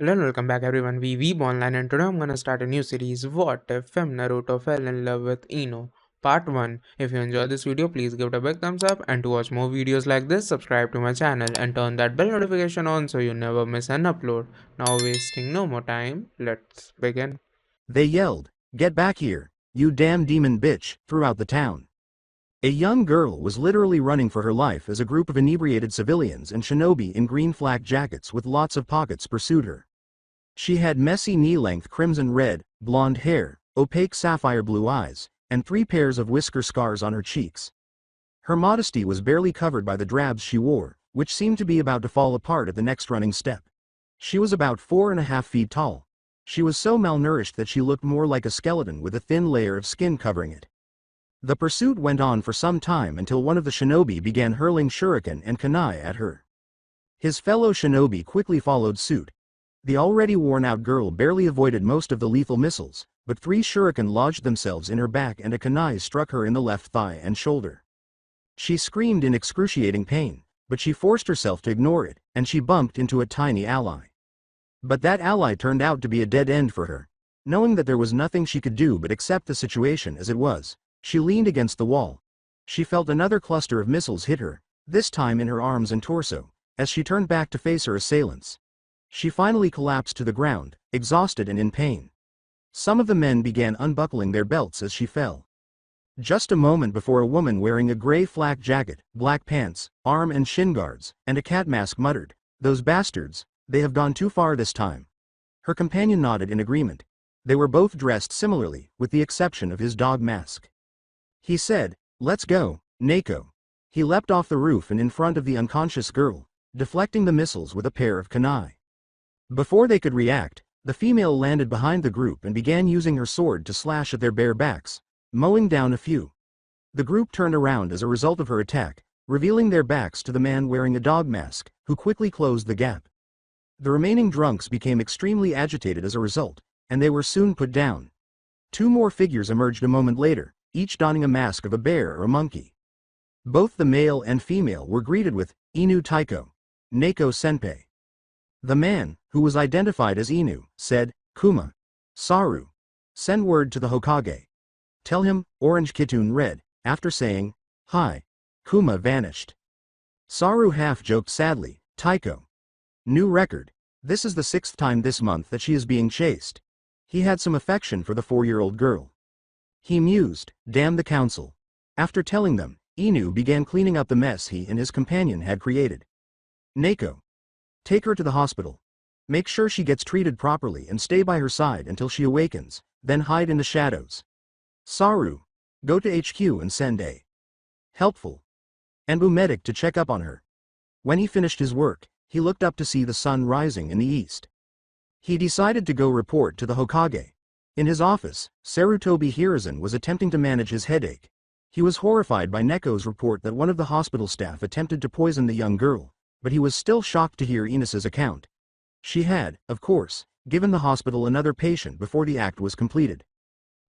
Hello and welcome back everyone, we Weeb Online, and today I'm gonna start a new series, What If Fem Naruto Fell in Love with Ino? Part 1. If you enjoyed this video, please give it a big thumbs up, and to watch more videos like this, subscribe to my channel and turn that bell notification on so you never miss an upload. Now wasting no more time, let's begin. They yelled, "Get back here, you damn demon bitch," throughout the town. A young girl was literally running for her life as a group of inebriated civilians and shinobi in green flak jackets with lots of pockets pursued her. She had messy knee-length crimson red, blonde hair, opaque sapphire blue eyes, and 3 pairs of whisker scars on her cheeks. Her modesty was barely covered by the drabs she wore, which seemed to be about to fall apart at the next running step. She was about 4.5 feet tall. She was so malnourished that she looked more like a skeleton with a thin layer of skin covering it. The pursuit went on for some time until one of the shinobi began hurling shuriken and kunai at her. His fellow shinobi quickly followed suit. The already worn-out girl barely avoided most of the lethal missiles, but 3 shuriken lodged themselves in her back and a kunai struck her in the left thigh and shoulder. She screamed in excruciating pain, but she forced herself to ignore it, and she bumped into a tiny ally. But that ally turned out to be a dead end for her. Knowing that there was nothing she could do but accept the situation as it was, she leaned against the wall. She felt another cluster of missiles hit her, this time in her arms and torso, as she turned back to face her assailants. She finally collapsed to the ground, exhausted and in pain. Some of the men began unbuckling their belts as she fell. Just a moment before, a woman wearing a gray flak jacket, black pants, arm and shin guards, and a cat mask muttered, "Those bastards, they have gone too far this time." Her companion nodded in agreement. They were both dressed similarly, with the exception of his dog mask. He said, "Let's go, Neko." He leapt off the roof and in front of the unconscious girl, deflecting the missiles with a pair of kunai. Before they could react, the female landed behind the group and began using her sword to slash at their bare backs, mowing down a few. The group turned around as a result of her attack, revealing their backs to the man wearing a dog mask, who quickly closed the gap. The remaining drunks became extremely agitated as a result, and they were soon put down. 2 more figures emerged a moment later, each donning a mask of a bear or a monkey. Both the male and female were greeted with, "Inu Taiko, Neko Senpai." The man, who was identified as Inu, said, "Kuma, Saru, send word to the Hokage. Tell him, Orange Kitoon Red." After saying, "Hi," Kuma vanished. Saru half-joked sadly, "Taiko. New record. This is the 6th time this month that she is being chased." He had some affection for the 4-year-old girl. He mused, "Damn the council." After telling them, Inu began cleaning up the mess he and his companion had created. "Neko. Take her to the hospital. Make sure she gets treated properly and stay by her side until she awakens, then hide in the shadows. Saru. Go to HQ and send a helpful Anbu medic to check up on her." When he finished his work, he looked up to see the sun rising in the east. He decided to go report to the Hokage. In his office, Sarutobi Hiruzen was attempting to manage his headache. He was horrified by Neko's report that one of the hospital staff attempted to poison the young girl, but he was still shocked to hear Inas's account. She had, of course, given the hospital another patient before the act was completed.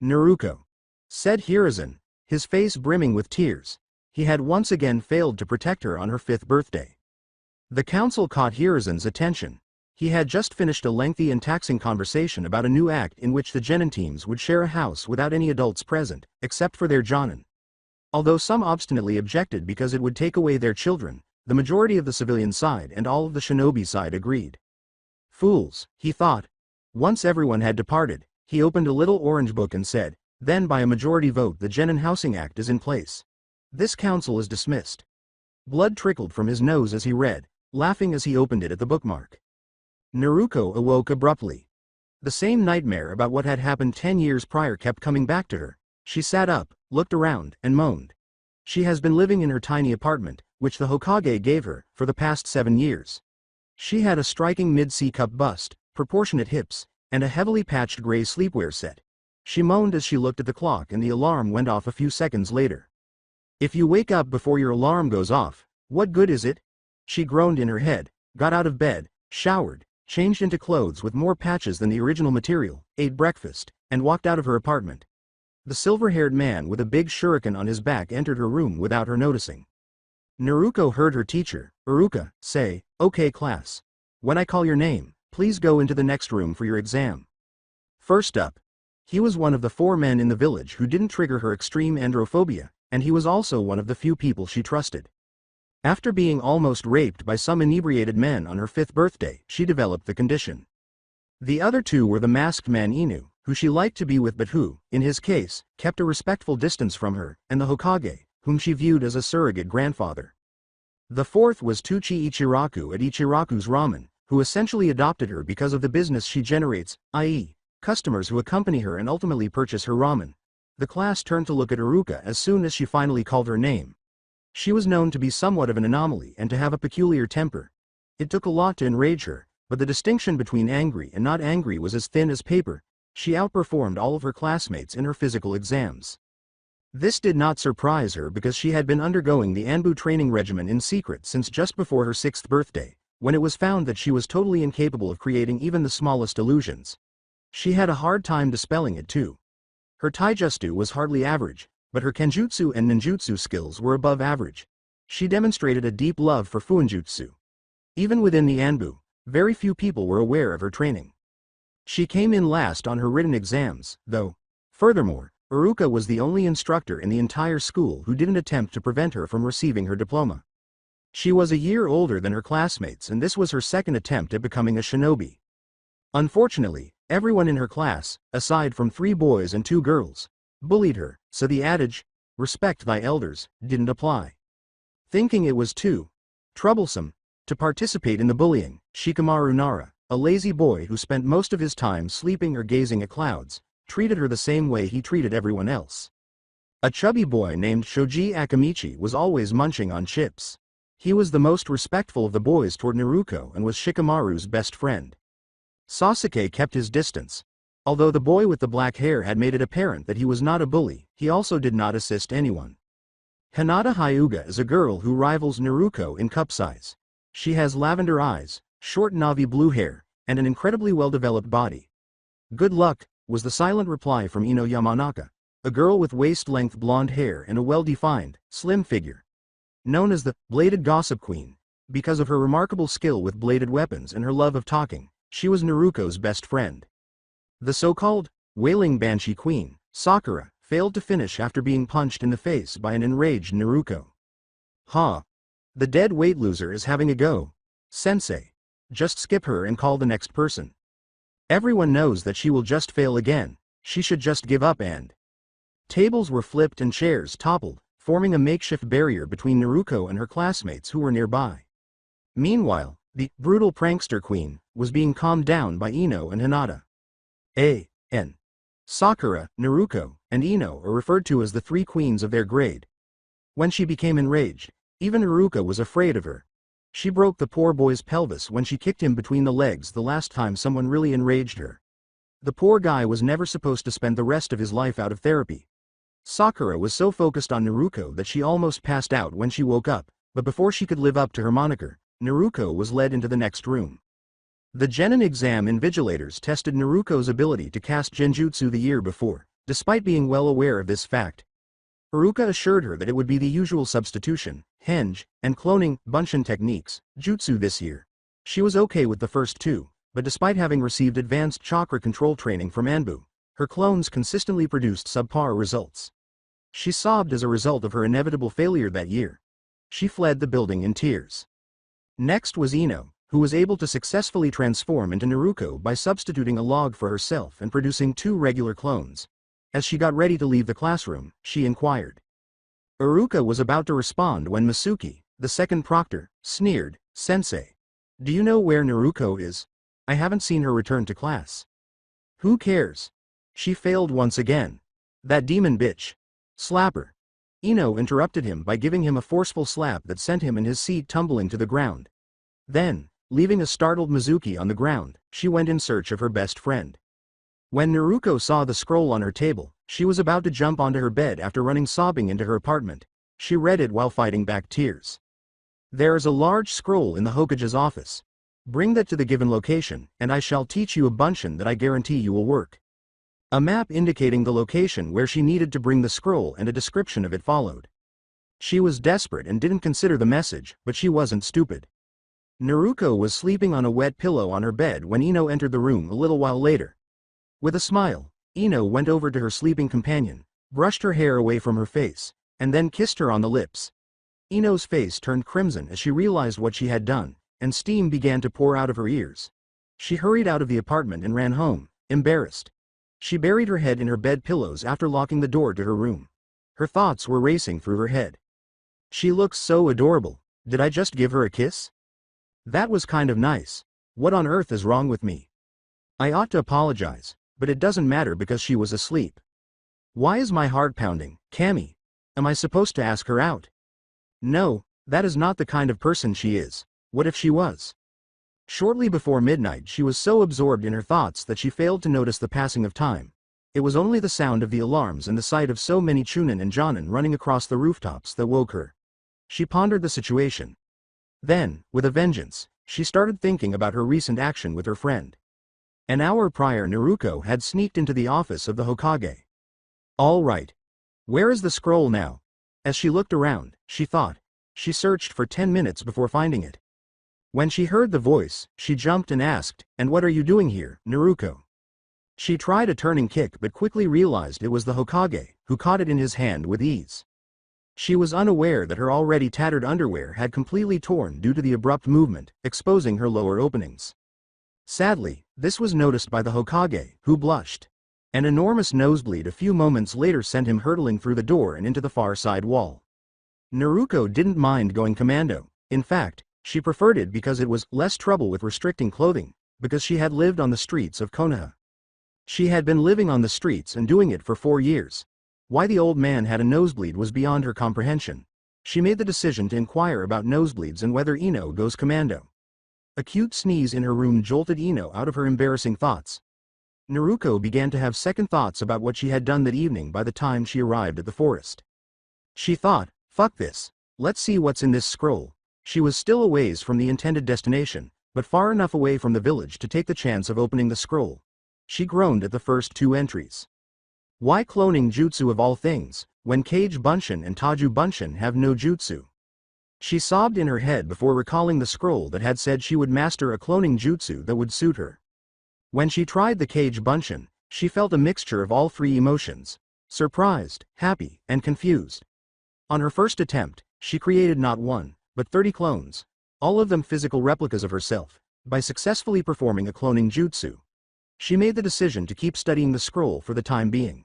"Naruko," said Hiruzen, his face brimming with tears. He had once again failed to protect her on her 5th birthday. The council caught Hiruzen's attention. He had just finished a lengthy and taxing conversation about a new act in which the genin teams would share a house without any adults present, except for their jonin. Although some obstinately objected because it would take away their children, the majority of the civilian side and all of the shinobi side agreed. Fools, he thought. Once everyone had departed, he opened a little orange book and said, "Then by a majority vote the Genin Housing Act is in place. This council is dismissed." Blood trickled from his nose as he read, laughing as he opened it at the bookmark. Naruko awoke abruptly. The same nightmare about what had happened 10 years prior kept coming back to her. She sat up, looked around, and moaned. She has been living in her tiny apartment, which the Hokage gave her, for the past 7 years. She had a striking mid-C cup bust, proportionate hips, and a heavily patched gray sleepwear set. She moaned as she looked at the clock and the alarm went off a few seconds later. "If you wake up before your alarm goes off, what good is it?" She groaned in her head, got out of bed, showered, changed into clothes with more patches than the original material, ate breakfast, and walked out of her apartment. The silver-haired man with a big shuriken on his back entered her room without her noticing. Naruko heard her teacher, Uruka, say, "Okay class. When I call your name, please go into the next room for your exam. First up, he was one of the 4 men in the village who didn't trigger her extreme androphobia, and he was also one of the few people she trusted. After being almost raped by some inebriated men on her 5th birthday, she developed the condition. The other 2 were the masked man Inu, who she liked to be with but who, in his case, kept a respectful distance from her, and the Hokage, whom she viewed as a surrogate grandfather. The 4th was Tuchi Ichiraku at Ichiraku's Ramen, who essentially adopted her because of the business she generates, i.e., customers who accompany her and ultimately purchase her ramen. The class turned to look at Iruka as soon as she finally called her name. She was known to be somewhat of an anomaly and to have a peculiar temper. It took a lot to enrage her, but the distinction between angry and not angry was as thin as paper. She outperformed all of her classmates in her physical exams. This did not surprise her because she had been undergoing the Anbu training regimen in secret since just before her 6th birthday, when it was found that she was totally incapable of creating even the smallest illusions. She had a hard time dispelling it too. Her taijutsu was hardly average, but her kenjutsu and ninjutsu skills were above average. She demonstrated a deep love for fuinjutsu. Even within the Anbu, very few people were aware of her training. She came in last on her written exams, though. Furthermore, Iruka was the only instructor in the entire school who didn't attempt to prevent her from receiving her diploma. She was a year older than her classmates and this was her 2nd attempt at becoming a shinobi. Unfortunately, everyone in her class, aside from 3 boys and 2 girls, bullied her, so the adage, "respect thy elders," didn't apply. Thinking it was too troublesome to participate in the bullying, Shikamaru Nara, a lazy boy who spent most of his time sleeping or gazing at clouds, treated her the same way he treated everyone else. A chubby boy named Shoji Akamichi was always munching on chips. He was the most respectful of the boys toward Naruko and was Shikamaru's best friend. Sasuke kept his distance. Although the boy with the black hair had made it apparent that he was not a bully, he also did not assist anyone. Hinata Hyuga is a girl who rivals Naruko in cup size. She has lavender eyes, short navy blue hair, and an incredibly well-developed body. "Good luck," was the silent reply from Ino Yamanaka, a girl with waist-length blonde hair and a well-defined, slim figure. Known as the Bladed Gossip Queen, because of her remarkable skill with bladed weapons and her love of talking, she was Naruko's best friend. The so-called Wailing Banshee Queen, Sakura, failed to finish after being punched in the face by an enraged Naruko. "Ha! The dead weight loser is having a go. Sensei. Just skip her and call the next person. Everyone knows that she will just fail again, she should just give up and..." Tables were flipped and chairs toppled, forming a makeshift barrier between Naruko and her classmates who were nearby. Meanwhile, the brutal prankster queen was being calmed down by Ino and Hinata. A.N. Sakura, Naruko, and Ino are referred to as the 3 queens of their grade. When she became enraged, even Naruko was afraid of her. She broke the poor boy's pelvis when she kicked him between the legs the last time someone really enraged her. The poor guy was never supposed to spend the rest of his life out of therapy. Sakura was so focused on Naruko that she almost passed out when she woke up, but before she could live up to her moniker, Naruko was led into the next room. The Genin exam invigilators tested Naruko's ability to cast genjutsu the year before. Despite being well aware of this fact, Iruka assured her that it would be the usual substitution, henge, and cloning, bunshin techniques, jutsu this year. She was okay with the first 2, but despite having received advanced chakra control training from Anbu, her clones consistently produced subpar results. She sobbed as a result of her inevitable failure that year. She fled the building in tears. Next was Ino, who was able to successfully transform into Naruko by substituting a log for herself and producing 2 regular clones. As she got ready to leave the classroom, she inquired. Iruka was about to respond when Masuki, the 2nd proctor, sneered, "Sensei. Do you know where Naruko is? I haven't seen her return to class." "Who cares? She failed once again. That demon bitch. Slap her." Ino interrupted him by giving him a forceful slap that sent him and his seat tumbling to the ground. Then, leaving a startled Mizuki on the ground, she went in search of her best friend. When Naruko saw the scroll on her table, she was about to jump onto her bed after running sobbing into her apartment. She read it while fighting back tears. "There is a large scroll in the Hokage's office. Bring that to the given location, and I shall teach you a bunshin that I guarantee you will work." A map indicating the location where she needed to bring the scroll and a description of it followed. She was desperate and didn't consider the message, but she wasn't stupid. Naruko was sleeping on a wet pillow on her bed when Ino entered the room a little while later. With a smile, Ino went over to her sleeping companion, brushed her hair away from her face, and then kissed her on the lips. Ino's face turned crimson as she realized what she had done, and steam began to pour out of her ears. She hurried out of the apartment and ran home, embarrassed. She buried her head in her bed pillows after locking the door to her room. Her thoughts were racing through her head. She looks so adorable. Did I just give her a kiss? That was kind of nice. What on earth is wrong with me? I ought to apologize, but it doesn't matter because she was asleep. Why is my heart pounding, Cammy? Am I supposed to ask her out? No, that is not the kind of person she is. What if she was? Shortly before midnight she was so absorbed in her thoughts that she failed to notice the passing of time. It was only the sound of the alarms and the sight of so many Chunin and Jonin running across the rooftops that woke her. She pondered the situation. Then, with a vengeance, she started thinking about her recent action with her friend. An hour prior Naruko had sneaked into the office of the Hokage. All right. Where is the scroll now? As she looked around, she thought. She searched for 10 minutes before finding it. When she heard the voice, she jumped and asked, "And what are you doing here, Naruko?" She tried a turning kick but quickly realized it was the Hokage, who caught it in his hand with ease. She was unaware that her already tattered underwear had completely torn due to the abrupt movement, exposing her lower openings. Sadly, this was noticed by the Hokage, who blushed. An enormous nosebleed a few moments later sent him hurtling through the door and into the far side wall. Naruko didn't mind going commando. In fact, she preferred it because it was less trouble with restricting clothing, because she had lived on the streets of Konoha. She had been living on the streets and doing it for 4 years. Why the old man had a nosebleed was beyond her comprehension. She made the decision to inquire about nosebleeds and whether Ino goes commando. A cute sneeze in her room jolted Ino out of her embarrassing thoughts. Naruko began to have second thoughts about what she had done that evening by the time she arrived at the forest. She thought, fuck this. Let's see what's in this scroll. She was still a ways from the intended destination, but far enough away from the village to take the chance of opening the scroll. She groaned at the first 2 entries. Why cloning jutsu of all things, when Kage Bunshin and Taju Bunshin have no jutsu? She sobbed in her head before recalling the scroll that had said she would master a cloning jutsu that would suit her. When she tried the Kage Bunshin, she felt a mixture of all 3 emotions: surprised, happy, and confused. On her first attempt, she created not 1, but 30 clones, all of them physical replicas of herself, by successfully performing a cloning jutsu. She made the decision to keep studying the scroll for the time being.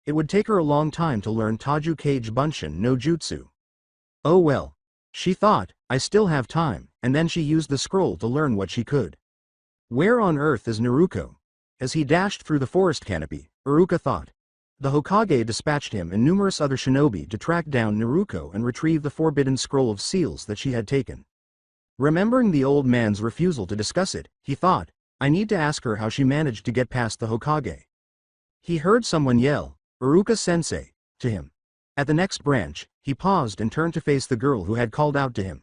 It would take her a long time to learn Taju Kage Bunshin no Jutsu. Oh well. She thought, I still have time, and then she used the scroll to learn what she could. Where on earth is Naruko? As he dashed through the forest canopy, Iruka thought. The Hokage dispatched him and numerous other shinobi to track down Naruko and retrieve the forbidden scroll of seals that she had taken. Remembering the old man's refusal to discuss it, he thought, I need to ask her how she managed to get past the Hokage. He heard someone yell, Iruka-sensei, to him. At the next branch, he paused and turned to face the girl who had called out to him.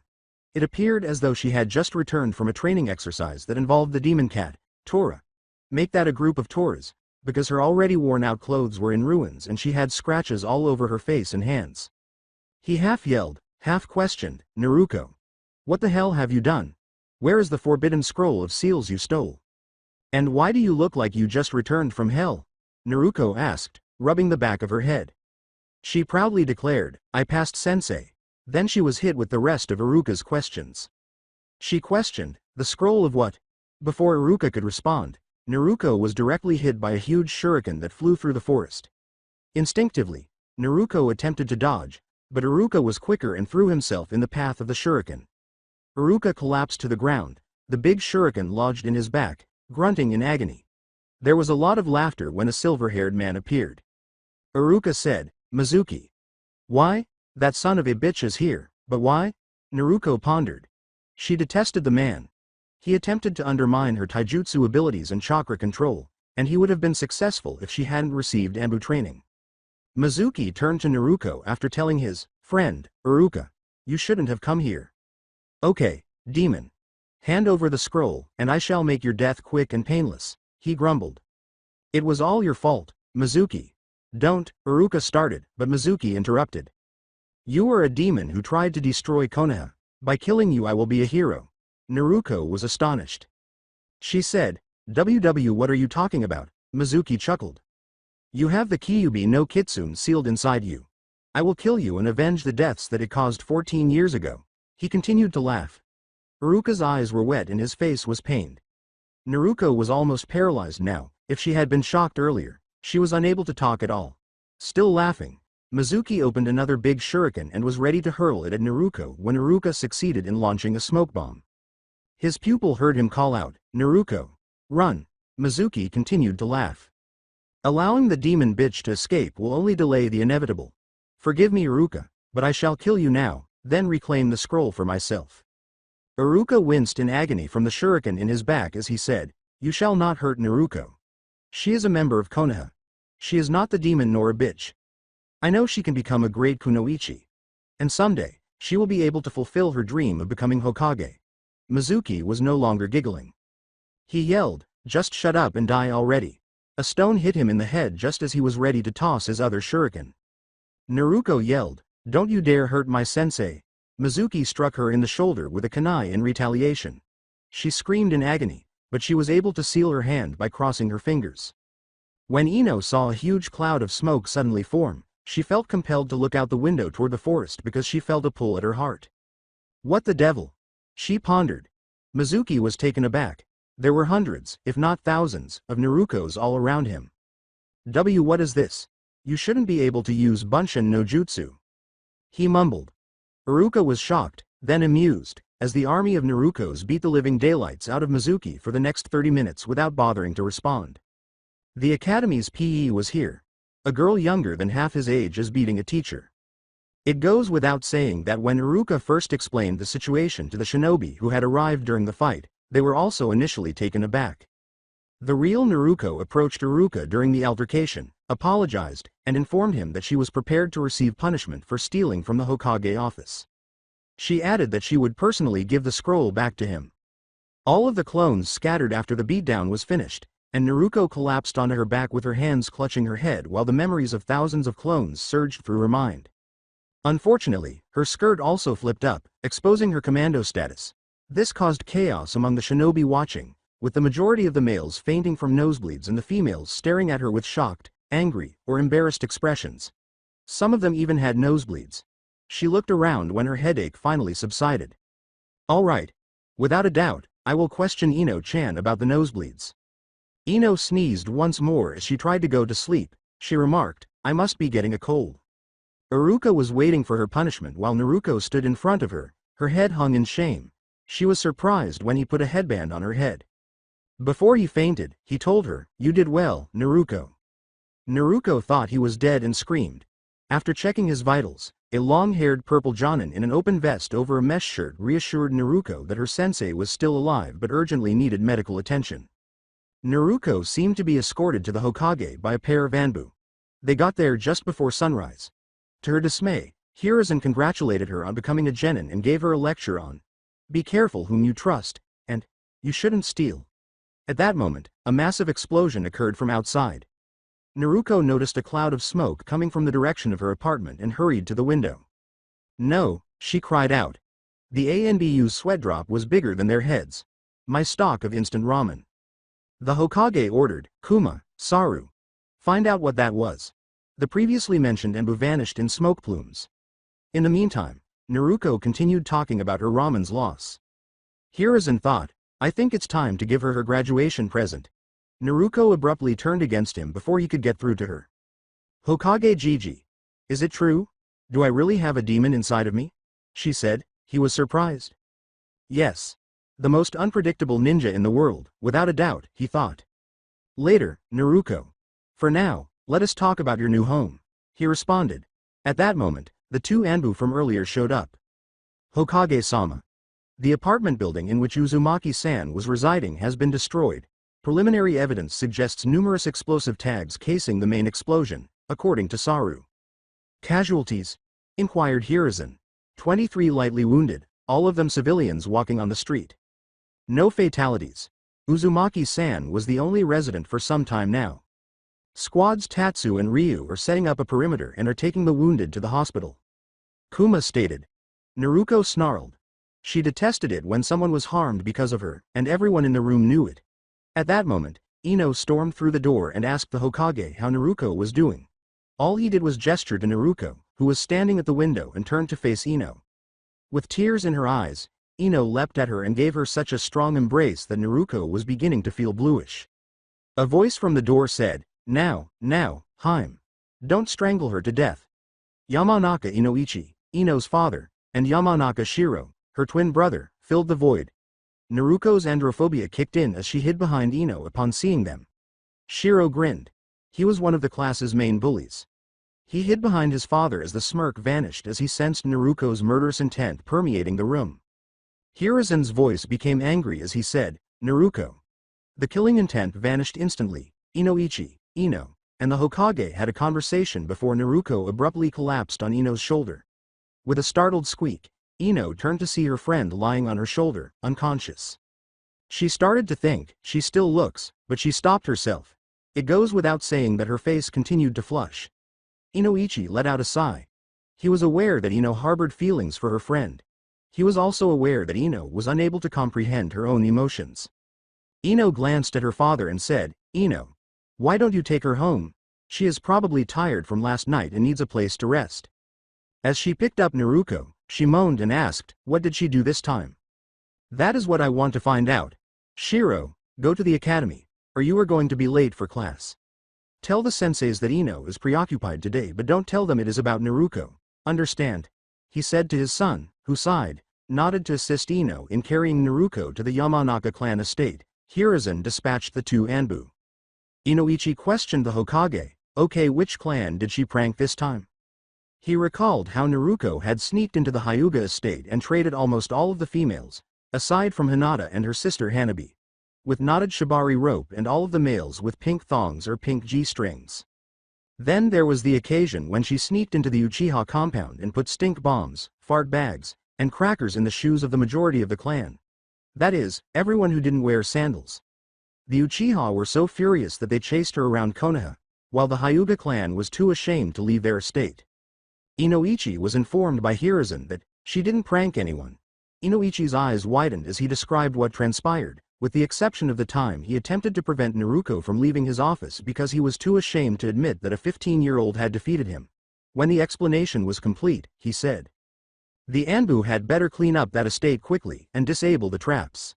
It appeared as though she had just returned from a training exercise that involved the demon cat, Tora. Make that a group of Toras, because her already worn-out clothes were in ruins and she had scratches all over her face and hands. He half yelled, half questioned, Naruko. What the hell have you done? Where is the forbidden scroll of seals you stole? And why do you look like you just returned from hell? Naruko asked, rubbing the back of her head. She proudly declared, I passed sensei. Then she was hit with the rest of Iruka's questions. She questioned, the scroll of what? Before Iruka could respond, Naruko was directly hit by a huge shuriken that flew through the forest. Instinctively, Naruko attempted to dodge, but Iruka was quicker and threw himself in the path of the shuriken. Iruka collapsed to the ground, the big shuriken lodged in his back, grunting in agony. There was a lot of laughter when a silver-haired man appeared. Iruka said, Mizuki. Why? That son of a bitch is here, but why? Naruko pondered. She detested the man. He attempted to undermine her taijutsu abilities and chakra control, and he would have been successful if she hadn't received Anbu training. Mizuki turned to Naruko after telling his friend, Iruka, you shouldn't have come here. Okay, demon. Hand over the scroll, and I shall make your death quick and painless, he grumbled. It was all your fault, Mizuki. Don't, Iruka started, but Mizuki interrupted. You are a demon who tried to destroy Konoha. By killing you I will be a hero. Naruko was astonished. She said, "WW, what are you talking about?" Mizuki chuckled. "You have the Kyuubi no Kitsune sealed inside you. I will kill you and avenge the deaths that it caused 14 years ago." He continued to laugh. Haruka's eyes were wet and his face was pained. Naruko was almost paralyzed now. If she had been shocked earlier, she was unable to talk at all. Still laughing, Mizuki opened another big shuriken and was ready to hurl it at Naruko when Haruka succeeded in launching a smoke bomb. His pupil heard him call out, "Naruko, run!" Mizuki continued to laugh. "Allowing the demon bitch to escape will only delay the inevitable. Forgive me, Haruka, but I shall kill you now, then reclaim the scroll for myself." Haruka winced in agony from the shuriken in his back as he said, "You shall not hurt Naruko. She is a member of Konoha. She is not the demon nor a bitch. I know she can become a great kunoichi. And someday, she will be able to fulfill her dream of becoming Hokage." Mizuki was no longer giggling. He yelled, "Just shut up and die already." A stone hit him in the head just as he was ready to toss his other shuriken. Naruko yelled, "Don't you dare hurt my sensei." Mizuki struck her in the shoulder with a kunai in retaliation. She screamed in agony, but she was able to seal her hand by crossing her fingers. When Ino saw a huge cloud of smoke suddenly form, she felt compelled to look out the window toward the forest because she felt a pull at her heart. What the devil? She pondered. Mizuki was taken aback. There were hundreds, if not thousands, of Narukos all around him. What is this? You shouldn't be able to use Bunshin no Jutsu." He mumbled. Haruka was shocked, then amused, as the army of Narukos beat the living daylights out of Mizuki for the next 30 minutes without bothering to respond. The academy's PE was here. A girl younger than half his age is beating a teacher. It goes without saying that when Haruka first explained the situation to the shinobi who had arrived during the fight, they were also initially taken aback. The real Naruko approached Haruka during the altercation, apologized, and informed him that she was prepared to receive punishment for stealing from the Hokage office. She added that she would personally give the scroll back to him. All of the clones scattered after the beatdown was finished, and Naruko collapsed onto her back with her hands clutching her head while the memories of thousands of clones surged through her mind. Unfortunately, her skirt also flipped up, exposing her commando status. This caused chaos among the shinobi watching, with the majority of the males fainting from nosebleeds and the females staring at her with shocked, angry, or embarrassed expressions. Some of them even had nosebleeds. She looked around when her headache finally subsided. "All right. Without a doubt, I will question Ino-chan about the nosebleeds." Ino sneezed once more as she tried to go to sleep. She remarked, "I must be getting a cold." Haruka was waiting for her punishment while Naruko stood in front of her, her head hung in shame. She was surprised when he put a headband on her head. Before he fainted, he told her, "You did well, Naruko." Naruko thought he was dead and screamed. After checking his vitals, a long-haired purple jonin in an open vest over a mesh shirt reassured Naruko that her sensei was still alive but urgently needed medical attention. Naruko seemed to be escorted to the Hokage by a pair of Anbu. They got there just before sunrise. To her dismay, Hiruzen congratulated her on becoming a genin and gave her a lecture on "Be careful whom you trust," and "You shouldn't steal." At that moment, a massive explosion occurred from outside. Naruko noticed a cloud of smoke coming from the direction of her apartment and hurried to the window. "No," she cried out. The ANBU's sweat drop was bigger than their heads. "My stock of instant ramen." The Hokage ordered, "Kuma, Saru. Find out what that was." The previously mentioned Anbu vanished in smoke plumes. In the meantime, Naruko continued talking about her ramen's loss. Hiruzen thought, "I think it's time to give her her graduation present." Naruko abruptly turned against him before he could get through to her. "Hokage Gigi. Is it true? Do I really have a demon inside of me?" she said. He was surprised. "Yes. The most unpredictable ninja in the world, without a doubt," he thought. Later, Naruko. "For now, let us talk about your new home," he responded. At that moment, the two Anbu from earlier showed up. "Hokage-sama. The apartment building in which Uzumaki-san was residing has been destroyed. Preliminary evidence suggests numerous explosive tags casing the main explosion, according to Saru." "Casualties?" inquired Hiruzen. 23 lightly wounded, all of them civilians walking on the street. "No fatalities. Uzumaki-san was the only resident for some time now. Squads Tatsu and Ryu are setting up a perimeter and are taking the wounded to the hospital," Kuma stated. Naruko snarled. She detested it when someone was harmed because of her, and everyone in the room knew it. At that moment, Ino stormed through the door and asked the Hokage how Naruko was doing. All he did was gesture to Naruko, who was standing at the window, and turned to face Ino. With tears in her eyes, Ino leapt at her and gave her such a strong embrace that Naruko was beginning to feel bluish. A voice from the door said, Now, Haim. Don't strangle her to death. Yamanaka Inoichi, Ino's father, and Yamanaka Shiro, her twin brother, filled the void. Naruko's androphobia kicked in as she hid behind Ino upon seeing them. Shiro grinned. He was one of the class's main bullies. He hid behind his father as the smirk vanished as he sensed Naruko's murderous intent permeating the room. Hiruzen's voice became angry as he said, Naruko. The killing intent vanished instantly. Inoichi, Ino, and the Hokage had a conversation before Naruko abruptly collapsed on Ino's shoulder. With a startled squeak, Ino turned to see her friend lying on her shoulder, unconscious. She started to think, she still looks, but she stopped herself. It goes without saying that her face continued to flush. Inoichi let out a sigh. He was aware that Ino harbored feelings for her friend. He was also aware that Ino was unable to comprehend her own emotions. Ino glanced at her father and said, Ino, why don't you take her home? She is probably tired from last night and needs a place to rest. As she picked up Naruko, she moaned and asked, what did she do this time? That is what I want to find out. Shiro, go to the academy, or you are going to be late for class. Tell the senseis that Ino is preoccupied today, but don't tell them it is about Naruko. Understand? He said to his son, who sighed, nodded to assist Ino in carrying Naruko to the Yamanaka clan estate. Hiruzen dispatched the two Anbu. Inoichi questioned the Hokage, okay, which clan did she prank this time? He recalled how Naruko had sneaked into the Hyuga estate and traded almost all of the females, aside from Hinata and her sister Hanabi, with knotted shibari rope, and all of the males with pink thongs or pink G-strings. Then there was the occasion when she sneaked into the Uchiha compound and put stink bombs, fart bags, and crackers in the shoes of the majority of the clan. That is, everyone who didn't wear sandals. The Uchiha were so furious that they chased her around Konoha, while the Hyuga clan was too ashamed to leave their estate. Inoichi was informed by Hiruzen that she didn't prank anyone. Inoichi's eyes widened as he described what transpired, with the exception of the time he attempted to prevent Naruko from leaving his office because he was too ashamed to admit that a 15-year-old had defeated him. When the explanation was complete, he said, the Anbu had better clean up that estate quickly and disable the traps.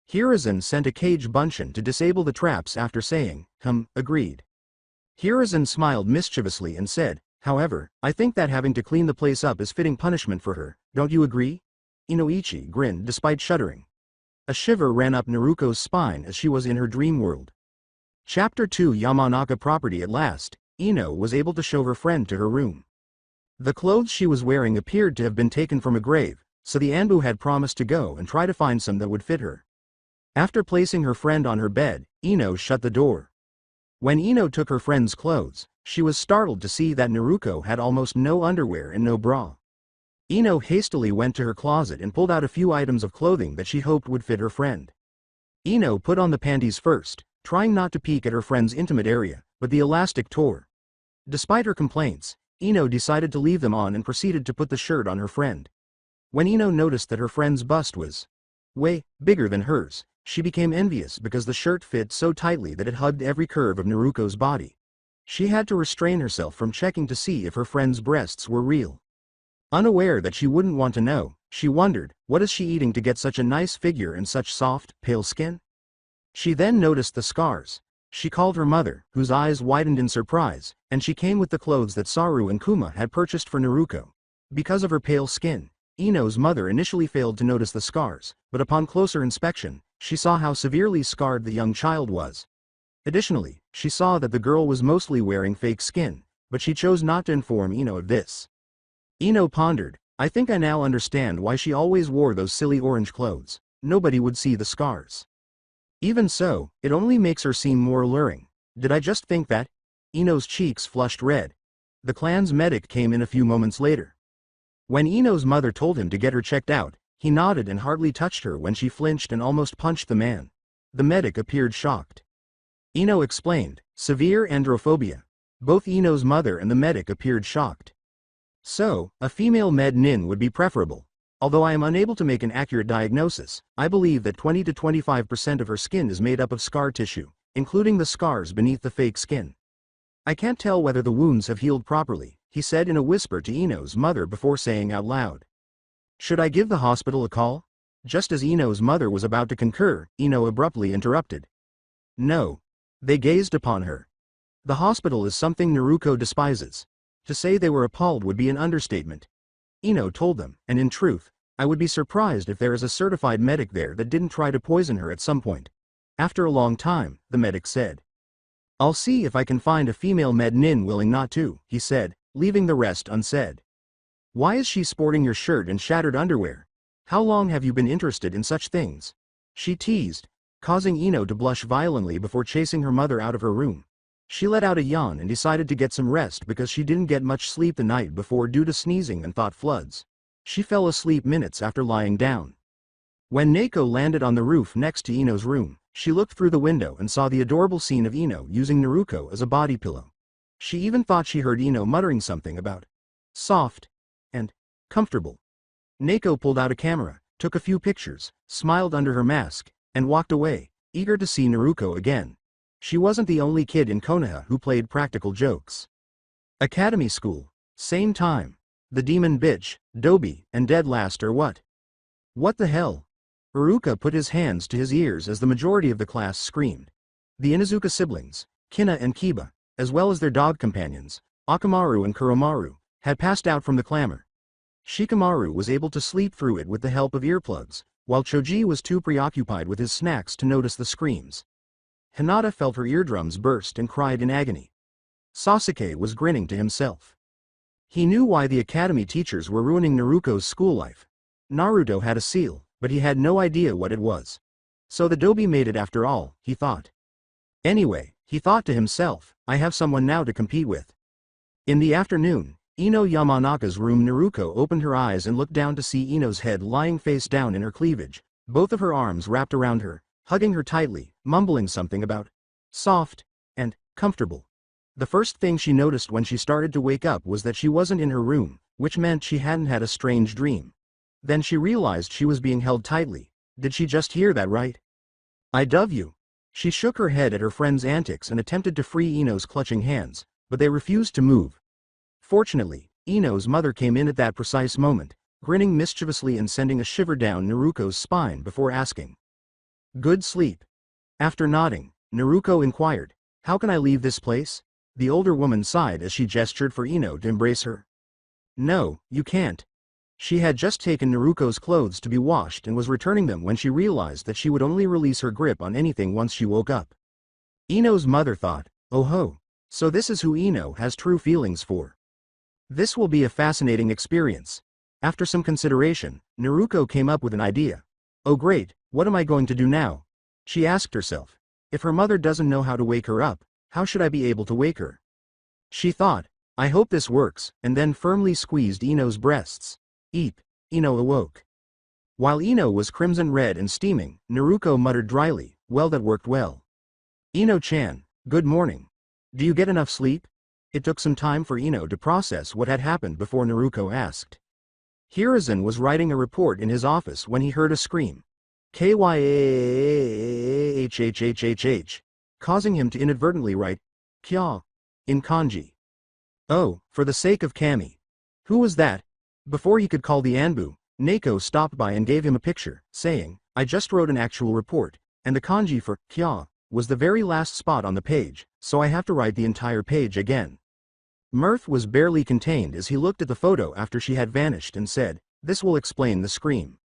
Hiruzen sent a Kage Bunshin to disable the traps after saying, agreed. Hiruzen smiled mischievously and said, however, I think that having to clean the place up is fitting punishment for her, don't you agree? Inoichi grinned despite shuddering. A shiver ran up Naruko's spine as she was in her dream world. Chapter 2 Yamanaka property. At last, Ino was able to show her friend to her room. The clothes she was wearing appeared to have been taken from a grave, so the Anbu had promised to go and try to find some that would fit her. After placing her friend on her bed, Ino shut the door. When Ino took her friend's clothes, she was startled to see that Naruko had almost no underwear and no bra. Ino hastily went to her closet and pulled out a few items of clothing that she hoped would fit her friend. Ino put on the panties first, trying not to peek at her friend's intimate area, but the elastic tore. Despite her complaints, Ino decided to leave them on and proceeded to put the shirt on her friend. When Ino noticed that her friend's bust was way bigger than hers, she became envious because the shirt fit so tightly that it hugged every curve of Naruko's body. She had to restrain herself from checking to see if her friend's breasts were real. Unaware that she wouldn't want to know, she wondered, what is she eating to get such a nice figure and such soft, pale skin? She then noticed the scars. She called her mother, whose eyes widened in surprise, and she came with the clothes that Saru and Kuma had purchased for Naruko. Because of her pale skin, Ino's mother initially failed to notice the scars, but upon closer inspection, she saw how severely scarred the young child was. Additionally, she saw that the girl was mostly wearing fake skin, but she chose not to inform Ino of this. Ino pondered, I think I now understand why she always wore those silly orange clothes. Nobody would see the scars. Even so, it only makes her seem more alluring. Did I just think that? Ino's cheeks flushed red. The clan's medic came in a few moments later. When Ino's mother told him to get her checked out, he nodded and hardly touched her when she flinched and almost punched the man. The medic appeared shocked. Ino explained, severe androphobia. Both Ino's mother and the medic appeared shocked. So, a female med nin would be preferable. Although I am unable to make an accurate diagnosis, I believe that 20 to 25% of her skin is made up of scar tissue, including the scars beneath the fake skin. I can't tell whether the wounds have healed properly, he said in a whisper to Ino's mother before saying out loud. Should I give the hospital a call? Just as Ino's mother was about to concur, Ino abruptly interrupted. No. They gazed upon her. The hospital is something Naruko despises. To say they were appalled would be an understatement. Ino told them, and in truth, I would be surprised if there is a certified medic there that didn't try to poison her at some point. After a long time, the medic said. I'll see if I can find a female med nin willing not to, he said, leaving the rest unsaid. Why is she sporting your shirt and shattered underwear? How long have you been interested in such things? She teased, causing Ino to blush violently before chasing her mother out of her room. She let out a yawn and decided to get some rest because she didn't get much sleep the night before due to sneezing and thought floods. She fell asleep minutes after lying down. When Neko landed on the roof next to Ino's room, she looked through the window and saw the adorable scene of Ino using Naruko as a body pillow. She even thought she heard Ino muttering something about soft and comfortable. Neko pulled out a camera, took a few pictures, smiled under her mask, and walked away, eager to see Naruko again. She wasn't the only kid in Konoha who played practical jokes. Academy school, same time. The demon bitch, Dobi, and dead last or what? What the hell? Uruka put his hands to his ears as the majority of the class screamed. The Inuzuka siblings, Kina and Kiba, as well as their dog companions, Akamaru and Kuromaru, had passed out from the clamor. Shikamaru was able to sleep through it with the help of earplugs, while Choji was too preoccupied with his snacks to notice the screams. Hinata felt her eardrums burst and cried in agony. Sasuke was grinning to himself. He knew why the academy teachers were ruining Naruko's school life. Naruto had a seal, but he had no idea what it was. So the Dobi made it after all, he thought. Anyway, he thought to himself, I have someone now to compete with. In the afternoon, Ino Yamanaka's room. Naruko opened her eyes and looked down to see Ino's head lying face down in her cleavage, both of her arms wrapped around her, hugging her tightly, mumbling something about soft and comfortable. The first thing she noticed when she started to wake up was that she wasn't in her room, which meant she hadn't had a strange dream. Then she realized she was being held tightly. Did she just hear that right? I love you. She shook her head at her friend's antics and attempted to free Ino's clutching hands, but they refused to move. Fortunately, Ino's mother came in at that precise moment, grinning mischievously and sending a shiver down Naruko's spine before asking. Good sleep. After nodding, Naruko inquired, how can I leave this place? The older woman sighed as she gestured for Ino to embrace her. No, you can't. She had just taken Naruko's clothes to be washed and was returning them when she realized that she would only release her grip on anything once she woke up. Ino's mother thought, oh ho, so this is who Ino has true feelings for. This will be a fascinating experience. After some consideration, Naruko came up with an idea. Oh great, what am I going to do now? She asked herself. If her mother doesn't know how to wake her up, how should I be able to wake her? She thought, I hope this works, and then firmly squeezed Ino's breasts. Eep. Ino awoke. While Ino was crimson red and steaming, Naruko muttered dryly, well that worked well. Ino-chan, good morning. Do you get enough sleep? It took some time for Ino to process what had happened before Naruko asked. Hiruzen was writing a report in his office when he heard a scream. Kyahhhhh, causing him to inadvertently write, kya, in kanji. Oh, for the sake of Kami. Who was that? Before he could call the Anbu, Neko stopped by and gave him a picture, saying, I just wrote an actual report, and the kanji for kya was the very last spot on the page, so I have to write the entire page again. Mirth was barely contained as he looked at the photo after she had vanished and said, this will explain the scream.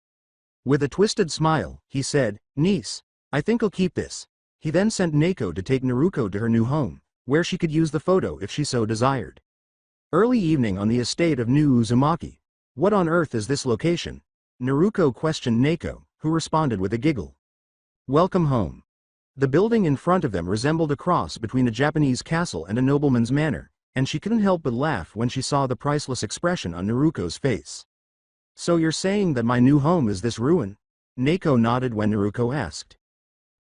With a twisted smile, he said, niece, I think I'll keep this. He then sent Neko to take Naruko to her new home, where she could use the photo if she so desired. Early evening on the estate of New Uzumaki. What on earth is this location? Naruko questioned Neko, who responded with a giggle. Welcome home. The building in front of them resembled a cross between a Japanese castle and a nobleman's manor, and she couldn't help but laugh when she saw the priceless expression on Naruko's face. So you're saying that my new home is this ruin? Neko nodded when Naruko asked.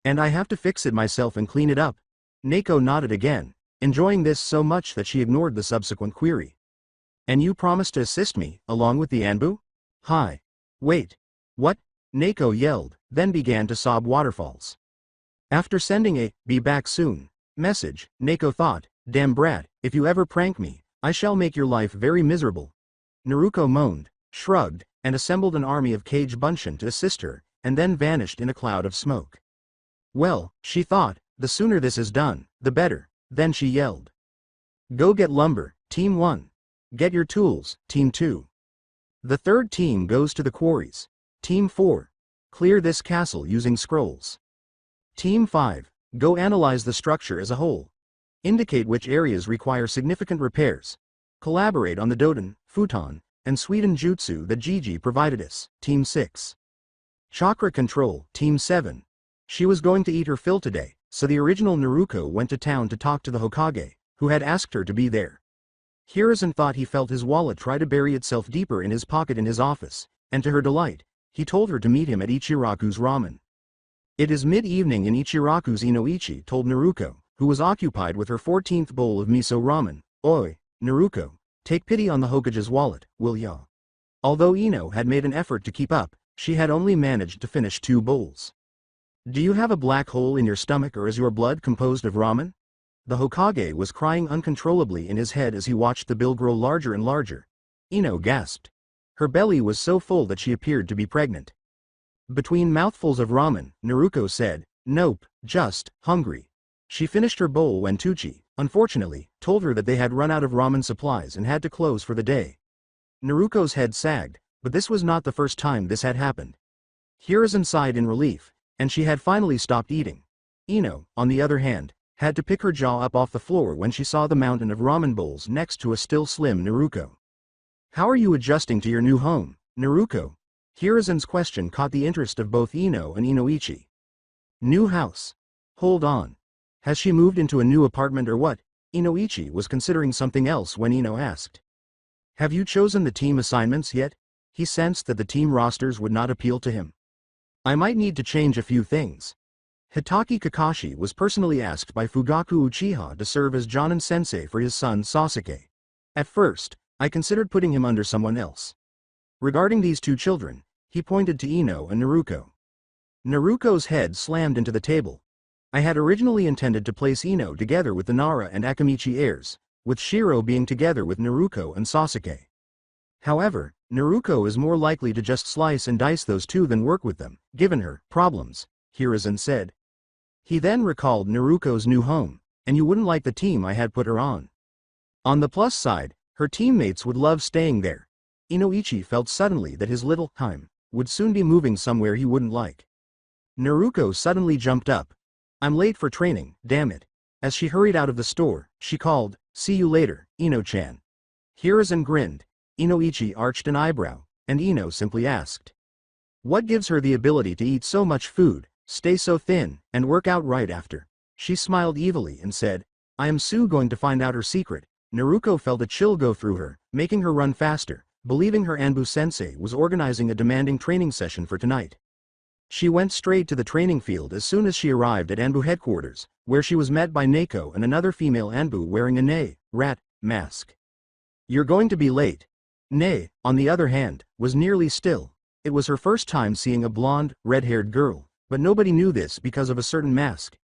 And I have to fix it myself and clean it up? Neko nodded again, enjoying this so much that she ignored the subsequent query. And you promised to assist me, along with the Anbu? Hi. Wait. What? Neko yelled, then began to sob waterfalls. After sending a "be back soon" message, Neko thought, damn brat, if you ever prank me, I shall make your life very miserable. Naruko moaned, shrugged, and assembled an army of Kage Bunshin to assist her, and then vanished in a cloud of smoke. Well, she thought, the sooner this is done, the better. Then she yelled. Go get lumber, Team 1. Get your tools, Team 2. The third team goes to the quarries. Team 4. Clear this castle using scrolls. Team 5. Go analyze the structure as a whole. Indicate which areas require significant repairs. Collaborate on the Doden, Futon, and Sweden Jutsu that Gigi provided us. Team 6. Chakra Control, Team 7. She was going to eat her fill today, so the original Naruko went to town to talk to the Hokage, who had asked her to be there. Hiruzen thought he felt his wallet try to bury itself deeper in his pocket in his office, and to her delight, he told her to meet him at Ichiraku's ramen. It is mid-evening and Ichiraku's Inoichi told Naruko, who was occupied with her 14th bowl of miso ramen, Oi, Naruko, take pity on the Hokage's wallet, will ya? Although Ino had made an effort to keep up, she had only managed to finish 2 bowls. Do you have a black hole in your stomach or is your blood composed of ramen? The Hokage was crying uncontrollably in his head as he watched the bill grow larger and larger. Ino gasped. Her belly was so full that she appeared to be pregnant. Between mouthfuls of ramen, Naruko said, nope, just hungry. She finished her bowl when Tucci, unfortunately, told her that they had run out of ramen supplies and had to close for the day. Naruko's head sagged, but this was not the first time this had happened. Hiruzen sighed in relief, and she had finally stopped eating. Ino, on the other hand, had to pick her jaw up off the floor when she saw the mountain of ramen bowls next to a still slim Naruko. How are you adjusting to your new home, Naruko? Hiruzen's question caught the interest of both Ino and Inoichi. New house. Hold on. Has she moved into a new apartment or what? Inoichi was considering something else when Ino asked. Have you chosen the team assignments yet? He sensed that the team rosters would not appeal to him. I might need to change a few things. Hitaki Kakashi was personally asked by Fugaku Uchiha to serve as Jonin sensei for his son Sasuke. At first, I considered putting him under someone else. Regarding these 2 children, he pointed to Ino and Naruko. Naruko's head slammed into the table. I had originally intended to place Ino together with the Nara and Akamichi heirs, with Shiro being together with Naruko and Sasuke. However, Naruko is more likely to just slice and dice those 2 than work with them, given her problems, Hiruzen said. He then recalled Naruko's new home, and you wouldn't like the team I had put her on. On the plus side, her teammates would love staying there. Inoichi felt suddenly that his little time would soon be moving somewhere he wouldn't like. Naruko suddenly jumped up. I'm late for training, damn it. As she hurried out of the store, she called, see you later, Ino-chan. Hiruzen grinned. Inoichi arched an eyebrow, and Ino simply asked. What gives her the ability to eat so much food, stay so thin, and work out right after? She smiled evilly and said, I am soon going to find out her secret. Naruko felt a chill go through her, making her run faster, believing her Anbu-sensei was organizing a demanding training session for tonight. She went straight to the training field as soon as she arrived at Anbu headquarters, where she was met by Neko and another female Anbu wearing a rat mask. You're going to be late. Nei, on the other hand, was nearly still. It was her first time seeing a blonde, red-haired girl, but nobody knew this because of a certain mask.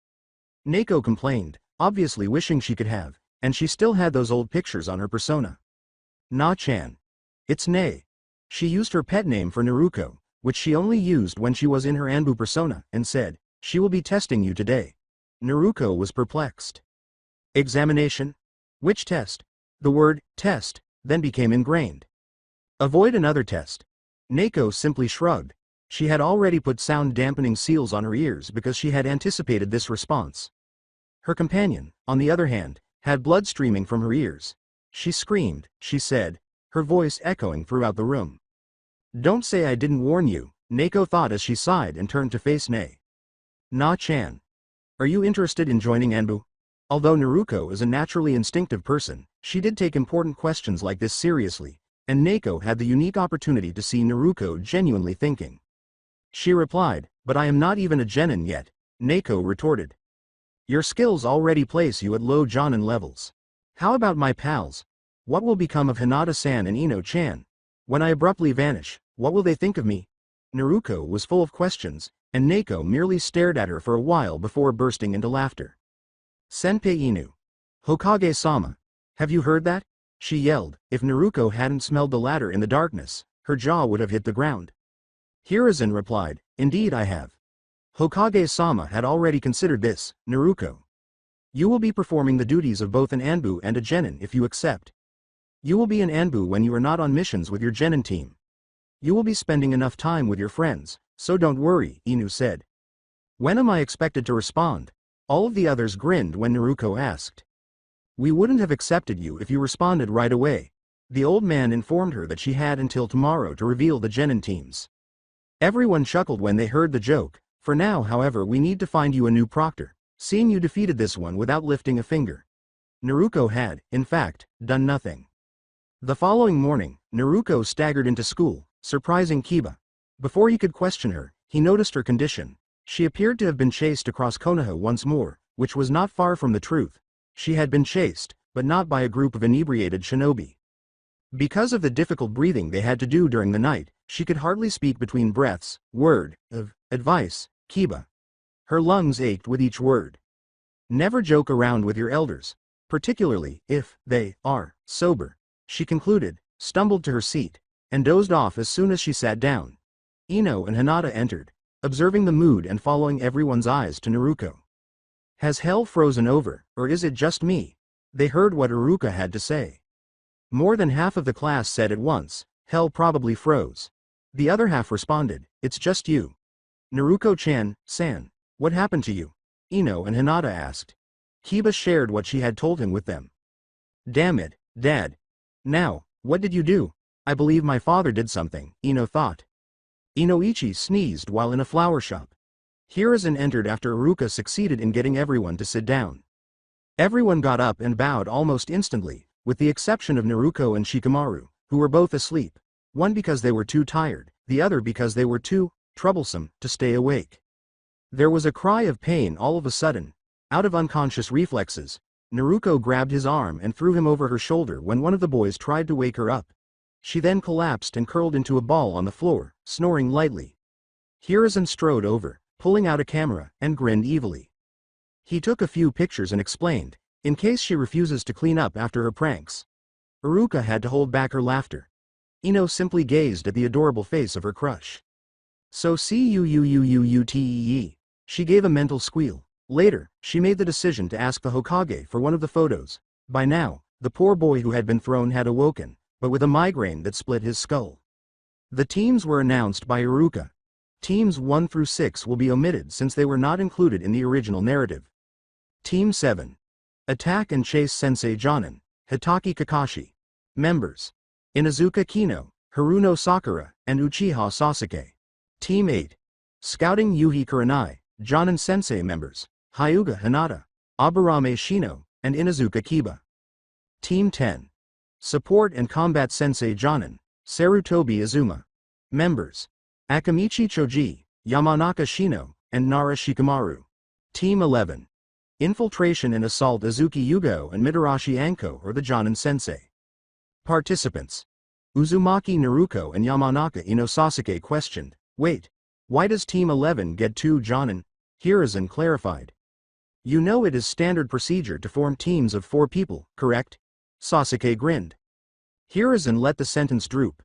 Neko complained, obviously wishing she could have, and she still had those old pictures on her persona. Na-chan. It's Nei. She used her pet name for Naruko, which she only used when she was in her Anbu persona, and said, she will be testing you today. Naruko was perplexed. Examination? Which test? The word, test, then became ingrained. Avoid another test. Neko simply shrugged. She had already put sound-dampening seals on her ears because she had anticipated this response. Her companion, on the other hand, had blood streaming from her ears. She screamed, she said, her voice echoing throughout the room. Don't say I didn't warn you, Neko thought as she sighed and turned to face Nei. Na-chan. Are you interested in joining Anbu? Although Naruko is a naturally instinctive person, she did take important questions like this seriously, and Neko had the unique opportunity to see Naruko genuinely thinking. She replied, but I am not even a genin yet, Neko retorted. Your skills already place you at low jonin levels. How about my pals? What will become of Hinata-san and Ino-chan? When I abruptly vanish, What will they think of me? Naruko was full of questions, and Neko merely stared at her for a while before bursting into laughter. Senpei Inu. Hokage-sama. Have you heard that? She yelled. If Naruko hadn't smelled the latter in the darkness, her jaw would have hit the ground. Hiruzen replied, Indeed I have. Hokage-sama had already considered this, Naruko. You will be performing the duties of both an Anbu and a Genin if you accept. You will be an Anbu when you are not on missions with your Genin team. You will be spending enough time with your friends, so don't worry, Inu said. When am I expected to respond? All of the others grinned when Naruko asked. We wouldn't have accepted you if you responded right away. The old man informed her that she had until tomorrow to reveal the Genin teams. Everyone chuckled when they heard the joke. For now, however, we need to find you a new proctor, seeing you defeated this one without lifting a finger. Naruko had, in fact, done nothing. The following morning, Naruko staggered into school, surprising Kiba. Before he could question her, he noticed her condition. She appeared to have been chased across Konoha once more, which was not far from the truth. She had been chased, but not by a group of inebriated shinobi. Because of the difficult breathing they had to do during the night, she could hardly speak between breaths. Word of advice, Kiba. Her lungs ached with each word. Never joke around with your elders, particularly if they are sober, she concluded, stumbled to her seat, and dozed off as soon as she sat down. Ino and Hinata entered, observing the mood and following everyone's eyes to Naruko. Has hell frozen over, or is it just me? They heard what Iruka had to say. More than half of the class said at once, hell probably froze. The other half responded, it's just you. Naruko-chan, san, what happened to you? Ino and Hinata asked. Kiba shared what she had told him with them. Damn it, Dad. Now, what did you do? I believe my father did something, Ino thought. Inoichi sneezed while in a flower shop. Hiruzen entered after Iruka succeeded in getting everyone to sit down. Everyone got up and bowed almost instantly, with the exception of Naruko and Shikamaru, who were both asleep, one because they were too tired, the other because they were too troublesome to stay awake. There was a cry of pain all of a sudden. Out of unconscious reflexes, Naruko grabbed his arm and threw him over her shoulder when one of the boys tried to wake her up. She then collapsed and curled into a ball on the floor, snoring lightly. Hiruzen strode over, pulling out a camera, and grinned evilly. He took a few pictures and explained, in case she refuses to clean up after her pranks. Iruka had to hold back her laughter. Ino simply gazed at the adorable face of her crush. So cuuuuuutee. She gave a mental squeal. Later, she made the decision to ask the Hokage for one of the photos. By now, the poor boy who had been thrown had awoken, but with a migraine that split his skull. The teams were announced by Iruka. Teams 1 through 6 will be omitted since they were not included in the original narrative. Team 7. Attack and Chase Sensei Jonin, Hitaki Kakashi. Members: Inazuka Kino, Haruno Sakura, and Uchiha Sasuke. Team 8. Scouting Yuhi Kurenai, Jonin Sensei members: Hyuga Hinata, Aburame Shino, and Inazuka Kiba. Team 10. Support and Combat Sensei Jonin, Sarutobi Azuma. Members: Akamichi Choji, Yamanaka Shino, and Nara Shikamaru. Team 11. Infiltration and Assault Azuki Yugo and Mitarashi Anko or the Jonin Sensei. Participants: Uzumaki Naruko and Yamanaka Ino. Sasuke questioned, wait, why does Team 11 get 2 Jonin? Hiruzen clarified. You know it is standard procedure to form teams of 4 people, correct? Sasuke grinned. Hiruzen let the sentence droop.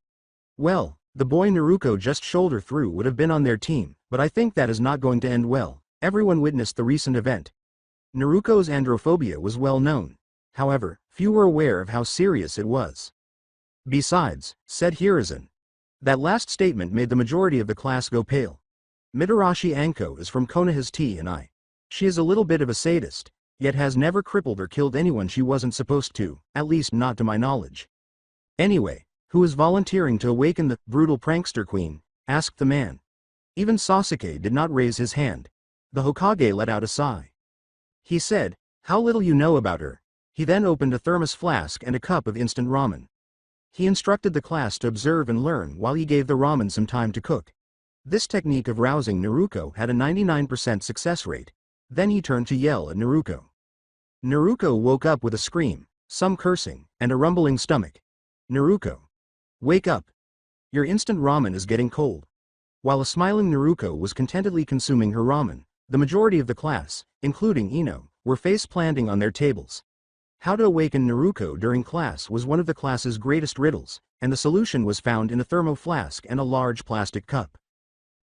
Well, the boy Naruko just shoulder through would have been on their team, but I think that is not going to end well. Everyone witnessed the recent event. Naruko's androphobia was well known. However, few were aware of how serious it was. Besides, said Hiruzen, that last statement made the majority of the class go pale. Mitarashi Anko is from Konoha's T&I. She is a little bit of a sadist, yet has never crippled or killed anyone she wasn't supposed to, at least not to my knowledge. Anyway, who is volunteering to awaken the brutal prankster queen? Asked the man. Even Sasuke did not raise his hand. The Hokage let out a sigh. He said, how little you know about her. He then opened a thermos flask and a cup of instant ramen. He instructed the class to observe and learn while he gave the ramen some time to cook. This technique of rousing Naruko had a 99% success rate. Then he turned to yell at Naruko. Naruko woke up with a scream, some cursing, and a rumbling stomach. Naruko. Wake up. Your instant ramen is getting cold. While a smiling Naruko was contentedly consuming her ramen, the majority of the class, including Ino, were face-planting on their tables. How to awaken Naruko during class was one of the class's greatest riddles, and the solution was found in a thermo flask and a large plastic cup.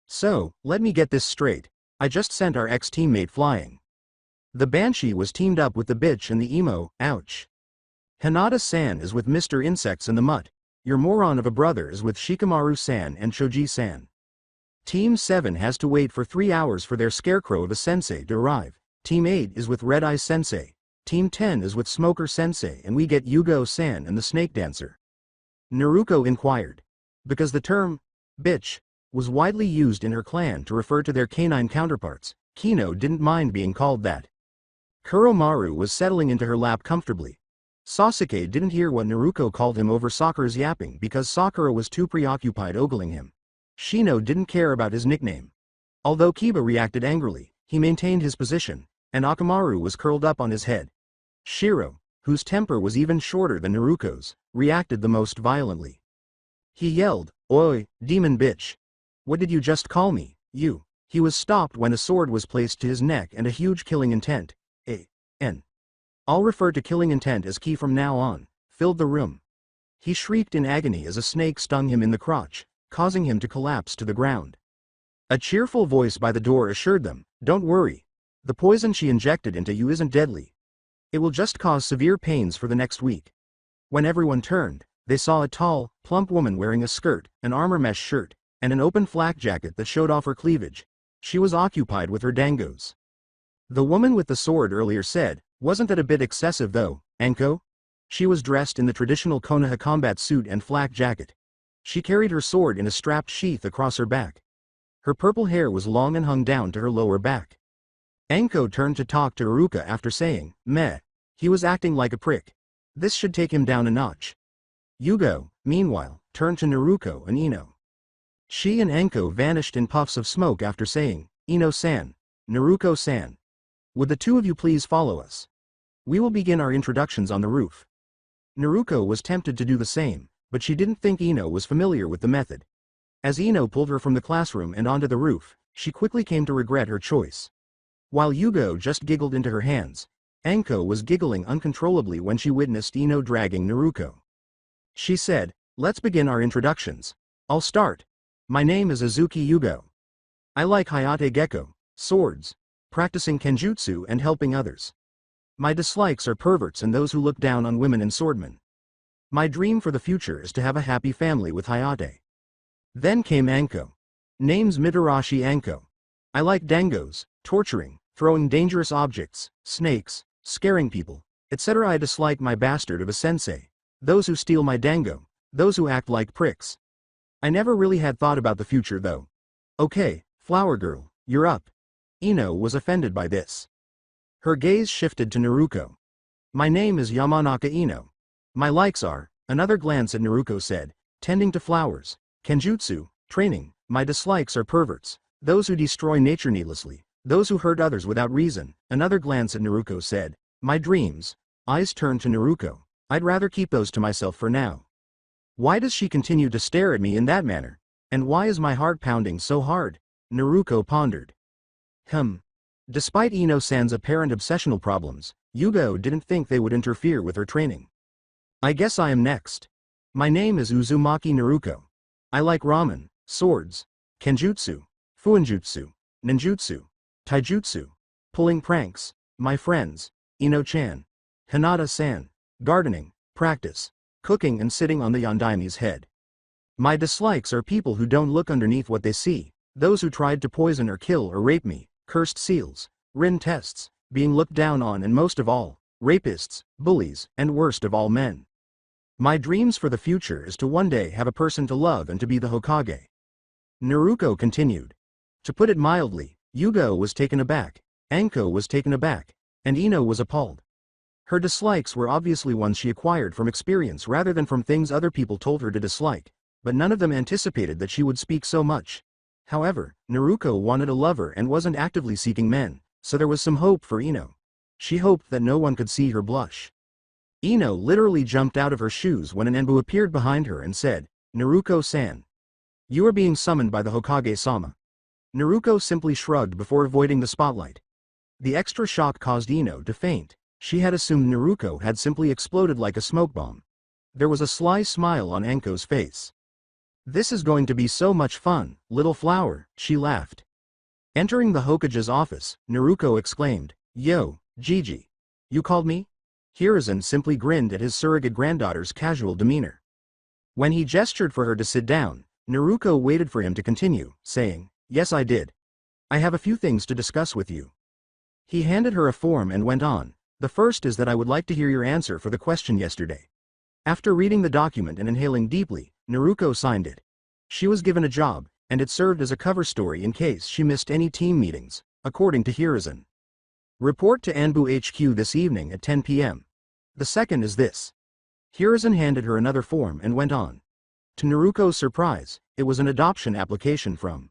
So, let me get this straight. I just sent our ex-teammate flying. The Banshee was teamed up with the bitch and the emo, ouch. Hinata-san is with Mr. Insects and the Mutt. Your moron of a brother is with Shikamaru-san and Choji-san. Team 7 has to wait for 3 hours for their scarecrow of a sensei to arrive. Team 8 is with Red Eye Sensei. Team 10 is with Smoker Sensei, and we get Yugo-san and the Snake Dancer. Naruko inquired. Because the term, bitch, was widely used in her clan to refer to their canine counterparts, Kino didn't mind being called that. Kuromaru was settling into her lap comfortably. Sasuke didn't hear what Naruko called him over Sakura's yapping because Sakura was too preoccupied ogling him. Shino didn't care about his nickname. Although Kiba reacted angrily, he maintained his position, and Akamaru was curled up on his head. Shiro, whose temper was even shorter than Naruko's, reacted the most violently. He yelled, "Oi, demon bitch! What did you just call me, you?" He was stopped when a sword was placed to his neck and a huge killing intent, A.N. I'll refer to killing intent as Ki from now on, filled the room. He shrieked in agony as a snake stung him in the crotch, causing him to collapse to the ground. A cheerful voice by the door assured them, "Don't worry. The poison she injected into you isn't deadly. It will just cause severe pains for the next week." When everyone turned, they saw a tall, plump woman wearing a skirt, an armor mesh shirt, and an open flak jacket that showed off her cleavage. She was occupied with her dangos. The woman with the sword earlier said, "Wasn't that a bit excessive though, Anko?" She was dressed in the traditional Konoha combat suit and flak jacket. She carried her sword in a strapped sheath across her back. Her purple hair was long and hung down to her lower back. Anko turned to talk to Iruka after saying, "Meh. He was acting like a prick. This should take him down a notch." Yugo, meanwhile, turned to Naruko and Ino. She and Anko vanished in puffs of smoke after saying, "Ino-san, Naruko-san. Would the two of you please follow us? We will begin our introductions on the roof." Naruko was tempted to do the same, but she didn't think Ino was familiar with the method. As Ino pulled her from the classroom and onto the roof, she quickly came to regret her choice. While Yugo just giggled into her hands, Anko was giggling uncontrollably when she witnessed Ino dragging Naruko. She said, "Let's begin our introductions. I'll start. My name is Azuki Yugo. I like Hayate Gecko, swords, practicing kenjutsu and helping others. My dislikes are perverts and those who look down on women and swordmen. My dream for the future is to have a happy family with Hayate." Then came Anko. Name's Mitarashi Anko. I like dangos, torturing, throwing dangerous objects, snakes, scaring people, etc. I dislike my bastard of a sensei, those who steal my dango, those who act like pricks. I never really had thought about the future though. Okay, flower girl, you're up. Ino was offended by this. Her gaze shifted to Naruko. My name is Yamanaka Ino. My likes are, another glance at Naruko said, tending to flowers, kenjutsu, training. My dislikes are perverts, those who destroy nature needlessly, those who hurt others without reason. Another glance at Naruko said, my dreams. Eyes turned to Naruko. I'd rather keep those to myself for now. Why does she continue to stare at me in that manner? And why is my heart pounding so hard? Naruko pondered. Despite Ino-san's apparent obsessional problems, Yugo didn't think they would interfere with her training. I guess I am next. My name is Uzumaki Naruko. I like ramen, swords, kenjutsu, fuinjutsu, ninjutsu, taijutsu, pulling pranks, my friends, Ino-chan, Hinata-san, gardening, practice, cooking and sitting on the Yondaime's head. My dislikes are people who don't look underneath what they see, those who tried to poison or kill or rape me, cursed seals, Rin tests, being looked down on and most of all, rapists, bullies, and worst of all men. My dreams for the future is to one day have a person to love and to be the Hokage. Naruko continued. To put it mildly, Yugo was taken aback, Anko was taken aback, and Ino was appalled. Her dislikes were obviously ones she acquired from experience rather than from things other people told her to dislike, but none of them anticipated that she would speak so much. However, Naruko wanted a lover and wasn't actively seeking men, so there was some hope for Ino. She hoped that no one could see her blush. Ino literally jumped out of her shoes when an Enbu appeared behind her and said, Naruko-san. You are being summoned by the Hokage-sama. Naruko simply shrugged before avoiding the spotlight. The extra shock caused Ino to faint. She had assumed Naruko had simply exploded like a smoke bomb. There was a sly smile on Anko's face. This is going to be so much fun, little flower, she laughed. Entering the Hokage's office, Naruko exclaimed, Yo, Gigi. You called me? Hiruzen simply grinned at his surrogate granddaughter's casual demeanor. When he gestured for her to sit down, Naruko waited for him to continue, saying, Yes, I did. I have a few things to discuss with you. He handed her a form and went on. The first is that I would like to hear your answer for the question yesterday. After reading the document and inhaling deeply, Naruko signed it. She was given a job, and it served as a cover story in case she missed any team meetings, according to Hiruzen. Report to Anbu HQ this evening at 10 p.m. The second is this. Hiruzen handed her another form and went on. To Naruko's surprise, it was an adoption application from.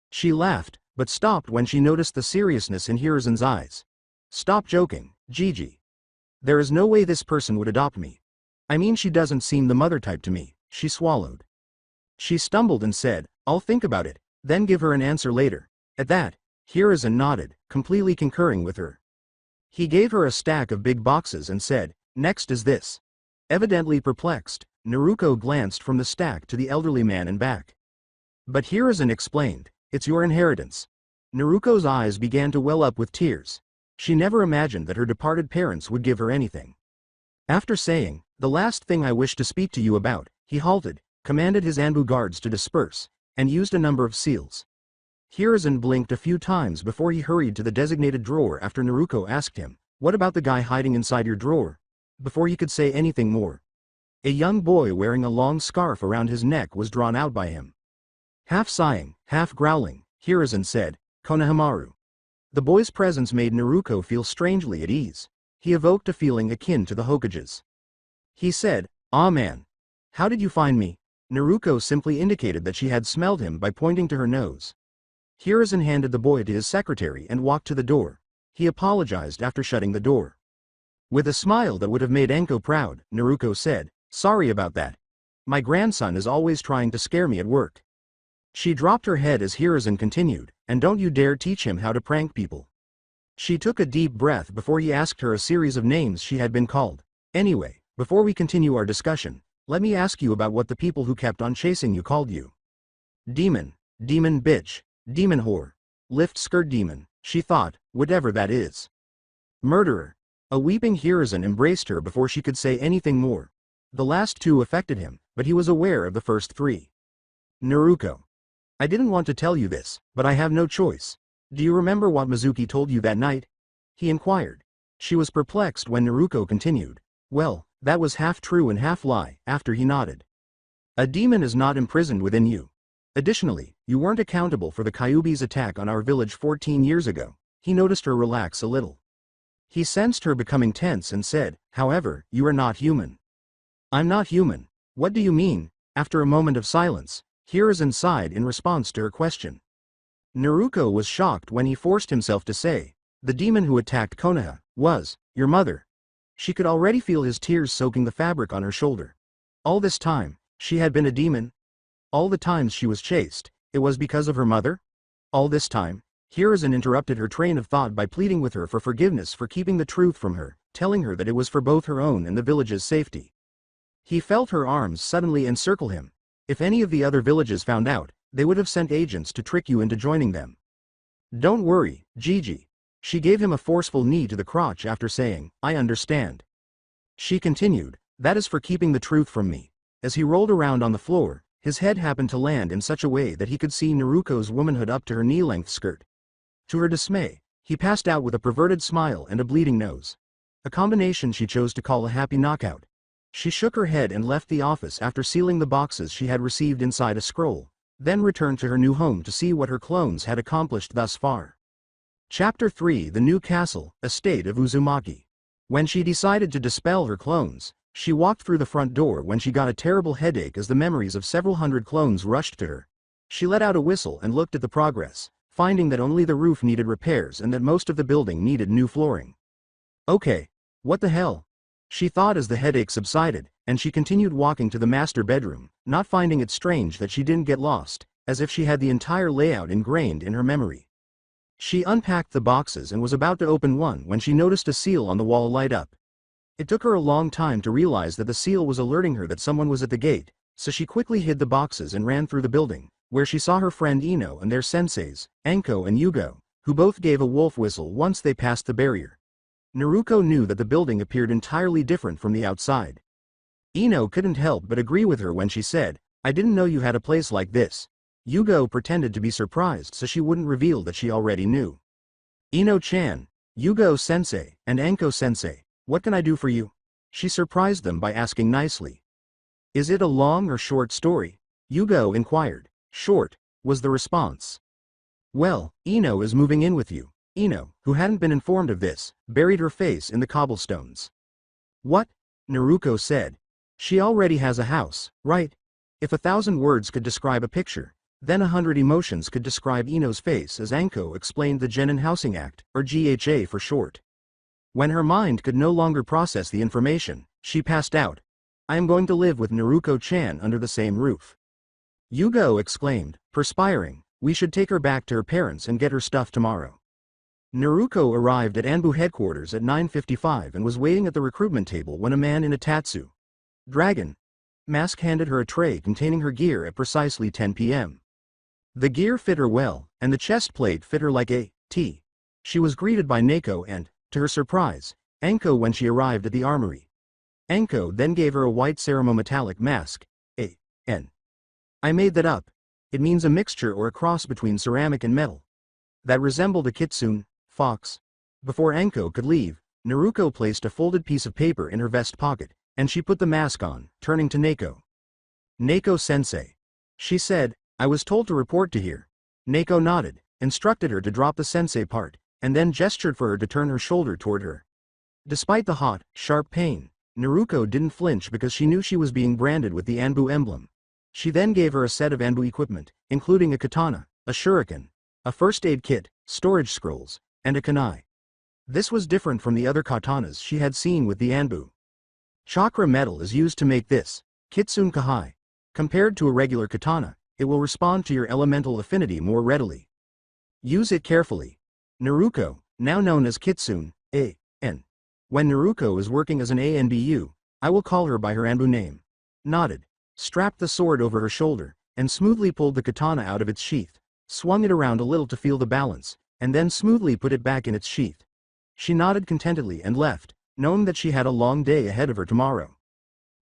She laughed, but stopped when she noticed the seriousness in Hiruzen's eyes. Stop joking, Gigi. There is no way this person would adopt me. I mean, she doesn't seem the mother type to me. She swallowed. She stumbled and said, I'll think about it, then give her an answer later. At that, Hiruzen nodded, completely concurring with her. He gave her a stack of big boxes and said, Next is this. Evidently perplexed, Naruko glanced from the stack to the elderly man and back. But Hiruzen explained, It's your inheritance. Naruko's eyes began to well up with tears. She never imagined that her departed parents would give her anything. After saying, The last thing I wish to speak to you about, he halted, commanded his Anbu guards to disperse, and used a number of seals. Hiruzen blinked a few times before he hurried to the designated drawer after Naruko asked him, What about the guy hiding inside your drawer? Before he could say anything more. A young boy wearing a long scarf around his neck was drawn out by him. Half sighing, half growling, Hiruzen said, Konohamaru. The boy's presence made Naruko feel strangely at ease. He evoked a feeling akin to the Hokage's. He said, Ah man. How did you find me? Naruko simply indicated that she had smelled him by pointing to her nose. Hiruzen handed the boy to his secretary and walked to the door. He apologized after shutting the door. With a smile that would have made Anko proud, Naruko said, Sorry about that. My grandson is always trying to scare me at work. She dropped her head as Hiruzen continued, And don't you dare teach him how to prank people. She took a deep breath before he asked her a series of names she had been called. Anyway, before we continue our discussion, let me ask you about what the people who kept on chasing you called you. Demon, demon bitch, demon whore, lift skirt demon, she thought, whatever that is. Murderer. A weeping Hiruzen embraced her before she could say anything more. The last two affected him, but he was aware of the first three. Naruko. I didn't want to tell you this, but I have no choice. Do you remember what Mizuki told you that night? He inquired. She was perplexed when Naruko continued. Well, that was half true and half lie, after he nodded. A demon is not imprisoned within you. Additionally, you weren't accountable for the Kyuubi's attack on our village 14 years ago. He noticed her relax a little. He sensed her becoming tense and said, However, you are not human. I'm not human. What do you mean? After a moment of silence, Hiruzen sighed in response to her question. Naruko was shocked when he forced himself to say, The demon who attacked Konoha was your mother. She could already feel his tears soaking the fabric on her shoulder. All this time, she had been a demon? All the times she was chased, it was because of her mother? All this time, Hiruzen interrupted her train of thought by pleading with her for forgiveness for keeping the truth from her, telling her that it was for both her own and the village's safety. He felt her arms suddenly encircle him. If any of the other villages found out, they would have sent agents to trick you into joining them. Don't worry, Gigi. She gave him a forceful knee to the crotch after saying, I understand. She continued, That is for keeping the truth from me. As he rolled around on the floor, his head happened to land in such a way that he could see Naruko's womanhood up to her knee-length skirt. To her dismay, he passed out with a perverted smile and a bleeding nose. A combination she chose to call a happy knockout. She shook her head and left the office after sealing the boxes she had received inside a scroll, then returned to her new home to see what her clones had accomplished thus far. Chapter 3 The New Castle, Estate of Uzumaki. When she decided to dispel her clones, she walked through the front door when she got a terrible headache as the memories of several hundred clones rushed to her. She let out a whistle and looked at the progress, finding that only the roof needed repairs and that most of the building needed new flooring. Okay. What the hell? She thought as the headache subsided, and she continued walking to the master bedroom, not finding it strange that she didn't get lost, as if she had the entire layout ingrained in her memory. She unpacked the boxes and was about to open one when she noticed a seal on the wall light up. It took her a long time to realize that the seal was alerting her that someone was at the gate, so she quickly hid the boxes and ran through the building, where she saw her friend Ino and their senseis, Anko and Yugo, who both gave a wolf whistle once they passed the barrier. Naruko knew that the building appeared entirely different from the outside. Ino couldn't help but agree with her when she said, "I didn't know you had a place like this." Yugo pretended to be surprised so she wouldn't reveal that she already knew. "Ino-chan, Yugo-sensei, and Anko-sensei, what can I do for you?" She surprised them by asking nicely. "Is it a long or short story?" Yugo inquired. "Short," was the response. "Well, Ino is moving in with you." Ino, who hadn't been informed of this, buried her face in the cobblestones. "What?" Naruko said. "She already has a house, right? If 1,000 words could describe a picture, then 100 emotions could describe Ino's face, as Anko explained the Genin Housing Act, or GHA for short. When her mind could no longer process the information, she passed out. "I am going to live with Naruko-chan under the same roof." Yugo exclaimed, perspiring, "We should take her back to her parents and get her stuff tomorrow." Naruko arrived at Anbu headquarters at 9:55 and was waiting at the recruitment table when a man in a tatsu dragon mask handed her a tray containing her gear at precisely 10 p.m. The gear fit her well, and the chest plate fit her like a T. She was greeted by Neko and, to her surprise, Anko when she arrived at the armory. Anko then gave her a white ceremometallic mask, A.N. "I made that up. It means a mixture or a cross between ceramic and metal that resembled a kitsune, fox." Before Anko could leave, Naruko placed a folded piece of paper in her vest pocket, and she put the mask on, turning to Neko. "Neko-sensei," she said, "I was told to report to here." Neko nodded, instructed her to drop the sensei part, and then gestured for her to turn her shoulder toward her. Despite the hot, sharp pain, Naruko didn't flinch because she knew she was being branded with the Anbu emblem. She then gave her a set of Anbu equipment, including a katana, a shuriken, a first aid kit, storage scrolls, and a kunai. This was different from the other katanas she had seen with the Anbu. Chakra metal is used to make this kitsune kahai. Compared to a regular katana, it will respond to your elemental affinity more readily. Use it carefully. Naruko, now known as Kitsune, A.N. When Naruko is working as an ANBU, I will call her by her Anbu name. Nodded, strapped the sword over her shoulder, and smoothly pulled the katana out of its sheath, swung it around a little to feel the balance, and then smoothly put it back in its sheath. She nodded contentedly and left, knowing that she had a long day ahead of her tomorrow.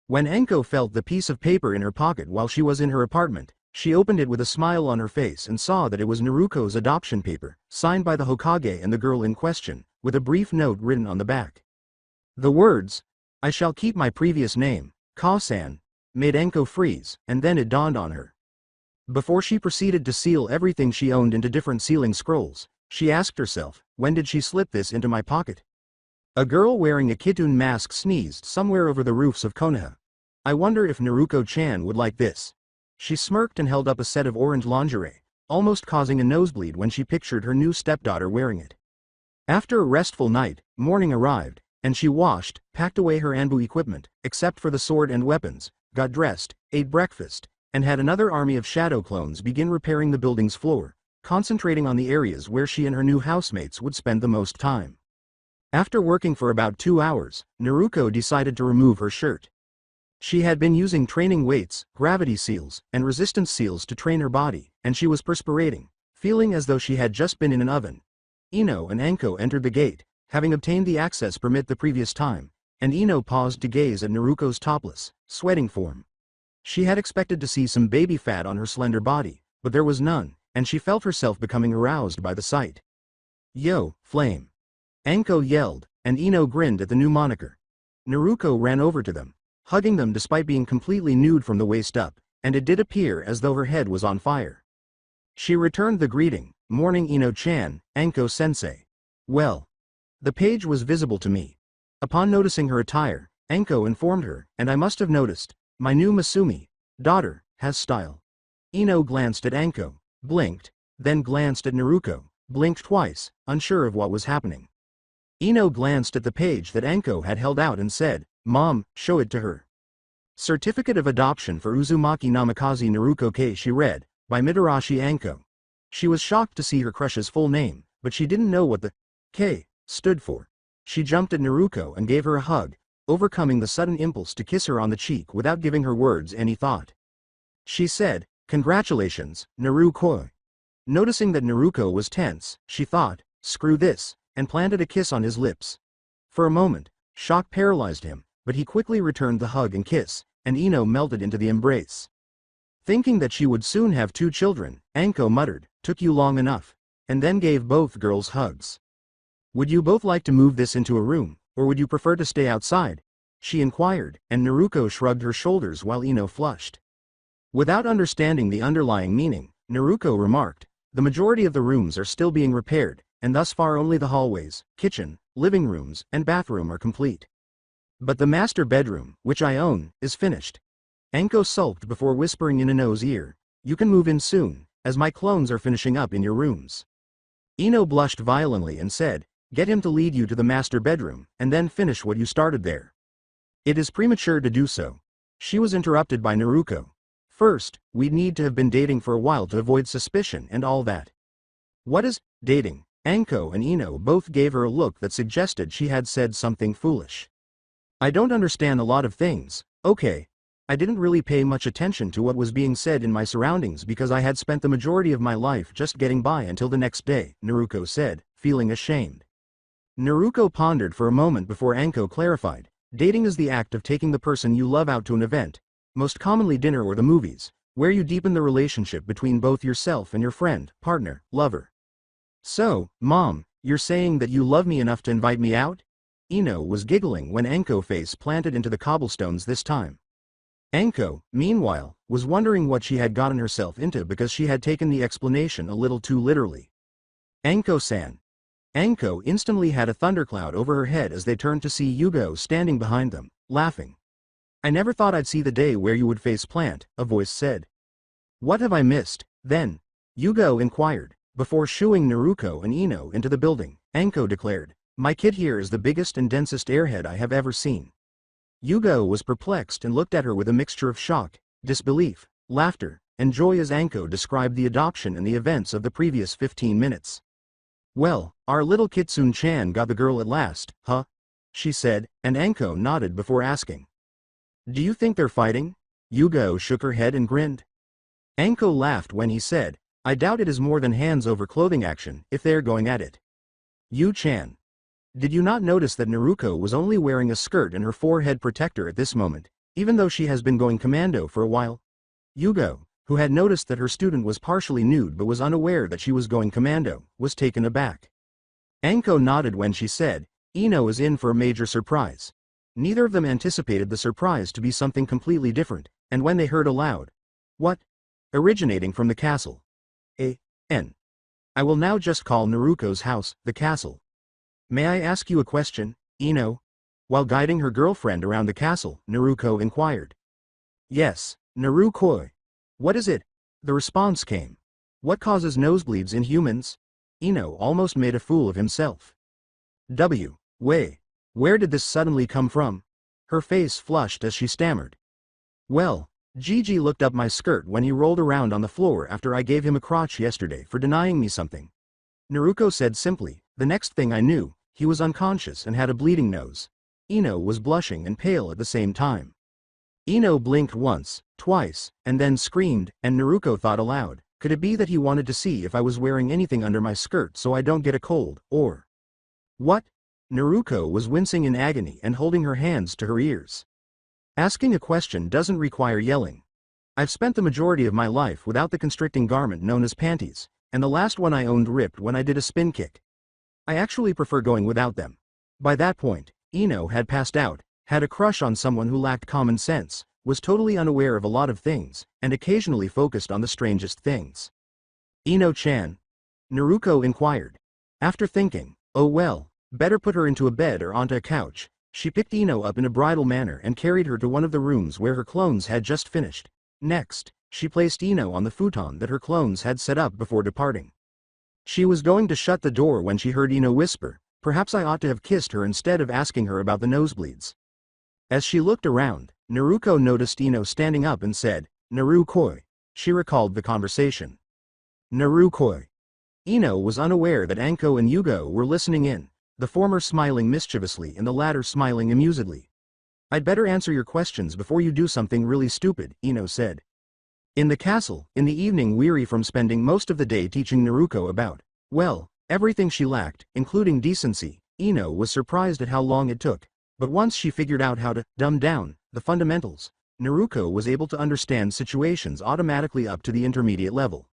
When Anko felt the piece of paper in her pocket while she was in her apartment, she opened it with a smile on her face and saw that it was Naruko's adoption paper, signed by the Hokage and the girl in question, with a brief note written on the back. The words, "I shall keep my previous name, Ka-san," made Anko freeze, and then it dawned on her. Before she proceeded to seal everything she owned into different sealing scrolls, she asked herself, "When did she slip this into my pocket?" A girl wearing a kitsune mask sneezed somewhere over the roofs of Konoha. "I wonder if Naruko-chan would like this." She smirked and held up a set of orange lingerie, almost causing a nosebleed when she pictured her new stepdaughter wearing it. After a restful night, morning arrived, and she washed, packed away her Anbu equipment, except for the sword and weapons, got dressed, ate breakfast, and had another army of shadow clones begin repairing the building's floor, concentrating on the areas where she and her new housemates would spend the most time. After working for about 2 hours, Naruko decided to remove her shirt. She had been using training weights, gravity seals, and resistance seals to train her body, and she was perspirating, feeling as though she had just been in an oven. Ino and Anko entered the gate, having obtained the access permit the previous time, and Ino paused to gaze at Naruko's topless, sweating form. She had expected to see some baby fat on her slender body, but there was none, and she felt herself becoming aroused by the sight. "Yo, Flame!" Anko yelled, and Ino grinned at the new moniker. Naruko ran over to them, hugging them despite being completely nude from the waist up, and it did appear as though her head was on fire. She returned the greeting, "Morning Ino-chan, Anko-sensei." "Well." The page was visible to me. Upon noticing her attire, Anko informed her, "And I must have noticed, my new Masumi, daughter, has style." Ino glanced at Anko, blinked, then glanced at Naruko, blinked twice, unsure of what was happening. Ino glanced at the page that Anko had held out and said, Mom, show it to her. Certificate of Adoption for Uzumaki Namikaze Naruko Kei, she read, by Mitarashi Anko. She was shocked to see her crush's full name, but she didn't know what the K stood for. She jumped at Naruko and gave her a hug, overcoming the sudden impulse to kiss her on the cheek without giving her words any thought. She said, "Congratulations, Naruko." Noticing that Naruko was tense, she thought, "Screw this," and planted a kiss on his lips. For a moment, shock paralyzed him, but he quickly returned the hug and kiss, and Ino melted into the embrace. Thinking that she would soon have 2 children, Anko muttered, "Took you long enough," and then gave both girls hugs. "Would you both like to move this into a room, or would you prefer to stay outside?" she inquired, and Naruko shrugged her shoulders while Ino flushed. Without understanding the underlying meaning, Naruko remarked, "The majority of the rooms are still being repaired, and thus far only the hallways, kitchen, living rooms, and bathroom are complete. But the master bedroom, which I own, is finished." Anko sulked before whispering in Ino's ear, "You can move in soon, as my clones are finishing up in your rooms." Ino blushed violently and said, "Get him to lead you to the master bedroom, and then finish what you started there." "It is premature to do so." She was interrupted by Naruko. "First, we'd need to have been dating for a while to avoid suspicion and all that." "What is dating?" Anko and Ino both gave her a look that suggested she had said something foolish. "I don't understand a lot of things, okay? I didn't really pay much attention to what was being said in my surroundings because I had spent the majority of my life just getting by until the next day," Naruko said, feeling ashamed. Naruko pondered for a moment before Anko clarified, "Dating is the act of taking the person you love out to an event, most commonly dinner or the movies, where you deepen the relationship between both yourself and your friend, partner, lover." "So, Mom, you're saying that you love me enough to invite me out?" Ino was giggling when Anko face planted into the cobblestones this time. Anko, meanwhile, was wondering what she had gotten herself into because she had taken the explanation a little too literally. "Anko-san." Anko instantly had a thundercloud over her head as they turned to see Yugo standing behind them, laughing. "I never thought I'd see the day where you would face plant," a voice said. "What have I missed, then?" Yugo inquired. Before shooing Naruko and Ino into the building, Anko declared, "My kid here is the biggest and densest airhead I have ever seen." Yugo was perplexed and looked at her with a mixture of shock, disbelief, laughter, and joy as Anko described the adoption and the events of the previous 15 minutes. "Well, our little Kitsune-chan got the girl at last, huh?" she said, and Anko nodded before asking, "Do you think they're fighting?" Yugo shook her head and grinned. Anko laughed when he said, "I doubt it is more than hands-over-clothing action if they're going at it." "Yu-chan. Did you not notice that Naruko was only wearing a skirt and her forehead protector at this moment, even though she has been going commando for a while?" Yugo, who had noticed that her student was partially nude but was unaware that she was going commando, was taken aback. Anko nodded when she said, "Ino is in for a major surprise." Neither of them anticipated the surprise to be something completely different, and when they heard aloud, "What?" originating from the castle. "N. I will now just call Naruko's house, the castle. May I ask you a question, Ino?" While guiding her girlfriend around the castle, Naruko inquired. "Yes, Naruko. What is it?" The response came. "What causes nosebleeds in humans?" Ino almost made a fool of himself. Where did this suddenly come from?" Her face flushed as she stammered. "Well, Gigi looked up my skirt when he rolled around on the floor after I gave him a crotch yesterday for denying me something," Naruko said simply. "The next thing I knew, he was unconscious and had a bleeding nose." Ino was blushing and pale at the same time. Ino blinked once, twice, and then screamed, and Naruko thought aloud, "Could it be that he wanted to see if I was wearing anything under my skirt so I don't get a cold, or—" "What?" Naruko was wincing in agony and holding her hands to her ears. "Asking a question doesn't require yelling. I've spent the majority of my life without the constricting garment known as panties, and the last one I owned ripped when I did a spin kick. I actually prefer going without them." By that point, Ino had passed out, had a crush on someone who lacked common sense, was totally unaware of a lot of things, and occasionally focused on the strangest things. "Ino-chan?" Naruko inquired. After thinking, "Oh well, better put her into a bed or onto a couch," she picked Ino up in a bridal manner and carried her to one of the rooms where her clones had just finished. Next, she placed Ino on the futon that her clones had set up before departing. She was going to shut the door when she heard Ino whisper, "Perhaps I ought to have kissed her instead of asking her about the nosebleeds." As she looked around, Naruko noticed Ino standing up and said, "Narukoi." She recalled the conversation. Narukoi. Ino was unaware that Anko and Yugo were listening in, the former smiling mischievously and the latter smiling amusedly. "I'd better answer your questions before you do something really stupid," Ino said. In the castle, in the evening, weary from spending most of the day teaching Naruko about, well, everything she lacked, including decency, Ino was surprised at how long it took. But once she figured out how to dumb down the fundamentals, Naruko was able to understand situations automatically up to the intermediate level.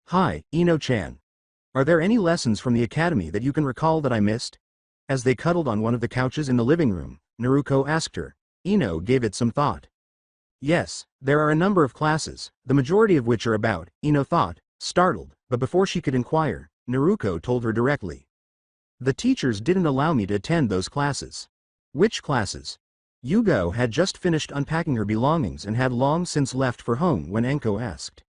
"Hi, Ino-chan. Are there any lessons from the academy that you can recall that I missed?" As they cuddled on one of the couches in the living room, Naruko asked her. Ino gave it some thought. "Yes, there are a number of classes, the majority of which are about," Ino thought, startled, but before she could inquire, Naruko told her directly. "The teachers didn't allow me to attend those classes." "Which classes?" Yugo had just finished unpacking her belongings and had long since left for home when Anko asked.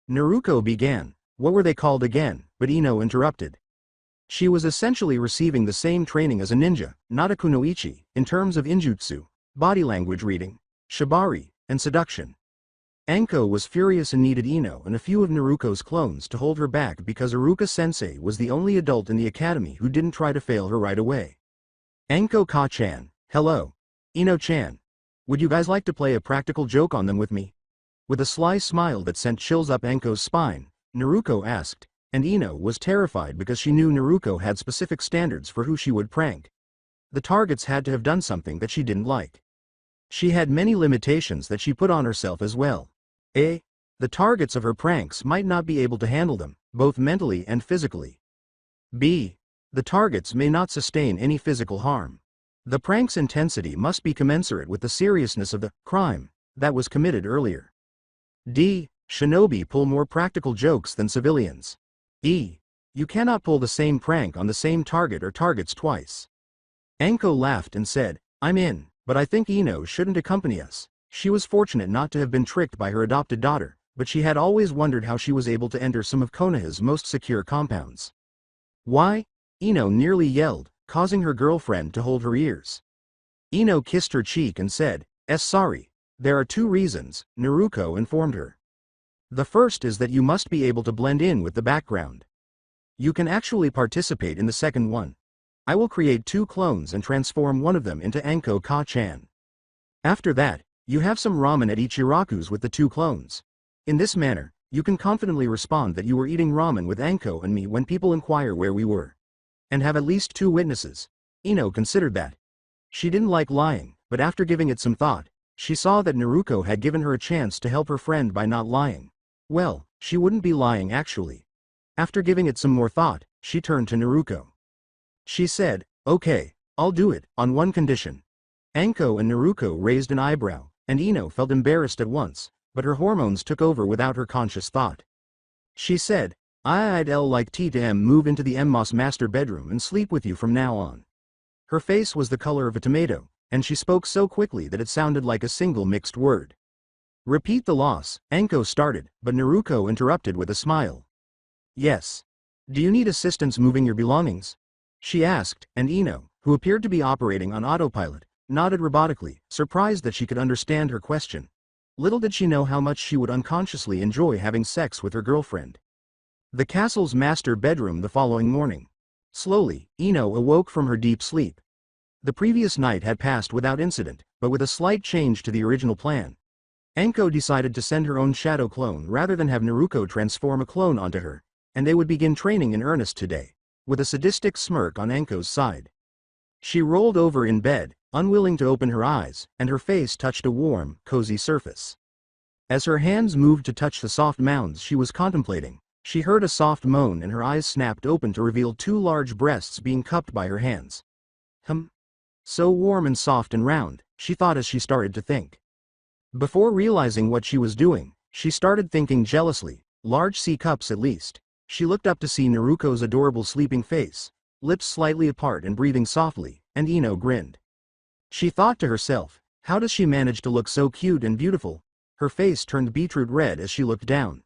Naruko began, "What were they called again?" but Ino interrupted. She was essentially receiving the same training as a ninja, not a kunoichi, in terms of injutsu, body language reading, shibari, and seduction. Anko was furious and needed Ino and a few of Naruko's clones to hold her back because Iruka-sensei was the only adult in the academy who didn't try to fail her right away. "Anko-ka-chan, hello. Ino-chan. Would you guys like to play a practical joke on them with me?" With a sly smile that sent chills up Anko's spine, Naruko asked, and Ino was terrified because she knew Naruko had specific standards for who she would prank. The targets had to have done something that she didn't like. She had many limitations that she put on herself as well. A. The targets of her pranks might not be able to handle them, both mentally and physically. B. The targets may not sustain any physical harm. The prank's intensity must be commensurate with the seriousness of the crime that was committed earlier. D. Shinobi pull more practical jokes than civilians. E. You cannot pull the same prank on the same target or targets twice. Anko laughed and said, "I'm in, but I think Ino shouldn't accompany us." She was fortunate not to have been tricked by her adopted daughter, but she had always wondered how she was able to enter some of Konoha's most secure compounds. "Why?" Ino nearly yelled, causing her girlfriend to hold her ears. Ino kissed her cheek and said, Sorry. There are 2 reasons," Naruko informed her. "The first is that you must be able to blend in with the background. You can actually participate in the second one. I will create 2 clones and transform one of them into Anko-ka-chan. After that, you have some ramen at Ichiraku's with the 2 clones. In this manner, you can confidently respond that you were eating ramen with Anko and me when people inquire where we were. And have at least 2 witnesses." Ino considered that. She didn't like lying, but after giving it some thought, she saw that Naruko had given her a chance to help her friend by not lying. Well, she wouldn't be lying actually. After giving it some more thought, she turned to Naruko. She said, "Okay, I'll do it, on one condition." Anko and Naruko raised an eyebrow, and Ino felt embarrassed at once, but her hormones took over without her conscious thought. She said, "I'd like T to M move into the MMOS master bedroom and sleep with you from now on." Her face was the color of a tomato, and she spoke so quickly that it sounded like a single mixed word. "Repeat the loss," Anko started, but Naruko interrupted with a smile. "Yes. Do you need assistance moving your belongings?" she asked, and Ino, who appeared to be operating on autopilot, nodded robotically, surprised that she could understand her question. Little did she know how much she would unconsciously enjoy having sex with her girlfriend. The castle's master bedroom the following morning. Slowly, Ino awoke from her deep sleep. The previous night had passed without incident, but with a slight change to the original plan. Anko decided to send her own shadow clone rather than have Naruko transform a clone onto her, and they would begin training in earnest today, with a sadistic smirk on Anko's side. She rolled over in bed, unwilling to open her eyes, and her face touched a warm, cozy surface. As her hands moved to touch the soft mounds she was contemplating, she heard a soft moan and her eyes snapped open to reveal 2 large breasts being cupped by her hands. So warm and soft and round, she thought as she started to think. Before realizing what she was doing, she started thinking jealously, large C cups at least. She looked up to see Naruko's adorable sleeping face, lips slightly apart and breathing softly, and Ino grinned. She thought to herself, how does she manage to look so cute and beautiful? Her face turned beetroot red as she looked down.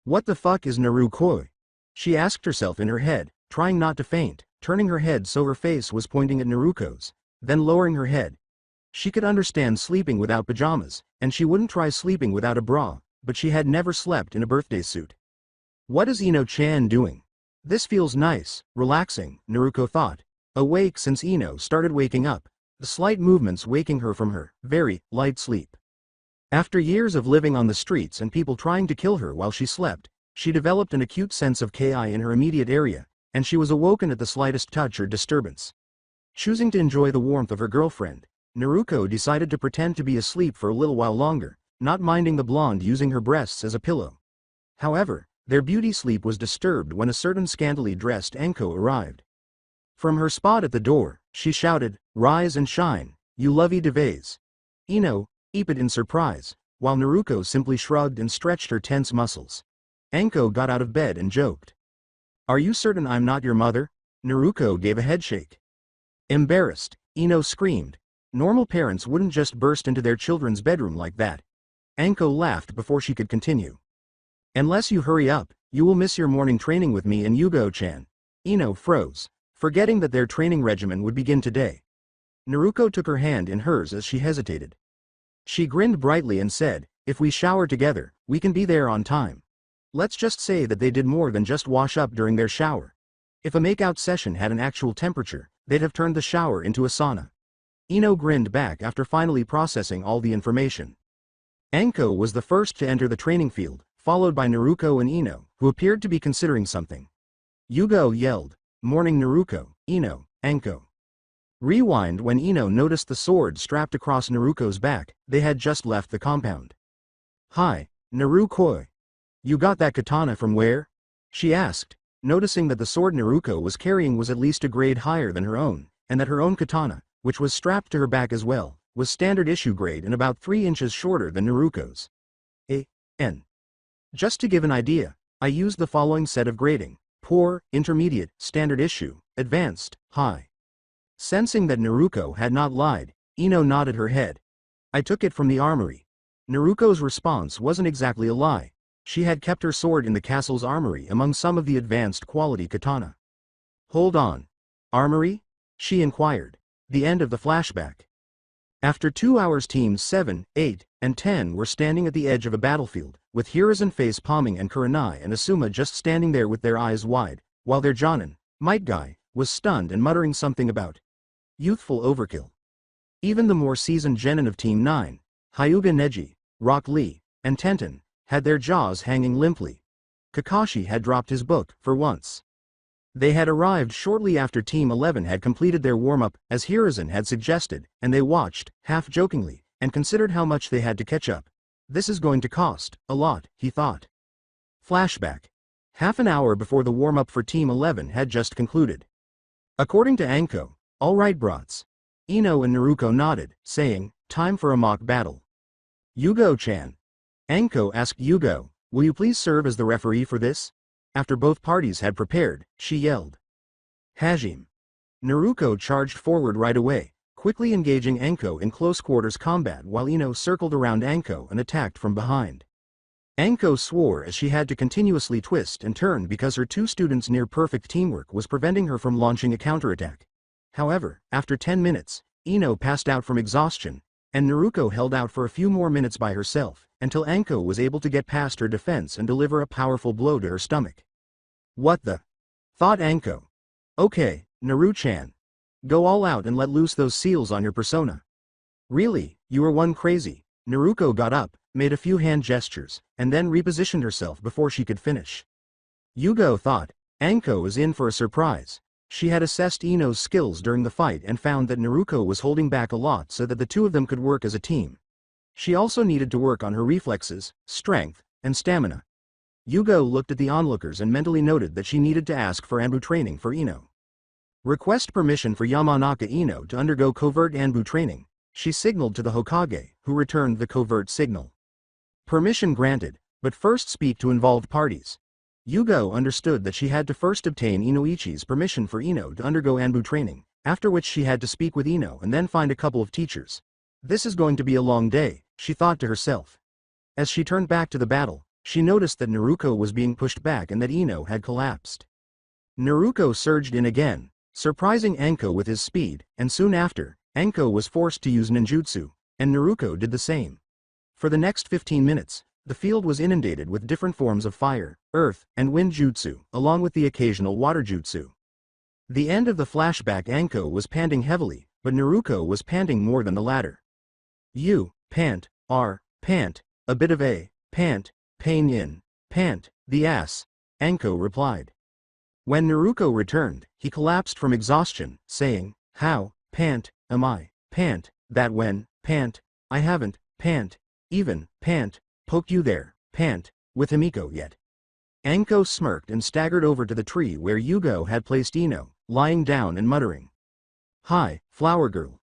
What the fuck is Naruko? She asked herself in her head, trying not to faint, turning her head so her face was pointing at Naruko's, then lowering her head. She could understand sleeping without pajamas, and she wouldn't try sleeping without a bra, but she had never slept in a birthday suit. What is Ino-chan doing? This feels nice, relaxing, Naruko thought. Awake since Ino started waking up, the slight movements waking her from her very light sleep. After years of living on the streets and people trying to kill her while she slept, she developed an acute sense of ki in her immediate area, and she was awoken at the slightest touch or disturbance. Choosing to enjoy the warmth of her girlfriend, Naruko decided to pretend to be asleep for a little while longer, not minding the blonde using her breasts as a pillow. However, their beauty sleep was disturbed when a certain scantily dressed Enko arrived. From her spot at the door, she shouted, "Rise and shine, you lovey devays." Ino eeped in surprise, while Naruko simply shrugged and stretched her tense muscles. Enko got out of bed and joked. "Are you certain I'm not your mother?" Naruko gave a headshake. Embarrassed, Ino screamed. Normal parents wouldn't just burst into their children's bedroom like that. Enko laughed before she could continue. "Unless you hurry up, you will miss your morning training with me and Yugo-chan." Ino froze, forgetting that their training regimen would begin today. Naruko took her hand in hers as she hesitated. She grinned brightly and said, "If we shower together, we can be there on time." Let's just say that they did more than just wash up during their shower. If a makeout session had an actual temperature, they'd have turned the shower into a sauna. Ino grinned back after finally processing all the information. Enko was the first to enter the training field, followed by Naruko and Ino, who appeared to be considering something. Yugo yelled, "Morning Naruko, Ino, Enko." Rewind when Ino noticed the sword strapped across Naruko's back. They had just left the compound. "Hi, Naruko. You got that katana from where?" she asked, noticing that the sword Naruko was carrying was at least a grade higher than her own, and that her own katana, which was strapped to her back as well, was standard issue grade and about 3 inches shorter than Naruko's. A.N. Just to give an idea, I used the following set of grading: poor, intermediate, standard issue, advanced, high. Sensing that Naruko had not lied, Ino nodded her head. "I took it from the armory." Naruko's response wasn't exactly a lie. She had kept her sword in the castle's armory among some of the advanced quality katana. "Hold on. Armory?" she inquired. The end of the flashback. After 2 hours, teams 7, 8, and 10 were standing at the edge of a battlefield, with Hiruzen face palming and Kurenai and Asuma just standing there with their eyes wide, while their Jonin, Might Guy, was stunned and muttering something about youthful overkill. Even the more seasoned genin of Team 9, Hyuga Neji, Rock Lee, and Tenten, had their jaws hanging limply. Kakashi had dropped his book, for once. They had arrived shortly after Team 11 had completed their warm-up, as Hiruzen had suggested, and they watched, half-jokingly, and considered how much they had to catch up. This is going to cost a lot, he thought. Flashback. Half an hour before the warm-up for Team 11 had just concluded. According to Anko, "All right brats." Ino and Naruko nodded, saying, "Time for a mock battle." "Yugo-chan." Anko asked Yugo, "Will you please serve as the referee for this?" After both parties had prepared, she yelled, "Hajime." Naruko charged forward right away, quickly engaging Anko in close-quarters combat while Ino circled around Anko and attacked from behind. Anko swore as she had to continuously twist and turn because her two students' near-perfect teamwork was preventing her from launching a counterattack. However, after 10 minutes, Ino passed out from exhaustion, and Naruko held out for a few more minutes by herself, until Anko was able to get past her defense and deliver a powerful blow to her stomach. "What the?" thought Anko. "Okay, Naru-chan. Go all out and let loose those seals on your persona." "Really, you are one crazy." Naruko got up, made a few hand gestures, and then repositioned herself before she could finish. Yugo thought, Anko is in for a surprise. She had assessed Ino's skills during the fight and found that Naruko was holding back a lot so that the two of them could work as a team. She also needed to work on her reflexes, strength, and stamina. Yugo looked at the onlookers and mentally noted that she needed to ask for Anbu training for Ino. Request permission for Yamanaka Ino to undergo covert Anbu training. She signaled to the Hokage, who returned the covert signal. Permission granted, but first speak to involved parties. Yugo understood that she had to first obtain Inoichi's permission for Ino to undergo Anbu training, after which she had to speak with Ino and then find a couple of teachers. This is going to be a long day, she thought to herself. As she turned back to the battle, she noticed that Naruko was being pushed back and that Ino had collapsed. Naruko surged in again, surprising Anko with his speed, and soon after, Anko was forced to use ninjutsu, and Naruto did the same. For the next 15 minutes, the field was inundated with different forms of fire, earth, and wind jutsu, along with the occasional water jutsu. The end of the flashback, Anko was panting heavily, but Naruto was panting more than the latter. You, pant, pant, a bit of a, pant, pain in, pant, the ass, Anko replied. When Naruto returned, he collapsed from exhaustion, saying, how, pant, am I, pant, that when, pant, I haven't, pant, even, pant, poked you there, pant, with Himiko yet. Anko smirked and staggered over to the tree where Yugo had placed Ino, lying down and muttering. Hi, flower girl.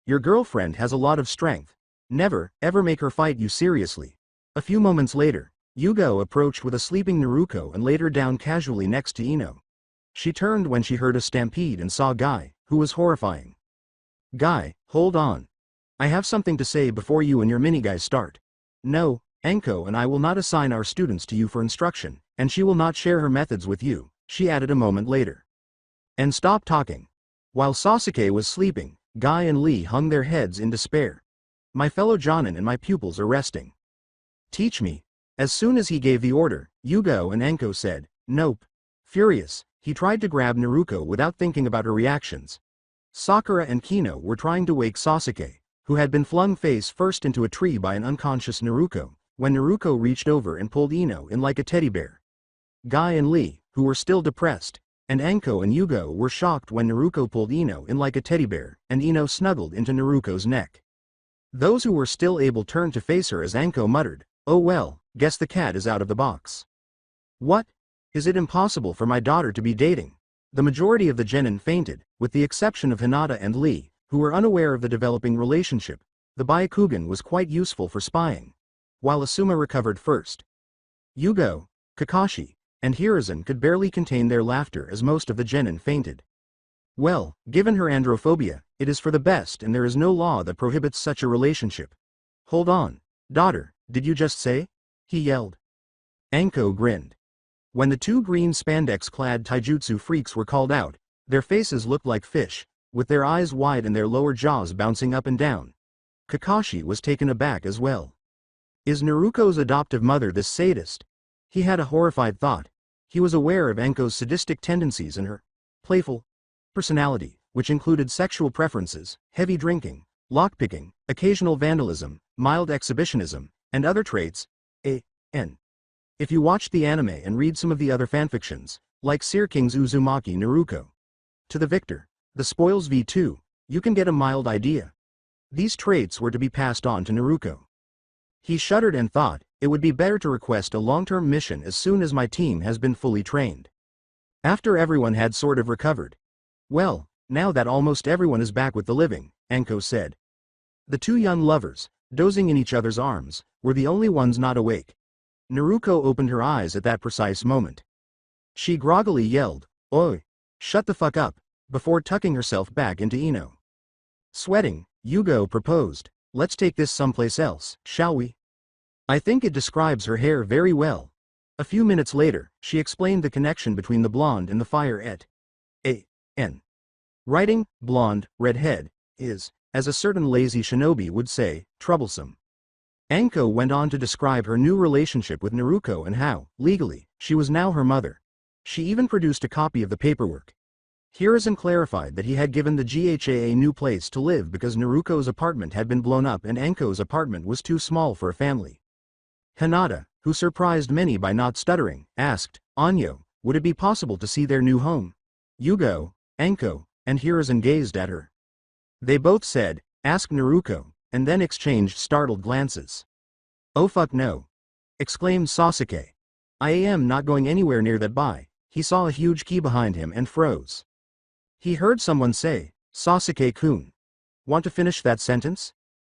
Your girlfriend has a lot of strength. Never, ever make her fight you seriously. A few moments later, Yugo approached with a sleeping Naruto and laid her down casually next to Ino. She turned when she heard a stampede and saw Guy, who was horrifying. Guy, hold on. I have something to say before you and your mini-guys start. No, Anko and I will not assign our students to you for instruction, and she will not share her methods with you, she added a moment later. And stop talking. While Sasuke was sleeping, Guy and Lee hung their heads in despair. My fellow Jonin and my pupils are resting. Teach me. As soon as he gave the order, Yugo and Anko said, nope. Furious, he tried to grab Naruto without thinking about her reactions. Sakura and Kino were trying to wake Sasuke, who had been flung face first into a tree by an unconscious Naruto, when Naruto reached over and pulled Ino in like a teddy bear. Guy and Lee, who were still depressed, and Anko and Yugo were shocked when Naruto pulled Ino in like a teddy bear, and Ino snuggled into Naruto's neck. Those who were still able turned to face her as Anko muttered, oh well, guess the cat is out of the box. What? Is it impossible for my daughter to be dating? The majority of the genin fainted, with the exception of Hinata and Lee, who were unaware of the developing relationship. The Byakugan was quite useful for spying. While Asuma recovered first. Yugo, Kakashi, and Hiruzen could barely contain their laughter as most of the genin fainted. Well, given her androphobia, it is for the best and there is no law that prohibits such a relationship. Hold on, daughter, did you just say? He yelled. Anko grinned. When the two green spandex-clad taijutsu freaks were called out, their faces looked like fish, with their eyes wide and their lower jaws bouncing up and down. Kakashi was taken aback as well. Is Naruto's adoptive mother this sadist? He had a horrified thought. He was aware of Anko's sadistic tendencies and her playful personality, which included sexual preferences, heavy drinking, lockpicking, occasional vandalism, mild exhibitionism, and other traits. If you watch the anime and read some of the other fanfictions, like Seer King's Uzumaki Naruto, to the victor, the spoils v2, you can get a mild idea. These traits were to be passed on to Naruto. He shuddered and thought, it would be better to request a long-term mission as soon as my team has been fully trained. After everyone had sort of recovered. Well, now that almost everyone is back with the living, Anko said. The two young lovers, dozing in each other's arms, were the only ones not awake. Naruto opened her eyes at that precise moment. She groggily yelled, oi, shut the fuck up, before tucking herself back into Ino. Sweating, Yugo proposed, let's take this someplace else, shall we? I think it describes her hair very well. A few minutes later, she explained the connection between the blonde and the fire et an. Writing, blonde, redhead, is, as a certain lazy shinobi would say, troublesome. Anko went on to describe her new relationship with Naruto and how, legally, she was now her mother. She even produced a copy of the paperwork. Hiruzen clarified that he had given the GHA a new place to live because Naruto's apartment had been blown up and Anko's apartment was too small for a family. Hinata, who surprised many by not stuttering, asked, Anyo, would it be possible to see their new home? Yugo, Anko, and Hiruzen gazed at her. They both said, ask Naruto, and then exchanged startled glances. Oh fuck no! Exclaimed Sasuke. I am not going anywhere near that by. He saw a huge key behind him and froze. He heard someone say, Sasuke-kun. Want to finish that sentence?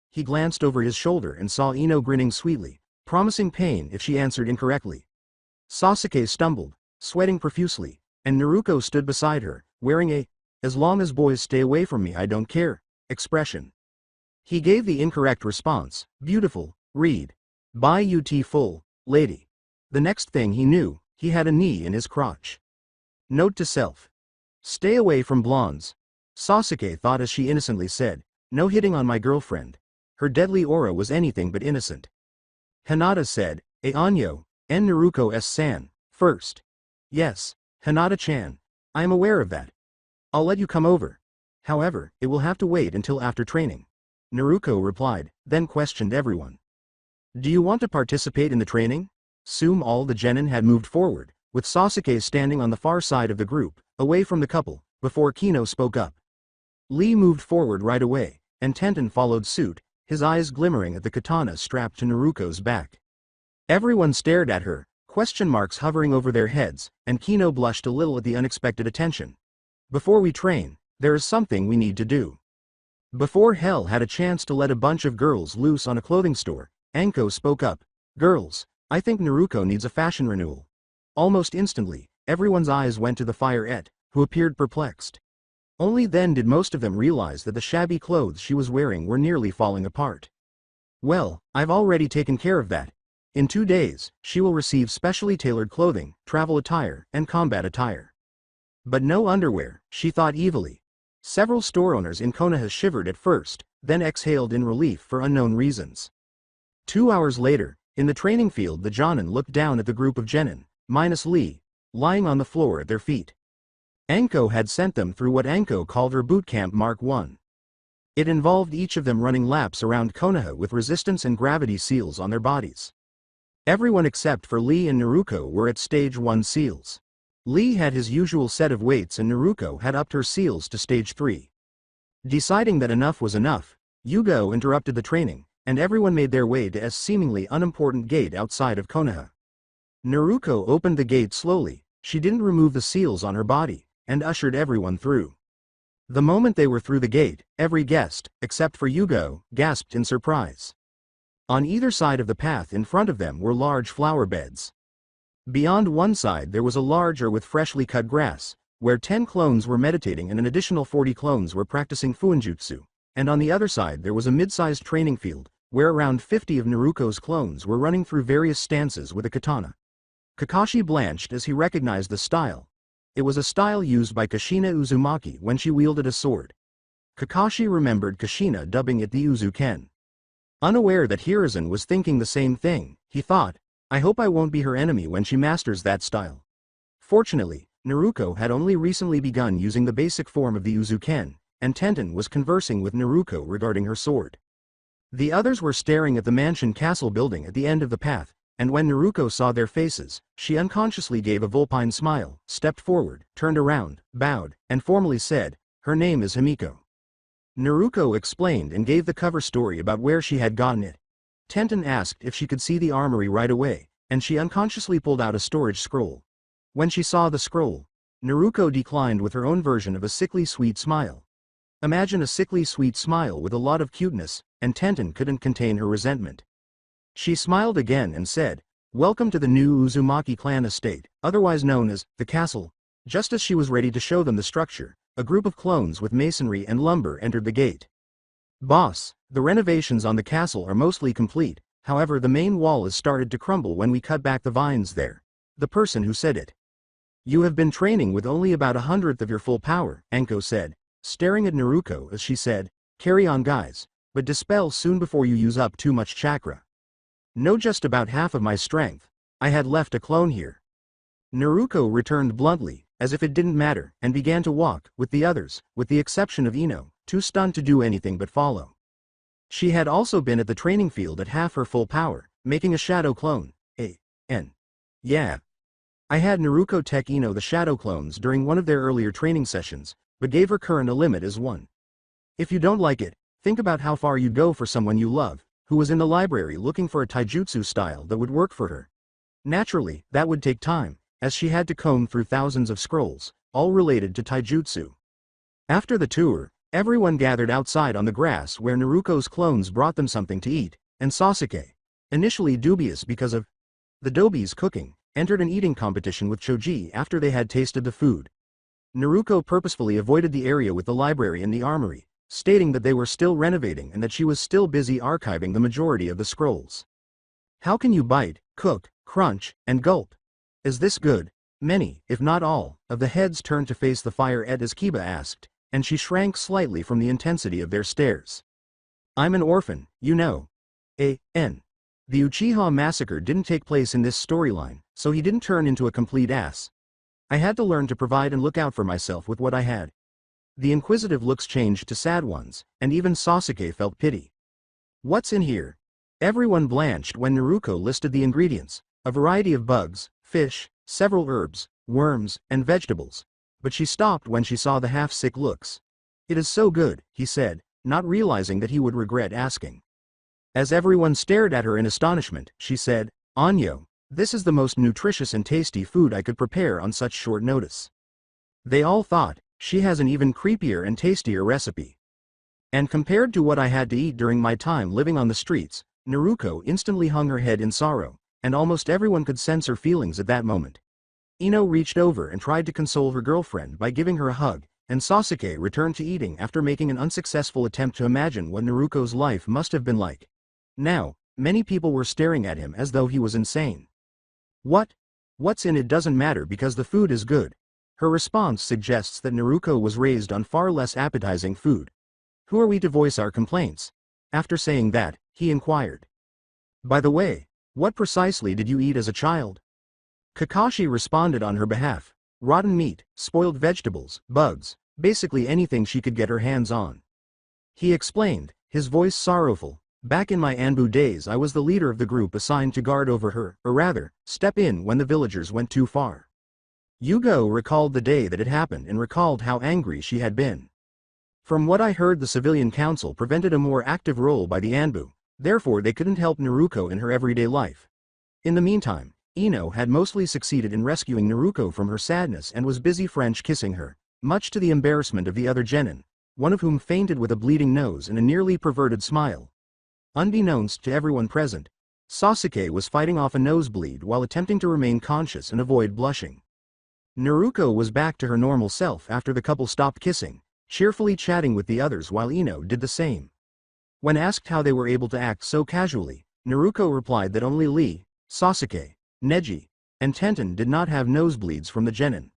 He glanced over his shoulder and saw Ino grinning sweetly, promising pain if she answered incorrectly. Sasuke stumbled, sweating profusely, and Naruto stood beside her, wearing a, as long as boys stay away from me I don't care, expression. He gave the incorrect response, beautiful, read. By UT full, lady. The next thing he knew, he had a knee in his crotch. Note to self. Stay away from blondes. Sasuke thought as she innocently said, No hitting on my girlfriend. Her deadly aura was anything but innocent. Hinata said, Anyo, en Naruko-san, first. Yes, Hinata-chan. I am aware of that. I'll let you come over. However, it will have to wait until after training. Naruko replied, then questioned everyone. Do you want to participate in the training? Soon all the genin had moved forward, with Sasuke standing on the far side of the group, away from the couple, before Kino spoke up. Lee moved forward right away, and Tenten followed suit, his eyes glimmering at the katana strapped to Naruko's back. Everyone stared at her, question marks hovering over their heads, and Kino blushed a little at the unexpected attention. Before we train, there is something we need to do. Before Hell had a chance to let a bunch of girls loose on a clothing store, Anko spoke up. Girls, I think Naruko needs a fashion renewal. Almost instantly, everyone's eyes went to the Fire-ette, who appeared perplexed. Only then did most of them realize that the shabby clothes she was wearing were nearly falling apart. Well, I've already taken care of that. In 2 days, she will receive specially tailored clothing, travel attire, and combat attire. But no underwear, she thought evilly. Several store owners in Konoha shivered at first, then exhaled in relief for unknown reasons. 2 hours later, in the training field, the Jonin looked down at the group of genin, minus Lee, lying on the floor at their feet. Anko had sent them through what Anko called her boot camp Mark I. It involved each of them running laps around Konoha with resistance and gravity seals on their bodies. Everyone except for Lee and Naruko were at stage 1 seals. Lee had his usual set of weights and Naruko had upped her seals to stage 3. Deciding that enough was enough, Yugo interrupted the training, and everyone made their way to a seemingly unimportant gate outside of Konoha. Naruko opened the gate slowly, she didn't remove the seals on her body, and ushered everyone through. The moment they were through the gate, every guest, except for Yugo, gasped in surprise. On either side of the path in front of them were large flower beds. Beyond one side there was a larger with freshly cut grass, where 10 clones were meditating and an additional 40 clones were practicing fuinjutsu, and on the other side there was a mid-sized training field, where around 50 of Naruko's clones were running through various stances with a katana. Kakashi blanched as he recognized the style. It was a style used by Kushina Uzumaki when she wielded a sword. Kakashi remembered Kushina dubbing it the Uzuken. Unaware that Hiruzen was thinking the same thing, he thought, I hope I won't be her enemy when she masters that style. Fortunately, Naruko had only recently begun using the basic form of the Uzuken, and Tenten was conversing with Naruko regarding her sword. The others were staring at the mansion castle building at the end of the path, and when Naruko saw their faces, she unconsciously gave a vulpine smile, stepped forward, turned around, bowed, and formally said, her name is Himiko. Naruko explained and gave the cover story about where she had gotten it. Tenten asked if she could see the armory right away, and she unconsciously pulled out a storage scroll. When she saw the scroll, Naruko declined with her own version of a sickly sweet smile. Imagine a sickly sweet smile with a lot of cuteness, and Tenten couldn't contain her resentment. She smiled again and said, welcome to the new Uzumaki clan estate, otherwise known as the castle. Just as she was ready to show them the structure, a group of clones with masonry and lumber entered the gate. Boss, the renovations on the castle are mostly complete, however the main wall has started to crumble when we cut back the vines there. The person who said it. You have been training with only about 1/100th of your full power, Anko said, staring at Naruko as she said, carry on guys, but dispel soon before you use up too much chakra. No, just about half of my strength. I had left a clone here. Naruko returned bluntly, as if it didn't matter, and began to walk, with the others, with the exception of Ino, too stunned to do anything but follow. She had also been at the training field at half her full power, making a shadow clone. Yeah. I had Naruko tech Ino the shadow clones during one of their earlier training sessions, but gave her current a limit as 1. If you don't like it, think about how far you'd go for someone you love, who was in the library looking for a taijutsu style that would work for her. Naturally, that would take time, as she had to comb through thousands of scrolls, all related to taijutsu. After the tour, everyone gathered outside on the grass where Naruko's clones brought them something to eat, and Sasuke, initially dubious because of the Dobi's cooking, entered an eating competition with Choji after they had tasted the food. Naruko purposefully avoided the area with the library and the armory, stating that they were still renovating and that she was still busy archiving the majority of the scrolls. How can you bite, cook, crunch, and gulp? Is this good? Many, if not all, of the heads turned to face the Fire-ette as Kiba asked, and she shrank slightly from the intensity of their stares. I'm an orphan, you know. A.N. The Uchiha massacre didn't take place in this storyline, so he didn't turn into a complete ass. I had to learn to provide and look out for myself with what I had. The inquisitive looks changed to sad ones, and even Sasuke felt pity. What's in here? Everyone blanched when Naruto listed the ingredients, a variety of bugs, fish, several herbs, worms, and vegetables. But she stopped when she saw the half-sick looks. It is so good, he said, not realizing that he would regret asking. As everyone stared at her in astonishment, she said, Anyo, this is the most nutritious and tasty food I could prepare on such short notice. They all thought, she has an even creepier and tastier recipe. And compared to what I had to eat during my time living on the streets, Naruto instantly hung her head in sorrow, and almost everyone could sense her feelings at that moment. Ino reached over and tried to console her girlfriend by giving her a hug, and Sasuke returned to eating after making an unsuccessful attempt to imagine what Naruto's life must have been like. Now, many people were staring at him as though he was insane. What's in it doesn't matter because the food is good. Her response suggests that Naruto was raised on far less appetizing food. Who are we to voice our complaints? After saying that, he inquired. By the way, what precisely did you eat as a child? Kakashi responded on her behalf. Rotten meat, spoiled vegetables, bugs, basically anything she could get her hands on. He explained, his voice sorrowful. Back in my Anbu days I was the leader of the group assigned to guard over her, or rather, step in when the villagers went too far. Yugo recalled the day that it happened and recalled how angry she had been. From what I heard, the civilian council prevented a more active role by the Anbu, therefore they couldn't help Naruto in her everyday life. In the meantime, Ino had mostly succeeded in rescuing Naruto from her sadness and was busy French kissing her, much to the embarrassment of the other genin, one of whom fainted with a bleeding nose and a nearly perverted smile. Unbeknownst to everyone present, Sasuke was fighting off a nosebleed while attempting to remain conscious and avoid blushing. Naruto was back to her normal self after the couple stopped kissing, cheerfully chatting with the others while Ino did the same. When asked how they were able to act so casually, Naruto replied that only Lee, Sasuke, Neji, and Tenten did not have nosebleeds from the genin.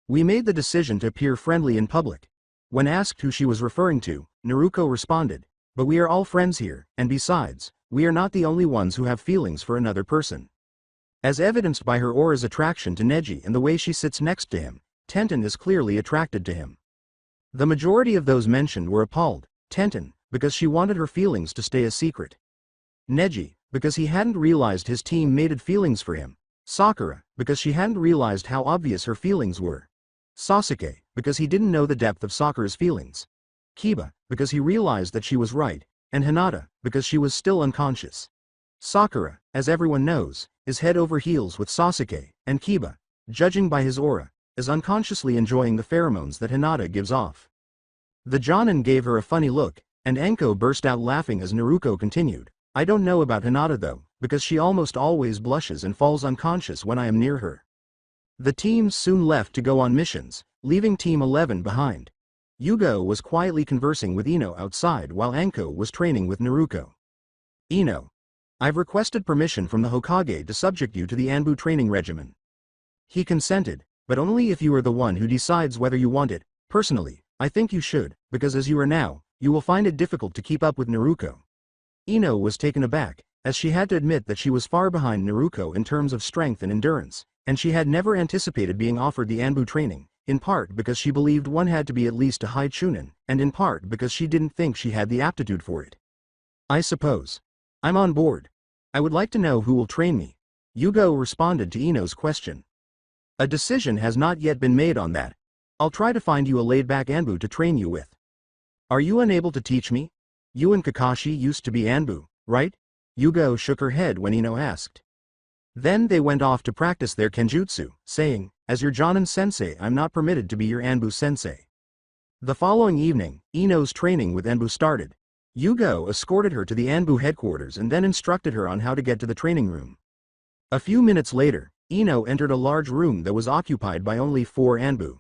We made the decision to appear friendly in public. When asked who she was referring to, Naruto responded, but we are all friends here, and besides, we are not the only ones who have feelings for another person. As evidenced by her aura's attraction to Neji and the way she sits next to him, Tenten is clearly attracted to him. The majority of those mentioned were appalled, Tenten, because she wanted her feelings to stay a secret. Neji, because he hadn't realized his team mated feelings for him. Sakura, because she hadn't realized how obvious her feelings were. Sasuke, because he didn't know the depth of Sakura's feelings. Kiba, because he realized that she was right, and Hinata, because she was still unconscious. Sakura, as everyone knows, is head over heels with Sasuke, and Kiba, judging by his aura, is unconsciously enjoying the pheromones that Hinata gives off. The Jonin gave her a funny look, and Enko burst out laughing as Naruto continued. I don't know about Hinata though, because she almost always blushes and falls unconscious when I am near her. The teams soon left to go on missions, leaving Team 11 behind. Yugo was quietly conversing with Ino outside while Enko was training with Naruto. Ino. I've requested permission from the Hokage to subject you to the Anbu training regimen. He consented, but only if you are the one who decides whether you want it. Personally, I think you should, because as you are now, you will find it difficult to keep up with Naruto. Ino was taken aback, as she had to admit that she was far behind Naruto in terms of strength and endurance, and she had never anticipated being offered the Anbu training, in part because she believed one had to be at least a high chunin, and in part because she didn't think she had the aptitude for it. I suppose. I'm on board. I would like to know who will train me. Yugo responded to Ino's question. A decision has not yet been made on that. I'll try to find you a laid-back Anbu to train you with. Are you unable to teach me? You and Kakashi used to be Anbu, right? Yugo shook her head when Ino asked. Then they went off to practice their kenjutsu, saying, as your Jonin sensei I'm not permitted to be your Anbu sensei. The following evening, Ino's training with Anbu started. Yugo escorted her to the Anbu headquarters and then instructed her on how to get to the training room. A few minutes later, Ino entered a large room that was occupied by only 4 Anbu.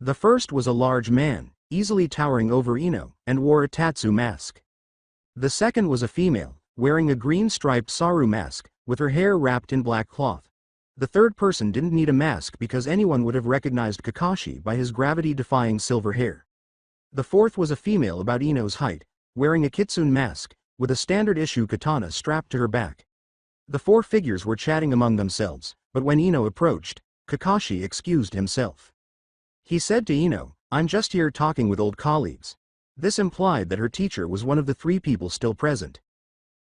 The first was a large man, easily towering over Ino, and wore a tatsu mask. The second was a female, wearing a green-striped saru mask, with her hair wrapped in black cloth. The third person didn't need a mask because anyone would have recognized Kakashi by his gravity-defying silver hair. The fourth was a female about Ino's height, wearing a kitsune mask, with a standard-issue katana strapped to her back. The four figures were chatting among themselves, but when Ino approached, Kakashi excused himself. He said to Ino, "I'm just here talking with old colleagues." This implied that her teacher was one of the three people still present.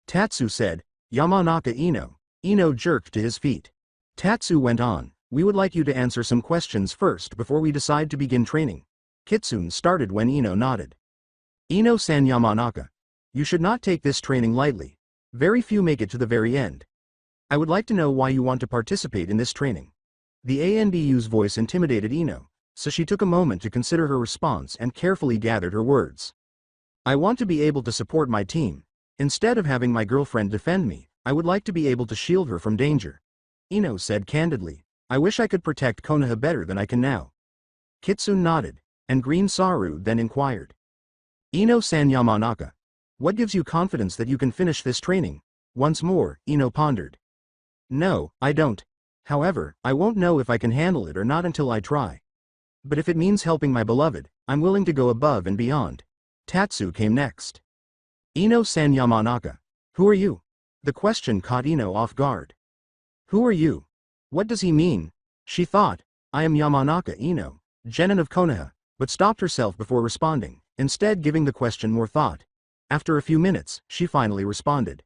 Tatsu said, "Yamanaka Ino." Ino jerked to his feet. Tatsu went on, "We would like you to answer some questions first before we decide to begin training." Kitsune started when Ino nodded. "Ino-san Yamanaka. You should not take this training lightly. Very few make it to the very end. I would like to know why you want to participate in this training." The ANBU's voice intimidated Ino, so she took a moment to consider her response and carefully gathered her words. "I want to be able to support my team. Instead of having my girlfriend defend me, I would like to be able to shield her from danger." Ino said candidly, "I wish I could protect Konoha better than I can now." Kitsune nodded, and Green Saru then inquired, "Ino-san Yamanaka, what gives you confidence that you can finish this training?" Once more, Ino pondered. "No, I don't. However, I won't know if I can handle it or not until I try. But if it means helping my beloved, I'm willing to go above and beyond." Tatsu came next. "Ino-san Yamanaka, who are you?" The question caught Ino off guard. "Who are you? What does he mean?" She thought, "I am Yamanaka Ino, genin of Konoha," but stopped herself before responding, instead giving the question more thought. After a few minutes, she finally responded.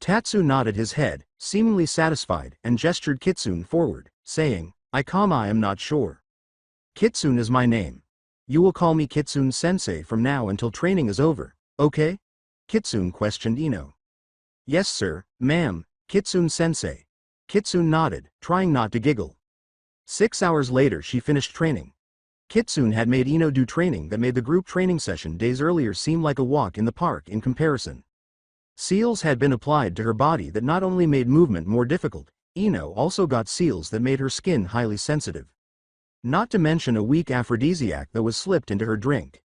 Tatsu nodded his head, seemingly satisfied, and gestured Kitsune forward, saying, I am not sure. Kitsune is my name. You will call me Kitsune-sensei from now until training is over, okay? Kitsune questioned Ino. Yes sir, ma'am, Kitsune-sensei. Kitsune nodded, trying not to giggle. 6 hours later she finished training. Kitsune had made Ino do training that made the group training session days earlier seem like a walk in the park in comparison. Seals had been applied to her body that not only made movement more difficult, Ino also got seals that made her skin highly sensitive. Not to mention a weak aphrodisiac that was slipped into her drink.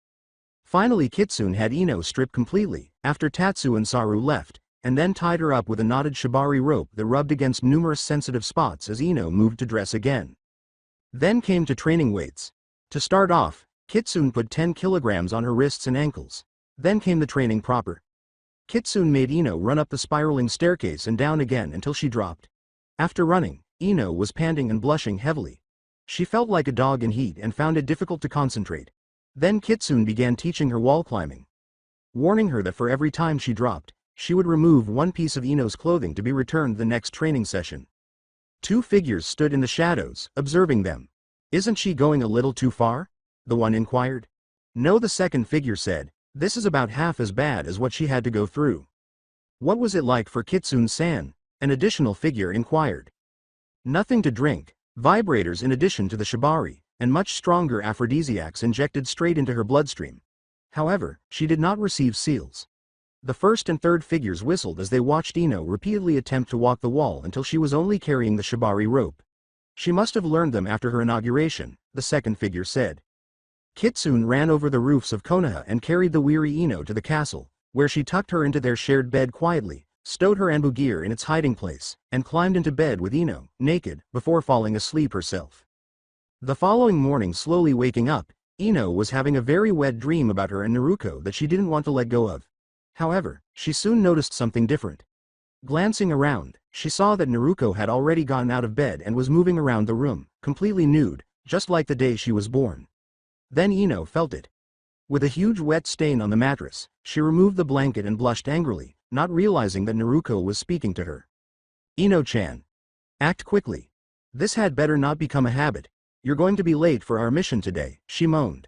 Finally Kitsune had Ino stripped completely, after Tatsu and Saru left, and then tied her up with a knotted shibari rope that rubbed against numerous sensitive spots as Ino moved to dress again. Then came to training weights. To start off, Kitsune put 10 kilograms on her wrists and ankles. Then came the training proper. Kitsune made Ino run up the spiraling staircase and down again until she dropped. After running, Ino was panting and blushing heavily. She felt like a dog in heat and found it difficult to concentrate. Then Kitsune began teaching her wall climbing, warning her that for every time she dropped, she would remove one piece of Ino's clothing to be returned the next training session. 2 figures stood in the shadows, observing them. Isn't she going a little too far? The one inquired. No, the second figure said, this is about half as bad as what she had to go through. What was it like for Kitsune-san? An additional figure inquired. Nothing to drink, vibrators in addition to the shibari, and much stronger aphrodisiacs injected straight into her bloodstream. However, she did not receive seals. The first and third figures whistled as they watched Ino repeatedly attempt to walk the wall until she was only carrying the shibari rope. She must have learned them after her inauguration, the second figure said. Kitsune ran over the roofs of Konoha and carried the weary Ino to the castle, where she tucked her into their shared bed quietly, stowed her Anbu gear in its hiding place, and climbed into bed with Ino, naked, before falling asleep herself. The following morning, slowly waking up, Ino was having a very wet dream about her and Naruto that she didn't want to let go of. However, she soon noticed something different. Glancing around, she saw that Naruto had already gotten out of bed and was moving around the room, completely nude, just like the day she was born. Then Ino felt it. With a huge wet stain on the mattress, she removed the blanket and blushed angrily, not realizing that Naruto was speaking to her. Ino-chan. Act quickly. This had better not become a habit. You're going to be late for our mission today, she moaned.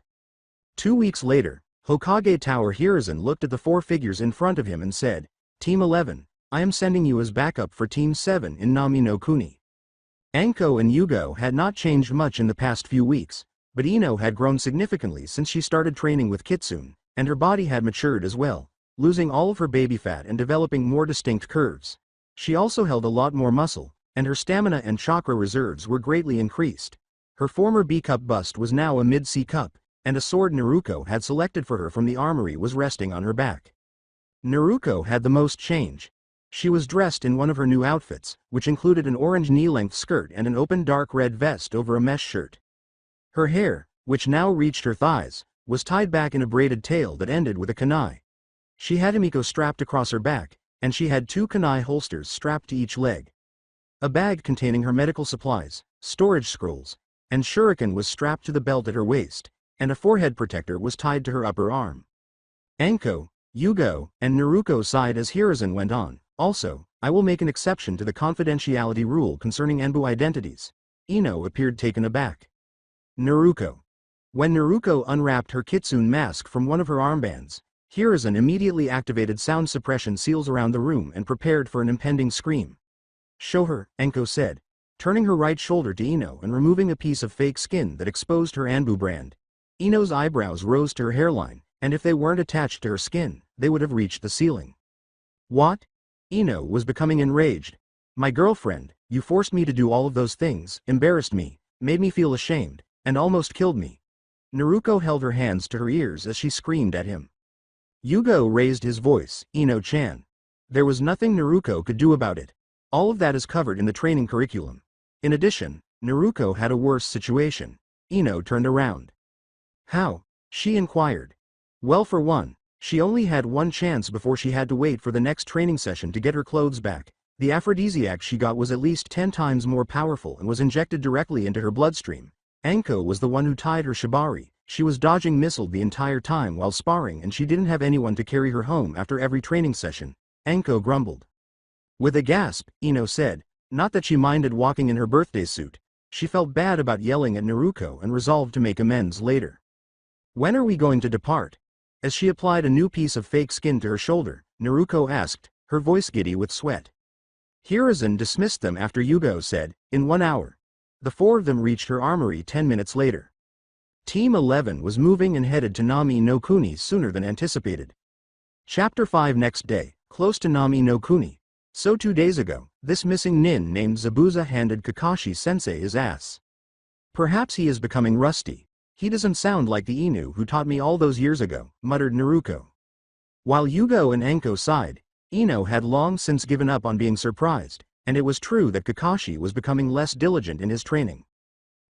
2 weeks later, Hokage Tower Hiruzen looked at the 4 figures in front of him and said, Team 11, I am sending you as backup for Team 7 in Nami no Kuni. Anko and Yugo had not changed much in the past few weeks, but Ino had grown significantly since she started training with Kitsune, and her body had matured as well, losing all of her baby fat and developing more distinct curves. She also held a lot more muscle, and her stamina and chakra reserves were greatly increased. Her former B-cup bust was now a mid-C cup, and a sword Naruto had selected for her from the armory was resting on her back. Naruto had the most change. She was dressed in one of her new outfits, which included an orange knee-length skirt and an open dark red vest over a mesh shirt. Her hair, which now reached her thighs, was tied back in a braided tail that ended with a kunai. She had Himiko strapped across her back, and she had 2 kunai holsters strapped to each leg. A bag containing her medical supplies, storage scrolls, and shuriken was strapped to the belt at her waist, and a forehead protector was tied to her upper arm. Anko, Yugo, and Naruko sighed as Hiruzen went on. Also, I will make an exception to the confidentiality rule concerning Anbu identities. Ino appeared taken aback. Naruko. When Naruko unwrapped her kitsune mask from one of her armbands, Hiruzen immediately activated sound suppression seals around the room and prepared for an impending scream. Show her, Anko said, turning her right shoulder to Ino and removing a piece of fake skin that exposed her Anbu brand. Ino's eyebrows rose to her hairline, and if they weren't attached to her skin, they would have reached the ceiling. What? Ino was becoming enraged. My girlfriend, you forced me to do all of those things, embarrassed me, made me feel ashamed, and almost killed me. Naruko held her hands to her ears as she screamed at him. Yugo raised his voice, Ino-chan. There was nothing Naruko could do about it. All of that is covered in the training curriculum. In addition, Naruko had a worse situation. Ino turned around. How? She inquired. Well, for one, she only had one chance before she had to wait for the next training session to get her clothes back. The aphrodisiac she got was at least 10 times more powerful and was injected directly into her bloodstream. Anko was the one who tied her shibari. She was dodging missile the entire time while sparring, and she didn't have anyone to carry her home after every training session. Anko grumbled. With a gasp, Ino said, not that she minded walking in her birthday suit. She felt bad about yelling at Naruko and resolved to make amends later. When are we going to depart? As she applied a new piece of fake skin to her shoulder, Naruko asked, her voice giddy with sweat. Hiruzen dismissed them after Yugo said, in 1 hour. The 4 of them reached her armory 10 minutes later. Team 11 was moving and headed to Nami no Kuni sooner than anticipated. Chapter 5 Next day, close to Nami no Kuni. So 2 days ago, this missing nin named Zabuza handed Kakashi-sensei his ass. Perhaps he is becoming rusty. He doesn't sound like the Inu who taught me all those years ago, muttered Naruko. While Yugo and Anko sighed, Ino had long since given up on being surprised, and it was true that Kakashi was becoming less diligent in his training.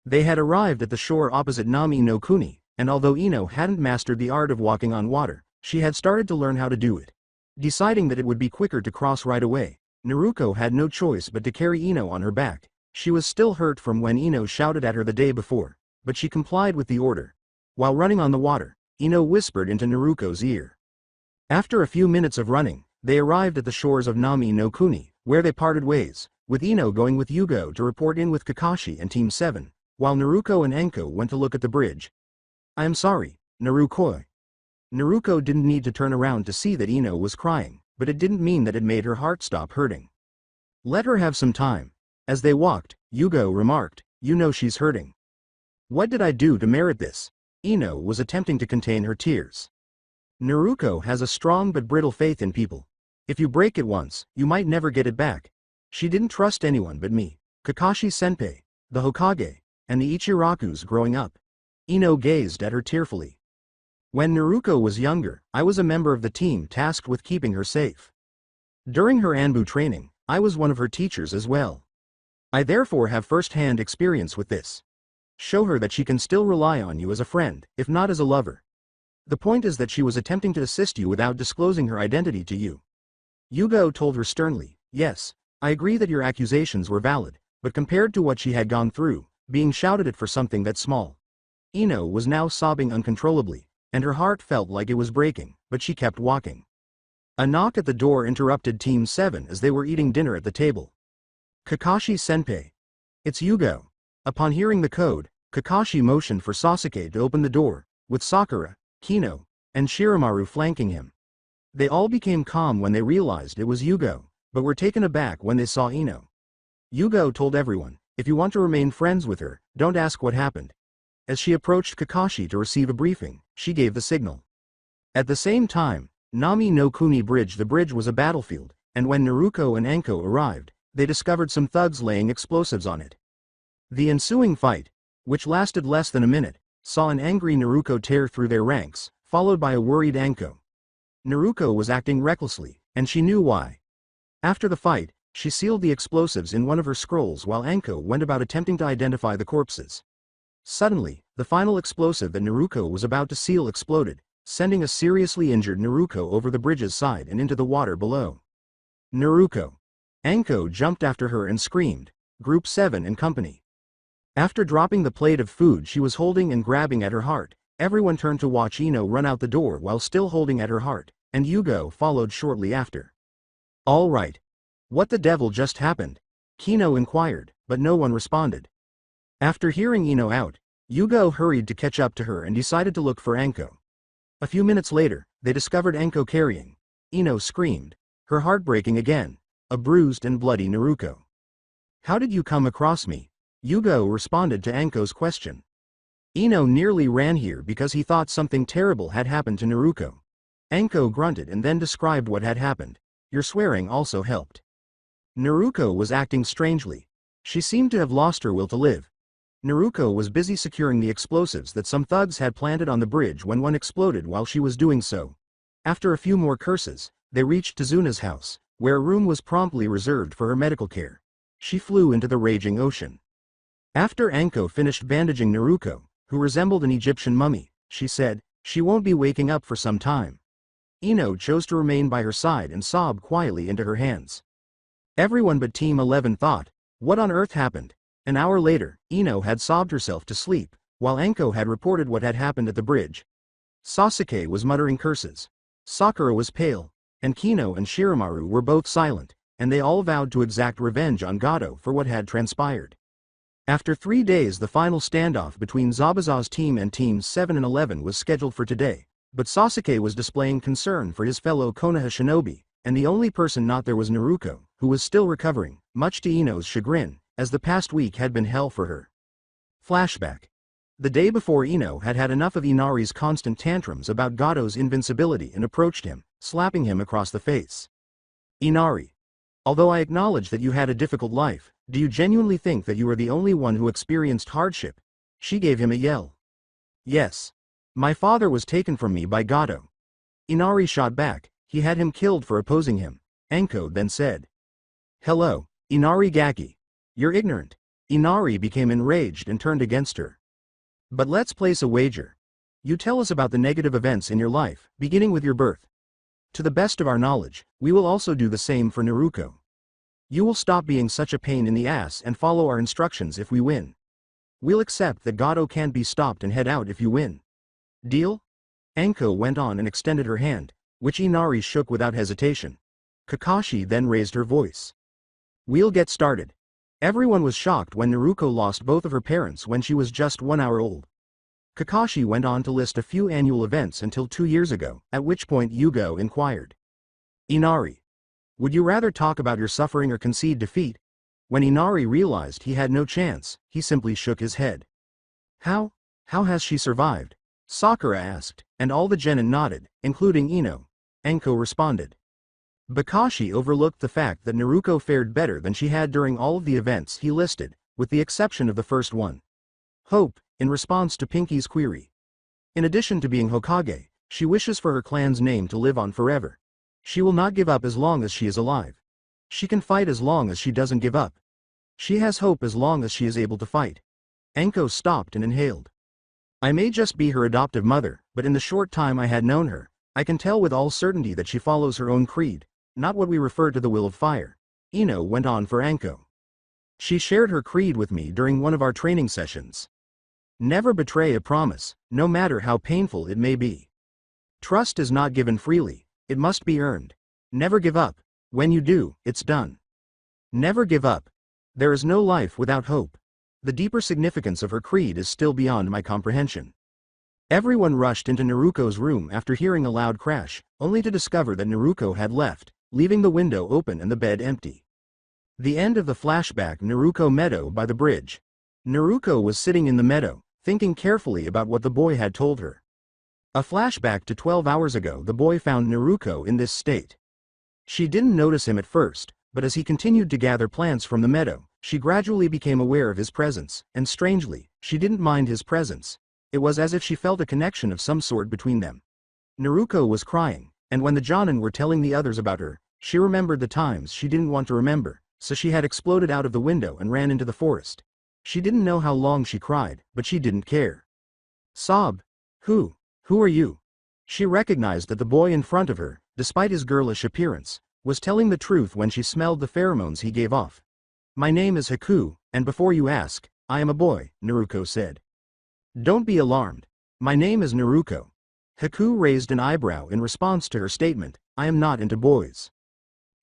They had arrived at the shore opposite Nami no Kuni, and although Ino hadn't mastered the art of walking on water, she had started to learn how to do it. Deciding that it would be quicker to cross right away, Naruko had no choice but to carry Ino on her back. She was still hurt from when Ino shouted at her the day before, but she complied with the order. While running on the water, Ino whispered into Naruko's ear. After a few minutes of running, they arrived at the shores of Nami no Kuni, where they parted ways, with Ino going with Yugo to report in with Kakashi and Team 7, while Naruko and Anko went to look at the bridge. I am sorry, Naruko. Naruko didn't need to turn around to see that Ino was crying, but it didn't mean that it made her heart stop hurting. Let her have some time. As they walked, Yugo remarked, you know she's hurting. What did I do to merit this? Ino was attempting to contain her tears. Naruko has a strong but brittle faith in people. If you break it once, you might never get it back. She didn't trust anyone but me, Kakashi-senpai, the Hokage, and the Ichirakus growing up. Ino gazed at her tearfully. When Naruko was younger, I was a member of the team tasked with keeping her safe. During her Anbu training, I was one of her teachers as well. I therefore have first-hand experience with this. Show her that she can still rely on you as a friend, if not as a lover. The point is that she was attempting to assist you without disclosing her identity to you. Yugo told her sternly, yes, I agree that your accusations were valid, but compared to what she had gone through, being shouted at for something that small. Ino was now sobbing uncontrollably, and her heart felt like it was breaking, but she kept walking. A knock at the door interrupted Team 7 as they were eating dinner at the table. Kakashi-senpai. It's Yugo. Upon hearing the code, Kakashi motioned for Sasuke to open the door, with Sakura, Kino, and Shiramaru flanking him. They all became calm when they realized it was Yugo, but were taken aback when they saw Ino. Yugo told everyone, if you want to remain friends with her, don't ask what happened. As she approached Kakashi to receive a briefing, she gave the signal. At the same time, Nami no Kuni Bridge. The bridge was a battlefield, and when Naruko and Anko arrived, they discovered some thugs laying explosives on it. The ensuing fight, which lasted less than a minute, saw an angry Naruko tear through their ranks, followed by a worried Anko. Naruko was acting recklessly, and she knew why. After the fight, she sealed the explosives in one of her scrolls while Anko went about attempting to identify the corpses. Suddenly, the final explosive that Naruto was about to seal exploded, sending a seriously injured Naruto over the bridge's side and into the water below. Naruto. Anko jumped after her and screamed, Group 7 and company. After dropping the plate of food she was holding and grabbing at her heart, everyone turned to watch Ino run out the door while still holding at her heart, and Yugo followed shortly after. All right. What the devil just happened? Kino inquired, but no one responded. After hearing Ino out, Yugo hurried to catch up to her and decided to look for Anko. A few minutes later, they discovered Anko carrying. Ino screamed, her heart breaking again, a bruised and bloody Naruto. How did you come across me? Yugo responded to Anko's question. Ino nearly ran here because he thought something terrible had happened to Naruto. Anko grunted and then described what had happened. Your swearing also helped. Naruto was acting strangely. She seemed to have lost her will to live. Naruto was busy securing the explosives that some thugs had planted on the bridge when one exploded while she was doing so. After a few more curses, they reached Tazuna's house, where a room was promptly reserved for her medical care. She flew into the raging ocean. After Anko finished bandaging Naruto, who resembled an Egyptian mummy, she said, she won't be waking up for some time. Ino chose to remain by her side and sobbed quietly into her hands. Everyone but Team 11 thought, what on earth happened? An hour later, Ino had sobbed herself to sleep, while Anko had reported what had happened at the bridge. Sasuke was muttering curses. Sakura was pale, and Kino and Shiramaru were both silent, and they all vowed to exact revenge on Gato for what had transpired. After 3 days the final standoff between Zabuza's team and Teams 7 and 11 was scheduled for today, but Sasuke was displaying concern for his fellow Konoha shinobi, and the only person not there was Naruto, who was still recovering, much to Ino's chagrin, as the past week had been hell for her. Flashback. The day before Ino had had enough of Inari's constant tantrums about Gato's invincibility and approached him, slapping him across the face. Inari. Although I acknowledge that you had a difficult life, do you genuinely think that you are the only one who experienced hardship? She gave him a yell. Yes. My father was taken from me by Gato. Inari shot back, he had him killed for opposing him. Anko then said. Hello, Inari Gaki. You're ignorant. Inari became enraged and turned against her. But let's place a wager. You tell us about the negative events in your life, beginning with your birth. To the best of our knowledge, we will also do the same for Naruto. You will stop being such a pain in the ass and follow our instructions if we win. We'll accept that Gato can't be stopped and head out if you win. Deal? Anko went on and extended her hand, which Inari shook without hesitation. Kakashi then raised her voice. We'll get started. Everyone was shocked when Naruto lost both of her parents when she was just 1 hour old. Kakashi went on to list a few annual events until 2 years ago, at which point Yugo inquired. Inari. Would you rather talk about your suffering or concede defeat? When Inari realized he had no chance, he simply shook his head. How has she survived? Sakura asked, and all the genin nodded, including Ino. Anko responded. Kakashi overlooked the fact that Naruto fared better than she had during all of the events he listed, with the exception of the first one. Hope, in response to Pinky's query. In addition to being Hokage, she wishes for her clan's name to live on forever. She will not give up as long as she is alive. She can fight as long as she doesn't give up. She has hope as long as she is able to fight. Anko stopped and inhaled. I may just be her adoptive mother, but in the short time I had known her, I can tell with all certainty that she follows her own creed, not what we refer to the will of fire. Ino went on for Anko. She shared her creed with me during one of our training sessions. Never betray a promise, no matter how painful it may be. Trust is not given freely, it must be earned. Never give up. When you do, it's done. Never give up. There is no life without hope. The deeper significance of her creed is still beyond my comprehension. Everyone rushed into Naruto's room after hearing a loud crash, only to discover that Naruto had left, leaving the window open and the bed empty. The end of the flashback. Naruto meadow by the bridge. Naruto was sitting in the meadow, thinking carefully about what the boy had told her. A flashback to 12 hours ago. The boy found Naruto in this state. She didn't notice him at first, but as he continued to gather plants from the meadow, she gradually became aware of his presence, and strangely, she didn't mind his presence. It was as if she felt a connection of some sort between them. Naruto was crying, and when the Jonin were telling the others about her, she remembered the times she didn't want to remember, so she had exploded out of the window and ran into the forest. She didn't know how long she cried, but she didn't care. Sob. Who are you? She recognized that the boy in front of her, despite his girlish appearance, was telling the truth when she smelled the pheromones he gave off. My name is Haku, and before you ask, I am a boy, Naruto said. Don't be alarmed. My name is Naruto. Haku raised an eyebrow in response to her statement, I am not into boys.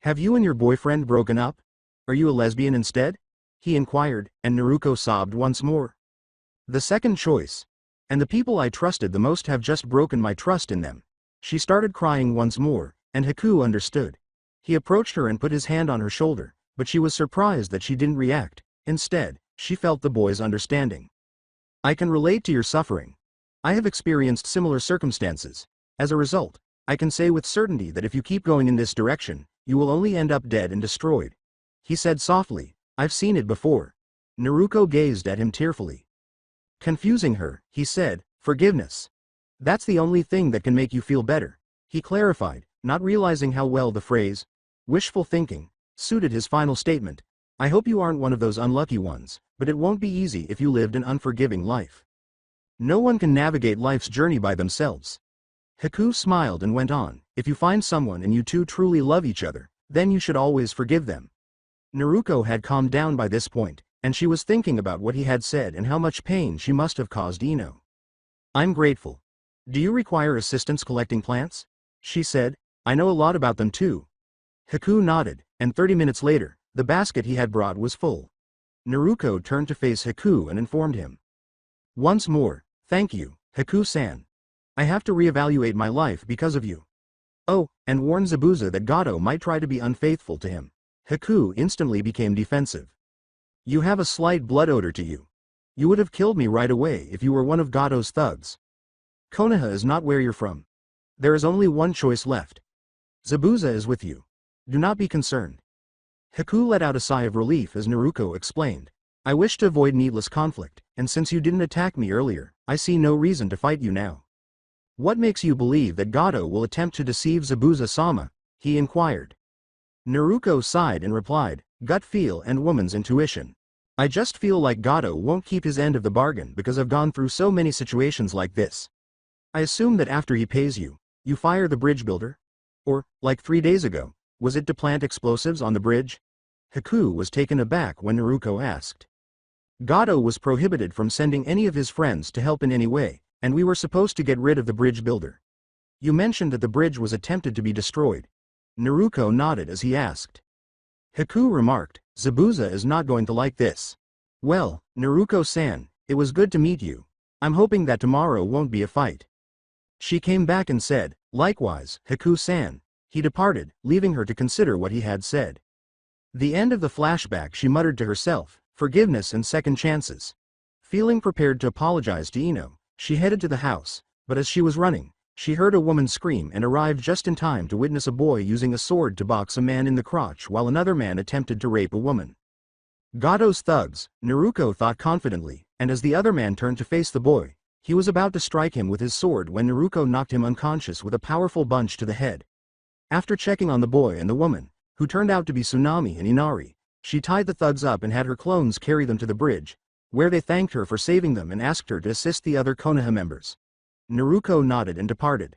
Have you and your boyfriend broken up? Are you a lesbian instead? He inquired, and Naruto sobbed once more. The second choice. And the people I trusted the most have just broken my trust in them. She started crying once more, and Haku understood. He approached her and put his hand on her shoulder, but she was surprised that she didn't react. Instead, she felt the boy's understanding. I can relate to your suffering. I have experienced similar circumstances. As a result, I can say with certainty that if you keep going in this direction, you will only end up dead and destroyed. He said softly, I've seen it before. Naruto gazed at him tearfully. Confusing her, he said, forgiveness. That's the only thing that can make you feel better. He clarified, not realizing how well the phrase, wishful thinking, suited his final statement. I hope you aren't one of those unlucky ones, but it won't be easy if you lived an unforgiving life. No one can navigate life's journey by themselves. Haku smiled and went on, if you find someone and you two truly love each other, then you should always forgive them. Naruto had calmed down by this point, and she was thinking about what he had said and how much pain she must have caused Ino. I'm grateful. Do you require assistance collecting plants? She said, I know a lot about them too. Haku nodded, and 30 minutes later, the basket he had brought was full. Naruto turned to face Haku and informed him. Once more, thank you, Haku-san. I have to reevaluate my life because of you. Oh, and warn Zabuza that Gato might try to be unfaithful to him. Haku instantly became defensive. You have a slight blood odor to you. You would have killed me right away if you were one of Gato's thugs. Konoha is not where you're from. There is only one choice left. Zabuza is with you. Do not be concerned. Haku let out a sigh of relief as Naruto explained. I wish to avoid needless conflict, and since you didn't attack me earlier, I see no reason to fight you now. What makes you believe that Gato will attempt to deceive Zabuza-sama? He inquired. Naruto sighed and replied, gut feel and woman's intuition. I just feel like Gato won't keep his end of the bargain because I've gone through so many situations like this. I assume that after he pays you, you fire the bridge builder? Or, like 3 days ago, was it to plant explosives on the bridge? Haku was taken aback when Naruto asked. Gato was prohibited from sending any of his friends to help in any way, and we were supposed to get rid of the bridge builder. You mentioned that the bridge was attempted to be destroyed. Naruto nodded as he asked. Haku remarked, Zabuza is not going to like this. Well, Naruto-san, it was good to meet you. I'm hoping that tomorrow won't be a fight. She came back and said, likewise, Haku-san. He departed, leaving her to consider what he had said. The end of the flashback, she muttered to herself, forgiveness and second chances. Feeling prepared to apologize to Ino, she headed to the house, but as she was running, she heard a woman scream and arrived just in time to witness a boy using a sword to box a man in the crotch while another man attempted to rape a woman. Gato's thugs, Naruto thought confidently, and as the other man turned to face the boy, he was about to strike him with his sword when Naruto knocked him unconscious with a powerful punch to the head. After checking on the boy and the woman, who turned out to be Tsunami and Inari, she tied the thugs up and had her clones carry them to the bridge, where they thanked her for saving them and asked her to assist the other Konoha members. Naruto nodded and departed.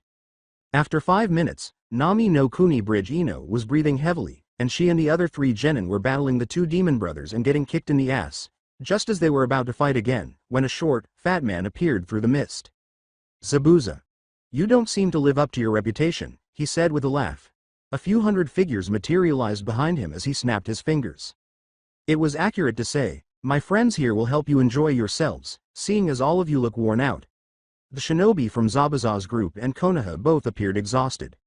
After 5 minutes, Nami no Kuni Bridge Ino was breathing heavily, and she and the other 3 genin were battling the 2 demon brothers and getting kicked in the ass, just as they were about to fight again, when a short, fat man appeared through the mist. Zabuza. You don't seem to live up to your reputation, he said with a laugh. A few hundred figures materialized behind him as he snapped his fingers. It was accurate to say, my friends here will help you enjoy yourselves, seeing as all of you look worn out. The shinobi from Zabuza's group and Konoha both appeared exhausted.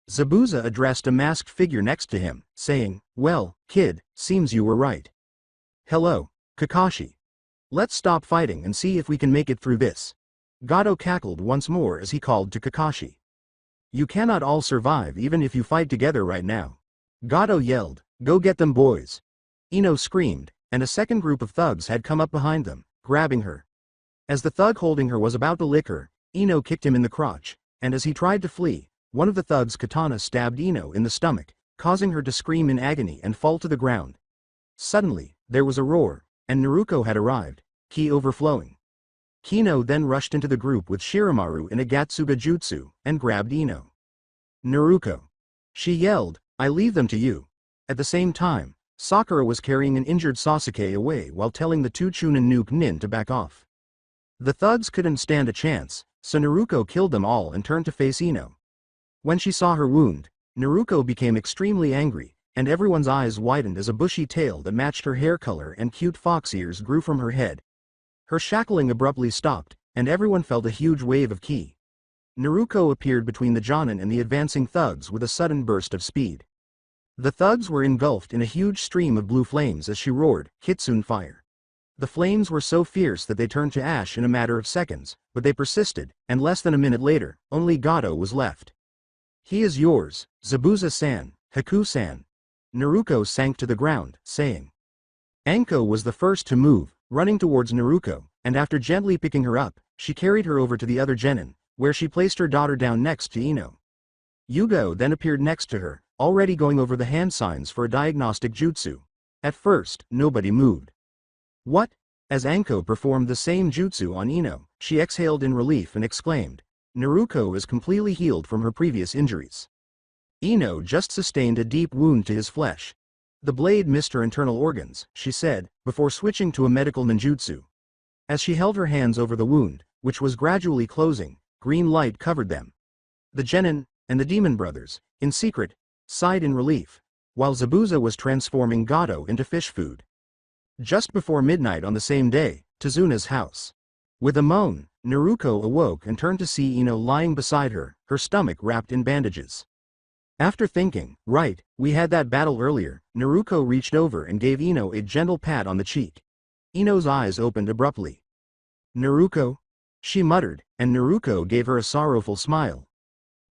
Zabuza addressed a masked figure next to him, saying, well, kid, seems you were right. Hello, Kakashi. Let's stop fighting and see if we can make it through this. Gato cackled once more as he called to Kakashi. You cannot all survive even if you fight together right now. Gato yelled, go get them boys. Ino screamed, and a second group of thugs had come up behind them, grabbing her. As the thug holding her was about to lick her, Ino kicked him in the crotch, and as he tried to flee, one of the thugs' katana stabbed Ino in the stomach, causing her to scream in agony and fall to the ground. Suddenly, there was a roar, and Naruko had arrived, ki overflowing. Kino then rushed into the group with Shiramaru in a Gatsuga Jutsu, and grabbed Ino. Naruko. She yelled, I leave them to you. At the same time, Sakura was carrying an injured Sasuke away while telling the two Chunin Nuke Nin to back off. The thugs couldn't stand a chance, so Naruko killed them all and turned to face Ino. When she saw her wound, Naruko became extremely angry, and everyone's eyes widened as a bushy tail that matched her hair color and cute fox ears grew from her head. Her shackling abruptly stopped, and everyone felt a huge wave of ki. Naruko appeared between the Jonin and the advancing thugs with a sudden burst of speed. The thugs were engulfed in a huge stream of blue flames as she roared, Kitsune fire. The flames were so fierce that they turned to ash in a matter of seconds, but they persisted, and less than a minute later, only Gato was left. He is yours, Zabuza-san, Haku-san. Naruko sank to the ground, saying. Anko was the first to move, running towards Naruko, and after gently picking her up, she carried her over to the other genin, where she placed her daughter down next to Ino. Yugo then appeared next to her, already going over the hand signs for a diagnostic jutsu. At first, nobody moved. What? As Anko performed the same jutsu on Ino, she exhaled in relief and exclaimed, Naruko is completely healed from her previous injuries. Ino just sustained a deep wound to his flesh. The blade missed her internal organs, she said, before switching to a medical ninjutsu. As she held her hands over the wound, which was gradually closing, green light covered them. The genin, and the demon brothers, in secret, sighed in relief, while Zabuza was transforming Gato into fish food. Just before midnight on the same day, Tazuna's house. With a moan, Naruko awoke and turned to see Ino lying beside her, her stomach wrapped in bandages. After thinking, right, we had that battle earlier, Naruko reached over and gave Ino a gentle pat on the cheek. Ino's eyes opened abruptly. Naruko? She muttered, and Naruko gave her a sorrowful smile.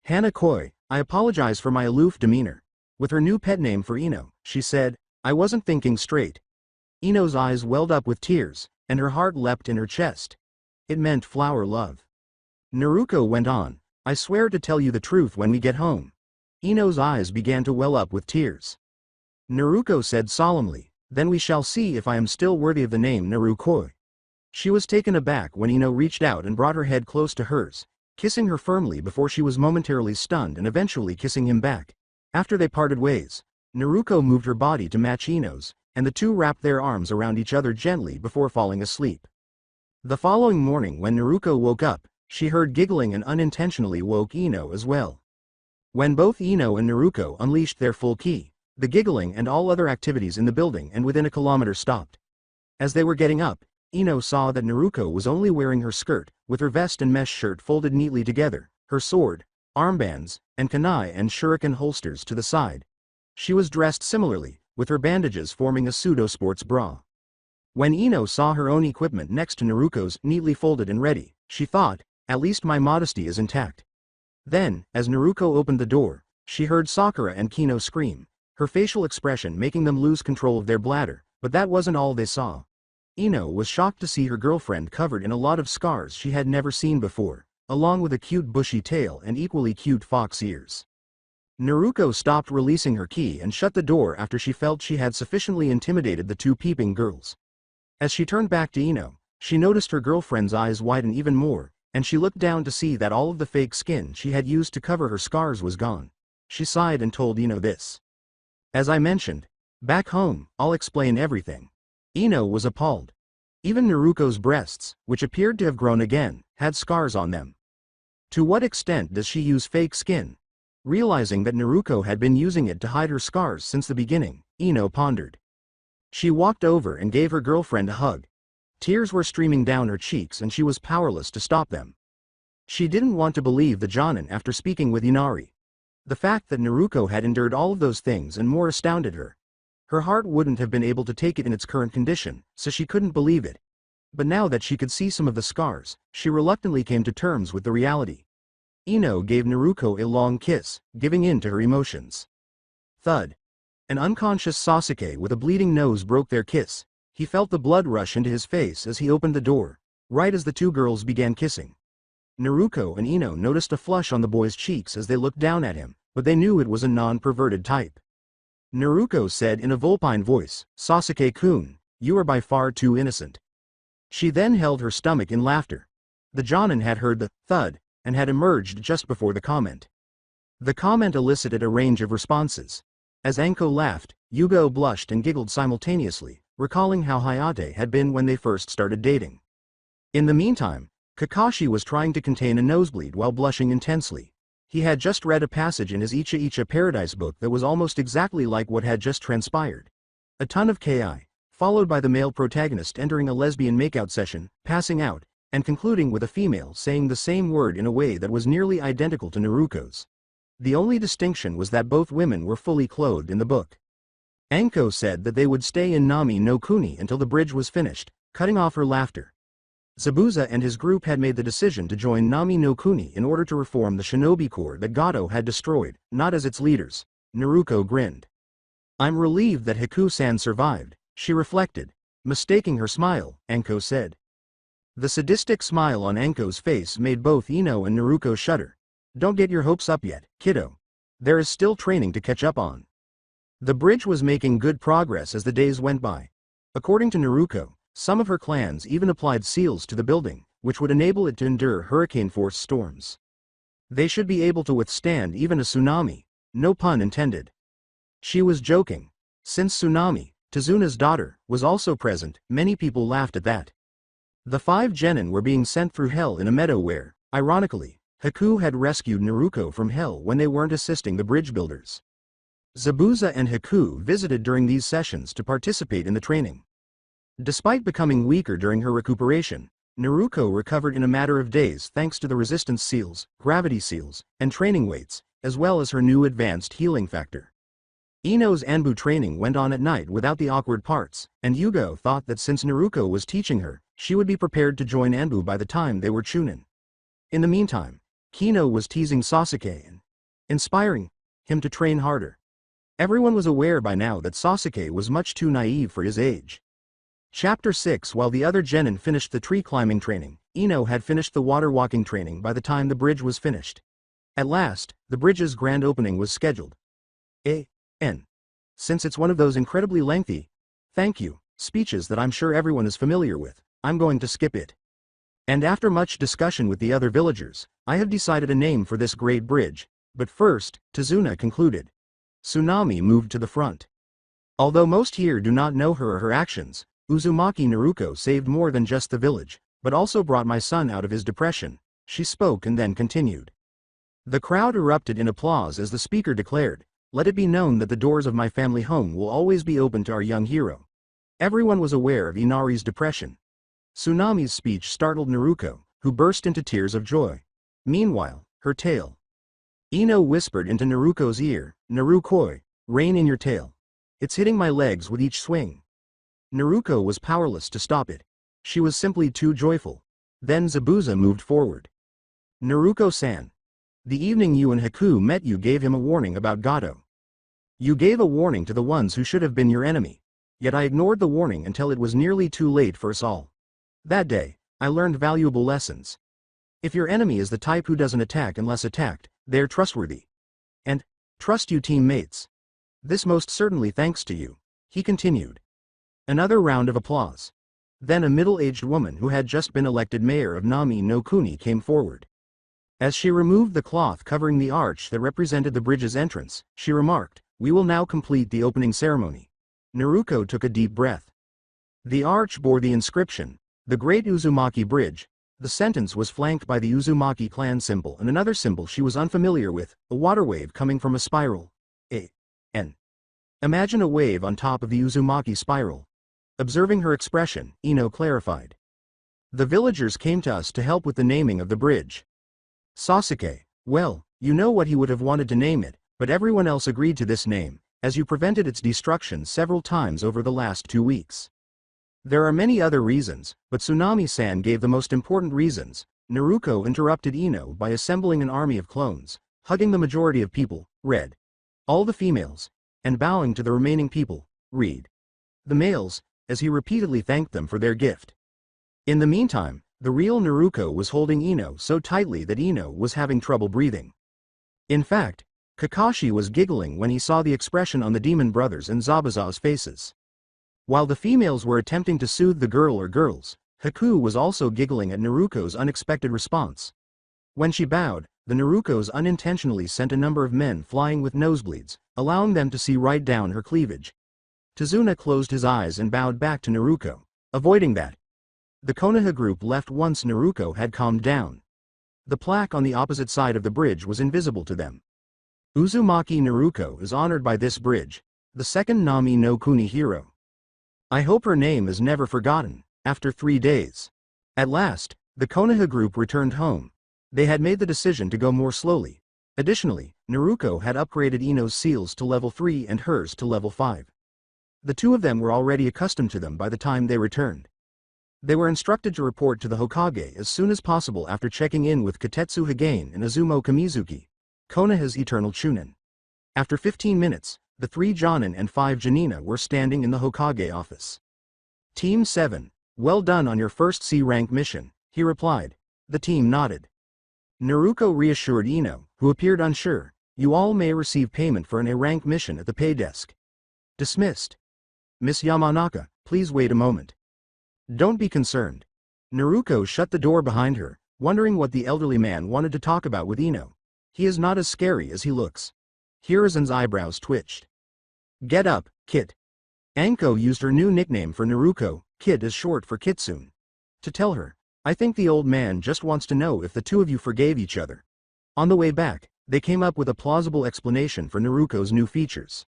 Hanakoi, I apologize for my aloof demeanor. With her new pet name for Ino, she said, I wasn't thinking straight. Ino's eyes welled up with tears, and her heart leapt in her chest. It meant flower love. Naruko went on, I swear to tell you the truth when we get home. Ino's eyes began to well up with tears. Naruko said solemnly, then we shall see if I am still worthy of the name Narukoi. She was taken aback when Ino reached out and brought her head close to hers, kissing her firmly before she was momentarily stunned and eventually kissing him back. After they parted ways, Naruko moved her body to match Ino's, and the two wrapped their arms around each other gently before falling asleep. The following morning when Naruko woke up, she heard giggling and unintentionally woke Ino as well. When both Ino and Naruko unleashed their full ki, the giggling and all other activities in the building and within a kilometer stopped. As they were getting up, Ino saw that Naruko was only wearing her skirt, with her vest and mesh shirt folded neatly together, her sword, armbands, and kunai and shuriken holsters to the side. She was dressed similarly, with her bandages forming a pseudo-sports bra. When Ino saw her own equipment next to Naruko's neatly folded and ready, she thought, at least my modesty is intact. Then, as Naruko opened the door, she heard Sakura and Kino scream, her facial expression making them lose control of their bladder, but that wasn't all they saw. Ino was shocked to see her girlfriend covered in a lot of scars she had never seen before, along with a cute bushy tail and equally cute fox ears. Naruko stopped releasing her ki and shut the door after she felt she had sufficiently intimidated the two peeping girls. As she turned back to Ino, she noticed her girlfriend's eyes widen even more, and she looked down to see that all of the fake skin she had used to cover her scars was gone. She sighed and told Ino this. As I mentioned, back home, I'll explain everything. Ino was appalled. Even Naruko's breasts, which appeared to have grown again, had scars on them. To what extent does she use fake skin? Realizing that Naruko had been using it to hide her scars since the beginning, Ino pondered. She walked over and gave her girlfriend a hug. Tears were streaming down her cheeks and she was powerless to stop them. She didn't want to believe the Jonin after speaking with Inari. The fact that Naruko had endured all of those things and more astounded her. Her heart wouldn't have been able to take it in its current condition, so she couldn't believe it. But now that she could see some of the scars, she reluctantly came to terms with the reality. Ino gave Naruko a long kiss, giving in to her emotions. Thud. An unconscious Sasuke with a bleeding nose broke their kiss. He felt the blood rush into his face as he opened the door, right as the two girls began kissing. Naruko and Ino noticed a flush on the boy's cheeks as they looked down at him, but they knew it was a non-perverted type. Naruko said in a vulpine voice, Sasuke-kun, You are by far too innocent. She then held her stomach in laughter. The Jonin had heard the thud and had emerged just before the comment. The comment elicited a range of responses. As Anko laughed, Yugo blushed and giggled simultaneously, recalling how Hayate had been when they first started dating. In the meantime, Kakashi was trying to contain a nosebleed while blushing intensely. He had just read a passage in his Icha Icha Paradise book that was almost exactly like what had just transpired. A ton of KI, followed by the male protagonist entering a lesbian makeout session, passing out, and concluding with a female saying the same word in a way that was nearly identical to Naruko's. The only distinction was that both women were fully clothed in the book. Anko said that they would stay in Nami no Kuni until the bridge was finished, cutting off her laughter. Zabuza and his group had made the decision to join Nami no Kuni in order to reform the shinobi corps that Gato had destroyed, not as its leaders. Naruko grinned. I'm relieved that Hiku-san survived, she reflected. Mistaking her smile, Anko said. The sadistic smile on Anko's face made both Ino and Naruko shudder. Don't get your hopes up yet, kiddo. There is still training to catch up on. The bridge was making good progress as the days went by. According to Naruko, some of her clans even applied seals to the building, which would enable it to endure hurricane-force storms. They should be able to withstand even a tsunami, no pun intended. She was joking. Since Tsunami, Tazuna's daughter, was also present, many people laughed at that. The 5 genin were being sent through hell in a meadow where, ironically, Haku had rescued Naruko from hell when they weren't assisting the bridge builders. Zabuza and Haku visited during these sessions to participate in the training. Despite becoming weaker during her recuperation, Naruko recovered in a matter of days thanks to the resistance seals, gravity seals, and training weights, as well as her new advanced healing factor. Ino's Anbu training went on at night without the awkward parts, and Yugo thought that since Naruko was teaching her, she would be prepared to join Anbu by the time they were Chunin. In the meantime, Kino was teasing Sasuke and inspiring him to train harder. Everyone was aware by now that Sasuke was much too naive for his age. Chapter 6. While the other genin finished the tree climbing training, Ino had finished the water walking training by the time the bridge was finished. At last, the bridge's grand opening was scheduled. Since it's one of those incredibly lengthy, thank you, speeches that I'm sure everyone is familiar with, I'm going to skip it. And after much discussion with the other villagers, I have decided a name for this great bridge, but first, Tazuna concluded. Tsunami moved to the front. Although most here do not know her or her actions, Uzumaki Naruko saved more than just the village, but also brought my son out of his depression, she spoke and then continued. The crowd erupted in applause as the speaker declared, let it be known that the doors of my family home will always be open to our young hero. Everyone was aware of Inari's depression. Tsunami's speech startled Naruko, who burst into tears of joy. Meanwhile, her tail. Ino whispered into Naruko's ear, Narukoi, rein in your tail. It's hitting my legs with each swing. Naruko was powerless to stop it. She was simply too joyful. Then Zabuza moved forward. Naruko-san. The evening you and Haku met you gave him a warning about Gato. You gave a warning to the ones who should have been your enemy. Yet I ignored the warning until it was nearly too late for us all. That day, I learned valuable lessons. If your enemy is the type who doesn't attack unless attacked, they're trustworthy. And, trust you teammates. This most certainly thanks to you, he continued. Another round of applause. Then a middle-aged woman who had just been elected mayor of Nami no Kuni came forward. As she removed the cloth covering the arch that represented the bridge's entrance, she remarked, we will now complete the opening ceremony. Naruko took a deep breath. The arch bore the inscription, the Great Uzumaki Bridge. The sentence was flanked by the Uzumaki clan symbol and another symbol she was unfamiliar with, a water wave coming from a spiral. Imagine a wave on top of the Uzumaki spiral. Observing her expression, Ino clarified. The villagers came to us to help with the naming of the bridge. Sasuke, well, you know what he would have wanted to name it, but everyone else agreed to this name, as you prevented its destruction several times over the last 2 weeks. There are many other reasons, but Tsunami-san gave the most important reasons. Naruko interrupted Ino by assembling an army of clones, hugging the majority of people, read. All the females, and bowing to the remaining people, read. The males, as he repeatedly thanked them for their gift. In the meantime, the real Naruko was holding Ino so tightly that Ino was having trouble breathing. In fact, Kakashi was giggling when he saw the expression on the demon brothers and Zabuza's faces. While the females were attempting to soothe the girl or girls, Haku was also giggling at Naruko's unexpected response. When she bowed, the Narukos unintentionally sent a number of men flying with nosebleeds, allowing them to see right down her cleavage. Tazuna closed his eyes and bowed back to Naruko, avoiding that. The Konoha group left once Naruko had calmed down. The plaque on the opposite side of the bridge was invisible to them. Uzumaki Naruko is honored by this bridge, the second Nami no Kuni hero. I hope her name is never forgotten. After 3 days. At last, the Konoha group returned home. They had made the decision to go more slowly. Additionally, Naruko had upgraded Ino's seals to level 3 and hers to level 5. The two of them were already accustomed to them by the time they returned. They were instructed to report to the Hokage as soon as possible after checking in with Katetsu Hagane and Azumo Kamizuki, Konoha's eternal chunin. After 15 minutes, the 3 Jonin and 5 Janina were standing in the Hokage office. Team 7, well done on your first C-rank mission, he replied. The team nodded. Naruko reassured Ino, who appeared unsure, you all may receive payment for an A-rank mission at the pay desk. Dismissed. Miss Yamanaka, please wait a moment. Don't be concerned. Naruko shut the door behind her, wondering what the elderly man wanted to talk about with Ino. He is not as scary as he looks. Hiruzen's eyebrows twitched. Get up, Kit. Anko used her new nickname for Naruko, Kit is short for Kitsune. To tell her, I think the old man just wants to know if the two of you forgave each other. On the way back, they came up with a plausible explanation for Naruko's new features.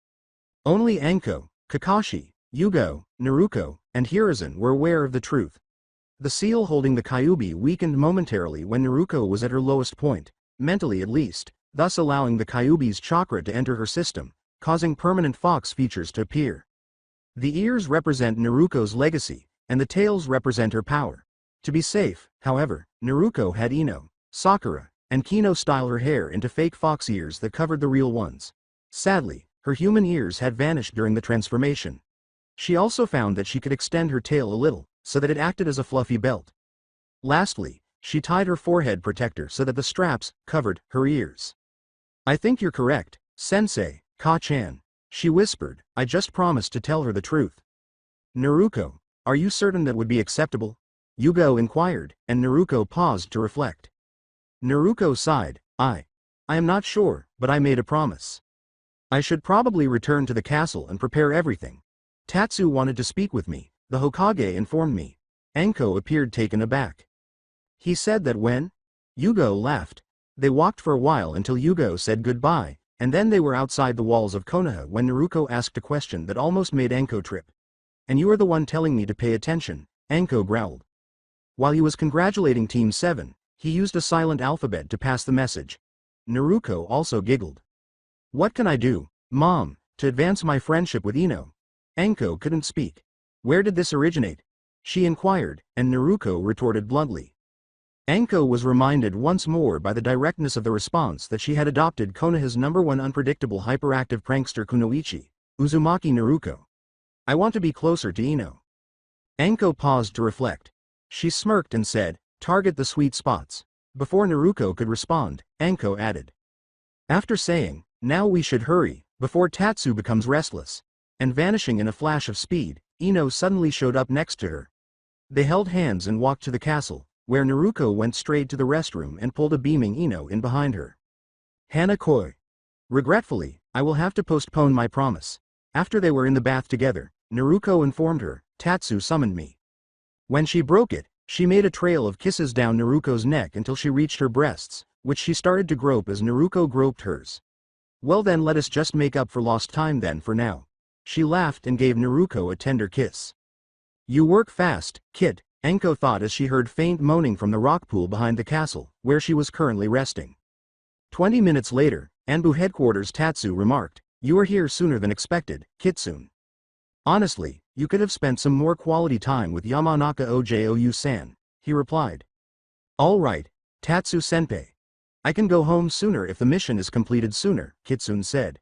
Only Anko, Kakashi, Yugo, Naruko, and Hiruzen were aware of the truth. The seal holding the Kyuubi weakened momentarily when Naruko was at her lowest point, mentally at least, thus allowing the Kyuubi's chakra to enter her system, causing permanent fox features to appear. The ears represent Naruko's legacy, and the tails represent her power. To be safe, however, Naruko had Ino, Sakura, and Kino style her hair into fake fox ears that covered the real ones. Sadly, her human ears had vanished during the transformation. She also found that she could extend her tail a little, so that it acted as a fluffy belt. Lastly, she tied her forehead protector so that the straps covered her ears. I think you're correct, Sensei, Ka-chan. She whispered, I just promised to tell her the truth. Naruko, are you certain that would be acceptable? Yugo inquired, and Naruko paused to reflect. Naruko sighed, I am not sure, but I made a promise. I should probably return to the castle and prepare everything. Tatsu wanted to speak with me, the Hokage informed me. Anko appeared taken aback. He said that when? Yugo laughed. They walked for a while until Yugo said goodbye, and then they were outside the walls of Konoha when Naruko asked a question that almost made Anko trip. And you are the one telling me to pay attention, Anko growled. While he was congratulating Team 7, he used a silent alphabet to pass the message. Naruko also giggled. What can I do, Mom, to advance my friendship with Ino? Anko couldn't speak. Where did this originate? She inquired, and Naruko retorted bluntly. Anko was reminded once more by the directness of the response that she had adopted Konoha's #1 unpredictable hyperactive prankster Kunoichi, Uzumaki Naruko. I want to be closer to Ino. Anko paused to reflect. She smirked and said, target the sweet spots. Before Naruko could respond, Anko added. After saying, now we should hurry, before Tatsu becomes restless, and vanishing in a flash of speed, Ino suddenly showed up next to her. They held hands and walked to the castle, where Naruko went straight to the restroom and pulled a beaming Ino in behind her. Hanakoi. Regretfully, I will have to postpone my promise. After they were in the bath together, Naruko informed her, Tatsu summoned me. When she broke it, she made a trail of kisses down Naruko's neck until she reached her breasts, which she started to grope as Naruko groped hers. Well then, let us just make up for lost time then for now. She laughed and gave Naruko a tender kiss. You work fast, Kit, Anko thought as she heard faint moaning from the rock pool behind the castle, where she was currently resting. 20 minutes later, Anbu headquarters Tatsu remarked, you are here sooner than expected, Kitsune. Honestly, you could have spent some more quality time with Yamanaka Ojou-san, he replied. All right, Tatsu-senpai. I can go home sooner if the mission is completed sooner, Kitsune said.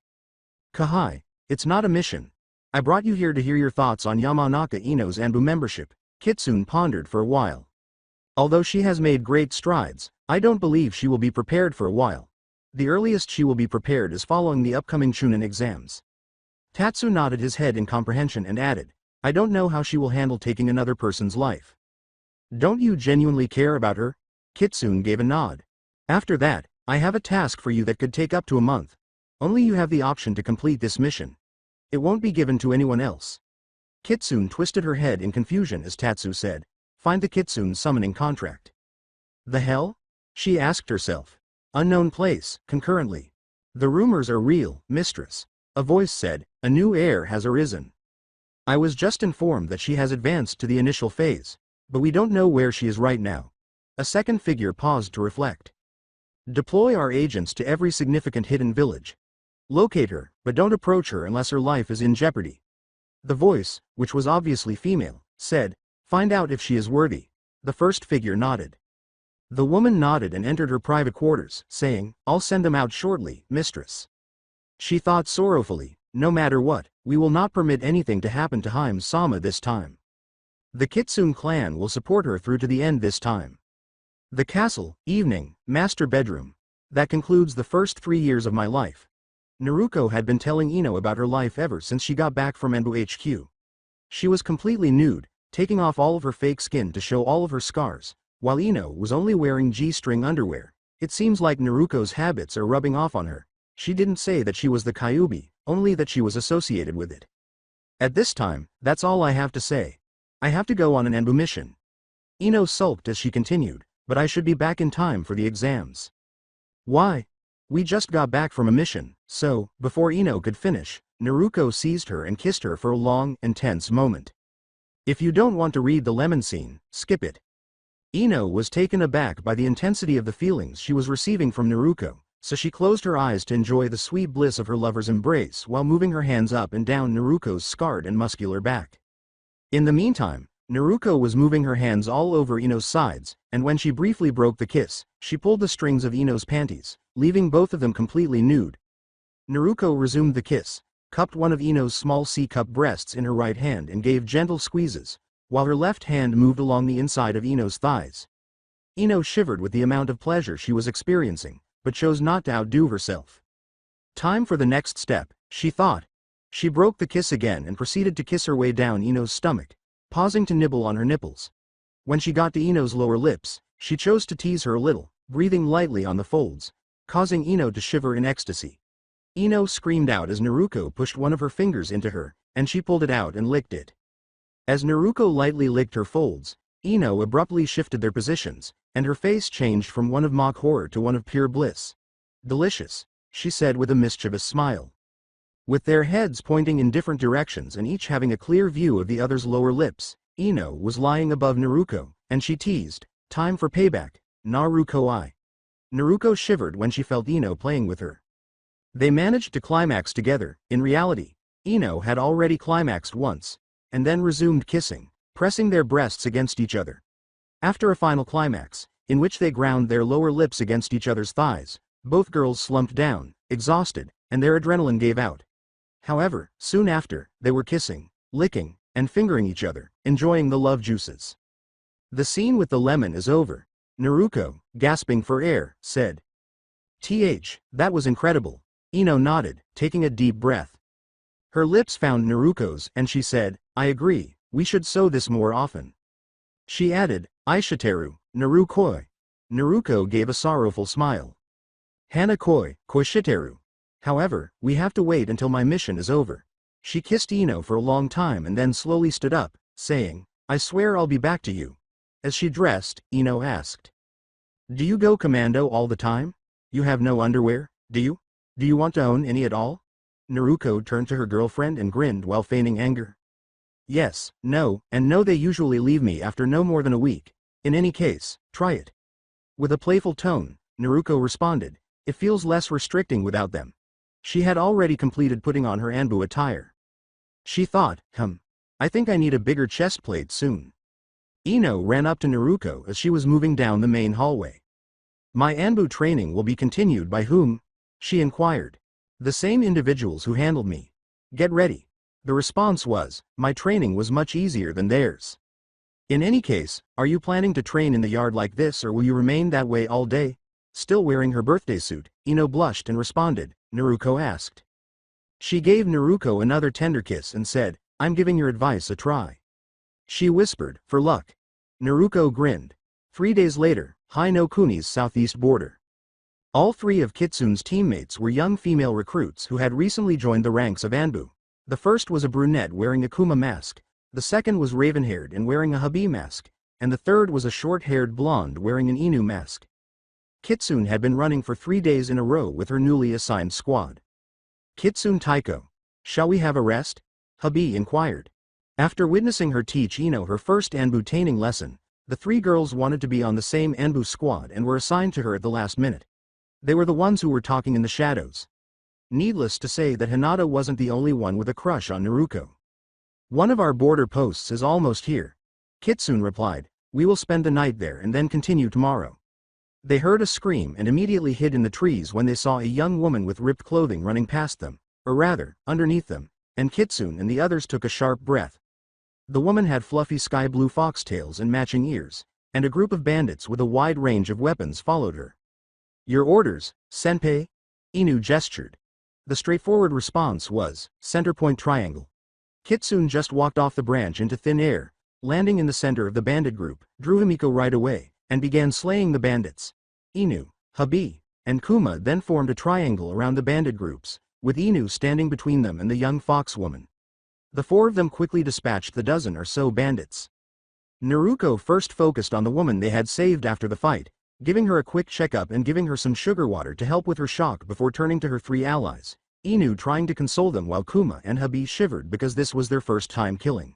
Kahai, it's not a mission. I brought you here to hear your thoughts on Yamanaka Ino's Anbu membership, Kitsune pondered for a while. Although she has made great strides, I don't believe she will be prepared for a while. The earliest she will be prepared is following the upcoming Chunin exams. Tatsu nodded his head in comprehension and added, I don't know how she will handle taking another person's life. Don't you genuinely care about her? Kitsune gave a nod. After that, I have a task for you that could take up to a month. Only you have the option to complete this mission. It won't be given to anyone else. Kitsune twisted her head in confusion as Tatsu said, find the Kitsune summoning contract. The hell? She asked herself. Unknown place, concurrently. The rumors are real, mistress. A voice said, a new heir has arisen. I was just informed that she has advanced to the initial phase, but we don't know where she is right now. A second figure paused to reflect. Deploy our agents to every significant hidden village. Locate her, but don't approach her unless her life is in jeopardy. The voice, which was obviously female, said, find out if she is worthy. The first figure nodded. The woman nodded and entered her private quarters, saying, I'll send them out shortly, mistress. She thought sorrowfully, no matter what, we will not permit anything to happen to Haim-sama this time. The Kitsune clan will support her through to the end this time. The castle, evening, master bedroom. That concludes the first 3 years of my life. Naruko had been telling Ino about her life ever since she got back from Enbu HQ. She was completely nude, taking off all of her fake skin to show all of her scars, while Ino was only wearing G-string underwear. It seems like Naruko's habits are rubbing off on her. She didn't say that she was the Kyuubi, only that she was associated with it. At this time, that's all I have to say. I have to go on an Enbu mission. Ino sulked as she continued, but I should be back in time for the exams. Why? We just got back from a mission, so, before Ino could finish, Naruko seized her and kissed her for a long, intense moment. If you don't want to read the lemon scene, skip it. Ino was taken aback by the intensity of the feelings she was receiving from Naruko, so she closed her eyes to enjoy the sweet bliss of her lover's embrace while moving her hands up and down Naruko's scarred and muscular back. In the meantime, Naruko was moving her hands all over Ino's sides, and when she briefly broke the kiss, she pulled the strings of Ino's panties, leaving both of them completely nude. Naruko resumed the kiss, cupped one of Ino's small C-cup breasts in her right hand and gave gentle squeezes, while her left hand moved along the inside of Ino's thighs. Ino shivered with the amount of pleasure she was experiencing, but chose not to outdo herself. Time for the next step, she thought. She broke the kiss again and proceeded to kiss her way down Ino's stomach, pausing to nibble on her nipples. When she got to Ino's lower lips, she chose to tease her a little, breathing lightly on the folds, causing Ino to shiver in ecstasy. Ino screamed out as Naruko pushed one of her fingers into her, and she pulled it out and licked it. As Naruko lightly licked her folds, Ino abruptly shifted their positions, and her face changed from one of mock horror to one of pure bliss. Delicious, she said with a mischievous smile. With their heads pointing in different directions and each having a clear view of the other's lower lips, Ino was lying above Naruko, and she teased, time for payback, Naruko-I. Naruko shivered when she felt Ino playing with her. They managed to climax together. In reality, Ino had already climaxed once, and then resumed kissing, pressing their breasts against each other. After a final climax, in which they ground their lower lips against each other's thighs, both girls slumped down, exhausted, and their adrenaline gave out. However, soon after, they were kissing, licking, and fingering each other, enjoying the love juices. The scene with the lemon is over. Naruko, gasping for air, said. That was incredible. Ino nodded, taking a deep breath. Her lips found Naruko's and she said, I agree, we should sew this more often. She added, Aishiteru, Narukoi. Naruko gave a sorrowful smile. Hanakoi, Koishiteru. However, we have to wait until my mission is over. She kissed Ino for a long time and then slowly stood up, saying, I swear I'll be back to you. As she dressed, Ino asked. Do you go commando all the time? You have no underwear, do you? Do you want to own any at all? Naruko turned to her girlfriend and grinned while feigning anger. Yes, no, and no, they usually leave me after no more than a week. In any case, try it. With a playful tone, Naruko responded, it feels less restricting without them. She had already completed putting on her Anbu attire. She thought, I think I need a bigger chest plate soon. Ino ran up to Naruko as she was moving down the main hallway. My Anbu training will be continued by whom? She inquired. The same individuals who handled me. Get ready. The response was, my training was much easier than theirs. In any case, are you planning to train in the yard like this or will you remain that way all day? Still wearing her birthday suit, Ino blushed and responded, Naruko asked. She gave Naruko another tender kiss and said, I'm giving your advice a try. She whispered, for luck. Naruto grinned. 3 days later, High no Kuni's southeast border. All three of Kitsune's teammates were young female recruits who had recently joined the ranks of Anbu. The first was a brunette wearing a Kuma mask, the second was raven-haired and wearing a Habi mask, and the third was a short-haired blonde wearing an Inu mask. Kitsune had been running for 3 days in a row with her newly assigned squad. Kitsune Taiko, shall we have a rest? Habi inquired. After witnessing her teach Ino her first Anbu taining lesson, the three girls wanted to be on the same Anbu squad and were assigned to her at the last minute. They were the ones who were talking in the shadows. Needless to say that Hinata wasn't the only one with a crush on Naruto. One of our border posts is almost here. Kitsune replied, we will spend the night there and then continue tomorrow. They heard a scream and immediately hid in the trees when they saw a young woman with ripped clothing running past them, or rather, underneath them, and Kitsune and the others took a sharp breath. The woman had fluffy sky blue foxtails and matching ears, and a group of bandits with a wide range of weapons followed her. Your orders, senpai? Inu gestured. The straightforward response was, center point triangle. Kitsune just walked off the branch into thin air, landing in the center of the bandit group, drew Himiko right away, and began slaying the bandits. Inu, Habi, and Kuma then formed a triangle around the bandit groups, with Inu standing between them and the young fox woman. The four of them quickly dispatched the dozen or so bandits. Naruto first focused on the woman they had saved after the fight, giving her a quick checkup and giving her some sugar water to help with her shock before turning to her three allies, Inu trying to console them while Kuma and Habi shivered because this was their first time killing.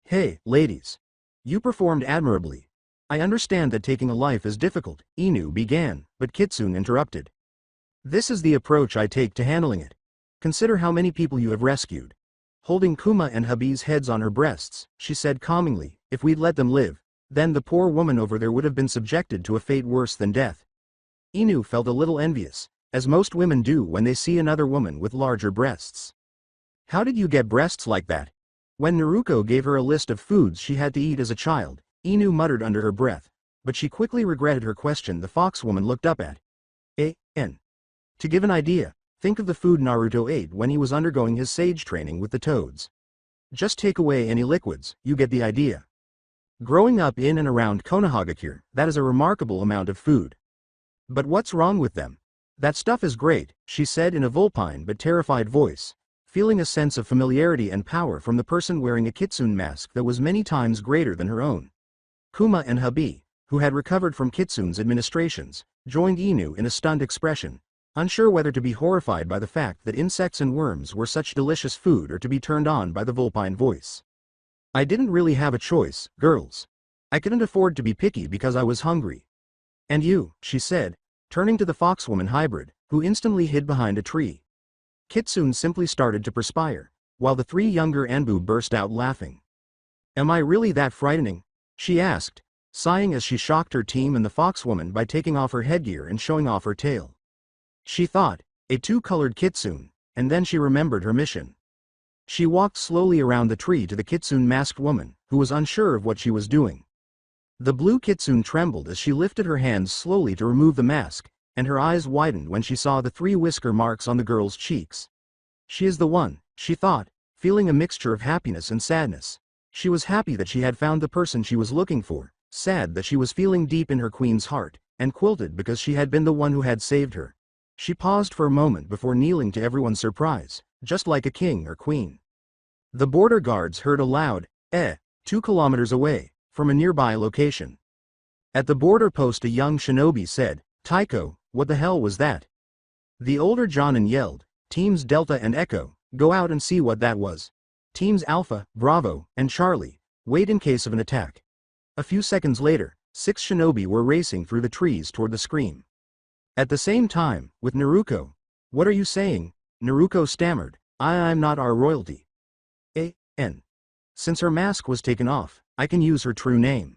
Hey, ladies. You performed admirably. I understand that taking a life is difficult, Inu began, but Kitsune interrupted. This is the approach I take to handling it. Consider how many people you have rescued. Holding Kuma and Habi's heads on her breasts, she said calmingly, if we'd let them live, then the poor woman over there would have been subjected to a fate worse than death. Inu felt a little envious, as most women do when they see another woman with larger breasts. How did you get breasts like that? When Naruto gave her a list of foods she had to eat as a child, Inu muttered under her breath, but she quickly regretted her question. The fox woman looked up at N. To give an idea, think of the food Naruto ate when he was undergoing his sage training with the toads. Just take away any liquids, you get the idea. Growing up in and around Konohagakure, that is a remarkable amount of food. But what's wrong with them? That stuff is great, she said in a vulpine but terrified voice, feeling a sense of familiarity and power from the person wearing a kitsune mask that was many times greater than her own. Kuma and Habi, who had recovered from Kitsune's administrations, joined Inu in a stunned expression, unsure whether to be horrified by the fact that insects and worms were such delicious food or to be turned on by the vulpine voice. I didn't really have a choice, girls. I couldn't afford to be picky because I was hungry. And you, she said, turning to the foxwoman hybrid, who instantly hid behind a tree. Kitsune simply started to perspire, while the three younger Anbu burst out laughing. Am I really that frightening? She asked, sighing as she shocked her team and the foxwoman by taking off her headgear and showing off her tail. She thought, a two-colored kitsune, and then she remembered her mission. She walked slowly around the tree to the kitsune masked woman, who was unsure of what she was doing. The blue kitsune trembled as she lifted her hands slowly to remove the mask, and her eyes widened when she saw the 3 whisker marks on the girl's cheeks. She is the one, she thought, feeling a mixture of happiness and sadness. She was happy that she had found the person she was looking for, sad that she was feeling deep in her queen's heart, and quilted because she had been the one who had saved her. She paused for a moment before kneeling to everyone's surprise, just like a king or queen. The border guards heard a loud, 2 kilometers away, from a nearby location. At the border post a young shinobi said, Taiko, what the hell was that? The older Jonin yelled, Teams Delta and Echo, go out and see what that was. Teams Alpha, Bravo, and Charlie, wait in case of an attack. A few seconds later, 6 shinobi were racing through the trees toward the scream. At the same time, with Naruto. What are you saying? Naruto stammered, I'm not our royalty. N. Since her mask was taken off, I can use her true name.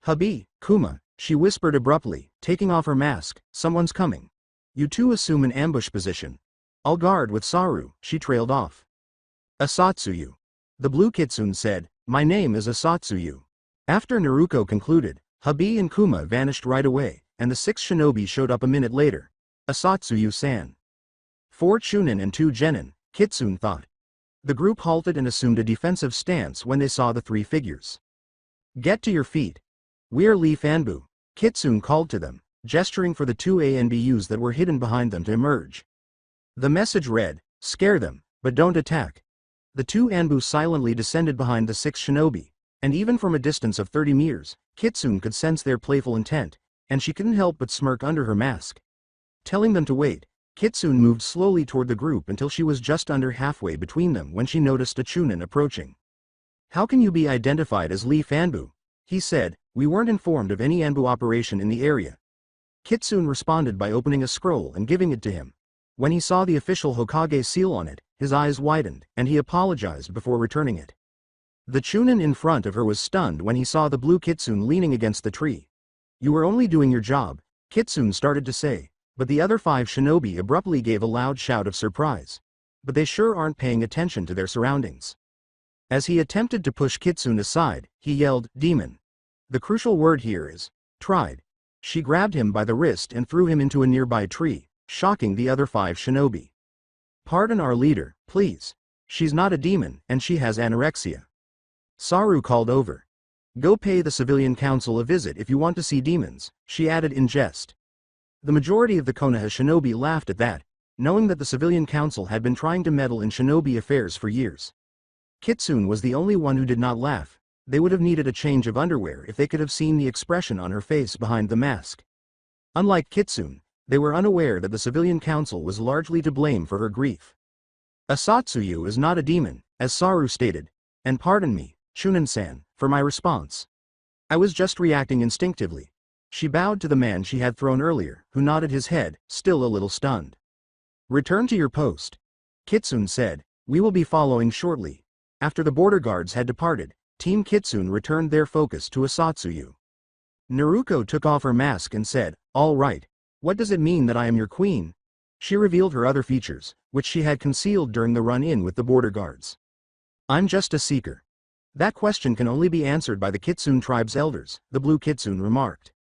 Habi, Kuma, she whispered abruptly, taking off her mask, someone's coming. You two assume an ambush position. I'll guard with Saru, she trailed off. Asatsuyu. The blue kitsune said, my name is Asatsuyu. After Naruto concluded, Habi and Kuma vanished right away, and the 6 shinobi showed up a minute later. Asatsuyu-san. 4 chunin and 2 genin, Kitsune thought. The group halted and assumed a defensive stance when they saw the three figures. "Get to your feet. We're Lee Fanbu," Kitsune called to them, gesturing for the two ANBUs that were hidden behind them to emerge. The message read, "Scare them, but don't attack." The two Anbu silently descended behind the 6 shinobi, and even from a distance of 30 meters, Kitsune could sense their playful intent, and she couldn't help but smirk under her mask. Telling them to wait, Kitsune moved slowly toward the group until she was just under halfway between them when she noticed a Chunin approaching. "How can you be identified as Lee Fanbu?" he said. "We weren't informed of any Anbu operation in the area." Kitsune responded by opening a scroll and giving it to him. When he saw the official Hokage seal on it, his eyes widened, and he apologized before returning it. The Chunin in front of her was stunned when he saw the blue Kitsune leaning against the tree. "You were only doing your job," Kitsune started to say, but the other 5 shinobi abruptly gave a loud shout of surprise. But they sure aren't paying attention to their surroundings. As he attempted to push Kitsune aside, he yelled, "Demon." The crucial word here is, tried. She grabbed him by the wrist and threw him into a nearby tree, shocking the other 5 shinobi. "Pardon our leader, please. She's not a demon, and she has anorexia." Saru called over. "Go pay the civilian council a visit if you want to see demons," she added in jest. The majority of the Konoha shinobi laughed at that, knowing that the civilian council had been trying to meddle in shinobi affairs for years. Kitsune was the only one who did not laugh. They would have needed a change of underwear if they could have seen the expression on her face behind the mask. Unlike Kitsune, they were unaware that the civilian council was largely to blame for her grief. "Asatsuyu is not a demon," as Saru stated, "and pardon me, Chunin-san, for my response. I was just reacting instinctively." She bowed to the man she had thrown earlier, who nodded his head, still a little stunned. "Return to your post," Kitsune said. "We will be following shortly." After the border guards had departed, Team Kitsune returned their focus to Asatsuyu. Naruko took off her mask and said, "All right. What does it mean that I am your queen?" She revealed her other features, which she had concealed during the run-in with the border guards. "I'm just a seeker." "That question can only be answered by the Kitsune tribe's elders," the blue Kitsune remarked.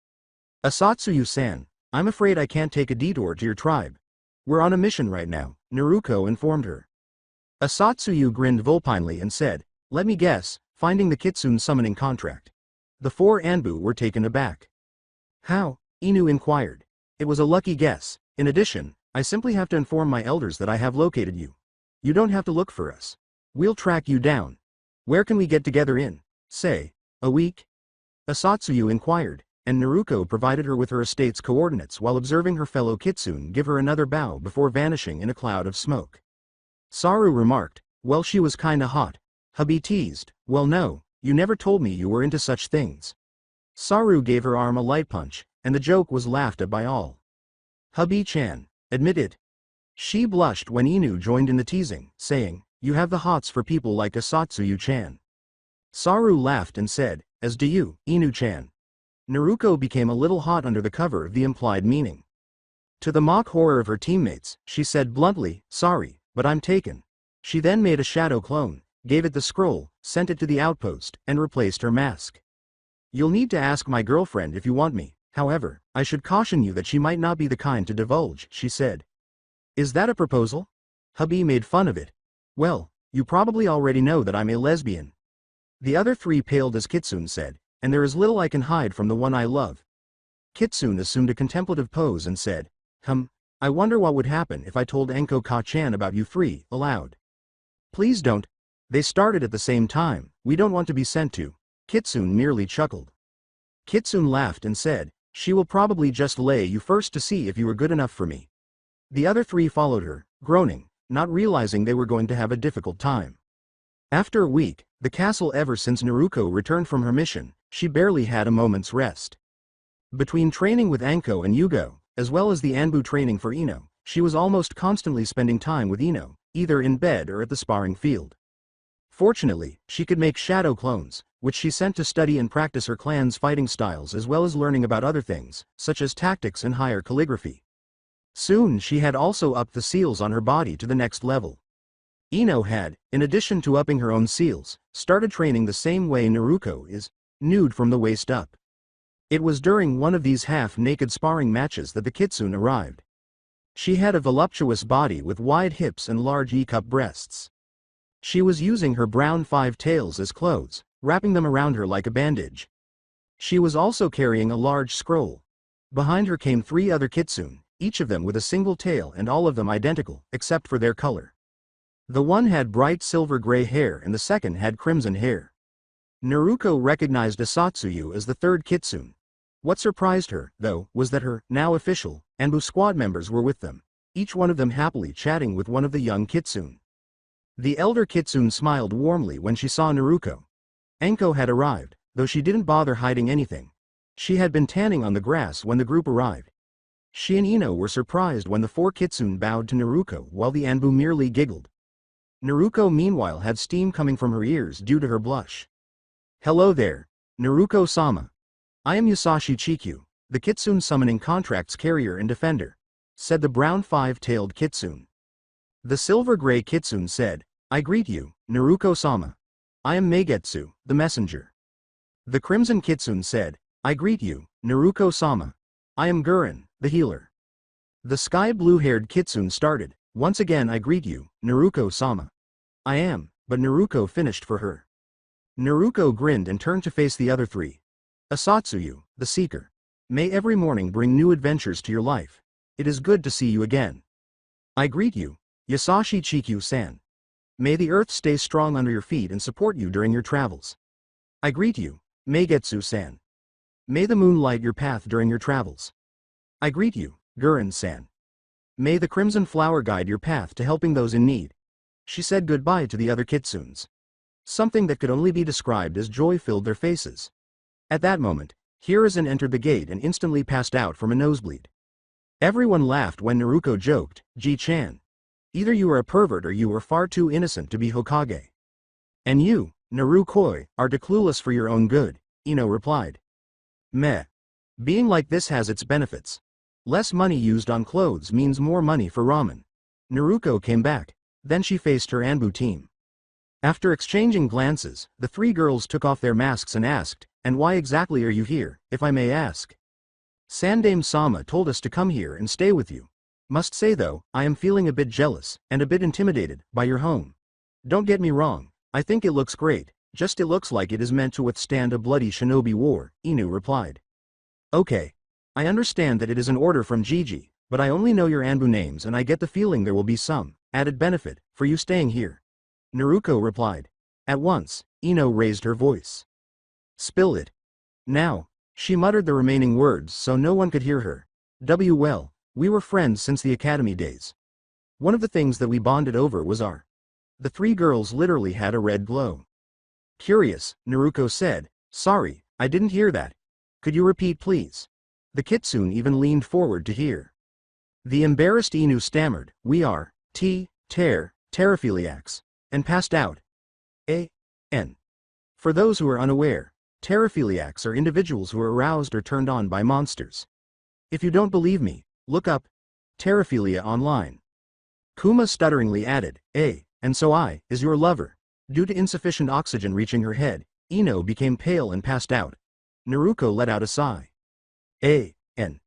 "Asatsuyu-san, I'm afraid I can't take a detour to your tribe. We're on a mission right now," Naruko informed her. Asatsuyu grinned vulpinely and said, "Let me guess, finding the Kitsune summoning contract." The 4 Anbu were taken aback. "How?" Inu inquired. "It was a lucky guess. In addition, I simply have to inform my elders that I have located you. You don't have to look for us. We'll track you down. Where can we get together in, say, a week?" Asatsuyu inquired, and Naruko provided her with her estate's coordinates while observing her fellow Kitsune give her another bow before vanishing in a cloud of smoke. Saru remarked, "Well, she was kinda hot." Hubby teased, "Well, no, you never told me you were into such things." Saru gave her arm a light punch, and the joke was laughed at by all. "Hubby-chan, admit it." She blushed when Inu joined in the teasing, saying, "You have the hots for people like Asatsuyu-chan." Saru laughed and said, "As do you, Inu-chan." Naruko became a little hot under the cover of the implied meaning. To the mock horror of her teammates, she said bluntly, "Sorry, but I'm taken." She then made a shadow clone, gave it the scroll, sent it to the outpost, and replaced her mask. "You'll need to ask my girlfriend if you want me, however, I should caution you that she might not be the kind to divulge," she said. "Is that a proposal?" Hubby made fun of it. "Well, you probably already know that I'm a lesbian." The other 3 paled as Kitsune said, "And there is little I can hide from the one I love." Kitsune assumed a contemplative pose and said, I wonder what would happen if I told Enko Ka-chan about you 3, aloud." "Please don't. They started at the same time, we don't want to be sent to." Kitsune merely chuckled. Kitsune laughed and said, "She will probably just lay you first to see if you were good enough for me." The other 3 followed her, groaning, not realizing they were going to have a difficult time. After a week, the castle ever since Naruko returned from her mission, she barely had a moment's rest. Between training with Anko and Yugo, as well as the Anbu training for Ino, she was almost constantly spending time with Ino, either in bed or at the sparring field. Fortunately, she could make shadow clones, which she sent to study and practice her clan's fighting styles as well as learning about other things, such as tactics and higher calligraphy. Soon she had also upped the seals on her body to the next level. Ino had, in addition to upping her own seals, started training the same way Naruko is, nude from the waist up. It was during one of these half-naked sparring matches that the Kitsune arrived. She had a voluptuous body with wide hips and large E-cup breasts. She was using her brown five tails as clothes, wrapping them around her like a bandage. She was also carrying a large scroll. Behind her came 3 other kitsune, each of them with a single tail and all of them identical, except for their color. The one had bright silver gray hair and the second had crimson hair. Naruko recognized Asatsuyu as the 3rd kitsune. What surprised her, though, was that her, now official, Anbu squad members were with them, each one of them happily chatting with one of the young kitsune. The elder kitsune smiled warmly when she saw Naruko. Enko had arrived, though she didn't bother hiding anything. She had been tanning on the grass when the group arrived. She and Ino were surprised when the 4 kitsune bowed to Naruko while the Anbu merely giggled. Naruko meanwhile had steam coming from her ears due to her blush. "Hello there, Naruko-sama. I am Yusashi Chikyu, the kitsune summoning contracts carrier and defender," said the brown 5-tailed kitsune. The silver-gray kitsune said, "I greet you, Naruko-sama. I am Meigetsu, the messenger." The crimson kitsune said, "I greet you, Naruko-sama. I am Guren, the healer." The sky-blue-haired kitsune started, "Once again I greet you, Naruko-sama. I am," but Naruko finished for her. Naruko grinned and turned to face the other 3. "Asatsuyu, the seeker. May every morning bring new adventures to your life. It is good to see you again. I greet you, Yusashi Chikyu-san. May the earth stay strong under your feet and support you during your travels. I greet you, Meigetsu-san. May the moon light your path during your travels. I greet you, Guren-san. May the crimson flower guide your path to helping those in need." She said goodbye to the other kitsunes. Something that could only be described as joy filled their faces. At that moment, Hiruzen entered the gate and instantly passed out from a nosebleed. Everyone laughed when Naruko joked, "Ji-chan. Either you are a pervert or you are far too innocent to be Hokage. And you, Narukoi, are too clueless for your own good," Ino replied. "Meh. Being like this has its benefits. Less money used on clothes means more money for ramen." Naruko came back. Then she faced her Anbu team. After exchanging glances, the 3 girls took off their masks and asked, "And why exactly are you here, if I may ask?" "Sandame-sama told us to come here and stay with you. Must say though, I am feeling a bit jealous, and a bit intimidated, by your home. Don't get me wrong, I think it looks great, just it looks like it is meant to withstand a bloody shinobi war," Inu replied. "Okay. I understand that it is an order from Gigi, but I only know your Anbu names and I get the feeling there will be some added benefit for you staying here," Naruko replied. At once, Ino raised her voice. "Spill it. Now." She muttered the remaining words so no one could hear her. Well, we were friends since the academy days. One of the things that we bonded over was our." The 3 girls literally had a red glow. "Curious," Naruko said, "Sorry, I didn't hear that. Could you repeat please?" The kitsune even leaned forward to hear. The embarrassed Inu stammered, "We are, terraphiliacs," and passed out. A.N. For those who are unaware, terraphiliacs are individuals who are aroused or turned on by monsters. If you don't believe me, look up terraphilia online. Kuma stutteringly added, "And so I, is your lover." Due to insufficient oxygen reaching her head, Ino became pale and passed out. Naruko let out a sigh. A.N.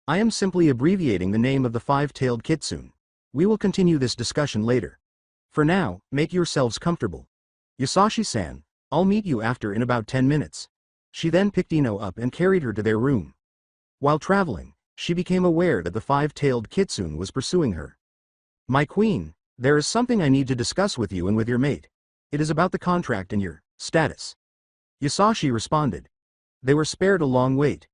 I am simply abbreviating the name of the 5-tailed kitsune. We will continue this discussion later. For now, make yourselves comfortable. Yusashi-san, I'll meet you after in about 10 minutes. She then picked Ino up and carried her to their room. While traveling, she became aware that the 5-tailed kitsune was pursuing her. "My queen, there is something I need to discuss with you and with your mate. It is about the contract and your status." Yusashi responded. They were spared a long wait.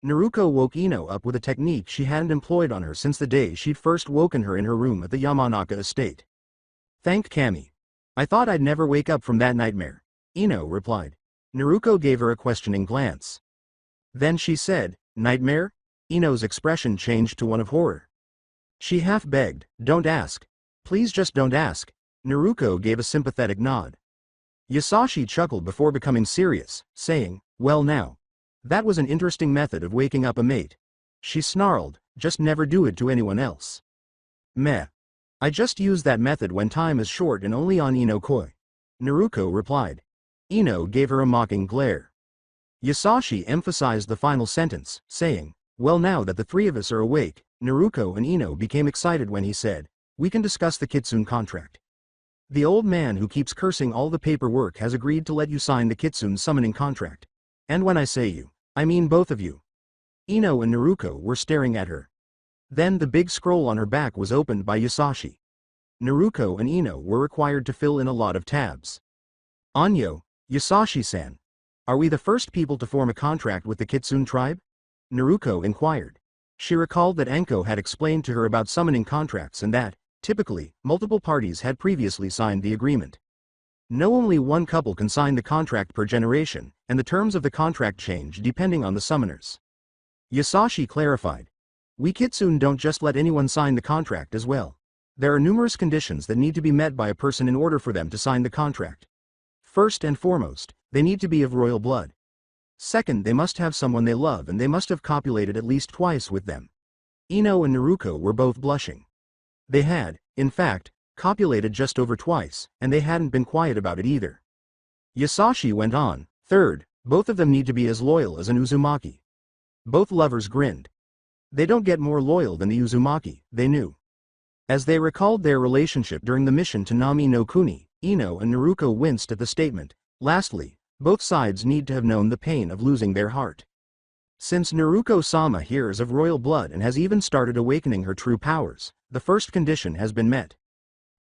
Naruko woke Ino up with a technique she hadn't employed on her since the day she'd first woken her in her room at the Yamanaka estate. "Thank Kami. I thought I'd never wake up from that nightmare," Ino replied. Naruko gave her a questioning glance. Then she said, "Nightmare?" Ino's expression changed to one of horror. She half begged, "Don't ask. Please just don't ask." Naruko gave a sympathetic nod. Yusashi chuckled before becoming serious, saying, "Well now. That was an interesting method of waking up a mate." She snarled, "Just never do it to anyone else." "Meh. I just use that method when time is short and only on Ino Koi," Naruko replied. Ino gave her a mocking glare. Yusashi emphasized the final sentence, saying, "Well now that the 3 of us are awake," Naruko and Ino became excited when he said, "We can discuss the kitsune contract." The old man who keeps cursing all the paperwork has agreed to let you sign the Kitsune summoning contract. And when I say you, I mean both of you. Ino and Naruko were staring at her. Then the big scroll on her back was opened by Yasashi. Naruko and Ino were required to fill in a lot of tabs. Anyo, Yasashi-san. Are we the first people to form a contract with the Kitsune tribe? Naruko inquired. She recalled that Enko had explained to her about summoning contracts and that, typically, multiple parties had previously signed the agreement. No, only one couple can sign the contract per generation, and the terms of the contract change depending on the summoners. Yasashi clarified. We Kitsune don't just let anyone sign the contract as well. There are numerous conditions that need to be met by a person in order for them to sign the contract. First and foremost, they need to be of royal blood. Second, they must have someone they love and they must have copulated at least twice with them. Ino and Naruko were both blushing. They had, in fact, copulated just over twice, and they hadn't been quiet about it either. Yasashi went on. Third, both of them need to be as loyal as an Uzumaki. Both lovers grinned. They don't get more loyal than the Uzumaki, they knew. As they recalled their relationship during the mission to Nami no Kuni, Ino and Naruko winced at the statement. Lastly, both sides need to have known the pain of losing their heart. Since Naruko-sama here is of royal blood and has even started awakening her true powers, the first condition has been met.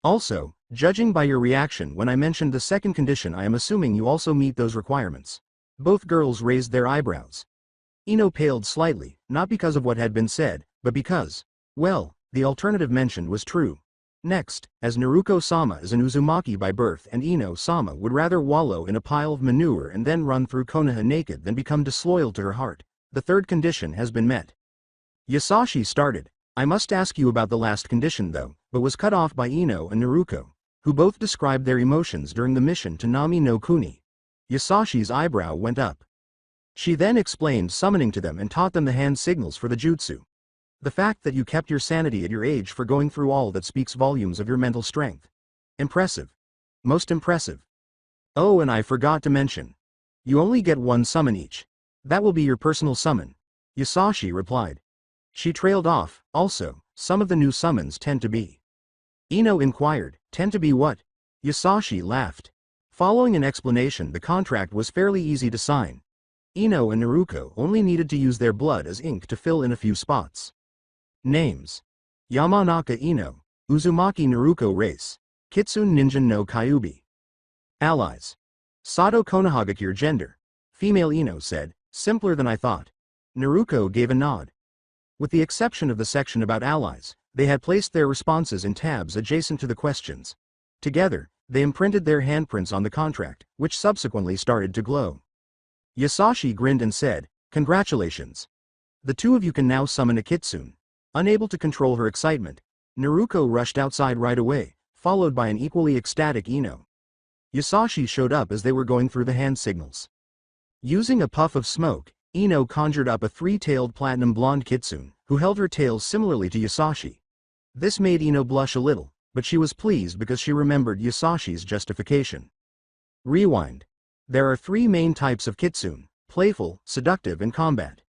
Also, judging by your reaction when I mentioned the second condition, I am assuming you also meet those requirements. Both girls raised their eyebrows. Ino paled slightly, not because of what had been said, but because, well, the alternative mentioned was true. Next, as Naruko-sama is an Uzumaki by birth and Ino-sama would rather wallow in a pile of manure and then run through Konoha naked than become disloyal to her heart, the third condition has been met. Yasashi started. I must ask you about the last condition though, but was cut off by Ino and Naruko, who both described their emotions during the mission to Nami no Kuni. Yasashi's eyebrow went up. She then explained summoning to them and taught them the hand signals for the jutsu. The fact that you kept your sanity at your age for going through all that speaks volumes of your mental strength. Impressive. Most impressive. Oh, and I forgot to mention. You only get one summon each. That will be your personal summon. Yasashi replied. She trailed off. Also, some of the new summons tend to be. Ino inquired, tend to be what? Yasashi laughed. Following an explanation, the contract was fairly easy to sign. Ino and Naruko only needed to use their blood as ink to fill in a few spots. Names. Yamanaka Ino, Uzumaki Naruko race. Kitsune Ninja no Kyuubi. Allies. Sato Konohagakure gender. Female. Ino said, simpler than I thought. Naruko gave a nod. With the exception of the section about allies, they had placed their responses in tabs adjacent to the questions. Together, they imprinted their handprints on the contract, which subsequently started to glow. Yasashi grinned and said, congratulations. The two of you can now summon a Kitsune. Unable to control her excitement, Naruko rushed outside right away, followed by an equally ecstatic Ino. Yasashi showed up as they were going through the hand signals. Using a puff of smoke, Ino conjured up a three-tailed platinum blonde Kitsune, who held her tail similarly to Yasashi. This made Ino blush a little, but she was pleased because she remembered Yasashi's justification. Rewind. There are three main types of Kitsune: playful, seductive and combat.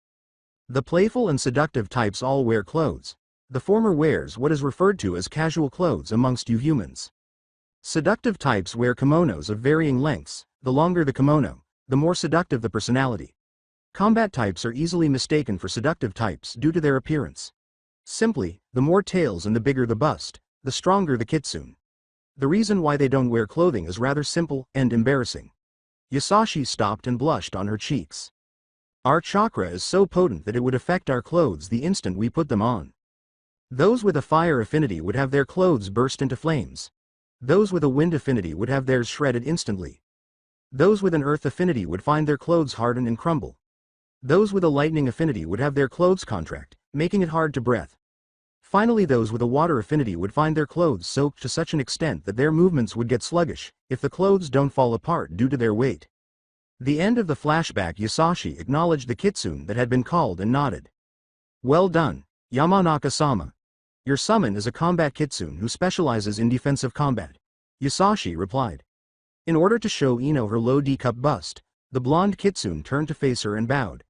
The playful and seductive types all wear clothes. The former wears what is referred to as casual clothes amongst you humans. Seductive types wear kimonos of varying lengths. The longer the kimono, the more seductive the personality. Combat types are easily mistaken for seductive types due to their appearance. Simply, the more tails and the bigger the bust, the stronger the Kitsune. The reason why they don't wear clothing is rather simple and embarrassing. Yasashi stopped and blushed on her cheeks. Our chakra is so potent that it would affect our clothes the instant we put them on. Those with a fire affinity would have their clothes burst into flames. Those with a wind affinity would have theirs shredded instantly. Those with an earth affinity would find their clothes harden and crumble. Those with a lightning affinity would have their clothes contract, making it hard to breathe. Finally, those with a water affinity would find their clothes soaked to such an extent that their movements would get sluggish, if the clothes don't fall apart due to their weight. The end of the flashback. Yasashi acknowledged the Kitsune that had been called and nodded. Well done, Yamanaka-sama. Your summon is a combat Kitsune who specializes in defensive combat. Yasashi replied. In order to show Ino her low D-cup bust, the blonde Kitsune turned to face her and bowed.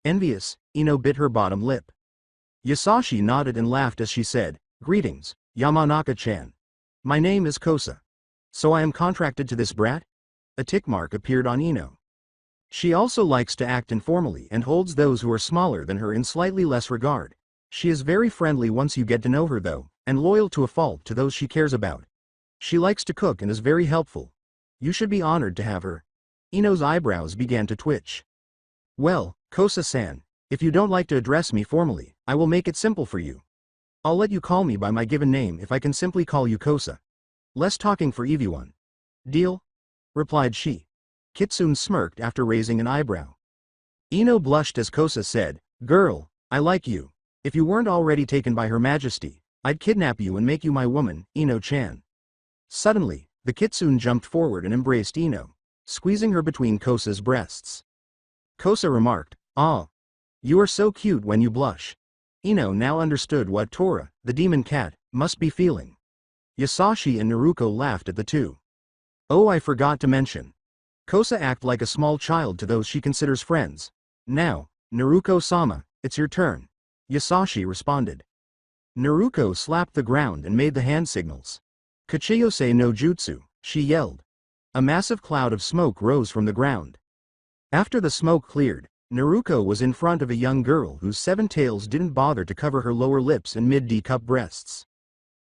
Envious, Ino bit her bottom lip. Yasashi nodded and laughed as she said, Greetings, Yamanaka-chan. My name is Kosa. So I am contracted to this brat? A tick mark appeared on Ino. She also likes to act informally and holds those who are smaller than her in slightly less regard. She is very friendly once you get to know her though, and loyal to a fault to those she cares about. She likes to cook and is very helpful. You should be honored to have her. Ino's eyebrows began to twitch. Well, Kosa-san, if you don't like to address me formally, I will make it simple for you. I'll let you call me by my given name if I can simply call you Kosa. Less talking for everyone. Deal? Replied she. Kitsune smirked after raising an eyebrow. Ino blushed as Kosa said, Girl, I like you. If you weren't already taken by Her Majesty, I'd kidnap you and make you my woman, Ino-chan. Suddenly, the Kitsune jumped forward and embraced Ino, squeezing her between Kosa's breasts. Kosa remarked, Ah, you are so cute when you blush. Ino now understood what Tora, the demon cat, must be feeling. Yasashi and Naruko laughed at the two. Oh, I forgot to mention. Kosa act like a small child to those she considers friends. Now, Naruko-sama, it's your turn. Yasashi responded. Naruko slapped the ground and made the hand signals. Kachiyose no jutsu, she yelled. A massive cloud of smoke rose from the ground. After the smoke cleared, Naruko was in front of a young girl whose 7 tails didn't bother to cover her lower lips and mid-D cup breasts.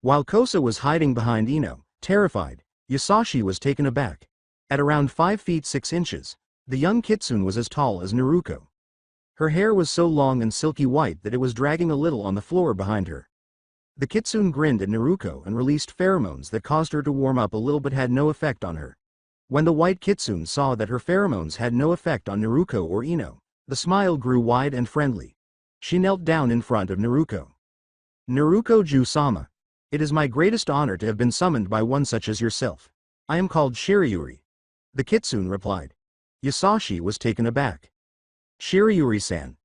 While Kosa was hiding behind Ino, terrified, Yasashi was taken aback. At around 5 feet 6 inches, the young Kitsune was as tall as Naruko. Her hair was so long and silky white that it was dragging a little on the floor behind her. The Kitsune grinned at Naruko and released pheromones that caused her to warm up a little but had no effect on her. When the white Kitsune saw that her pheromones had no effect on Naruko or Ino, the smile grew wide and friendly. She knelt down in front of Naruko. Naruko-ju-sama. It is my greatest honor to have been summoned by one such as yourself. I am called Shirayuri. The Kitsune replied. Yasashi was taken aback. Shirayuri-san.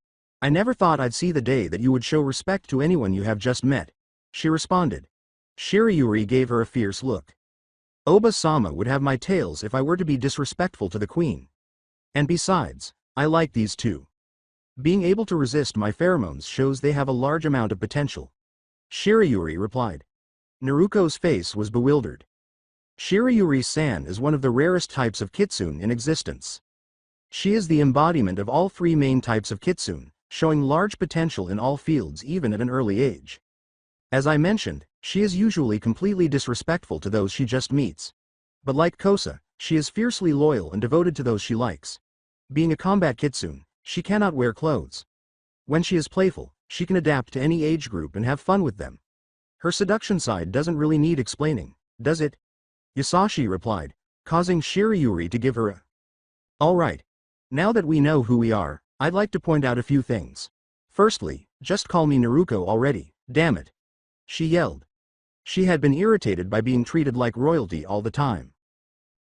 I never thought I'd see the day that you would show respect to anyone you have just met. She responded. Shirayuri gave her a fierce look. Oba-sama would have my tails if I were to be disrespectful to the queen. And besides, I like these two. Being able to resist my pheromones shows they have a large amount of potential. Shirayuri replied. Naruko's face was bewildered. Shirayuri-san is one of the rarest types of Kitsune in existence. She is the embodiment of all 3 main types of Kitsune, showing large potential in all fields even at an early age. As I mentioned, she is usually completely disrespectful to those she just meets. But like Kosa, she is fiercely loyal and devoted to those she likes. Being a combat Kitsune, she cannot wear clothes. When she is playful, she can adapt to any age group and have fun with them. Her seduction side doesn't really need explaining, does it? Yasashi replied, causing Shirayuri to give her a Alright. Now that we know who we are, I'd like to point out a few things. Firstly, just call me Naruko already, damn it. She yelled. She had been irritated by being treated like royalty all the time.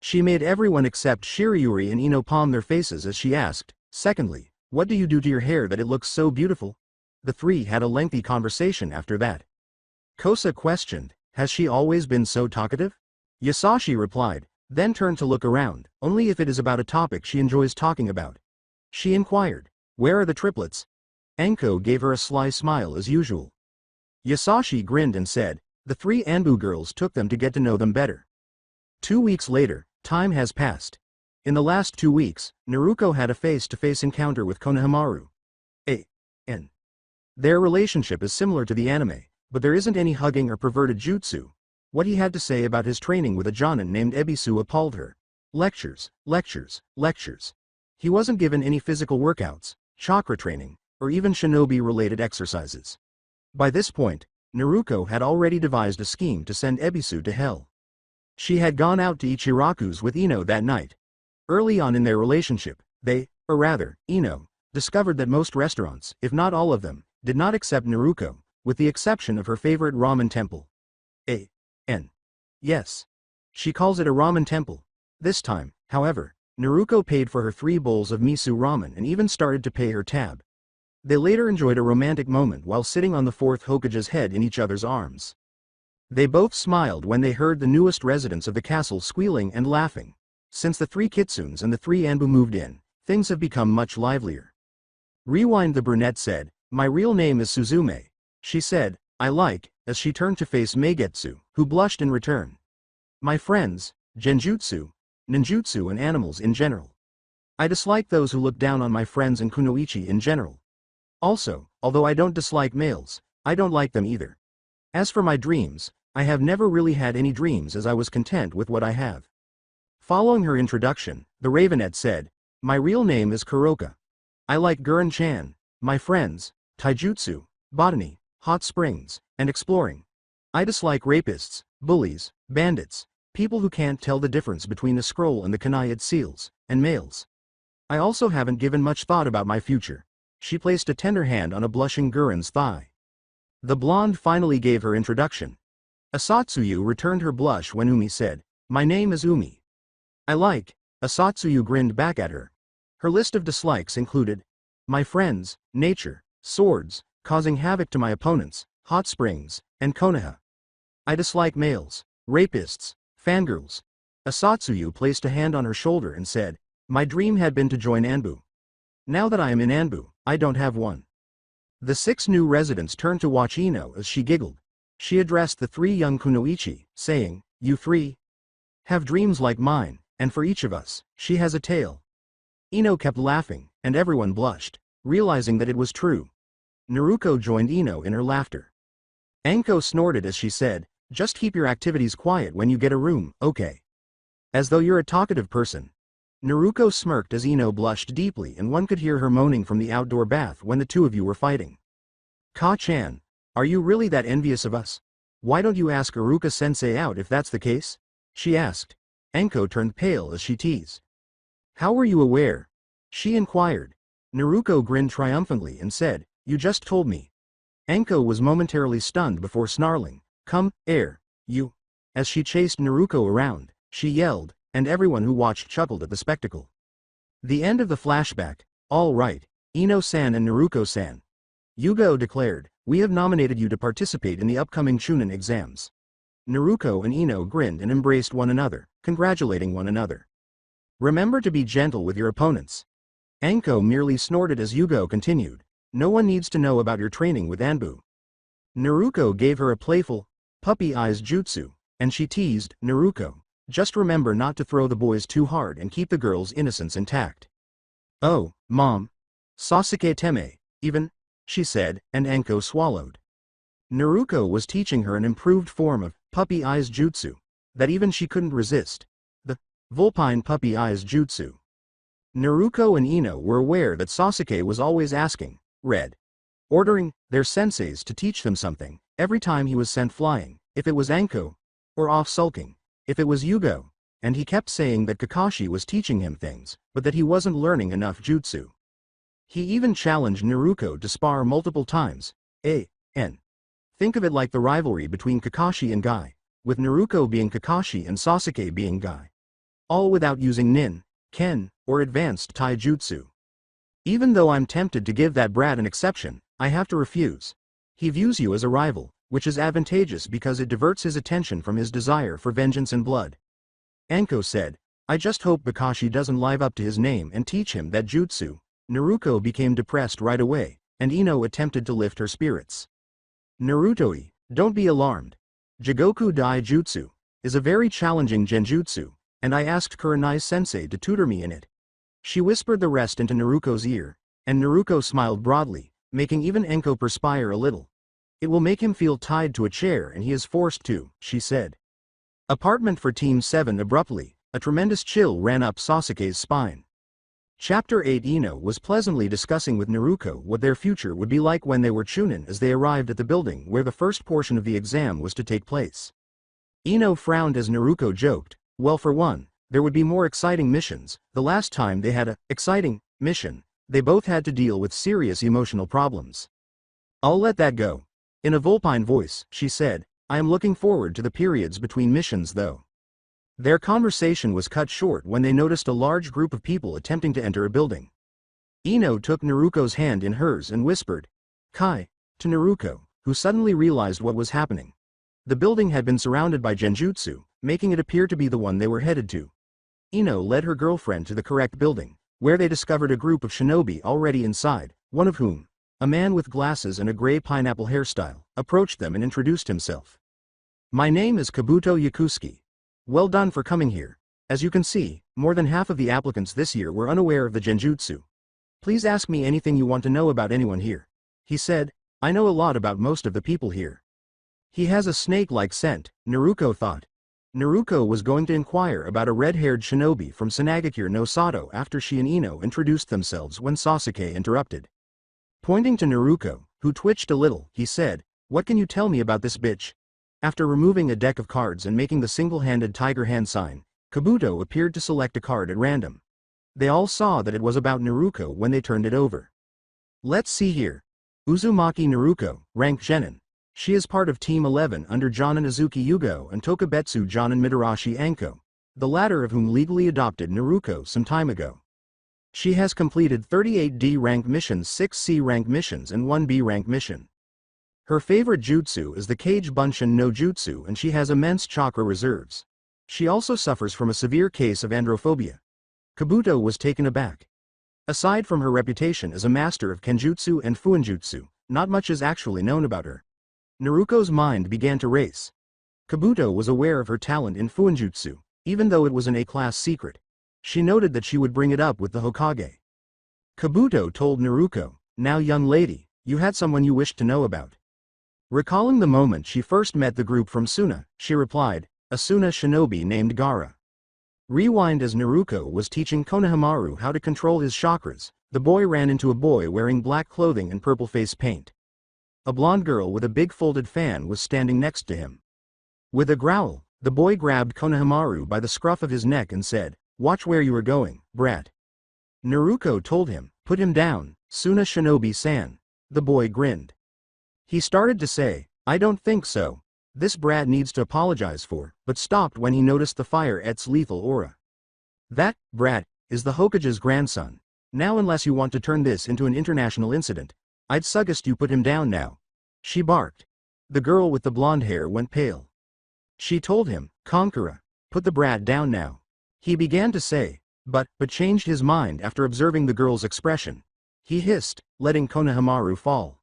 She made everyone except Shirayuri and Ino palm their faces as she asked, Secondly, what do you do to your hair that it looks so beautiful? The 3 had a lengthy conversation after that. Kosa questioned, has she always been so talkative? Yasashi replied, then turned to look around, only if it is about a topic she enjoys talking about. She inquired, where are the triplets? Anko gave her a sly smile as usual. Yasashi grinned and said, the 3 Anbu girls took them to get to know them better. 2 weeks later, time has passed. In the last 2 weeks, Naruko had a face-to-face encounter with Konohamaru. A.N. Their relationship is similar to the anime, but there isn't any hugging or perverted jutsu. What he had to say about his training with a jonin named Ebisu appalled her. Lectures, lectures, lectures. He wasn't given any physical workouts, chakra training, or even shinobi-related exercises. By this point, Naruko had already devised a scheme to send Ebisu to hell. She had gone out to Ichiraku's with Ino that night. Early on in their relationship, or rather, Ino, discovered that most restaurants, if not all of them, did not accept Naruko, with the exception of her favorite ramen temple. A.N. Yes. She calls it a ramen temple. This time, however, Naruko paid for her 3 bowls of miso ramen and even started to pay her tab. They later enjoyed a romantic moment while sitting on the 4th Hokage's head in each other's arms. They both smiled when they heard the newest residents of the castle squealing and laughing. Since the 3 Kitsunes and the 3 Anbu moved in, things have become much livelier. Rewind, the brunette said, my real name is Suzume. She said, I like, as she turned to face Meigetsu, who blushed in return. My friends, genjutsu, ninjutsu and animals in general. I dislike those who look down on my friends and kunoichi in general. Also, although I don't dislike males, I don't like them either. As for my dreams, I have never really had any dreams as I was content with what I have. Following her introduction, the Ravenette said, my real name is Kuroka. I like Gurren-chan, my friends, taijutsu, botany, hot springs, and exploring. I dislike rapists, bullies, bandits, people who can't tell the difference between the scroll and the Kanayid seals, and males. I also haven't given much thought about my future. She placed a tender hand on a blushing Gurren's thigh. The blonde finally gave her introduction. Asatsuyu returned her blush when Umi said, my name is Umi. I like. Asatsuyu grinned back at her. Her list of dislikes included, my friends, nature, swords, causing havoc to my opponents, hot springs, and Konoha. I dislike males, rapists, fangirls. Asatsuyu placed a hand on her shoulder and said, my dream had been to join Anbu. Now that I am in Anbu, I don't have one. The 6 new residents turned to watch Ino as she giggled. She addressed the 3 young kunoichi, saying, you 3 have dreams like mine, and for each of us, she has a tale. Ino kept laughing, and everyone blushed, realizing that it was true. Naruko joined Ino in her laughter. Anko snorted as she said, just keep your activities quiet when you get a room, okay? As though you're a talkative person. Naruko smirked as Ino blushed deeply and one could hear her moaning from the outdoor bath when the 2 of you were fighting. Ka-chan, are you really that envious of us? Why don't you ask Iruka-sensei out if that's the case? She asked. Anko turned pale as she teased. How were you aware? She inquired. Naruko grinned triumphantly and said, you just told me. Anko was momentarily stunned before snarling, come, air, you. As she chased Naruko around, she yelled, and everyone who watched chuckled at the spectacle. The end of the flashback, all right, Ino-san and Naruko-san. Yugo declared, we have nominated you to participate in the upcoming Chunin exams. Naruko and Ino grinned and embraced one another, congratulating one another. Remember to be gentle with your opponents. Anko merely snorted as Yugo continued, no one needs to know about your training with Anbu. Naruko gave her a playful, puppy eyes jutsu, and she teased, Naruko, just remember not to throw the boys too hard and keep the girls' innocence intact. Oh, Mom. Sasuke Teme, even, she said, and Anko swallowed. Naruko was teaching her an improved form of puppy eyes jutsu, that even she couldn't resist. The vulpine puppy eyes jutsu. Naruko and Ino were aware that Sasuke was always asking, ordering, their senseis to teach them something, every time he was sent flying, if it was Anko, or off sulking, if it was Yugo, and he kept saying that Kakashi was teaching him things, but that he wasn't learning enough jutsu. He even challenged Naruko to spar multiple times, Think of it like the rivalry between Kakashi and Guy, with Naruko being Kakashi and Sasuke being Guy. All without using nin, ken, or advanced taijutsu. Even though I'm tempted to give that brat an exception, I have to refuse. He views you as a rival, which is advantageous because it diverts his attention from his desire for vengeance and blood. Anko said, I just hope Kakashi doesn't live up to his name and teach him that jutsu. Naruko became depressed right away, and Ino attempted to lift her spirits. Naruto-i, don't be alarmed. Jigoku Dai Jutsu is a very challenging genjutsu, and I asked Kurenai-sensei to tutor me in it. She whispered the rest into Naruko's ear, and Naruko smiled broadly, making even Anko perspire a little. It will make him feel tied to a chair and he is forced to, she said. Apartment for Team 7 abruptly, a tremendous chill ran up Sasuke's spine. Chapter 8 Ino was pleasantly discussing with Naruko what their future would be like when they were Chunin as they arrived at the building where the first portion of the exam was to take place. Ino frowned as Naruko joked, well for one, there would be more exciting missions. The last time they had a exciting mission, they both had to deal with serious emotional problems. I'll let that go. In a vulpine voice, she said, I am looking forward to the periods between missions though. Their conversation was cut short when they noticed a large group of people attempting to enter a building. Ino took Naruko's hand in hers and whispered, Kai, to Naruko, who suddenly realized what was happening. The building had been surrounded by genjutsu, making it appear to be the one they were headed to. Ino led her girlfriend to the correct building, where they discovered a group of shinobi already inside, one of whom, a man with glasses and a gray pineapple hairstyle, approached them and introduced himself. My name is Kabuto Yakusuke. Well done for coming here. As you can see, more than half of the applicants this year were unaware of the genjutsu. Please ask me anything you want to know about anyone here. He said, I know a lot about most of the people here. He has a snake-like scent, Naruto thought. Naruto was going to inquire about a red-haired shinobi from Sanagakure no Sato after she and Ino introduced themselves when Sasuke interrupted. Pointing to Naruto, who twitched a little, he said, What can you tell me about this bitch? After removing a deck of cards and making the single-handed tiger hand sign, Kabuto appeared to select a card at random. They all saw that it was about Naruto when they turned it over. Let's see here. Uzumaki Naruto, rank Genin. She is part of Team 11 under Jonin Azuki Yugo and Tokubetsu Jonin Midarashi Anko, the latter of whom legally adopted Naruto some time ago. She has completed 38 D rank missions, 6 C rank missions and 1 B rank mission. Her favorite jutsu is the Kage Bunshin no Jutsu and she has immense chakra reserves. She also suffers from a severe case of androphobia. Kabuto was taken aback. Aside from her reputation as a master of Kenjutsu and Fuinjutsu, not much is actually known about her. Naruto's mind began to race. Kabuto was aware of her talent in Fuinjutsu, even though it was an A-class secret. She noted that she would bring it up with the Hokage. Kabuto told Naruto, Now young lady, you had someone you wished to know about. Recalling the moment she first met the group from Suna, she replied, a Suna shinobi named Gaara. Rewind. As Naruto was teaching Konohamaru how to control his chakras, the boy ran into a boy wearing black clothing and purple face paint. A blonde girl with a big folded fan was standing next to him. With a growl, the boy grabbed Konohamaru by the scruff of his neck and said, Watch where you are going, brat. Naruto told him, Put him down, Suna shinobi-san. The boy grinned. He started to say, I don't think so. This brat needs to apologize for, but stopped when he noticed the fire-et's lethal aura. That, brat, is the Hokage's grandson. Now unless you want to turn this into an international incident, I'd suggest you put him down now. She barked. The girl with the blonde hair went pale. She told him, Kankura, put the brat down now. He began to say, but changed his mind after observing the girl's expression. He hissed, letting Konohamaru fall.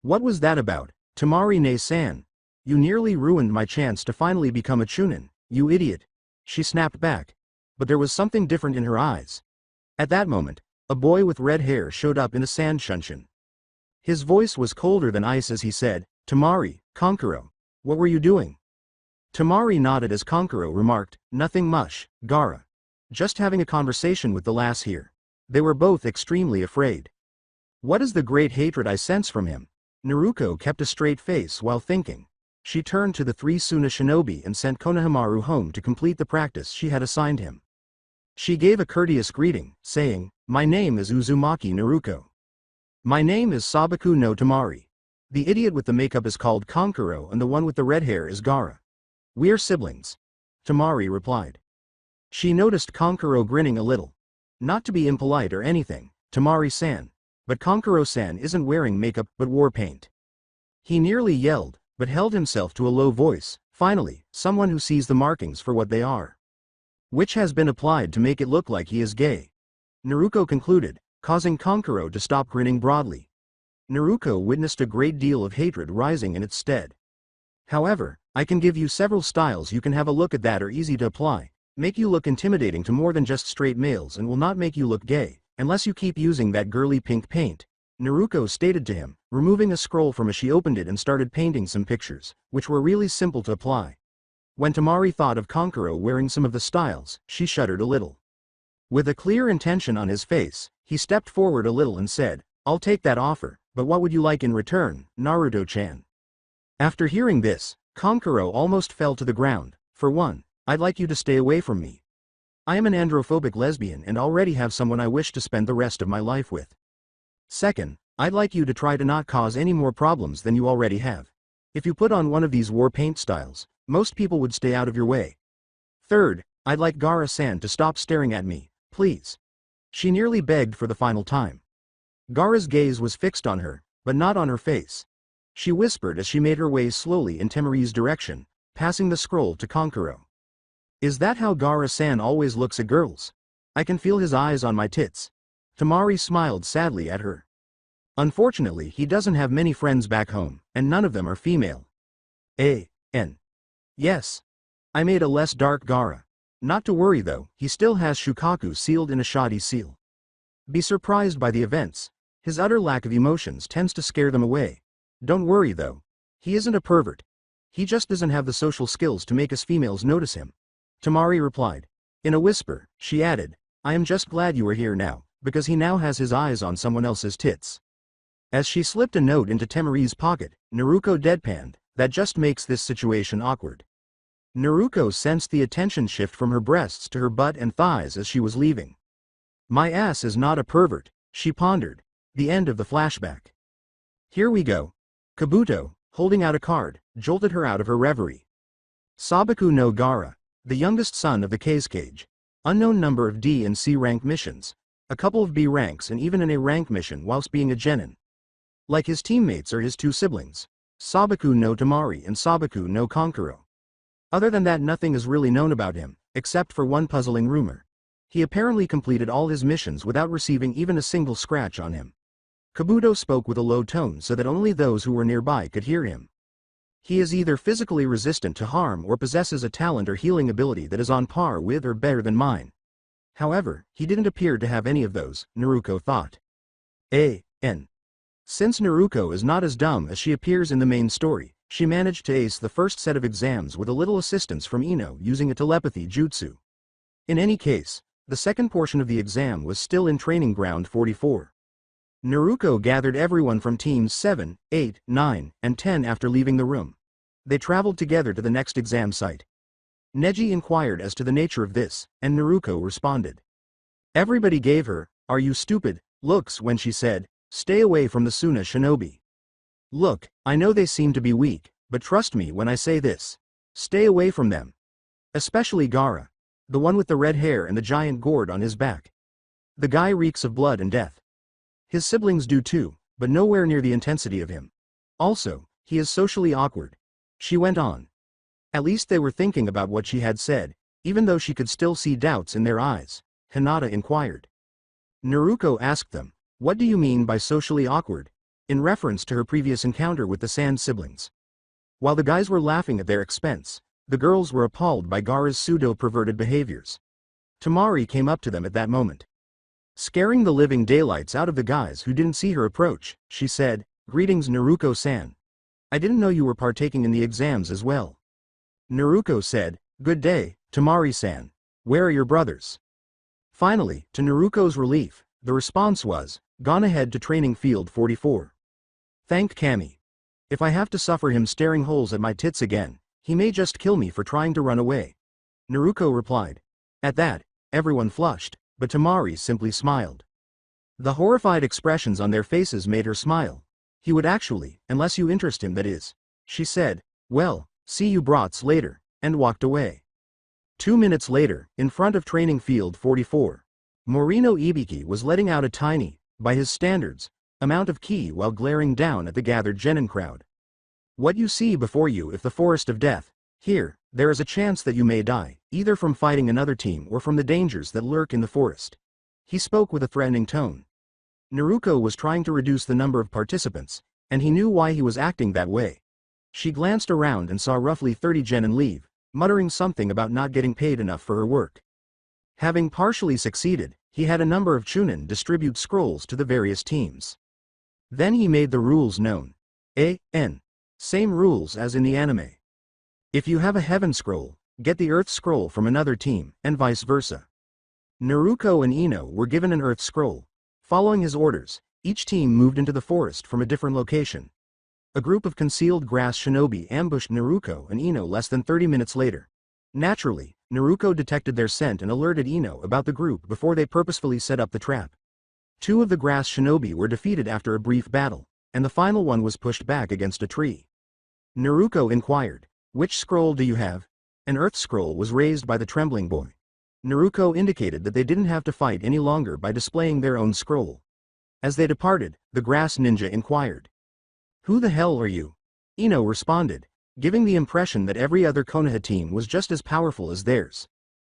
What was that about, Tamari-ne-san? You nearly ruined my chance to finally become a chunin, you idiot. She snapped back. But there was something different in her eyes. At that moment, a boy with red hair showed up in a sand shunshin. His voice was colder than ice as he said, Tamari, Kankuro, what were you doing? Tamari nodded as Kankuro remarked, Nothing much, Gaara. Just having a conversation with the lass here. They were both extremely afraid. What is the great hatred I sense from him? Naruto kept a straight face while thinking. She turned to the 3 Suna shinobi and sent Konohamaru home to complete the practice she had assigned him. She gave a courteous greeting, saying, My name is Uzumaki Naruto. My name is Sabaku no Tamari. The idiot with the makeup is called Kankuro and the one with the red hair is Gaara. We're siblings. Tamari replied. She noticed Kankuro grinning a little. Not to be impolite or anything, Tamari-san, but Kankuro-san isn't wearing makeup but war paint. He nearly yelled, but held himself to a low voice, finally, someone who sees the markings for what they are. Which has been applied to make it look like he is gay. Naruto concluded, causing Kankuro to stop grinning broadly. Naruto witnessed a great deal of hatred rising in its stead. However, I can give you several styles you can have a look at that are easy to apply, make you look intimidating to more than just straight males and will not make you look gay, unless you keep using that girly pink paint. Naruto stated to him, removing a scroll from as she opened it and started painting some pictures, which were really simple to apply. When Tamari thought of Kankuro wearing some of the styles, she shuddered a little. With a clear intention on his face, he stepped forward a little and said, I'll take that offer, but what would you like in return, Naruto-chan? After hearing this, Kankuro almost fell to the ground. For one, I'd like you to stay away from me. I am an androphobic lesbian and already have someone I wish to spend the rest of my life with. Second, I'd like you to try to not cause any more problems than you already have. If you put on one of these war paint styles, most people would stay out of your way. Third, I'd like Gaara-san to stop staring at me, please. She nearly begged for the final time. Gaara's gaze was fixed on her, but not on her face. She whispered as she made her way slowly in Tamari's direction, passing the scroll to Kankuro. Is that how Gaara-san always looks at girls? I can feel his eyes on my tits. Tamari smiled sadly at her. Unfortunately, he doesn't have many friends back home, and none of them are female. Yes. I made a less dark Gaara. Not to worry though, he still has Shukaku sealed in a shoddy seal. Be surprised by the events. His utter lack of emotions tends to scare them away. Don't worry though. He isn't a pervert. He just doesn't have the social skills to make us females notice him. Tamari replied. In a whisper, she added, I am just glad you are here now, because he now has his eyes on someone else's tits. As she slipped a note into Tamari's pocket, Naruko deadpanned, that just makes this situation awkward. Naruko sensed the attention shift from her breasts to her butt and thighs as she was leaving. My ass is not a pervert, she pondered. The end of the flashback. Here we go. Kabuto, holding out a card, jolted her out of her reverie. Sabaku no Gaara, the youngest son of the K's Cage. Unknown number of D and C rank missions, a couple of B ranks and even an A rank mission whilst being a genin. Like his teammates are his two siblings, Sabaku no Tamari and Sabaku no Konkuro. Other than that, nothing is really known about him, except for one puzzling rumor. He apparently completed all his missions without receiving even a single scratch on him. Kabuto spoke with a low tone so that only those who were nearby could hear him. He is either physically resistant to harm or possesses a talent or healing ability that is on par with or better than mine. However, he didn't appear to have any of those, Naruko thought. A.N. Since Naruko is not as dumb as she appears in the main story, she managed to ace the first set of exams with a little assistance from Ino using a telepathy jutsu. In any case, the second portion of the exam was still in Training Ground 44. Naruko gathered everyone from teams 7, 8, 9, and 10 after leaving the room. They traveled together to the next exam site. Neji inquired as to the nature of this, and Naruko responded. Everybody gave her, "Are you stupid?" looks when she said, "Stay away from the Suna shinobi." Look, I know they seem to be weak, but trust me when I say this. Stay away from them. Especially Gaara. The one with the red hair and the giant gourd on his back. The guy reeks of blood and death. His siblings do too, but nowhere near the intensity of him. Also, he is socially awkward. She went on. At least they were thinking about what she had said, even though she could still see doubts in their eyes. Hinata inquired. Naruko asked them, "What do you mean by socially awkward?" in reference to her previous encounter with the Sand siblings. While the guys were laughing at their expense, the girls were appalled by Gaara's pseudo-perverted behaviors. Tamari came up to them at that moment. Scaring the living daylights out of the guys who didn't see her approach, she said, "Greetings Naruko-san. I didn't know you were partaking in the exams as well." Naruko said, "Good day, Tamari-san. Where are your brothers?" Finally, to Naruko's relief, the response was, "Gone ahead to Training Field 44. Thanked Kami. If I have to suffer him staring holes at my tits again, he may just kill me for trying to run away." Naruko replied. At that, everyone flushed, but Tamari simply smiled. The horrified expressions on their faces made her smile. "He would actually, unless you interest him, that is." She said, "Well, see you brats later," and walked away. 2 minutes later, in front of Training Field 44, Morino Ibiki was letting out a tiny, by his standards, amount of ki while glaring down at the gathered genin crowd. "What you see before you is the forest of death. Here, there is a chance that you may die, either from fighting another team or from the dangers that lurk in the forest." He spoke with a threatening tone. Naruko was trying to reduce the number of participants, and he knew why he was acting that way. She glanced around and saw roughly 30 genin leave, muttering something about not getting paid enough for her work. Having partially succeeded, he had a number of chunin distribute scrolls to the various teams. Then he made the rules known. A.N. Same rules as in the anime. If you have a heaven scroll, get the earth scroll from another team, and vice versa. Naruko and Ino were given an earth scroll. Following his orders, each team moved into the forest from a different location. A group of concealed grass shinobi ambushed Naruko and Ino less than 30 minutes later. Naturally, Naruko detected their scent and alerted Ino about the group before they purposefully set up the trap. 2 of the grass shinobi were defeated after a brief battle, and the final one was pushed back against a tree. Naruko inquired, "Which scroll do you have?" An earth scroll was raised by the trembling boy. Naruko indicated that they didn't have to fight any longer by displaying their own scroll. As they departed, the grass ninja inquired, "Who the hell are you?" Ino responded, giving the impression that every other Konoha team was just as powerful as theirs.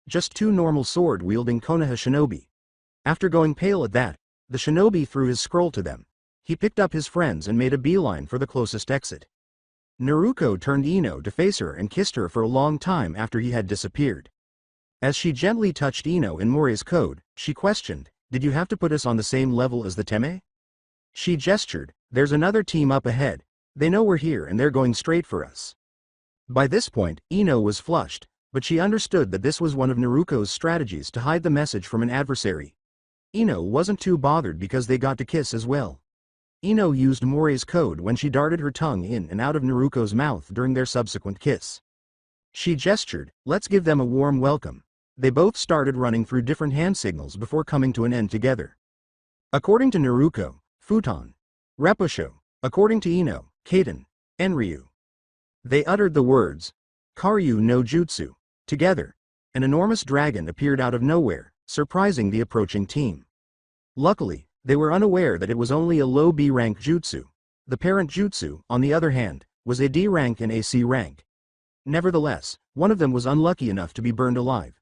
Just 2 normal sword-wielding Konoha shinobi. After going pale at that, the shinobi threw his scroll to them. He picked up his friends and made a beeline for the closest exit. Naruko turned Ino to face her and kissed her for a long time after he had disappeared. As she gently touched Ino in Morie's code, she questioned, "Did you have to put us on the same level as the Teme?" She gestured, "There's another team up ahead. They know we're here and they're going straight for us." By this point, Ino was flushed, but she understood that this was one of Naruko's strategies to hide the message from an adversary. Ino wasn't too bothered because they got to kiss as well. Ino used Morie's code when she darted her tongue in and out of Naruko's mouth during their subsequent kiss. She gestured, "Let's give them a warm welcome." They both started running through different hand signals before coming to an end together. According to Naruko, Futon. Reposho. According to Ino, Kaiten. Enryu. They uttered the words, Karyu no Jutsu. Together, an enormous dragon appeared out of nowhere, surprising the approaching team. Luckily, they were unaware that it was only a low B rank jutsu. The parent jutsu, on the other hand, was a D rank and a C rank. Nevertheless, one of them was unlucky enough to be burned alive.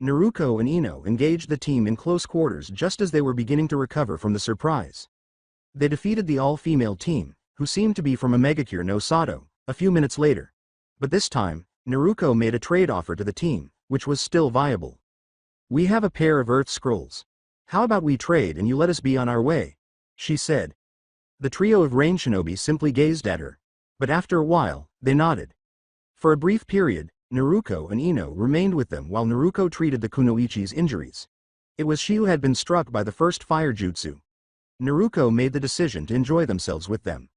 Naruko and Ino engaged the team in close quarters just as they were beginning to recover from the surprise. They defeated the all-female team, who seemed to be from a Megakure no Sato, a few minutes later. But this time, Naruko made a trade offer to the team, which was still viable. "We have a pair of Earth Scrolls. How about we trade and you let us be on our way?" she said. The trio of rain shinobi simply gazed at her. But after a while, they nodded. For a brief period, Naruko and Ino remained with them while Naruko treated the kunoichi's injuries. It was she who had been struck by the first fire jutsu. Naruko made the decision to enjoy themselves with them.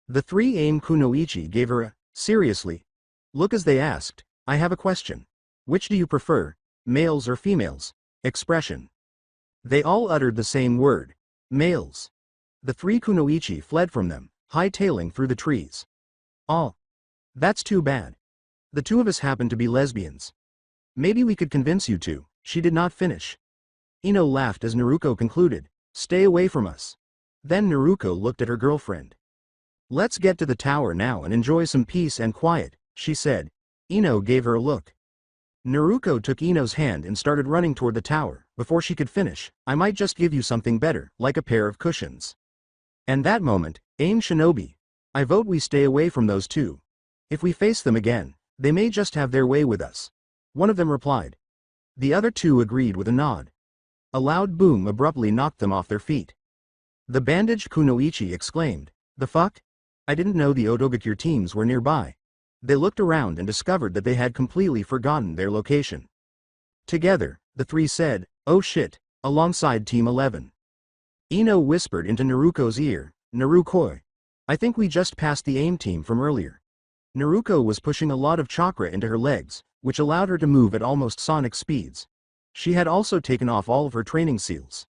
The three aim kunoichi gave her a, seriously, look as they asked, "I have a question. Which do you prefer, males or females?" expression. They all uttered the same word, males. The three kunoichi fled from them, hightailing through the trees. "Oh, that's too bad. The two of us happen to be lesbians. Maybe we could convince you to." She did not finish. Ino laughed as Naruko concluded, "Stay away from us." Then Naruko looked at her girlfriend. "Let's get to the tower now and enjoy some peace and quiet," she said. Ino gave her a look. Naruko took Ino's hand and started running toward the tower. Before she could finish, "I might just give you something better, like a pair of cushions." And that moment, "Aim Shinobi. I vote we stay away from those two. If we face them again, they may just have their way with us," one of them replied. The other two agreed with a nod. A loud boom abruptly knocked them off their feet. The bandaged kunoichi exclaimed, "The fuck? I didn't know the Otogakure teams were nearby." They looked around and discovered that they had completely forgotten their location. Together, the three said, "Oh shit," alongside Team 11. Ino whispered into Naruko's ear, "Narukoi. I think we just passed the AIM team from earlier." Naruko was pushing a lot of chakra into her legs, which allowed her to move at almost sonic speeds. She had also taken off all of her training seals.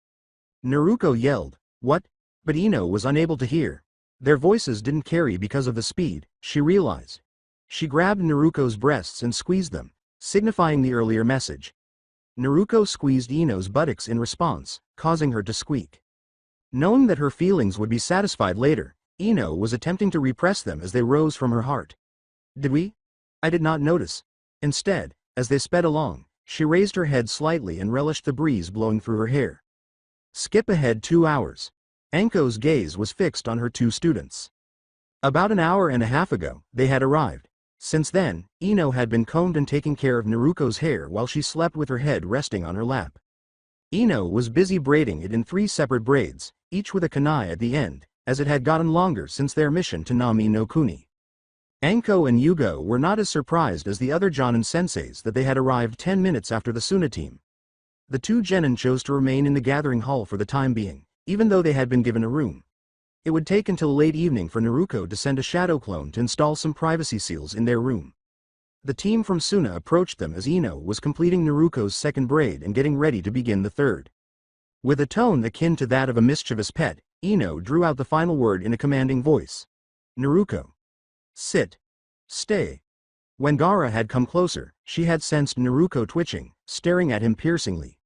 Naruko yelled, "What?" But Ino was unable to hear. Their voices didn't carry because of the speed, she realized. She grabbed Naruko's breasts and squeezed them, signifying the earlier message. Naruko squeezed Ino's buttocks in response, causing her to squeak. Knowing that her feelings would be satisfied later, Ino was attempting to repress them as they rose from her heart. "Did we? I did not notice." Instead, as they sped along, she raised her head slightly and relished the breeze blowing through her hair. Skip ahead 2 hours. Anko's gaze was fixed on her two students. About an hour and a half ago, they had arrived. Since then, Ino had been combed and taking care of Naruko's hair while she slept with her head resting on her lap. Ino was busy braiding it in 3 separate braids, each with a kunai at the end, as it had gotten longer since their mission to Nami no Kuni. Anko and Yugo were not as surprised as the other Jonin senseis that they had arrived 10 minutes after the Suna team. The two genin chose to remain in the gathering hall for the time being, even though they had been given a room. It would take until late evening for Naruko to send a shadow clone to install some privacy seals in their room. The team from Suna approached them as Ino was completing Naruko's second braid and getting ready to begin the third. With a tone akin to that of a mischievous pet, Ino drew out the final word in a commanding voice. "Naruko. Sit. Stay." When Gaara had come closer, she had sensed Naruko twitching, staring at him piercingly.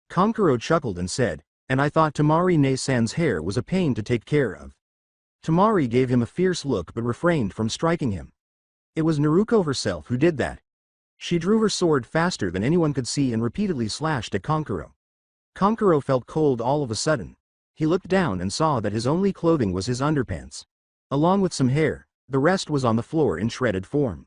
Kankuro chuckled and said, "And I thought Tamari-ne-san's hair was a pain to take care of." Tamari gave him a fierce look but refrained from striking him. It was Naruko herself who did that. She drew her sword faster than anyone could see and repeatedly slashed at Kankuro. Kankuro felt cold all of a sudden. He looked down and saw that his only clothing was his underpants. Along with some hair, the rest was on the floor in shredded form.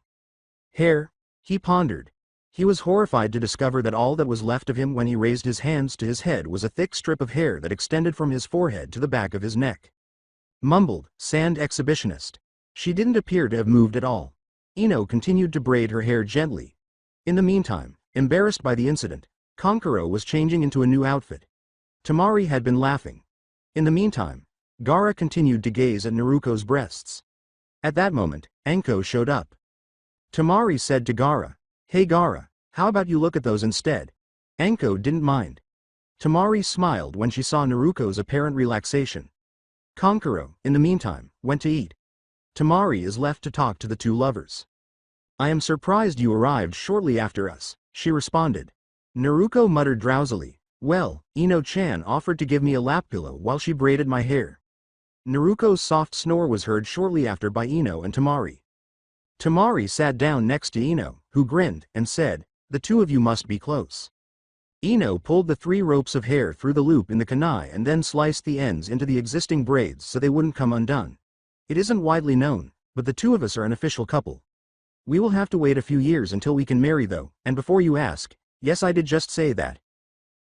Hair? He pondered. He was horrified to discover that all that was left of him when he raised his hands to his head was a thick strip of hair that extended from his forehead to the back of his neck. Mumbled, "Sand exhibitionist." She didn't appear to have moved at all. Ino continued to braid her hair gently. In the meantime, embarrassed by the incident, Kankuro was changing into a new outfit. Temari had been laughing. In the meantime, Gaara continued to gaze at Naruko's breasts. At that moment, Anko showed up. Temari said to Gaara, "Hey Gaara, how about you look at those instead?" Anko didn't mind. Temari smiled when she saw Naruko's apparent relaxation. Kankuro, in the meantime, went to eat. Temari is left to talk to the two lovers. "I am surprised you arrived shortly after us," she responded. Naruko muttered drowsily, "Well, Ino-chan offered to give me a lap pillow while she braided my hair." Naruko's soft snore was heard shortly after by Ino and Temari. Temari sat down next to Ino, who grinned, and said, "The two of you must be close." Ino pulled the 3 ropes of hair through the loop in the kunai and then sliced the ends into the existing braids so they wouldn't come undone. "It isn't widely known, but the two of us are an official couple. We will have to wait a few years until we can marry though, and before you ask, yes, I did just say that.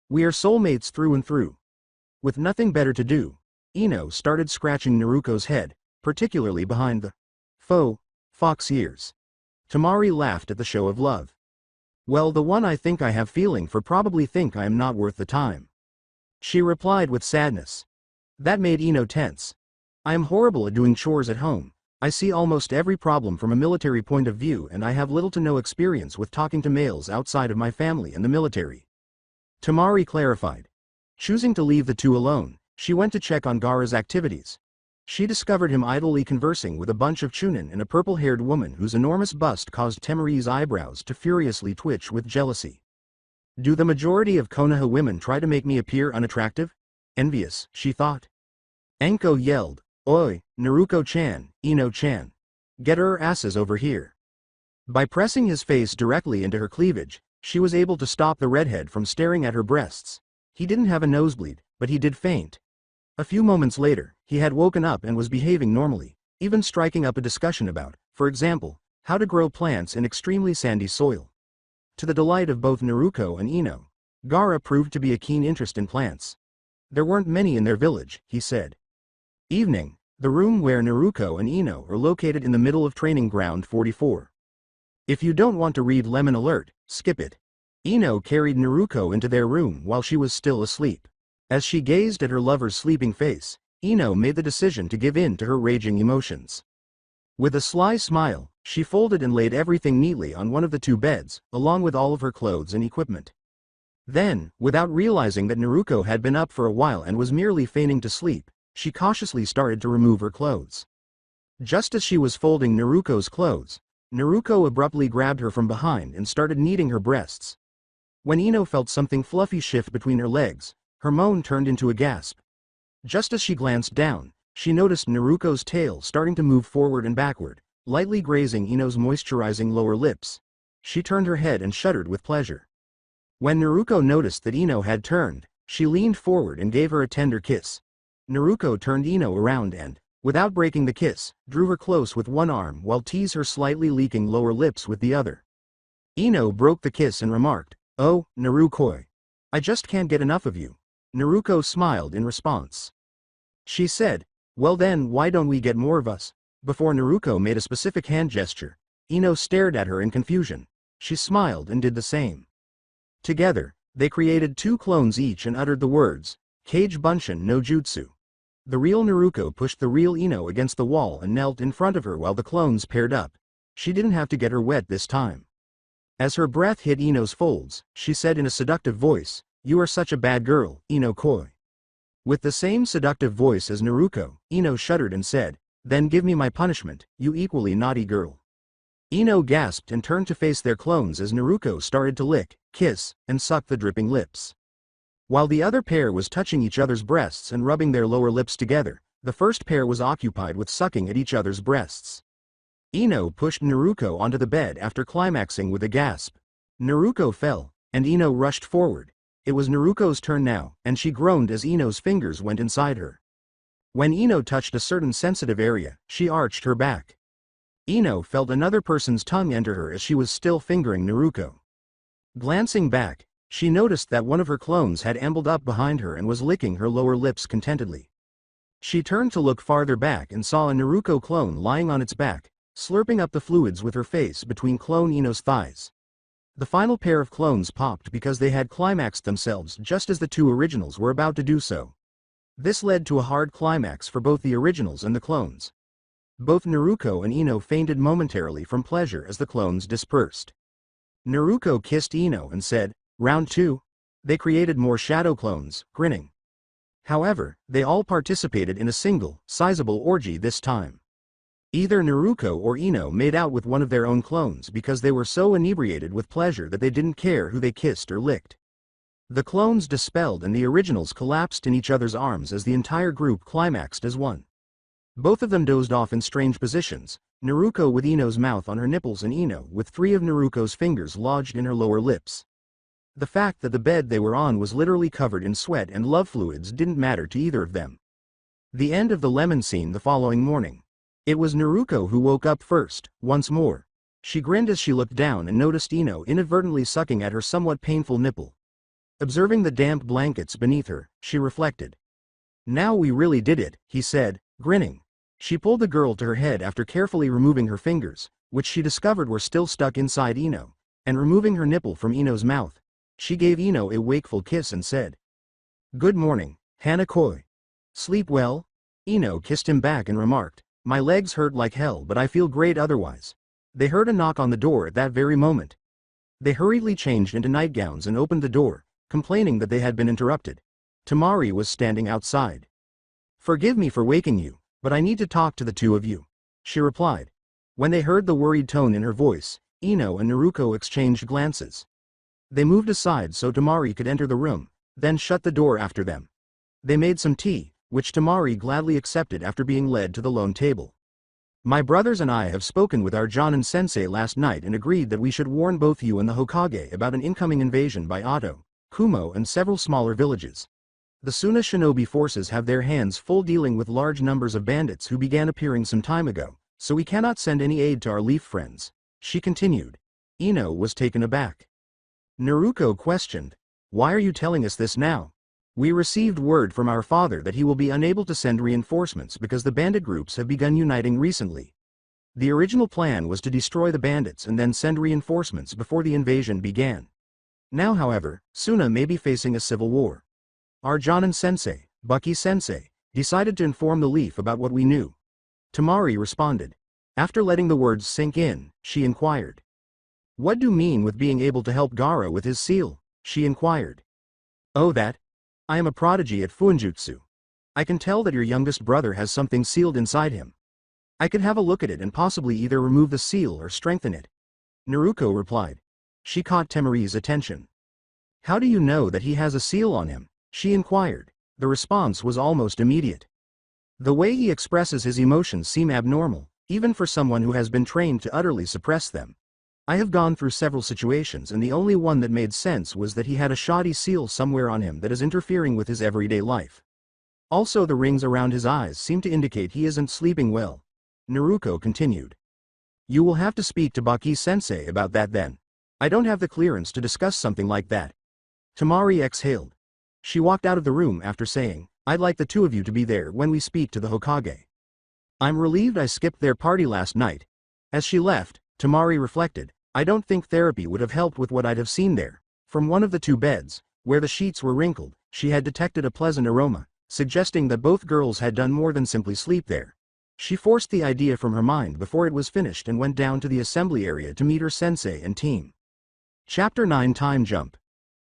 We are soulmates through and through." With nothing better to do, Ino started scratching Naruko's head, particularly behind the fox ears. Temari laughed at the show of love. "Well, the one I think I have feeling for probably think I am not worth the time," she replied with sadness. That made Ino tense. "I am horrible at doing chores at home. I see almost every problem from a military point of view and I have little to no experience with talking to males outside of my family and the military." Temari clarified. Choosing to leave the two alone, she went to check on Gaara's activities. She discovered him idly conversing with a bunch of chunin and a purple-haired woman whose enormous bust caused Temari's eyebrows to furiously twitch with jealousy. "Do the majority of Konoha women try to make me appear unattractive? Envious," she thought. Anko yelled, "Oi, Naruko-chan, Ino-chan. Get her asses over here." By pressing his face directly into her cleavage, she was able to stop the redhead from staring at her breasts. He didn't have a nosebleed, but he did faint. A few moments later, he had woken up and was behaving normally, even striking up a discussion about, for example, how to grow plants in extremely sandy soil. To the delight of both Naruko and Ino, Gaara proved to be a keen interest in plants. There weren't many in their village, he said. Evening, the room where Naruko and Ino are located in the middle of Training Ground 44. If you don't want to read Lemon Alert, skip it. Ino carried Naruko into their room while she was still asleep. As she gazed at her lover's sleeping face, Ino made the decision to give in to her raging emotions. With a sly smile, she folded and laid everything neatly on one of the 2 beds, along with all of her clothes and equipment. Then, without realizing that Naruko had been up for a while and was merely feigning to sleep, she cautiously started to remove her clothes. Just as she was folding Naruko's clothes, Naruko abruptly grabbed her from behind and started kneading her breasts. When Ino felt something fluffy shift between her legs, her moan turned into a gasp. Just as she glanced down, she noticed Naruko's tail starting to move forward and backward, lightly grazing Ino's moisturizing lower lips. She turned her head and shuddered with pleasure. When Naruko noticed that Ino had turned, she leaned forward and gave her a tender kiss. Naruko turned Ino around and, without breaking the kiss, drew her close with one arm while teased her slightly leaking lower lips with the other. Ino broke the kiss and remarked, "Oh, Naruko, I just can't get enough of you." Naruko smiled in response. She said, "Well then, why don't we get more of us?" Before Naruko made a specific hand gesture, Ino stared at her in confusion. She smiled and did the same. Together, they created 2 clones each and uttered the words, "Kage Bunshin no Jutsu." The real Naruko pushed the real Ino against the wall and knelt in front of her while the clones paired up. She didn't have to get her wet this time. As her breath hit Ino's folds, she said in a seductive voice, "You are such a bad girl, Ino Koi." With the same seductive voice as Naruko, Ino shuddered and said, "Then give me my punishment, you equally naughty girl." Ino gasped and turned to face their clones as Naruko started to lick, kiss, and suck the dripping lips. While the other pair was touching each other's breasts and rubbing their lower lips together, the first pair was occupied with sucking at each other's breasts. Ino pushed Naruko onto the bed after climaxing with a gasp. Naruko fell, and Ino rushed forward. It was Naruko's turn now, and she groaned as Ino's fingers went inside her. When Ino touched a certain sensitive area, she arched her back. Ino felt another person's tongue enter her as she was still fingering Naruko. Glancing back, she noticed that one of her clones had ambled up behind her and was licking her lower lips contentedly. She turned to look farther back and saw a Naruko clone lying on its back, slurping up the fluids with her face between clone Ino's thighs. The final pair of clones popped because they had climaxed themselves just as the two originals were about to do so. This led to a hard climax for both the originals and the clones. Both Naruko and Ino fainted momentarily from pleasure as the clones dispersed. Naruko kissed Ino and said, "Round 2? They created more shadow clones, grinning. However, they all participated in a single, sizable orgy this time. Either Naruko or Ino made out with one of their own clones because they were so inebriated with pleasure that they didn't care who they kissed or licked. The clones dispelled and the originals collapsed in each other's arms as the entire group climaxed as one. Both of them dozed off in strange positions, Naruko with Ino's mouth on her nipples and Ino with 3 of Naruko's fingers lodged in her lower lips. The fact that the bed they were on was literally covered in sweat and love fluids didn't matter to either of them. The end of the lemon scene the following morning. It was Naruko who woke up first, once more. She grinned as she looked down and noticed Ino inadvertently sucking at her somewhat painful nipple. Observing the damp blankets beneath her, she reflected. "Now we really did it," he said, grinning. She pulled the girl to her head after carefully removing her fingers, which she discovered were still stuck inside Ino, and removing her nipple from Ino's mouth. She gave Ino a wakeful kiss and said, "Good morning, Hanakoi. Sleep well?" Ino kissed him back and remarked, "My legs hurt like hell but I feel great otherwise." They heard a knock on the door at that very moment. They hurriedly changed into nightgowns and opened the door, complaining that they had been interrupted. Tamari was standing outside. "Forgive me for waking you, but I need to talk to the two of you," she replied. When they heard the worried tone in her voice, Ino and Naruko exchanged glances. They moved aside so Tamari could enter the room, then shut the door after them. They made some tea, which Tamari gladly accepted after being led to the lone table. "My brothers and I have spoken with our Jonin-sensei last night and agreed that we should warn both you and the Hokage about an incoming invasion by Oto, Kumo and several smaller villages. The Suna shinobi forces have their hands full dealing with large numbers of bandits who began appearing some time ago, so we cannot send any aid to our leaf friends," she continued. Ino was taken aback. Naruko questioned, "Why are you telling us this now? We received word from our father that he will be unable to send reinforcements because the bandit groups have begun uniting recently. The original plan was to destroy the bandits and then send reinforcements before the invasion began. Now however, Suna may be facing a civil war. Our Jonin-sensei, Bucky-sensei, decided to inform the Leaf about what we knew." Tamari responded. After letting the words sink in, she inquired. "What do you mean with being able to help Gaara with his seal?" she inquired. "Oh that? I am a prodigy at Fuinjutsu. I can tell that your youngest brother has something sealed inside him. I could have a look at it and possibly either remove the seal or strengthen it," Naruko replied. She caught Tamari's attention. "How do you know that he has a seal on him?" she inquired. The response was almost immediate. "The way he expresses his emotions seem abnormal, even for someone who has been trained to utterly suppress them. I have gone through several situations and the only one that made sense was that he had a shoddy seal somewhere on him that is interfering with his everyday life. Also the rings around his eyes seem to indicate he isn't sleeping well," Naruko continued. "You will have to speak to Baki-sensei about that then. I don't have the clearance to discuss something like that." Tamari exhaled. She walked out of the room after saying, "I'd like the two of you to be there when we speak to the Hokage. I'm relieved I skipped their party last night." As she left, Tamari reflected, "I don't think therapy would have helped with what I'd have seen there." From one of the two beds, where the sheets were wrinkled, she had detected a pleasant aroma, suggesting that both girls had done more than simply sleep there. She forced the idea from her mind before it was finished and went down to the assembly area to meet her sensei and team. Chapter 9 Time Jump.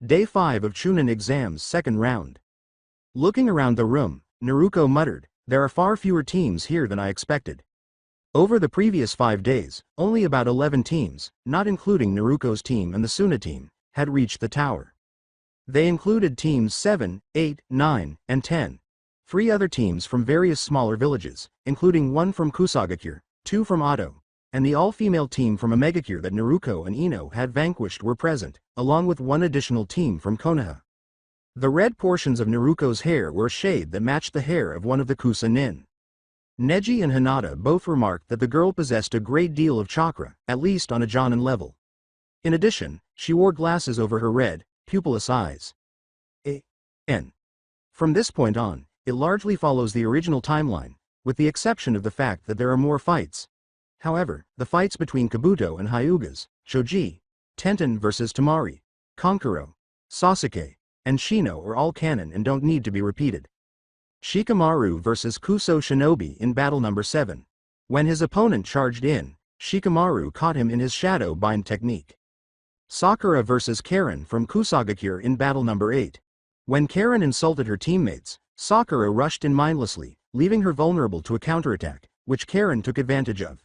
Day 5 of Chunin exams second round. Looking around the room, Naruko muttered, "There are far fewer teams here than I expected." Over the previous 5 days, only about 11 teams, not including Naruko's team and the Suna team, had reached the tower. They included teams 7, 8, 9, and 10. 3 other teams from various smaller villages, including one from Kusagakure, 2 from Oto, and the all-female team from Omegakure that Naruko and Ino had vanquished were present, along with one additional team from Konoha. The red portions of Naruko's hair were a shade that matched the hair of one of the Kusa Nin. Neji and Hinata both remarked that the girl possessed a great deal of chakra, at least on a Jonin level. In addition, she wore glasses over her red, pupilless eyes. N. From this point on, it largely follows the original timeline, with the exception of the fact that there are more fights. However, the fights between Kabuto and Hyugas, Choji, Tenten vs Tamari, Kankuro, Sasuke, and Shino are all canon and don't need to be repeated. Shikamaru vs Kuso Shinobi in battle number 7. When his opponent charged in, Shikamaru caught him in his shadow bind technique. Sakura vs Karen from Kusagakure in battle number 8. When Karen insulted her teammates, Sakura rushed in mindlessly, leaving her vulnerable to a counterattack, which Karen took advantage of.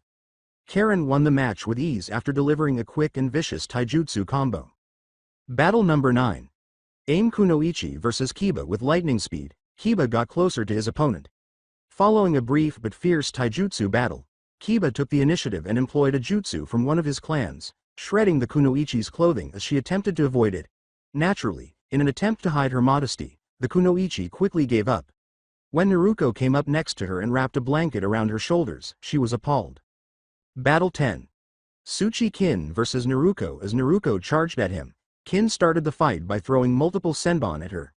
Karen won the match with ease after delivering a quick and vicious taijutsu combo. Battle number 9. Aim Kunoichi vs Kiba with lightning speed. Kiba got closer to his opponent. Following a brief but fierce taijutsu battle, Kiba took the initiative and employed a jutsu from one of his clans, shredding the Kunoichi's clothing as she attempted to avoid it. Naturally, in an attempt to hide her modesty, the Kunoichi quickly gave up. When Naruko came up next to her and wrapped a blanket around her shoulders, she was appalled. Battle 10. Tsuchi Kin vs Naruko. As Naruko charged at him, Kin started the fight by throwing multiple senbon at her.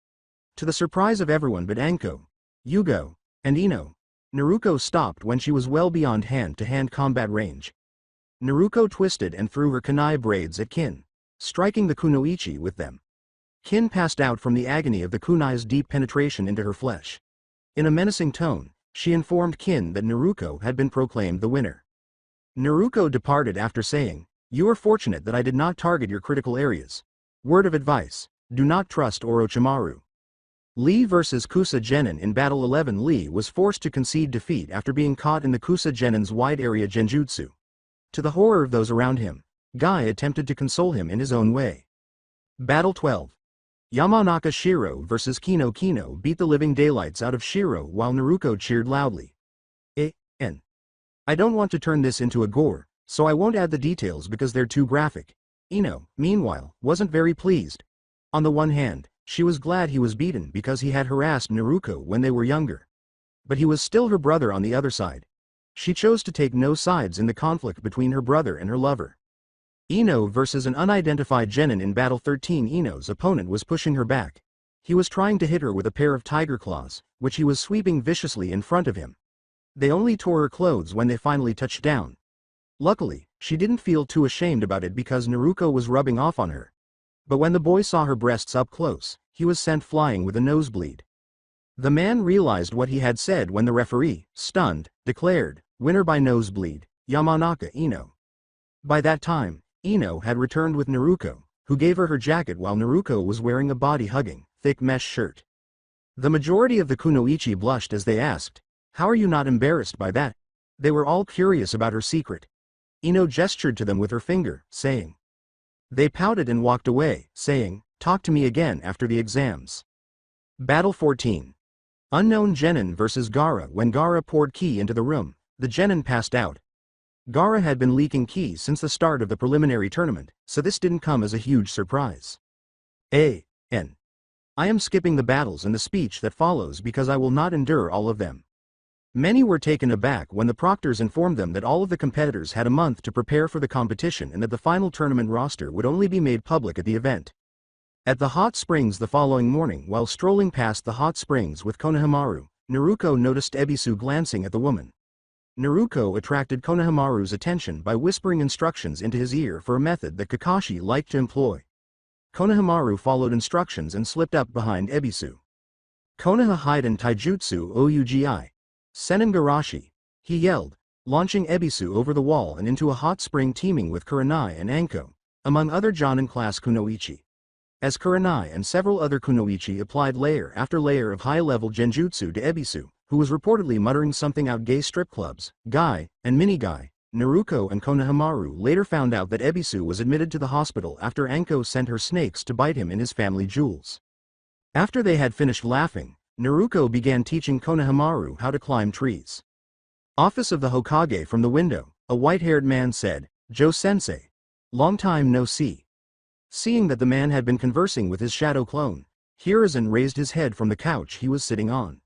To the surprise of everyone but Anko, Yugo, and Ino, Naruko stopped when she was well beyond hand-to-hand combat range. Naruko twisted and threw her kunai braids at Kin, striking the Kunoichi with them. Kin passed out from the agony of the kunai's deep penetration into her flesh. In a menacing tone, she informed Kin that Naruko had been proclaimed the winner. Naruko departed after saying, "You are fortunate that I did not target your critical areas. Word of advice, do not trust Orochimaru." Lee vs Kusa Genin. In Battle 11, Lee was forced to concede defeat after being caught in the Kusa Genin's wide-area genjutsu. To the horror of those around him, Guy attempted to console him in his own way. Battle 12. Yamanaka Shiro vs Kino. Kino beat the living daylights out of Shiro while Naruko cheered loudly. I don't want to turn this into a gore, so I won't add the details because they're too graphic. Ino, meanwhile, wasn't very pleased. On the one hand, she was glad he was beaten because he had harassed Naruko when they were younger. But he was still her brother on the other side. She chose to take no sides in the conflict between her brother and her lover. Ino vs an unidentified genin. In Battle 13, Ino's opponent was pushing her back. He was trying to hit her with a pair of tiger claws, which he was sweeping viciously in front of him. They only tore her clothes when they finally touched down. Luckily, she didn't feel too ashamed about it because Naruko was rubbing off on her. But when the boy saw her breasts up close, he was sent flying with a nosebleed. The man realized what he had said when the referee, stunned, declared, "Winner by nosebleed, Yamanaka Ino." By that time, Ino had returned with Naruko, who gave her jacket while Naruko was wearing a body-hugging, thick mesh shirt. The majority of the Kunoichi blushed as they asked, "How are you not embarrassed by that?" They were all curious about her secret. Ino gestured to them with her finger, saying. They pouted and walked away, saying, "Talk to me again after the exams." Battle 14. Unknown Genin vs Gaara. When Gaara poured ki into the room, the Genin passed out. Gaara had been leaking ki since the start of the preliminary tournament, so this didn't come as a huge surprise. I am skipping the battles and the speech that follows because I will not endure all of them. Many were taken aback when the proctors informed them that all of the competitors had a month to prepare for the competition and that the final tournament roster would only be made public at the event. At the hot springs the following morning, while strolling past the hot springs with Konohamaru, Naruko noticed Ebisu glancing at the woman. Naruko attracted Konohamaru's attention by whispering instructions into his ear for a method that Kakashi liked to employ. Konohamaru followed instructions and slipped up behind Ebisu. Konoha Hiden Taijutsu Ougi. Senengarashi, he yelled, launching Ebisu over the wall and into a hot spring teeming with Kurenai and Anko, among other Jonin-class Kunoichi. As Kurenai and several other Kunoichi applied layer after layer of high-level genjutsu to Ebisu, who was reportedly muttering something out gay strip clubs, Guy, and Mini-Guy, Naruko and Konohamaru later found out that Ebisu was admitted to the hospital after Anko sent her snakes to bite him in his family jewels. After they had finished laughing, Naruko began teaching Konohamaru how to climb trees. Office of the Hokage. From the window, a white-haired man said, "Joe-sensei. Long time no see." Seeing that the man had been conversing with his shadow clone, Hiruzen raised his head from the couch he was sitting on.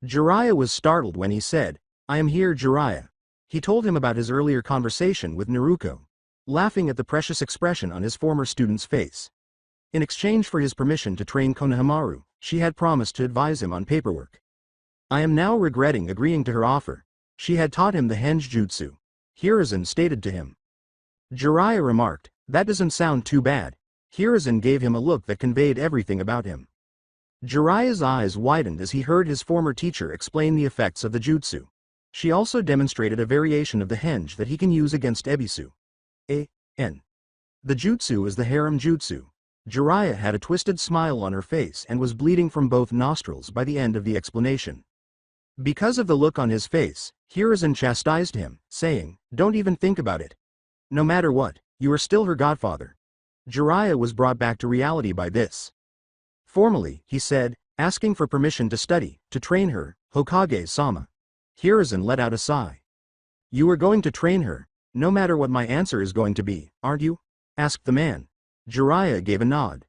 Jiraiya was startled when he said, I am here, Jiraiya. He told him about his earlier conversation with Naruto, laughing at the precious expression on his former student's face. In exchange for his permission to train Konohamaru, she had promised to advise him on paperwork. I am now regretting agreeing to her offer. She had taught him the henge jutsu. Hiruzen stated to him. Jiraiya remarked, that doesn't sound too bad. Hiruzen gave him a look that conveyed everything about him. Jiraiya's eyes widened as he heard his former teacher explain the effects of the jutsu. She also demonstrated a variation of the henge that he can use against Ebisu. The jutsu is the harem jutsu. Jiraiya had a twisted smile on her face and was bleeding from both nostrils by the end of the explanation. Because of the look on his face, Hiruzen chastised him, saying, don't even think about it. No matter what, you are still her godfather. Jiraiya was brought back to reality by this. Formally, he said, asking for permission to study, to train her, Hokage-sama. Hiruzen let out a sigh. You are going to train her, no matter what my answer is going to be, aren't you? Asked the man. Jiraiya gave a nod.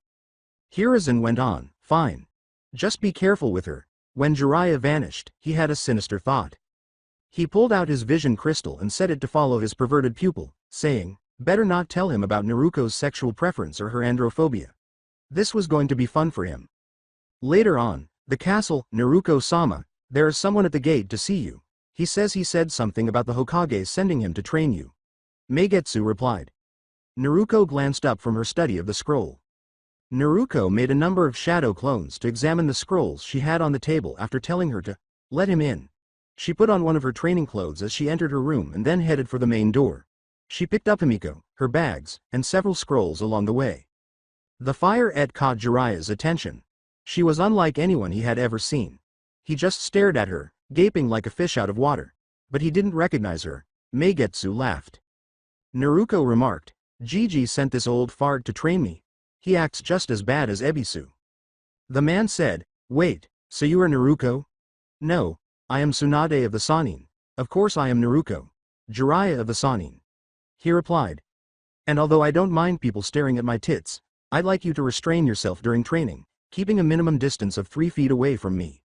Hiruzen went on, fine. Just be careful with her. When Jiraiya vanished, he had a sinister thought. He pulled out his vision crystal and set it to follow his perverted pupil, saying, better not tell him about Naruto's sexual preference or her androphobia. This was going to be fun for him. Later on, the castle, Naruto-sama, there is someone at the gate to see you. He says he said something about the Hokage sending him to train you. Meigetsu replied. Naruto glanced up from her study of the scroll. Naruto made a number of shadow clones to examine the scrolls she had on the table after telling her to let him in. She put on one of her training clothes as she entered her room and then headed for the main door. She picked up Himiko, her bags, and several scrolls along the way. The fire caught Jiraiya's attention. She was unlike anyone he had ever seen. He just stared at her, gaping like a fish out of water. But he didn't recognize her. Meigetsu laughed. Naruto remarked, Gigi sent this old fart to train me. He acts just as bad as Ebisu. The man said, wait, so you are Naruto? No, I am Tsunade of the Sannin. Of course I am Naruto. Jiraiya of the Sannin. He replied. And although I don't mind people staring at my tits, I'd like you to restrain yourself during training, keeping a minimum distance of 3 feet away from me.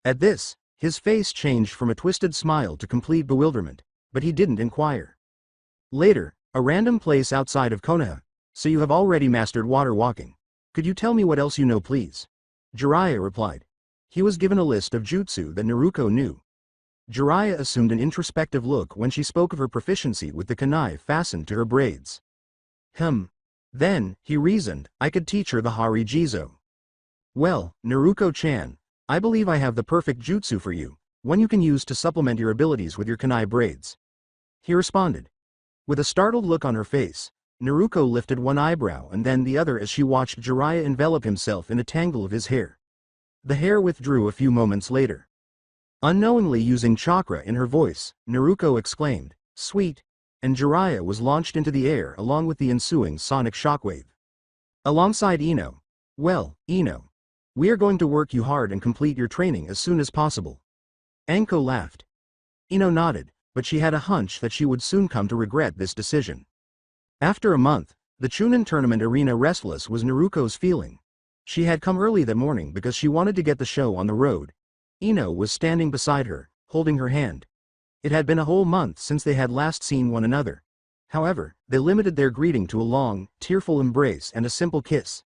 At this, his face changed from a twisted smile to complete bewilderment, but he didn't inquire. Later, a random place outside of Konoha. So you have already mastered water walking. Could you tell me what else you know, please? Jiraiya replied. He was given a list of jutsu that Naruto knew. Jiraiya assumed an introspective look when she spoke of her proficiency with the kunai fastened to her braids. Then, he reasoned, I could teach her the Hari Jizo. Well, Naruto-chan, I believe I have the perfect jutsu for you, one you can use to supplement your abilities with your kunai braids. He responded. With a startled look on her face, Naruto lifted one eyebrow and then the other as she watched Jiraiya envelop himself in a tangle of his hair. The hair withdrew a few moments later. Unknowingly using chakra in her voice, Naruto exclaimed, sweet, and Jiraiya was launched into the air along with the ensuing sonic shockwave. Alongside Ino. Well, Ino. We are going to work you hard and complete your training as soon as possible. Anko laughed. Ino nodded, but she had a hunch that she would soon come to regret this decision. After a month, the Chunin tournament arena restless was Naruto's feeling. She had come early that morning because she wanted to get the show on the road. Ino was standing beside her, holding her hand. It had been a whole month since they had last seen one another. However, they limited their greeting to a long, tearful embrace and a simple kiss.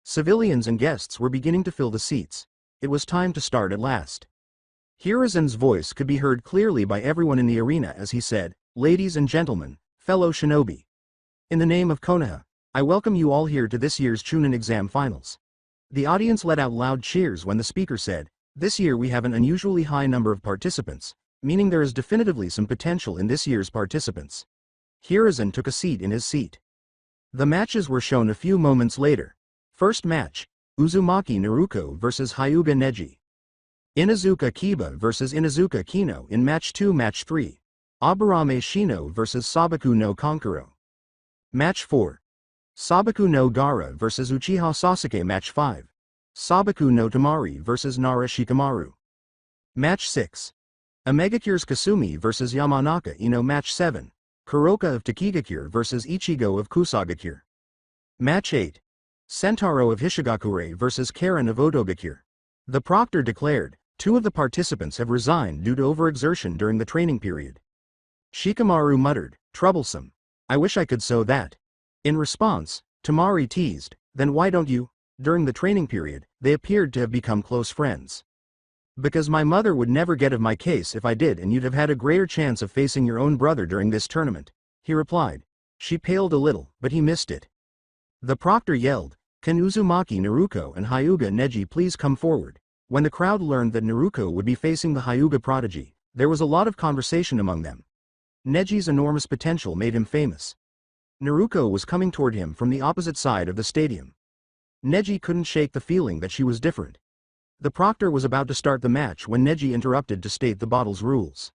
Civilians and guests were beginning to fill the seats. It was time to start at last. Hiruzen's voice could be heard clearly by everyone in the arena as he said, ladies and gentlemen, fellow shinobi. In the name of Konoha, I welcome you all here to this year's Chunin exam finals. The audience let out loud cheers when the speaker said, this year we have an unusually high number of participants, meaning there is definitively some potential in this year's participants. Hiruzen took a seat in his seat. The matches were shown a few moments later. First match, Uzumaki Naruto vs Hyuga Neji. Inazuka Kiba vs Inazuka Kino in Match 2. Match 3, Aburame Shino vs Sabaku no Kankuro. Match 4. Sabaku no Gara vs Uchiha Sasuke. Match 5. Sabaku no Tamari vs Nara Shikamaru. Match 6. Omegacure's Kasumi vs Yamanaka Ino. Match 7. Kuroka of Takigakure vs Ichigo of Kusagakure. Match 8. Sentaro of Hishigakure vs Karen of Odogakure. The proctor declared, 2 of the participants have resigned due to overexertion during the training period. Shikamaru muttered, troublesome. I wish I could sew that. In response, Tamari teased, then why don't you? During the training period, they appeared to have become close friends. Because my mother would never get of my case if I did, and you'd have had a greater chance of facing your own brother during this tournament, he replied. She paled a little, but he missed it. The proctor yelled, can Uzumaki Naruko and Hyuga Neji please come forward? When the crowd learned that Naruko would be facing the Hyuga prodigy, there was a lot of conversation among them. Neji's enormous potential made him famous. Naruko was coming toward him from the opposite side of the stadium. Neji couldn't shake the feeling that she was different. The proctor was about to start the match when Neji interrupted to state the battle's rules.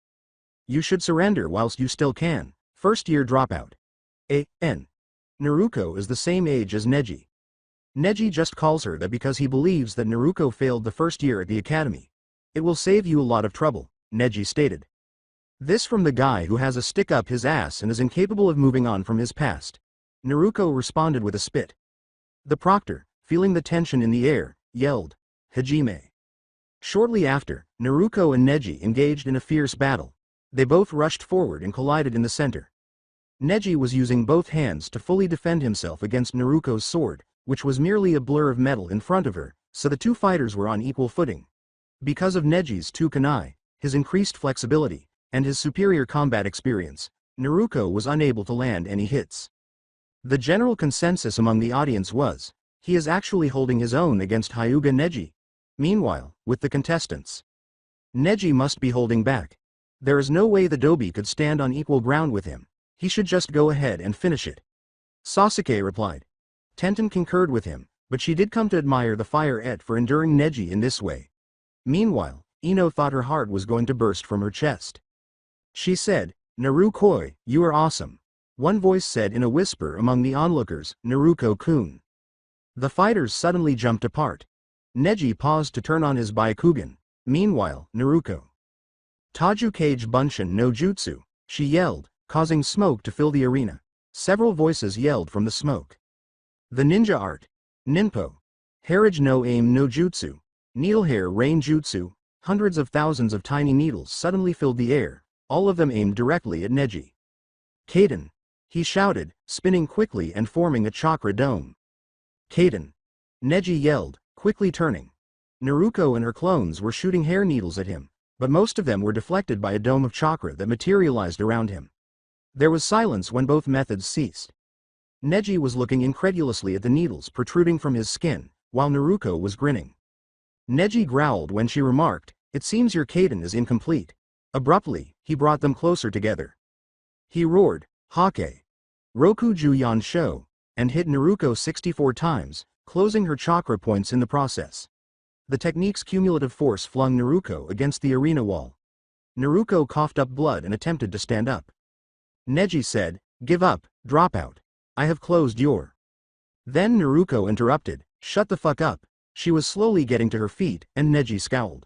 You should surrender whilst you still can, first-year dropout. A.N. Naruko is the same age as Neji. Neji just calls her that because he believes that Naruko failed the first year at the academy. It will save you a lot of trouble, Neji stated. This from the guy who has a stick up his ass and is incapable of moving on from his past. Naruko responded with a spit. The proctor, feeling the tension in the air, yelled, Hajime. Shortly after, Naruko and Neji engaged in a fierce battle. They both rushed forward and collided in the center. Neji was using both hands to fully defend himself against Naruko's sword, which was merely a blur of metal in front of her, so the two fighters were on equal footing. Because of Neji's two kunai, his increased flexibility, and his superior combat experience, Naruko was unable to land any hits. The general consensus among the audience was, he is actually holding his own against Hyuga Neji. Meanwhile, with the contestants, Neji must be holding back. There is no way the Dobi could stand on equal ground with him. He should just go ahead and finish it. Sasuke replied. Tenten concurred with him, but she did come to admire the fire for enduring Neji in this way. Meanwhile, Ino thought her heart was going to burst from her chest. She said, Naru-koi, you are awesome. One voice said in a whisper among the onlookers, Naruko-kun. The fighters suddenly jumped apart. Neji paused to turn on his Byakugan. Meanwhile, Naruko. Taju Kage Bunshin no Jutsu, she yelled, causing smoke to fill the arena. Several voices yelled from the smoke. The ninja art. Ninpo. Harage no aim no jutsu. Needlehair rain jutsu. Hundreds of thousands of tiny needles suddenly filled the air, all of them aimed directly at Neji. Kaden. He shouted, spinning quickly and forming a chakra dome. Kaden. Neji yelled, quickly turning. Naruko and her clones were shooting hair needles at him, but most of them were deflected by a dome of chakra that materialized around him. There was silence when both methods ceased. Neji was looking incredulously at the needles protruding from his skin, while Naruko was grinning. Neji growled when she remarked, it seems your Kaden is incomplete. Abruptly, he brought them closer together. He roared, Hake. Roku Juyan Sho, and hit Naruko 64 times, closing her chakra points in the process. The technique's cumulative force flung Naruko against the arena wall. Naruko coughed up blood and attempted to stand up. Neji said, give up, drop out. I have closed your. Then Naruko interrupted, shut the fuck up. She was slowly getting to her feet, and Neji scowled.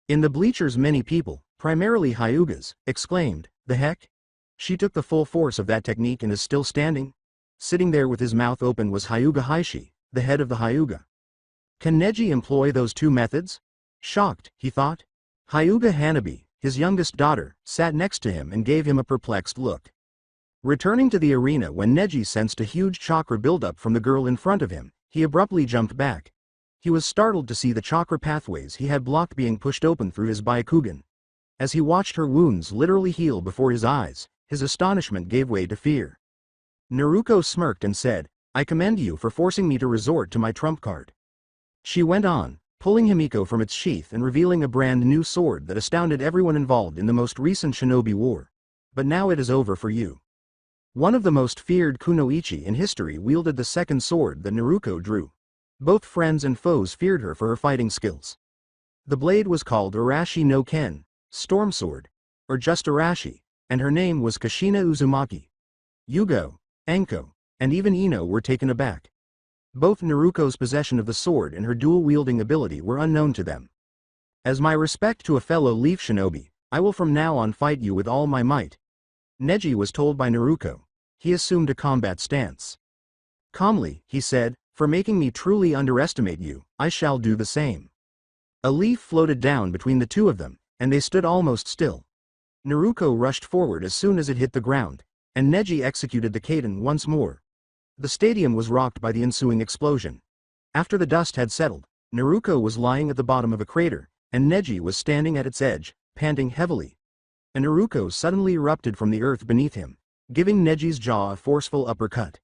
In the bleachers many people, primarily Hyugas, exclaimed, the heck? She took the full force of that technique and is still standing? Sitting there with his mouth open was Hyuga Haishi, the head of the Hyuga. Can Neji employ those two methods? Shocked, he thought. Hyuga Hanabi, his youngest daughter, sat next to him and gave him a perplexed look. Returning to the arena when Neji sensed a huge chakra buildup from the girl in front of him, he abruptly jumped back. He was startled to see the chakra pathways he had blocked being pushed open through his Byakugan. As he watched her wounds literally heal before his eyes, his astonishment gave way to fear. Naruko smirked and said, I commend you for forcing me to resort to my trump card. She went on, pulling Himiko from its sheath and revealing a brand new sword that astounded everyone involved in the most recent shinobi war. But now it is over for you. One of the most feared kunoichi in history wielded the second sword that Naruko drew. Both friends and foes feared her for her fighting skills. The blade was called Arashi no Ken, Storm Sword, or just Arashi, and her name was Kushina Uzumaki. Yugo, Enko, and even Ino were taken aback. Both Naruko's possession of the sword and her dual-wielding ability were unknown to them. As my respect to a fellow Leaf Shinobi, I will from now on fight you with all my might. Neji was told by Naruko. He assumed a combat stance. Calmly, he said, for making me truly underestimate you, I shall do the same. A leaf floated down between the two of them, and they stood almost still. Naruko rushed forward as soon as it hit the ground, and Neji executed the Kaiden once more. The stadium was rocked by the ensuing explosion. After the dust had settled, Naruko was lying at the bottom of a crater, and Neji was standing at its edge, panting heavily. And Naruko suddenly erupted from the earth beneath him, giving Neji's jaw a forceful uppercut.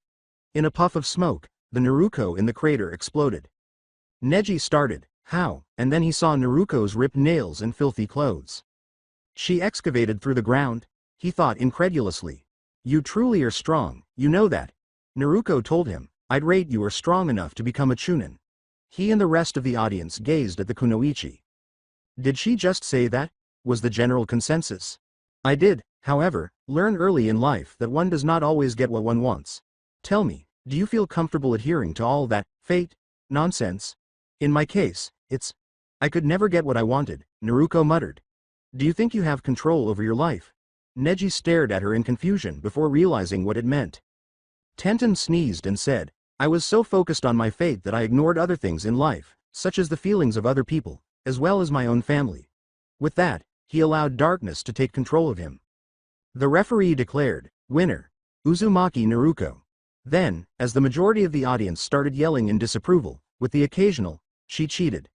In a puff of smoke, the Naruko in the crater exploded. Neji started, "How?" and then he saw Naruko's ripped nails and filthy clothes. "She excavated through the ground?" he thought incredulously. "You truly are strong, you know that." Naruko told him, "I'd rate you are strong enough to become a Chunin." He and the rest of the audience gazed at the kunoichi. "Did she just say that?" was the general consensus. "I did, however, learn early in life that one does not always get what one wants. Tell me, do you feel comfortable adhering to all that fate nonsense? In my case, I could never get what I wanted," Naruko muttered. "Do you think you have control over your life?" Neji stared at her in confusion before realizing what it meant. Tenten sneezed and said, "I was so focused on my fate that I ignored other things in life, such as the feelings of other people, as well as my own family." With that, he allowed darkness to take control of him. The referee declared, "Winner, Uzumaki Naruko." Then, as the majority of the audience started yelling in disapproval, with the occasional, "She cheated"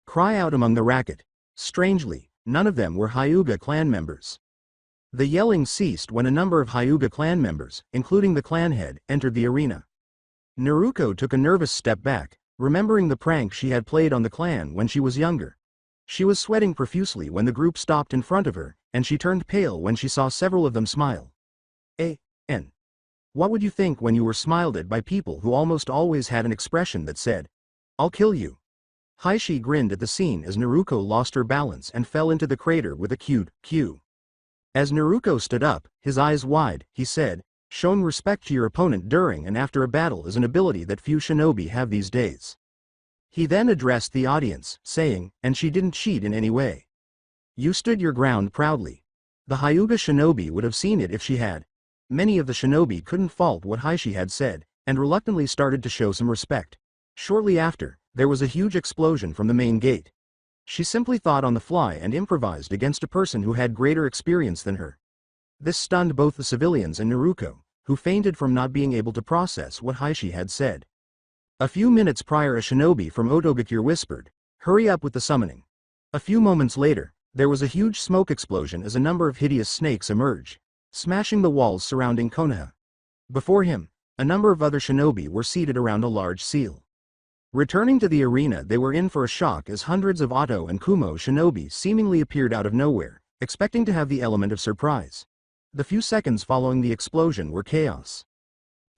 cry out among the racket. Strangely, none of them were Hyuga clan members. The yelling ceased when a number of Hyuga clan members, including the clan head, entered the arena. Naruko took a nervous step back, remembering the prank she had played on the clan when she was younger. She was sweating profusely when the group stopped in front of her, and she turned pale when she saw several of them smile. A.N. What would you think when you were smiled at by people who almost always had an expression that said, "I'll kill you"? Heishi grinned at the scene as Naruko lost her balance and fell into the crater with a cute Q. As Naruko stood up, his eyes wide, he said, "Showing respect to your opponent during and after a battle is an ability that few shinobi have these days." He then addressed the audience, saying, "And she didn't cheat in any way. You stood your ground proudly. The Hyuga shinobi would have seen it if she had." Many of the shinobi couldn't fault what Heishi had said, and reluctantly started to show some respect. Shortly after, there was a huge explosion from the main gate. She simply thought on the fly and improvised against a person who had greater experience than her. This stunned both the civilians and Naruko, who fainted from not being able to process what Heishi had said. A few minutes prior, a shinobi from Otogakure whispered, "Hurry up with the summoning." A few moments later, there was a huge smoke explosion as a number of hideous snakes emerged, smashing the walls surrounding Konoha. Before him, a number of other shinobi were seated around a large seal. Returning to the arena, they were in for a shock as hundreds of Oto and Kumo shinobi seemingly appeared out of nowhere, expecting to have the element of surprise. The few seconds following the explosion were chaos.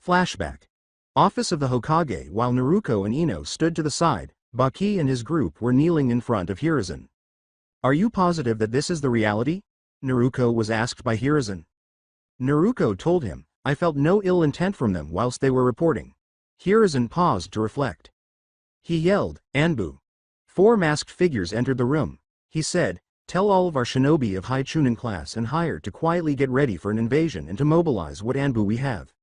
Flashback. Office of the Hokage. While Naruko and Ino stood to the side, Baki and his group were kneeling in front of Hiruzen. "Are you positive that this is the reality?" Naruko was asked by Hiruzen. Naruko told him, "I felt no ill intent from them whilst they were reporting." Hiruzen paused to reflect. He yelled, "Anbu!" 4 masked figures entered the room. He said, "Tell all of our shinobi of high Chunin class and higher to quietly get ready for an invasion and to mobilize what Anbu we have."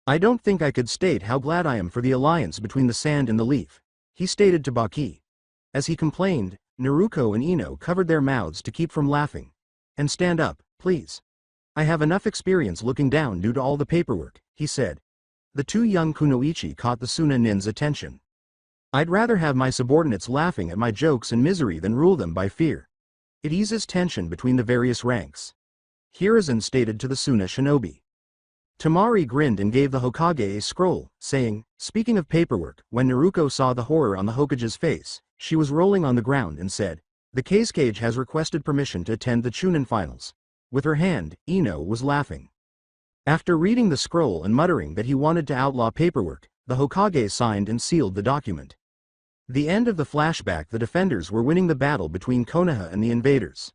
"I don't think I could state how glad I am for the alliance between the sand and the leaf," he stated to Baki. As he complained, Naruko and Ino covered their mouths to keep from laughing. "And stand up, please. I have enough experience looking down due to all the paperwork," he said. The 2 young kunoichi caught the Suna nin's attention. "I'd rather have my subordinates laughing at my jokes and misery than rule them by fear. It eases tension between the various ranks," Hiruzen stated to the Suna shinobi. Tamari grinned and gave the Hokage a scroll, saying, "Speaking of paperwork," when Naruko saw the horror on the Hokage's face, she was rolling on the ground and said, "The Kazekage has requested permission to attend the Chunin finals." With her hand, Ino was laughing. After reading the scroll and muttering that he wanted to outlaw paperwork, the Hokage signed and sealed the document. The end of the flashback. The defenders were winning the battle between Konoha and the invaders.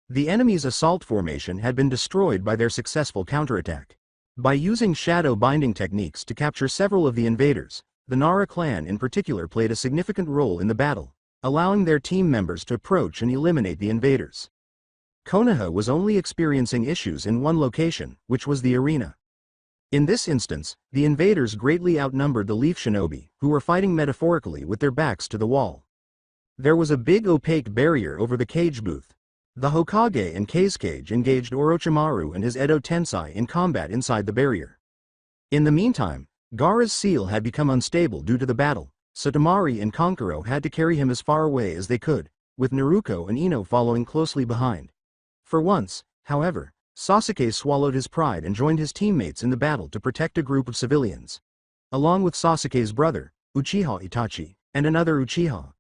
The enemy's assault formation had been destroyed by their successful counterattack. By using shadow binding techniques to capture several of the invaders, the Nara clan in particular played a significant role in the battle, allowing their team members to approach and eliminate the invaders. Konoha was only experiencing issues in one location, which was the arena. In this instance, the invaders greatly outnumbered the Leaf Shinobi, who were fighting metaphorically with their backs to the wall. There was a big opaque barrier over the cage booth. The Hokage and Kazekage engaged Orochimaru and his Edo Tensei in combat inside the barrier. In the meantime, Gaara's seal had become unstable due to the battle, so Temari and Kankuro had to carry him as far away as they could, with Naruto and Ino following closely behind. For once, however, Sasuke swallowed his pride and joined his teammates in the battle to protect a group of civilians. Along with Sasuke's brother, Uchiha Itachi, and another Uchiha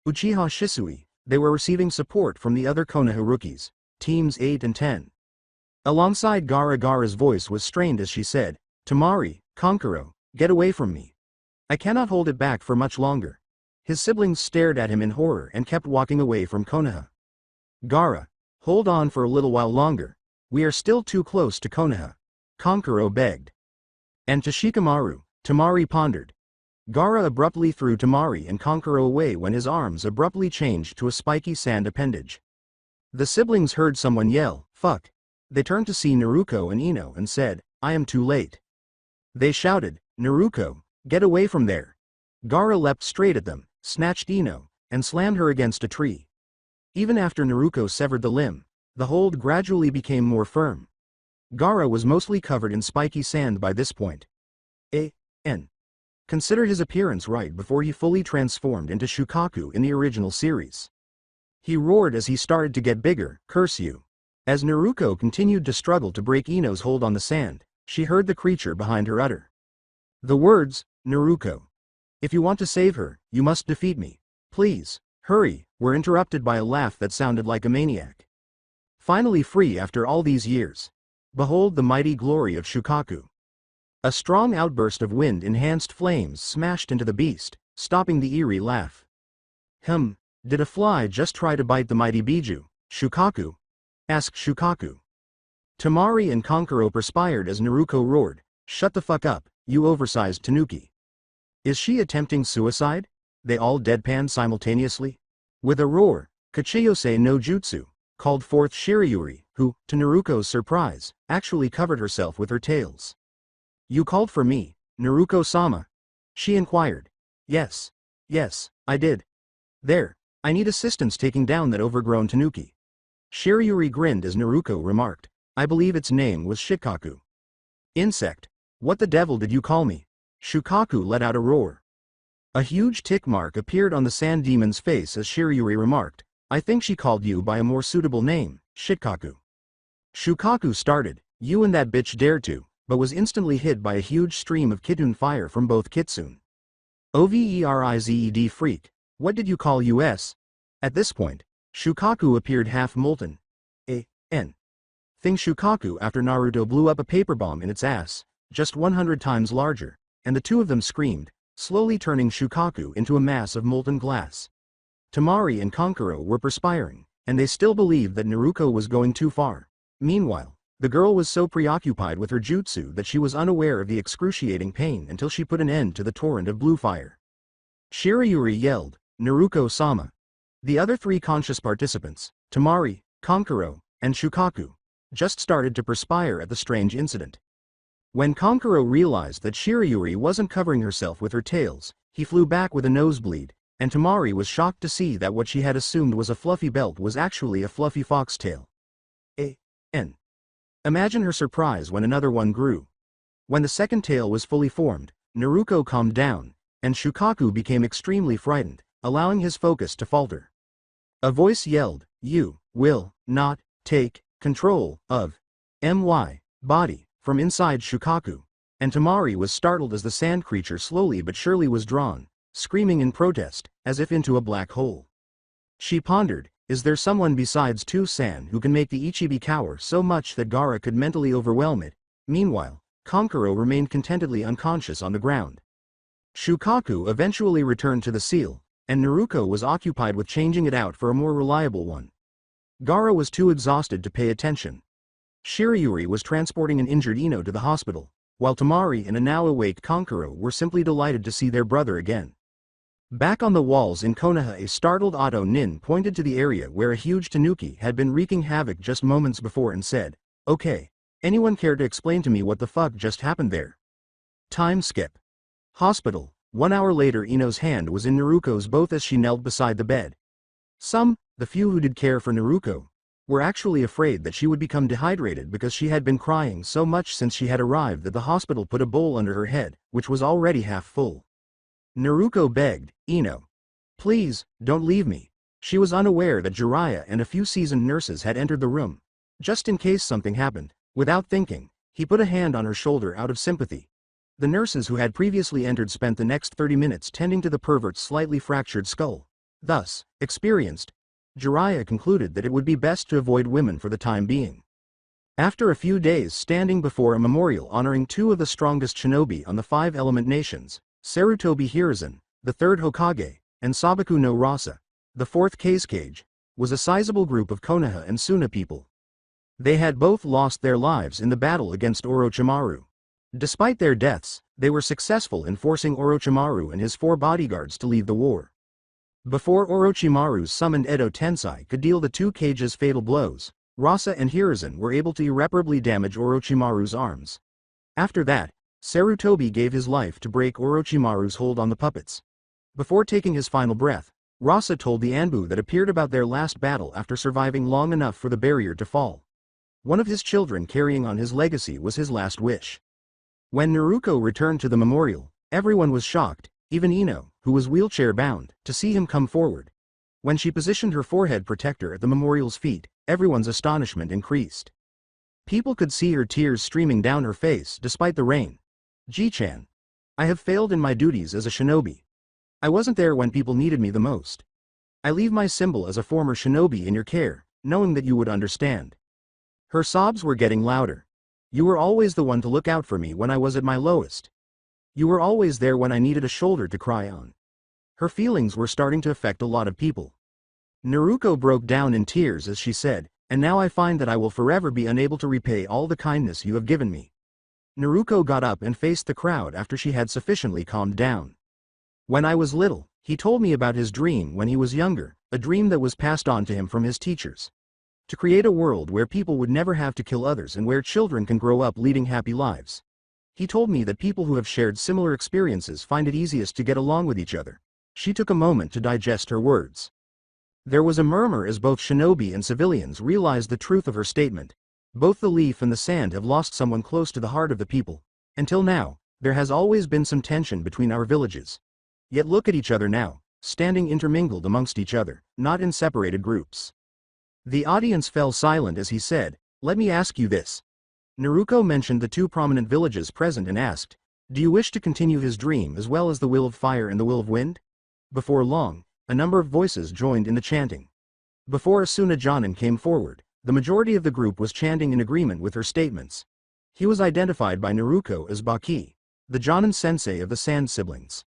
Shisui, they were receiving support from the other Konoha rookies, teams 8 and 10. Alongside Gaara's voice was strained as she said, "Temari, Kankuro, get away from me. I cannot hold it back for much longer." His siblings stared at him in horror and kept walking away from Konoha. "Gaara, hold on for a little while longer. We are still too close to Konoha," Kankuro begged. "And to Shikamaru," Temari pondered. Gaara abruptly threw Temari and Kankuro away when his arms abruptly changed to a spiky sand appendage. The siblings heard someone yell, "Fuck." They turned to see Naruto and Ino and said, "I am too late." They shouted, "Naruto, get away from there." Gaara leapt straight at them, snatched Ino, and slammed her against a tree. Even after Naruto severed the limb, the hold gradually became more firm. Gaara was mostly covered in spiky sand by this point. A.N. Consider his appearance right before he fully transformed into Shukaku in the original series. He roared as he started to get bigger, "Curse you." As Naruto continued to struggle to break Ino's hold on the sand, she heard the creature behind her utter the words, "Naruto. If you want to save her, you must defeat me. Please, hurry," were interrupted by a laugh that sounded like a maniac. Finally free after all these years. Behold the mighty glory of Shukaku. A strong outburst of wind-enhanced flames smashed into the beast, stopping the eerie laugh. Did a fly just try to bite the mighty Biju, Shukaku?" asked Shukaku. Temari and Kankuro perspired as Naruto roared, "Shut the fuck up, you oversized tanuki. Is she attempting suicide?" They all deadpanned simultaneously. With a roar, Kachiyose no Jutsu called forth Shirayuri, who, to Naruto's surprise, actually covered herself with her tails. "You called for me, Naruto-sama?" she inquired. Yes, I did. There, I need assistance taking down that overgrown tanuki." Shirayuri grinned as Naruto remarked, "I believe its name was Shikaku." "Insect. What the devil did you call me?" Shukaku let out a roar. A huge tick mark appeared on the sand demon's face as Shirayuri remarked, "I think she called you by a more suitable name, Shitkaku." Shukaku started, "You and that bitch dared to," but was instantly hit by a huge stream of Kitsune fire from both Kitsune. "Overized freak, what did you call us?" At this point, Shukaku appeared half molten. N. Thing Shukaku after Naruto blew up a paper bomb in its ass, just 100 times larger, and the two of them screamed, slowly turning Shukaku into a mass of molten glass. Temari and Kankuro were perspiring, and they still believed that Naruto was going too far. Meanwhile, the girl was so preoccupied with her jutsu that she was unaware of the excruciating pain until she put an end to the torrent of blue fire. Shirayuri yelled, "Naruto-sama." The other three conscious participants, Temari, Kankuro, and Shukaku, just started to perspire at the strange incident. When Kankuro realized that Shirayuri wasn't covering herself with her tails, he flew back with a nosebleed, and Temari was shocked to see that what she had assumed was a fluffy belt was actually a fluffy foxtail. N. Imagine her surprise when another one grew. When the second tail was fully formed, Naruto calmed down, and Shukaku became extremely frightened, allowing his focus to falter. A voice yelled, "You will not take control of my body," from inside Shukaku, and Temari was startled as the sand creature slowly but surely was drawn, screaming in protest, as if into a black hole. She pondered, is there someone besides Two-san who can make the Ichibi cower so much that Gaara could mentally overwhelm it? Meanwhile, Kankuro remained contentedly unconscious on the ground. Shukaku eventually returned to the seal, and Naruto was occupied with changing it out for a more reliable one. Gaara was too exhausted to pay attention. Shirayuri was transporting an injured Ino to the hospital, while Temari and a now-awake Kankuro were simply delighted to see their brother again. Back on the walls in Konoha, a startled Otto Nin pointed to the area where a huge tanuki had been wreaking havoc just moments before and said, "Okay, anyone care to explain to me what the fuck just happened there?" Time skip. Hospital. 1 hour later, Ino's hand was in Naruto's both as she knelt beside the bed, Some, the few who did care for Naruko, were actually afraid that she would become dehydrated because she had been crying so much since she had arrived that the hospital put a bowl under her head, which was already half full. Naruko begged, "Ino, please, don't leave me." She was unaware that Jiraiya and a few seasoned nurses had entered the room. Just in case something happened, without thinking, he put a hand on her shoulder out of sympathy. The nurses who had previously entered spent the next 30 minutes tending to the pervert's slightly fractured skull. Thus, experienced, Jiraiya concluded that it would be best to avoid women for the time being. After a few days standing before a memorial honoring two of the strongest shinobi on the five-element nations, Sarutobi Hiruzen, the third Hokage, and Sabaku no Rasa, the fourth Kazekage, was a sizable group of Konoha and Suna people. They had both lost their lives in the battle against Orochimaru. Despite their deaths, they were successful in forcing Orochimaru and his 4 bodyguards to leave the war. Before Orochimaru's summoned Edo Tensei could deal the two Kages fatal blows, Rasa and Hiruzen were able to irreparably damage Orochimaru's arms. After that, Sarutobi gave his life to break Orochimaru's hold on the puppets. Before taking his final breath, Rasa told the Anbu that appeared about their last battle after surviving long enough for the barrier to fall. One of his children carrying on his legacy was his last wish. When Naruko returned to the memorial, everyone was shocked, even Ino, who was wheelchair-bound, to see him come forward. When she positioned her forehead protector at the memorial's feet, everyone's astonishment increased. People could see her tears streaming down her face despite the rain. "Ji-chan, I have failed in my duties as a shinobi. I wasn't there when people needed me the most. I leave my symbol as a former shinobi in your care, knowing that you would understand." Her sobs were getting louder. "You were always the one to look out for me when I was at my lowest. You were always there when I needed a shoulder to cry on." Her feelings were starting to affect a lot of people. Naruko broke down in tears as she said, "And now I find that I will forever be unable to repay all the kindness you have given me." Naruko got up and faced the crowd after she had sufficiently calmed down. "When I was little, he told me about his dream when he was younger, a dream that was passed on to him from his teachers. To create a world where people would never have to kill others and where children can grow up leading happy lives. He told me that people who have shared similar experiences find it easiest to get along with each other." She took a moment to digest her words. There was a murmur as both shinobi and civilians realized the truth of her statement. Both the leaf and the sand have lost someone close to the heart of the people. Until now, there has always been some tension between our villages. Yet look at each other now, standing intermingled amongst each other, not in separated groups. The audience fell silent as he said, "Let me ask you this." Naruko mentioned the two prominent villages present and asked, "Do you wish to continue his dream as well as the will of fire and the will of wind?" Before long, a number of voices joined in the chanting. Before Asuna Jonin came forward, the majority of the group was chanting in agreement with her statements. He was identified by Naruko as Baki, the Jonin sensei of the Sand siblings.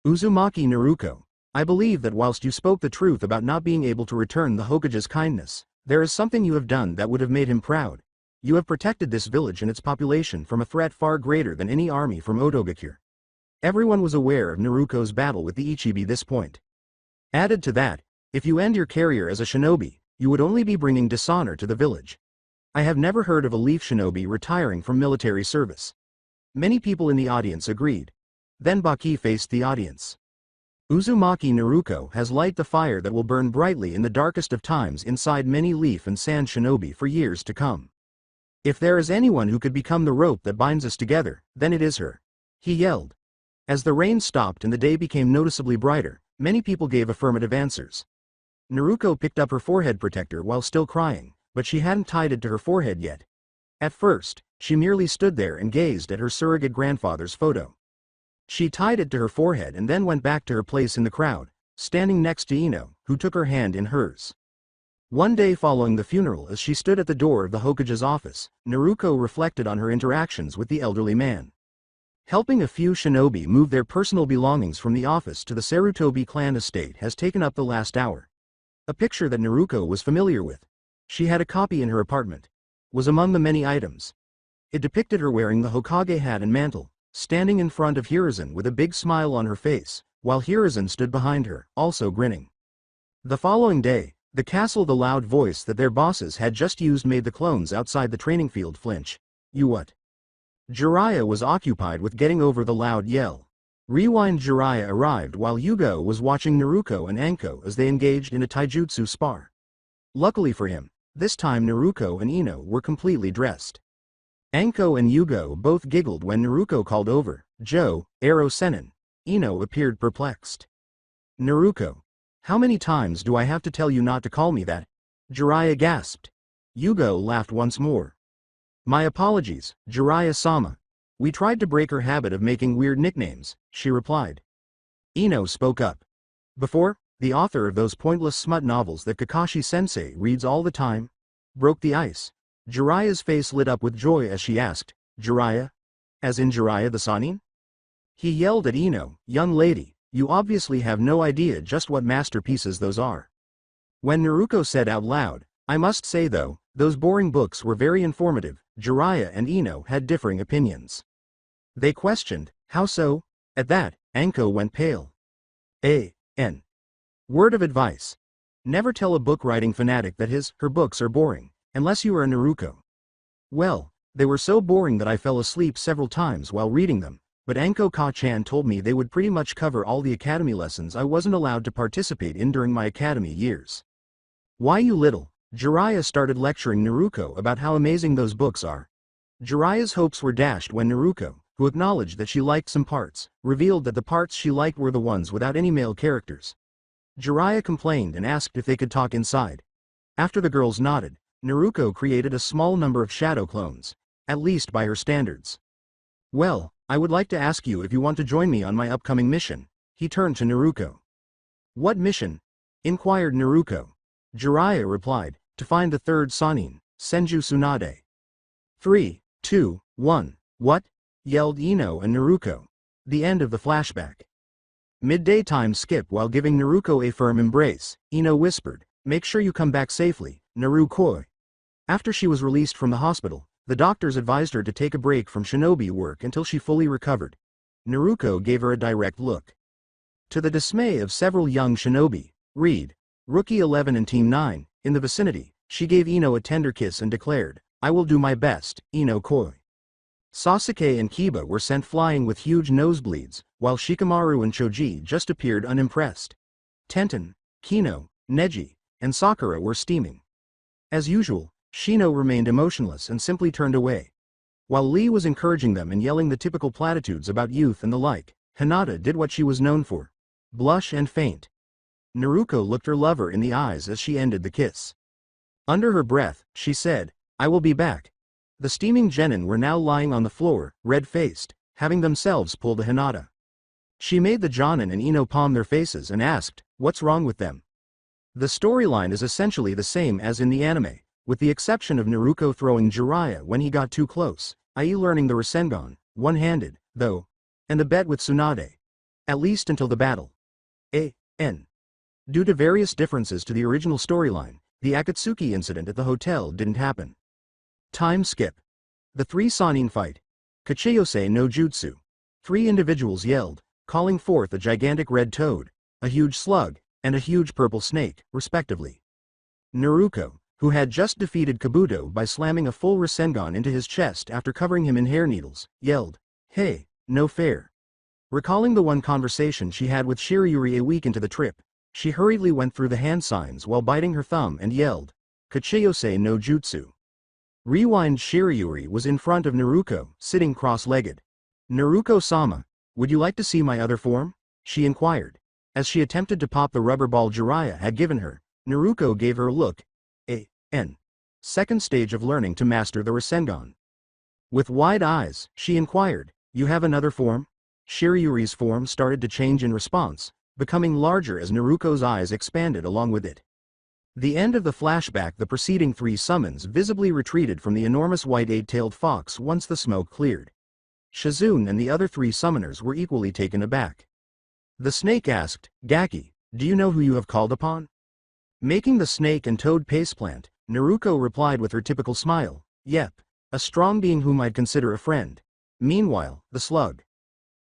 "Uzumaki Naruko, I believe that whilst you spoke the truth about not being able to return the Hokage's kindness, there is something you have done that would have made him proud. You have protected this village and its population from a threat far greater than any army from Otogakure." Everyone was aware of Naruko's battle with the Ichibi this point. Added to that, if you end your career as a shinobi, you would only be bringing dishonor to the village. I have never heard of a leaf shinobi retiring from military service. Many people in the audience agreed. Then Baki faced the audience. "Uzumaki Naruko has light the fire that will burn brightly in the darkest of times inside many leaf and sand shinobi for years to come. If there is anyone who could become the rope that binds us together, then it is her," he yelled. As the rain stopped and the day became noticeably brighter, many people gave affirmative answers. Naruko picked up her forehead protector while still crying, but she hadn't tied it to her forehead yet. At first, she merely stood there and gazed at her surrogate grandfather's photo. She tied it to her forehead and then went back to her place in the crowd, standing next to Ino, who took her hand in hers. One day following the funeral, as she stood at the door of the Hokage's office, Naruko reflected on her interactions with the elderly man. Helping a few shinobi move their personal belongings from the office to the Sarutobi clan estate has taken up the last hour. A picture that Naruko was familiar with, she had a copy in her apartment, was among the many items. It depicted her wearing the Hokage hat and mantle, standing in front of Hiruzen with a big smile on her face, while Hiruzen stood behind her, also grinning. The following day, the castle, the loud voice that their bosses had just used made the clones outside the training field flinch. "You what?" Jiraiya was occupied with getting over the loud yell. Rewind Jiraiya arrived while Yugo was watching Naruto and Anko as they engaged in a taijutsu spar. Luckily for him, this time Naruto and Ino were completely dressed. Anko and Yugo both giggled when Naruto called over, "Joe, Arrow Senin." Ino appeared perplexed. "Naruto, how many times do I have to tell you not to call me that?" Jiraiya gasped. Yugo laughed once more. "My apologies, Jiraiya-sama. We tried to break her habit of making weird nicknames," she replied. Ino spoke up. "Before, the author of those pointless smut novels that Kakashi-sensei reads all the time broke the ice." Jiraiya's face lit up with joy as she asked, "Jiraiya? As in Jiraiya the Sannin?" He yelled at Ino, "Young lady, you obviously have no idea just what masterpieces those are." When Naruto said out loud, "I must say though, those boring books were very informative," Jiraiya and Ino had differing opinions. They questioned, "How so?" At that, Anko went pale. N. Word of advice. Never tell a book-writing fanatic that her books are boring, unless you are a Naruto. Well, they were so boring that I fell asleep several times while reading them, but Anko Ka-chan told me they would pretty much cover all the academy lessons I wasn't allowed to participate in during my academy years. Why you little? Jiraiya started lecturing Naruto about how amazing those books are. Jiraiya's hopes were dashed when Naruto, who acknowledged that she liked some parts, revealed that the parts she liked were the ones without any male characters. Jiraiya complained and asked if they could talk inside. After the girls nodded, Naruto created a small number of shadow clones, at least by her standards. "Well, I would like to ask you if you want to join me on my upcoming mission." He turned to Naruto. "What mission?" inquired Naruto. Jiraiya replied, "To find the third Sannin, Senju Tsunade." 3, 2, 1, what? Yelled Ino and Naruto. The end of the flashback. Midday time skip. While giving Naruto a firm embrace, Ino whispered, "Make sure you come back safely, Naruto." After she was released from the hospital, the doctors advised her to take a break from shinobi work until she fully recovered. Naruto gave her a direct look. To the dismay of several young shinobi, read, Rookie 11 and Team 9, in the vicinity, she gave Ino a tender kiss and declared, "I will do my best, Ino-koi." Sasuke and Kiba were sent flying with huge nosebleeds, while Shikamaru and Choji just appeared unimpressed. Tenten, Kino, Neji, and Sakura were steaming. As usual, Shino remained emotionless and simply turned away. While Lee was encouraging them and yelling the typical platitudes about youth and the like, Hinata did what she was known for: blush and faint. Naruto looked her lover in the eyes as she ended the kiss. Under her breath, she said, "I will be back." The steaming genin were now lying on the floor, red-faced, having themselves pulled a Hinata. She made the Jonin and Ino palm their faces and asked, "What's wrong with them?" The storyline is essentially the same as in the anime, with the exception of Naruto throwing Jiraiya when he got too close, i.e. learning the Rasengan, one-handed, though, and the bet with Tsunade. At least until the battle. N. Due to various differences to the original storyline, the Akatsuki incident at the hotel didn't happen. Time skip. The three Sannin fight. Kachiyose no Jutsu. Three individuals yelled, calling forth a gigantic red toad, a huge slug, and a huge purple snake, respectively. Naruto, who had just defeated Kabuto by slamming a full Rasengan into his chest after covering him in hair needles, yelled, "Hey, no fair." Recalling the one conversation she had with Shirayuri a week into the trip, she hurriedly went through the hand signs while biting her thumb and yelled, "Kachiyose no Jutsu." Rewind. Shirayuri was in front of Naruto, sitting cross-legged. "Naruto-sama, would you like to see my other form?" she inquired. As she attempted to pop the rubber ball Jiraiya had given her, Naruto gave her a look. N. Second stage of learning to master the Rasengan. With wide eyes, she inquired, "You have another form?" Shirayuri's form started to change in response, becoming larger as Naruto's eyes expanded along with it. The end of the flashback. The preceding three summons visibly retreated from the enormous white eight-tailed fox once the smoke cleared. Shizune and the other three summoners were equally taken aback. The snake asked, "Gaki, do you know who you have called upon?" Making the snake and toad pace plant, Naruto replied with her typical smile, "Yep, a strong being whom I'd consider a friend." Meanwhile, the slug.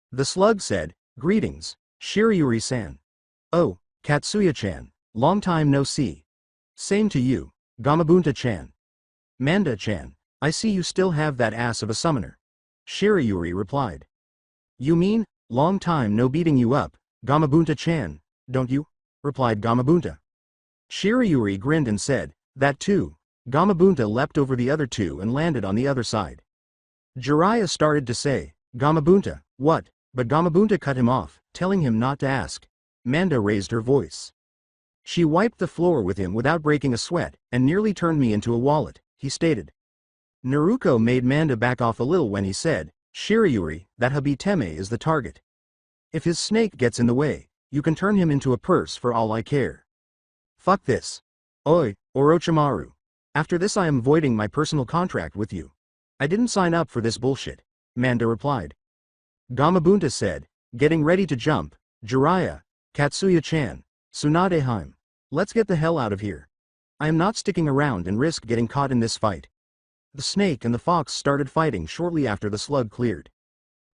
The slug said, "Greetings, Shirayuri-san." "Oh, Katsuya-chan, long time no see." "Same to you, Gamabunta-chan." "Manda-chan, I see you still have that ass of a summoner." Shirayuri replied. "You mean, Long time no beating you up, Gamabunta-chan, don't you? Replied Gamabunta. Shirayuri grinned and said, that too. Gamabunta leapt over the other two and landed on the other side. Jiraiya started to say, Gamabunta, what? But Gamabunta cut him off, telling him not to ask. Manda raised her voice. She wiped the floor with him without breaking a sweat, and nearly turned me into a wallet, he stated. Naruko made Manda back off a little when he said, Shirayuri, that Habiteme is the target. If his snake gets in the way, you can turn him into a purse for all I care. Fuck this. Oi, Orochimaru. After this I am voiding my personal contract with you. I didn't sign up for this bullshit, Manda replied. Gamabunta said, getting ready to jump, Jiraiya, Katsuya-chan, Tsunade-heim. Let's get the hell out of here. I am not sticking around and risk getting caught in this fight. The snake and the fox started fighting shortly after the slug cleared.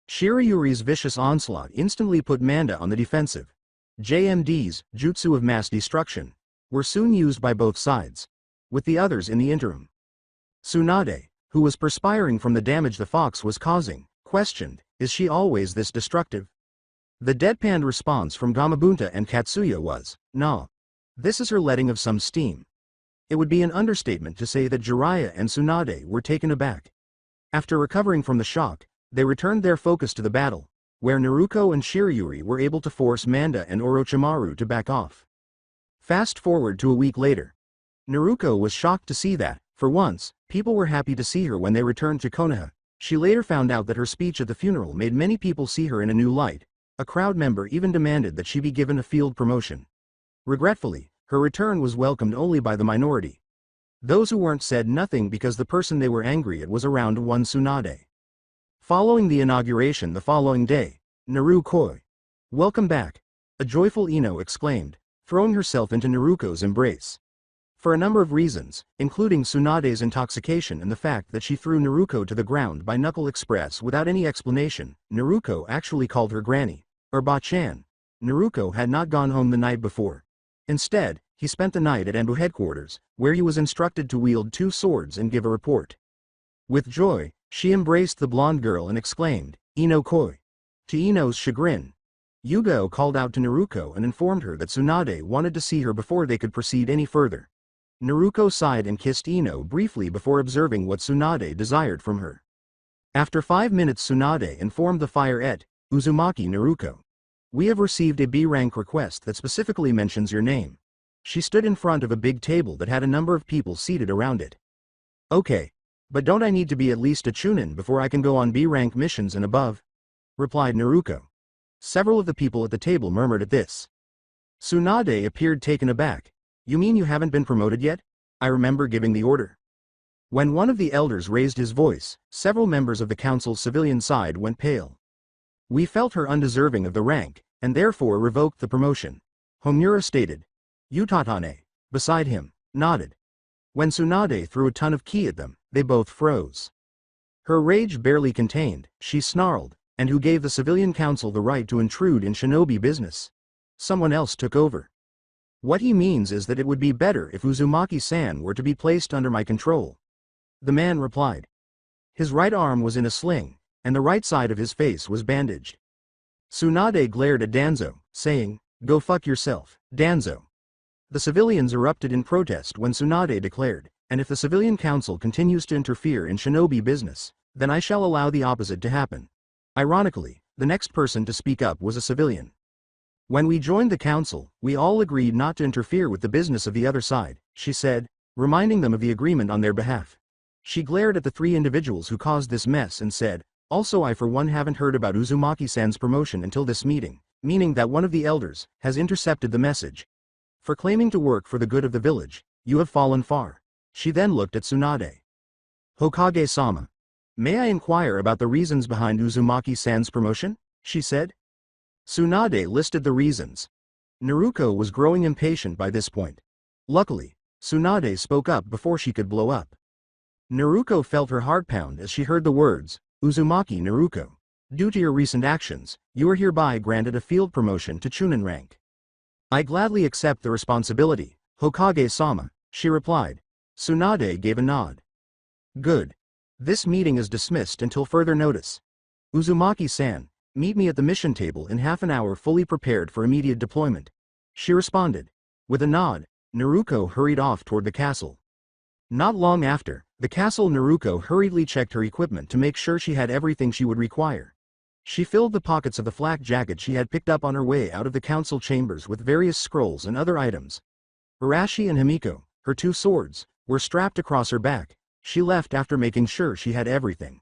Shirayuri's vicious onslaught instantly put Manda on the defensive. JMD's, Jutsu of Mass Destruction, were soon used by both sides, with the others in the interim. Tsunade, who was perspiring from the damage the fox was causing, questioned, is she always this destructive? The deadpanned response from Gamabunta and Katsuya was, nah. This is her letting of some steam. It would be an understatement to say that Jiraiya and Tsunade were taken aback. After recovering from the shock, they returned their focus to the battle, where Naruko and Shirayuri were able to force Manda and Orochimaru to back off. Fast forward to a week later. Naruko was shocked to see that, for once, people were happy to see her when they returned to Konoha. She later found out that her speech at the funeral made many people see her in a new light. A crowd member even demanded that she be given a field promotion. Regretfully, her return was welcomed only by the minority. Those who weren't said nothing because the person they were angry at was around one Tsunade. Following the inauguration the following day, Naru-koi. Welcome back. A joyful Ino exclaimed, throwing herself into Naruko's embrace. For a number of reasons, including Tsunade's intoxication and the fact that she threw Naruko to the ground by Knuckle Express without any explanation, Naruko actually called her Granny, or Ba-chan. Naruko had not gone home the night before. Instead, he spent the night at Enbu headquarters, where he was instructed to wield 2 swords and give a report. With joy, she embraced the blonde girl and exclaimed, Ino-koi. To Ino's chagrin, Yugao called out to Naruko and informed her that Tsunade wanted to see her before they could proceed any further. Naruko sighed and kissed Ino briefly before observing what Tsunade desired from her. After 5 minutes Tsunade informed the fire Uzumaki Naruko. We have received a B-rank request that specifically mentions your name. She stood in front of a big table that had a number of people seated around it. Okay. But don't I need to be at least a Chunin before I can go on B-rank missions and above? Replied Naruko. Several of the people at the table murmured at this. Tsunade appeared taken aback. You mean you haven't been promoted yet? I remember giving the order. When one of the elders raised his voice, several members of the council's civilian side went pale. We felt her undeserving of the rank, and therefore revoked the promotion. Homura stated. Utatane, beside him, nodded. When Tsunade threw a ton of ki at them, they both froze. Her rage barely contained, she snarled, and who gave the civilian council the right to intrude in shinobi business? Someone else took over. What he means is that it would be better if Uzumaki-san were to be placed under my control. The man replied. His right arm was in a sling, and the right side of his face was bandaged. Tsunade glared at Danzo, saying, Go fuck yourself, Danzo. The civilians erupted in protest when Tsunade declared, and if the civilian council continues to interfere in shinobi business, then I shall allow the opposite to happen. Ironically, the next person to speak up was a civilian. When we joined the council, we all agreed not to interfere with the business of the other side, she said, reminding them of the agreement on their behalf. She glared at the 3 individuals who caused this mess and said, also I for one haven't heard about Uzumaki-san's promotion until this meeting, meaning that one of the elders has intercepted the message. For claiming to work for the good of the village, you have fallen far. She then looked at Tsunade. Hokage-sama. May I inquire about the reasons behind Uzumaki-san's promotion? She said. Tsunade listed the reasons. Naruko was growing impatient by this point. Luckily, Tsunade spoke up before she could blow up. Naruko felt her heart pound as she heard the words, Uzumaki Naruko. Due to your recent actions, you are hereby granted a field promotion to Chunin rank. I gladly accept the responsibility, Hokage-sama, she replied. Tsunade gave a nod. Good. This meeting is dismissed until further notice. Uzumaki-san, Meet me at the mission table in half an hour fully prepared for immediate deployment. She responded. With a nod, Naruko hurried off toward the castle. Not long after, the castle Naruko hurriedly checked her equipment to make sure she had everything she would require. She filled the pockets of the flak jacket she had picked up on her way out of the council chambers with various scrolls and other items. Arashi and Himiko, her two swords, were strapped across her back. She left after making sure she had everything.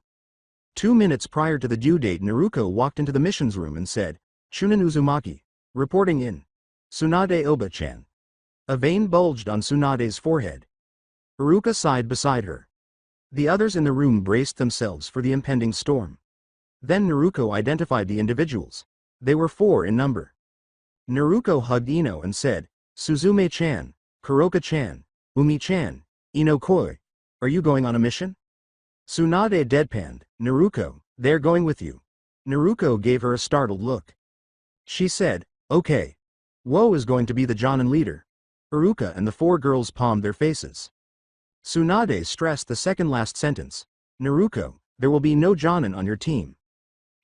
2 minutes prior to the due date, Naruko walked into the missions room and said, "Shunin Uzumaki. Reporting in. Tsunade Oba-chan." A vein bulged on Tsunade's forehead. Haruka sighed beside her. The others in the room braced themselves for the impending storm. Then Naruko identified the individuals. They were 4 in number. Naruko hugged Ino and said, "Suzume-chan, Kuroka-chan, Umi-chan, Ino-koi, are you going on a mission?" Tsunade deadpanned, "Naruko, they're going with you." Naruko gave her a startled look. She said, "Okay. Woe is going to be the Jonin leader." Haruka and the 4 girls palmed their faces. Tsunade stressed the second last sentence. "Naruko, there will be no Jonin on your team."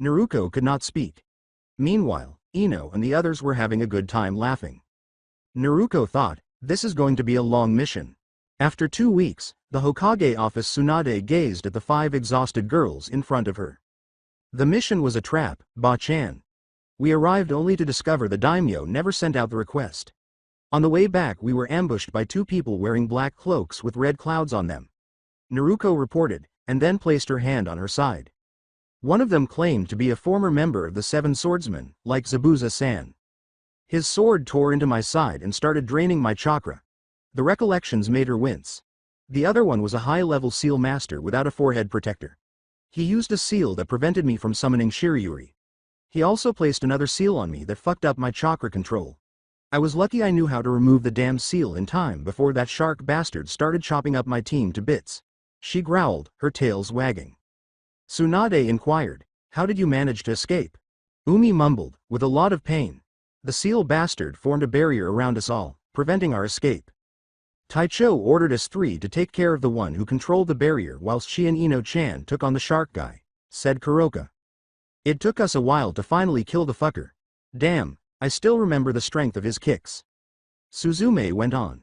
Naruko could not speak. Meanwhile, Ino and the others were having a good time laughing. Naruko thought, this is going to be a long mission. After 2 weeks, the Hokage office. Tsunade gazed at the 5 exhausted girls in front of her. The mission was a trap, Ba-chan. We arrived only to discover the daimyo never sent out the request. On the way back we were ambushed by 2 people wearing black cloaks with red clouds on them. Naruko reported, and then placed her hand on her side. One of them claimed to be a former member of the 7 Swordsmen, like Zabuza-san. His sword tore into my side and started draining my chakra. The recollections made her wince. The other one was a high-level seal master without a forehead protector. He used a seal that prevented me from summoning Shirayuri. He also placed another seal on me that fucked up my chakra control. I was lucky I knew how to remove the damn seal in time before that shark bastard started chopping up my team to bits. She growled, her tails wagging. Tsunade inquired, "How did you manage to escape?" Umi mumbled, "With a lot of pain. The seal bastard formed a barrier around us all, preventing our escape. Taicho ordered us 3 to take care of the one who controlled the barrier whilst she and Ino-chan took on the shark guy," said Kuroka. "It took us a while to finally kill the fucker. Damn, I still remember the strength of his kicks." Suzume went on.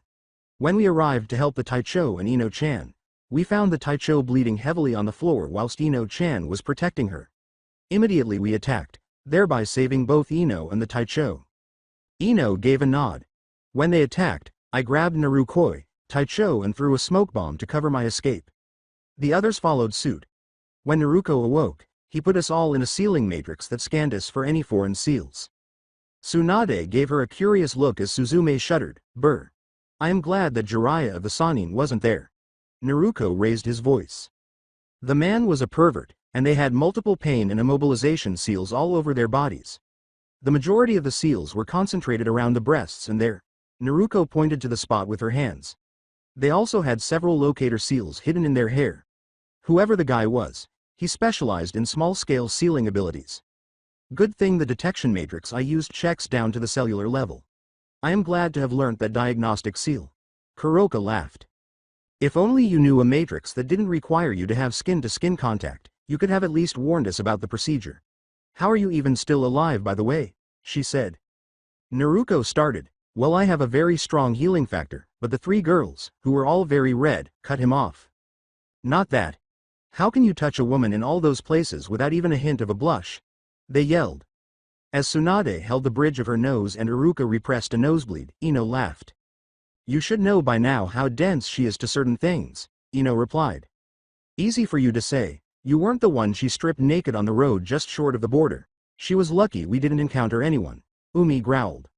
"When we arrived to help the Taicho and Ino-chan, we found the Taicho bleeding heavily on the floor whilst Ino-chan was protecting her. Immediately we attacked, thereby saving both Ino and the Taicho." Ino gave a nod. "When they attacked, I grabbed Narukoi, Taicho and threw a smoke bomb to cover my escape. The others followed suit. When Naruko awoke, he put us all in a sealing matrix that scanned us for any foreign seals." Tsunade gave her a curious look as Suzume shuddered. "Brr. I am glad that Jiraiya of the Sannin wasn't there." Naruko raised his voice. The man was a pervert, and they had multiple pain and immobilization seals all over their bodies. The majority of the seals were concentrated around the breasts and there. Naruko pointed to the spot with her hands. They also had several locator seals hidden in their hair. Whoever the guy was, he specialized in small-scale sealing abilities. Good thing the detection matrix I used checks down to the cellular level. I am glad to have learnt that diagnostic seal." Kuroka laughed. "If only you knew a matrix that didn't require you to have skin-to-skin contact, you could have at least warned us about the procedure. How are you even still alive, by the way?" she said. Naruko started, "Well, I have a very strong healing factor, but the 3 girls, who were all very red, cut him off." "Not that. How can you touch a woman in all those places without even a hint of a blush?" they yelled. As Tsunade held the bridge of her nose and Haruka repressed a nosebleed, Ino laughed. "You should know by now how dense she is to certain things," Ino replied. "Easy for you to say. You weren't the one she stripped naked on the road just short of the border. She was lucky we didn't encounter anyone," Umi growled.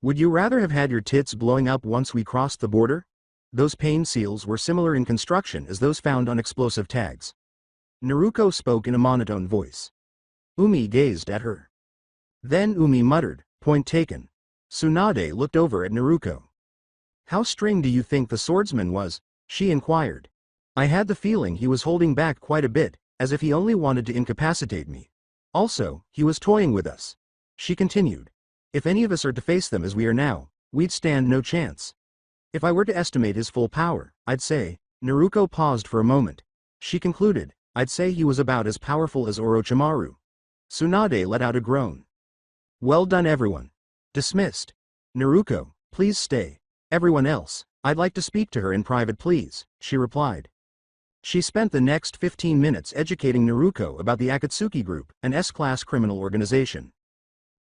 "Would you rather have had your tits blowing up once we crossed the border?" Those pain seals were similar in construction as those found on explosive tags. Naruko spoke in a monotone voice. Umi gazed at her. Then Umi muttered, "Point taken." Tsunade looked over at Naruko. "How strong do you think the swordsman was?" she inquired. "I had the feeling he was holding back quite a bit, as if he only wanted to incapacitate me. Also, he was toying with us." She continued. "If any of us are to face them as we are now, we'd stand no chance. If I were to estimate his full power, I'd say..." Naruko paused for a moment. She concluded, "I'd say he was about as powerful as Orochimaru." Tsunade let out a groan. Well done everyone. Dismissed. Naruko, please stay. Everyone else, I'd like to speak to her in private please, she replied. She spent the next 15 minutes educating Naruko about the Akatsuki Group, an S-class criminal organization.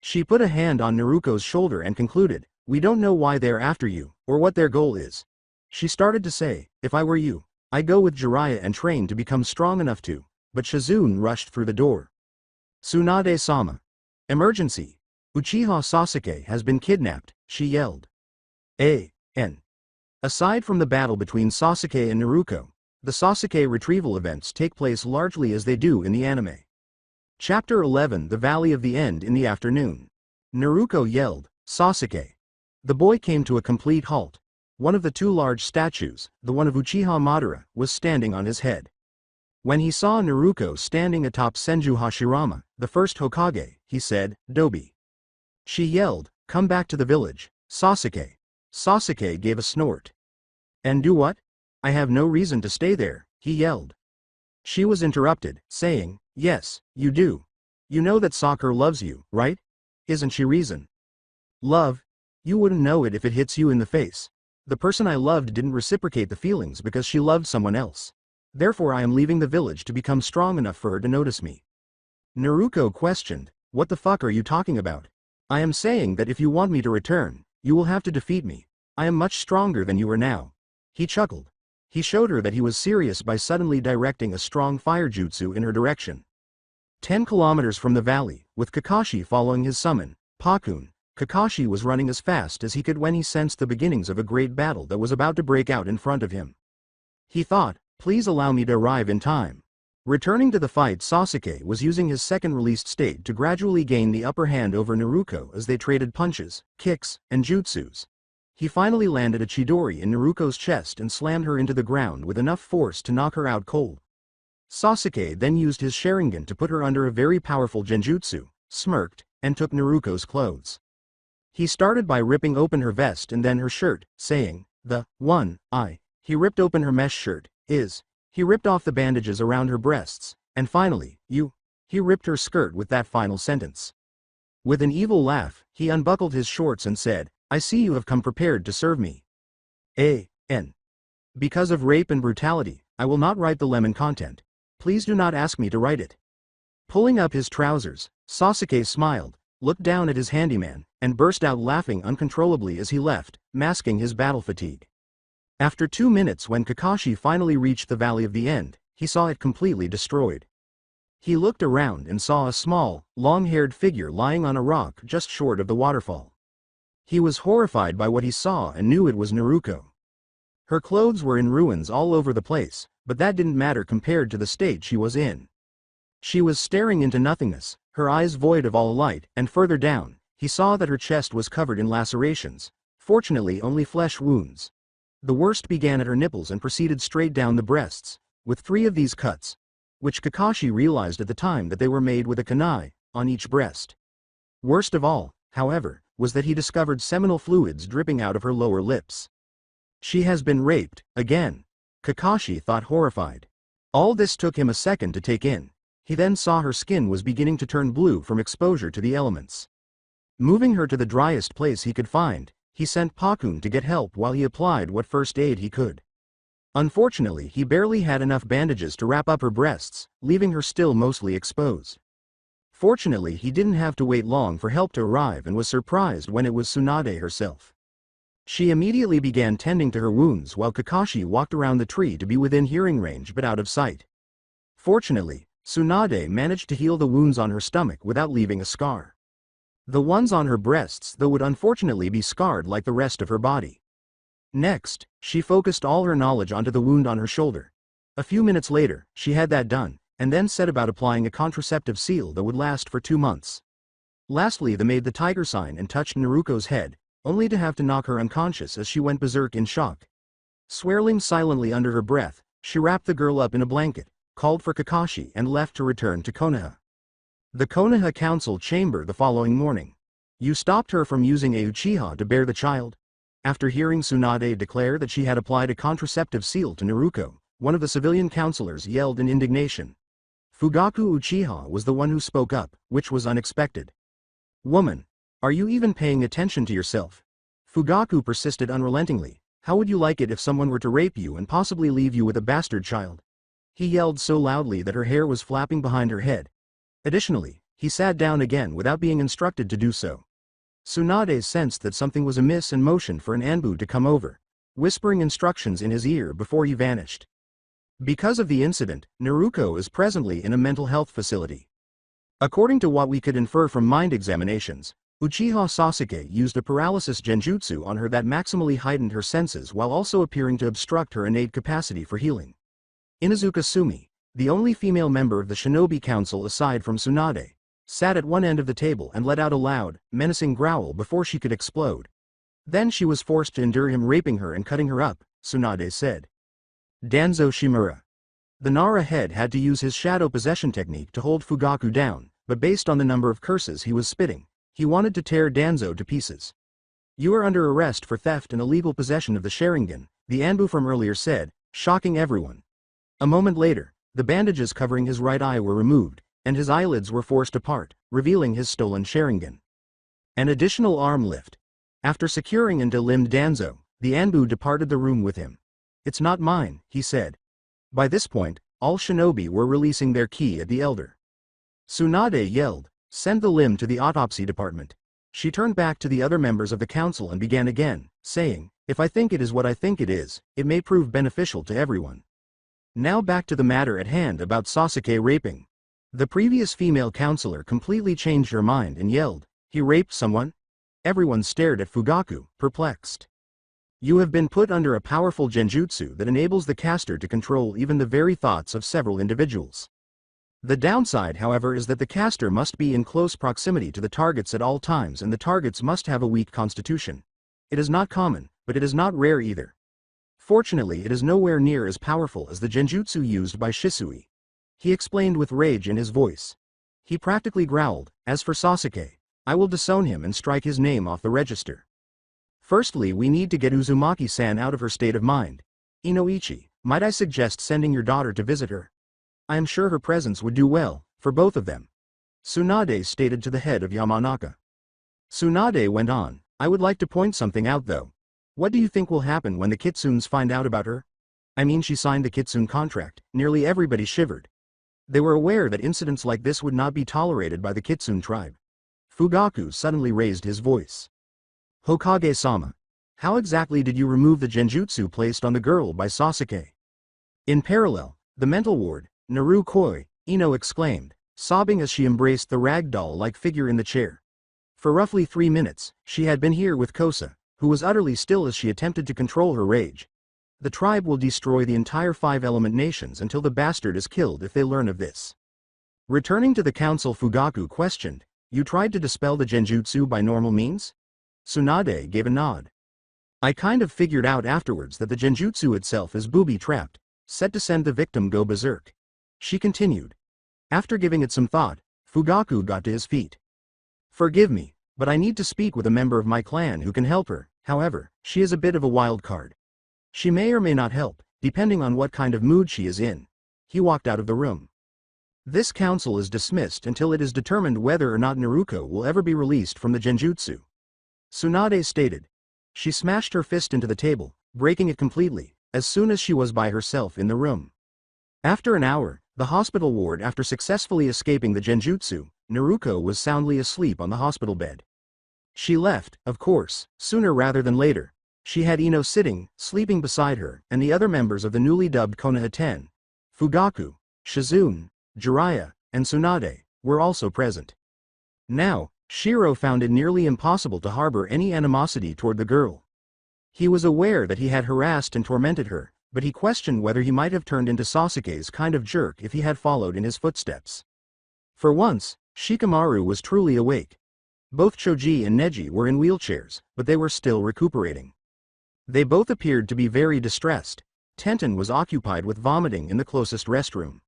She put a hand on Naruko's shoulder and concluded, we don't know why they're after you, or what their goal is. She started to say, if I were you, I'd go with Jiraiya and train to become strong enough to, but Shizune rushed through the door. Tsunade-sama. Emergency. Uchiha Sasuke has been kidnapped, she yelled. A.N. Aside from the battle between Sasuke and Naruto, the Sasuke retrieval events take place largely as they do in the anime. Chapter 11 The Valley of the End in the afternoon. Naruko yelled, Sasuke. The boy came to a complete halt. One of the two large statues, the one of Uchiha Madara, was standing on his head. When he saw Naruko standing atop Senju Hashirama, the first Hokage, he said, Dobi. She yelled, come back to the village, Sasuke. Sasuke gave a snort. And do what? I have no reason to stay there, he yelled. She was interrupted, saying, yes, you do. You know that Sakura loves you, right? Isn't she reason? Love? You wouldn't know it if it hits you in the face. The person I loved didn't reciprocate the feelings because she loved someone else. Therefore I am leaving the village to become strong enough for her to notice me. Naruko questioned, what the fuck are you talking about? I am saying that if you want me to return, you will have to defeat me. I am much stronger than you are now. He chuckled. He showed her that he was serious by suddenly directing a strong fire jutsu in her direction. 10 kilometers from the valley, with Kakashi following his summon, Pakun, Kakashi was running as fast as he could when he sensed the beginnings of a great battle that was about to break out in front of him. He thought, please allow me to arrive in time. Returning to the fight, Sasuke was using his second released state to gradually gain the upper hand over Naruko as they traded punches, kicks, and jutsus. He finally landed a Chidori in Naruko's chest and slammed her into the ground with enough force to knock her out cold. Sasuke then used his Sharingan to put her under a very powerful genjutsu, smirked, and took Naruko's clothes. He started by ripping open her vest and then her shirt, saying, he ripped open her mesh shirt, he ripped off the bandages around her breasts, and finally, he ripped her skirt with that final sentence. With an evil laugh, he unbuckled his shorts and said, I see you have come prepared to serve me. A.N. Because of rape and brutality, I will not write the lemon content. Please do not ask me to write it. Pulling up his trousers, Sasuke smiled, looked down at his handyman, and burst out laughing uncontrollably as he left, masking his battle fatigue. After 2 minutes, when Kakashi finally reached the Valley of the End, he saw it completely destroyed. He looked around and saw a small, long-haired figure lying on a rock just short of the waterfall. He was horrified by what he saw and knew it was Naruko. Her clothes were in ruins all over the place, but that didn't matter compared to the state she was in. She was staring into nothingness, her eyes void of all light, and further down, he saw that her chest was covered in lacerations, fortunately only flesh wounds. The worst began at her nipples and proceeded straight down the breasts, with 3 of these cuts, which Kakashi realized at the time that they were made with a kunai, on each breast. Worst of all, however, was that he discovered seminal fluids dripping out of her lower lips. She has been raped, again. Kakashi thought, horrified. All this took him a second to take in. He then saw her skin was beginning to turn blue from exposure to the elements. Moving her to the driest place he could find, he sent Pakun to get help while he applied what first aid he could. Unfortunately, he barely had enough bandages to wrap up her breasts, leaving her still mostly exposed. Fortunately, he didn't have to wait long for help to arrive and was surprised when it was Tsunade herself. She immediately began tending to her wounds while Kakashi walked around the tree to be within hearing range but out of sight. Fortunately, Tsunade managed to heal the wounds on her stomach without leaving a scar. The ones on her breasts, though, would unfortunately be scarred like the rest of her body. Next, she focused all her knowledge onto the wound on her shoulder. A few minutes later, she had that done, and then set about applying a contraceptive seal that would last for 2 months. Lastly, they made the tiger sign and touched Naruko's head, only to have to knock her unconscious as she went berserk in shock. Swirling silently under her breath, she wrapped the girl up in a blanket, called for Kakashi, and left to return to Konoha. The Konoha Council chamber the following morning. You stopped her from using a Uchiha to bear the child? After hearing Tsunade declare that she had applied a contraceptive seal to Naruko, one of the civilian counselors yelled in indignation. Fugaku Uchiha was the one who spoke up, which was unexpected. Woman, are you even paying attention to yourself? Fugaku persisted unrelentingly. How would you like it if someone were to rape you and possibly leave you with a bastard child? He yelled so loudly that her hair was flapping behind her head. Additionally, he sat down again without being instructed to do so. Tsunade sensed that something was amiss and motioned for an Anbu to come over, whispering instructions in his ear before he vanished. Because of the incident, Naruko is presently in a mental health facility. According to what we could infer from mind examinations, Uchiha Sasuke used a paralysis genjutsu on her that maximally heightened her senses while also appearing to obstruct her innate capacity for healing. Inuzuka Sumi, the only female member of the Shinobi Council aside from Tsunade, sat at one end of the table and let out a loud, menacing growl before she could explode. Then she was forced to endure him raping her and cutting her up, Tsunade said. Danzo Shimura. The Nara head had to use his shadow possession technique to hold Fugaku down, but based on the number of curses he was spitting, he wanted to tear Danzo to pieces. You are under arrest for theft and illegal possession of the Sharingan, the Anbu from earlier said, shocking everyone. A moment later, the bandages covering his right eye were removed, and his eyelids were forced apart, revealing his stolen Sharingan. An additional arm lift. After securing and delimbed Danzo, the Anbu departed the room with him. It's not mine, he said. By this point, all shinobi were releasing their ki at the elder. Tsunade yelled, send the limb to the autopsy department. She turned back to the other members of the council and began again, saying, if I think it is what I think it is, it may prove beneficial to everyone. Now back to the matter at hand about Sasuke raping. The previous female counselor completely changed her mind and yelled, he raped someone? Everyone stared at Fugaku, perplexed. You have been put under a powerful genjutsu that enables the caster to control even the very thoughts of several individuals. The downside, however, is that the caster must be in close proximity to the targets at all times and the targets must have a weak constitution. It is not common, but it is not rare either. Fortunately, it is nowhere near as powerful as the genjutsu used by Shisui. He explained with rage in his voice. He practically growled, as for Sasuke, I will disown him and strike his name off the register. Firstly, we need to get Uzumaki-san out of her state of mind. Inoichi, might I suggest sending your daughter to visit her? I am sure her presence would do well, for both of them. Tsunade stated to the head of Yamanaka. Tsunade went on, I would like to point something out though. What do you think will happen when the Kitsunes find out about her? I mean, she signed the Kitsune contract. Nearly everybody shivered. They were aware that incidents like this would not be tolerated by the Kitsune tribe. Fugaku suddenly raised his voice. Hokage-sama, how exactly did you remove the genjutsu placed on the girl by Sasuke? In parallel, the mental ward, Narukoi, Ino exclaimed, sobbing as she embraced the ragdoll-like figure in the chair. For roughly 3 minutes, she had been here with Kosa, who was utterly still as she attempted to control her rage. The tribe will destroy the entire 5-element nations until the bastard is killed if they learn of this. Returning to the council, Fugaku questioned, you tried to dispel the genjutsu by normal means? Tsunade gave a nod. I kind of figured out afterwards that the genjutsu itself is booby-trapped, set to send the victim go berserk. She continued. After giving it some thought, Fugaku got to his feet. Forgive me, but I need to speak with a member of my clan who can help her, however, she is a bit of a wild card. She may or may not help, depending on what kind of mood she is in. He walked out of the room. This council is dismissed until it is determined whether or not Naruko will ever be released from the genjutsu. Tsunade stated. She smashed her fist into the table, breaking it completely, as soon as she was by herself in the room. After an hour, the hospital ward after successfully escaping the genjutsu, Naruko was soundly asleep on the hospital bed. She left, of course, sooner rather than later. She had Ino sitting, sleeping beside her, and the other members of the newly dubbed Konoha-ten, Fugaku, Shizune, Jiraiya, and Tsunade, were also present. Now, Shiro found it nearly impossible to harbor any animosity toward the girl. He was aware that he had harassed and tormented her, but he questioned whether he might have turned into Sasuke's kind of jerk if he had followed in his footsteps. For once, Shikamaru was truly awake. Both Choji and Neji were in wheelchairs, but they were still recuperating. They both appeared to be very distressed. Tenten was occupied with vomiting in the closest restroom.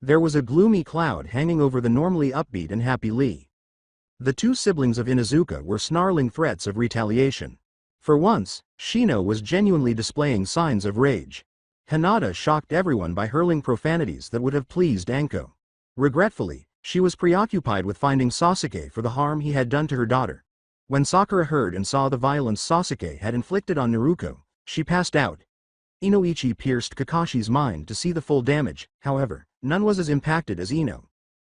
There was a gloomy cloud hanging over the normally upbeat and happy Lee. The two siblings of Inuzuka were snarling threats of retaliation. For once, Shino was genuinely displaying signs of rage. Hinata shocked everyone by hurling profanities that would have pleased Anko. Regretfully, she was preoccupied with finding Sasuke for the harm he had done to her daughter. When Sakura heard and saw the violence Sasuke had inflicted on Naruto, she passed out. Inoichi pierced Kakashi's mind to see the full damage, however, none was as impacted as Ino.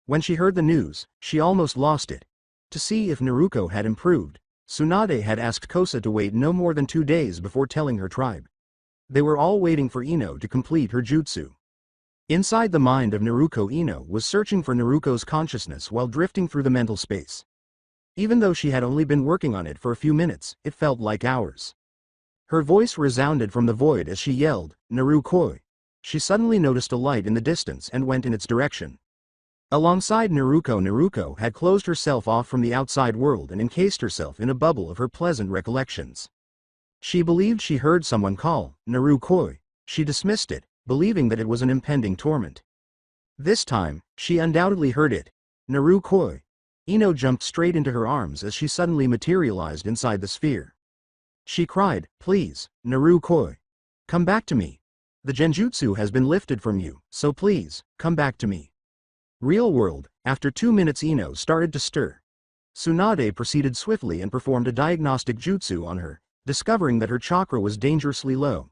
When she heard the news, she almost lost it. To see if Naruto had improved, Tsunade had asked Kosa to wait no more than 2 days before telling her tribe. They were all waiting for Ino to complete her jutsu. Inside the mind of Naruto, Ino was searching for Naruto's consciousness while drifting through the mental space. Even though she had only been working on it for a few minutes, it felt like hours. Her voice resounded from the void as she yelled, "Narukoi!" She suddenly noticed a light in the distance and went in its direction. Alongside Naruto had closed herself off from the outside world and encased herself in a bubble of her pleasant recollections. She believed she heard someone call, "Narukoi." She dismissed it, believing that it was an impending torment. This time, she undoubtedly heard it. "Narukoi." Ino jumped straight into her arms as she suddenly materialized inside the sphere. She cried, "Please, Narukoi. Come back to me. The genjutsu has been lifted from you, so please, come back to me." Real world, after 2 minutes Ino started to stir. Tsunade proceeded swiftly and performed a diagnostic jutsu on her, discovering that her chakra was dangerously low.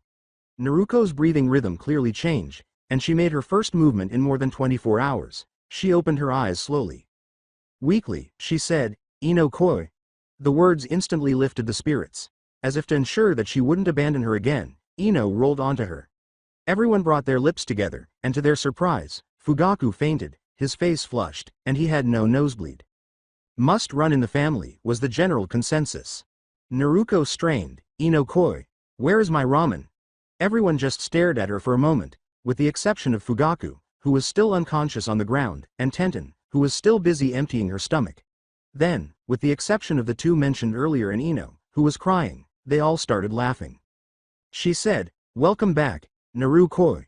Naruko's breathing rhythm clearly changed, and she made her first movement in more than 24 hours. She opened her eyes slowly. Weakly, she said, "Ino koi." The words instantly lifted the spirits. As if to ensure that she wouldn't abandon her again, Ino rolled onto her. Everyone brought their lips together, and to their surprise, Fugaku fainted, his face flushed, and he had no nosebleed. Must run in the family, was the general consensus. Naruko strained, "Ino koi. Where is my ramen?" Everyone just stared at her for a moment, with the exception of Fugaku, who was still unconscious on the ground, and Tenten, who was still busy emptying her stomach. Then, with the exception of the two mentioned earlier and Ino, who was crying, they all started laughing. She said, "Welcome back, Narukoi."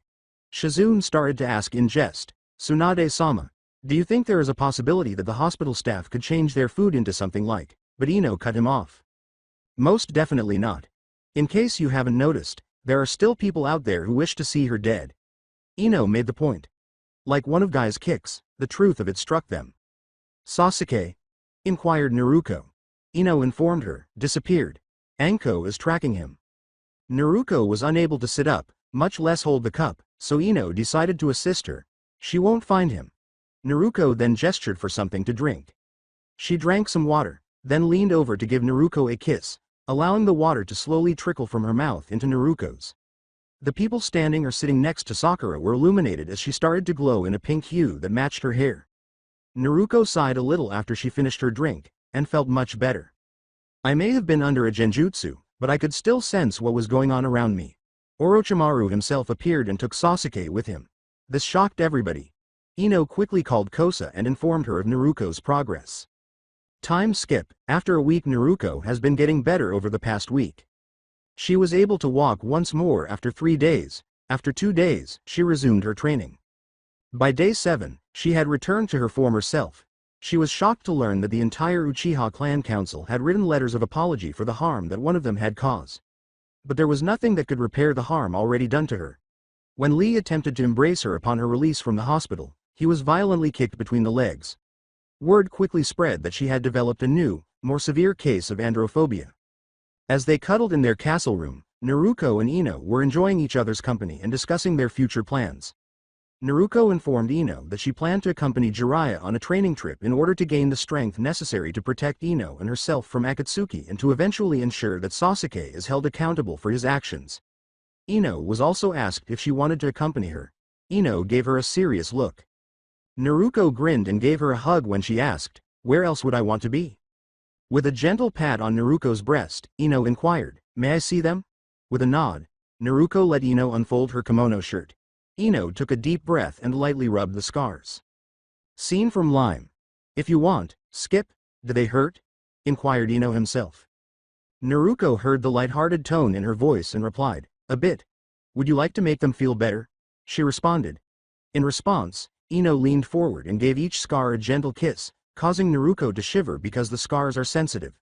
Shizune started to ask in jest, "Tsunade-sama, do you think there is a possibility that the hospital staff could change their food into something like?" But Ino cut him off. "Most definitely not. In case you haven't noticed, there are still people out there who wish to see her dead." Ino made the point. Like one of Guy's kicks, the truth of it struck them. "Sasuke?" inquired Naruko. Ino informed her, "Disappeared. Anko is tracking him." Naruko was unable to sit up, much less hold the cup, so Ino decided to assist her. "She won't find him." Naruko then gestured for something to drink. She drank some water, then leaned over to give Naruko a kiss, allowing the water to slowly trickle from her mouth into Naruko's. The people standing or sitting next to Sakura were illuminated as she started to glow in a pink hue that matched her hair. Naruko sighed a little after she finished her drink, and felt much better. "I may have been under a genjutsu, but I could still sense what was going on around me." Orochimaru himself appeared and took Sasuke with him. This shocked everybody. Ino quickly called Kosa and informed her of Naruko's progress. Time skip. After a week, Naruko has been getting better over the past week. She was able to walk once more after 3 days. After 2 days, she resumed her training. By day 7, she had returned to her former self. She was shocked to learn that the entire Uchiha clan council had written letters of apology for the harm that one of them had caused. But there was nothing that could repair the harm already done to her. When Lee attempted to embrace her upon her release from the hospital, he was violently kicked between the legs. Word quickly spread that she had developed a new, more severe case of androphobia. As they cuddled in their castle room, Naruko and Ino were enjoying each other's company and discussing their future plans. Naruko informed Ino that she planned to accompany Jiraiya on a training trip in order to gain the strength necessary to protect Ino and herself from Akatsuki and to eventually ensure that Sasuke is held accountable for his actions. Ino was also asked if she wanted to accompany her. Ino gave her a serious look. Naruko grinned and gave her a hug when she asked, "Where else would I want to be?" With a gentle pat on Naruko's breast, Ino inquired, "May I see them?" With a nod, Naruko let Ino unfold her kimono shirt. Ino took a deep breath and lightly rubbed the scars. Scene from Lime. "If you want, Skip, do they hurt?" inquired Ino himself. Naruko heard the light-hearted tone in her voice and replied, "A bit. Would you like to make them feel better?" She responded. In response, Ino leaned forward and gave each scar a gentle kiss, causing Naruko to shiver because the scars are sensitive.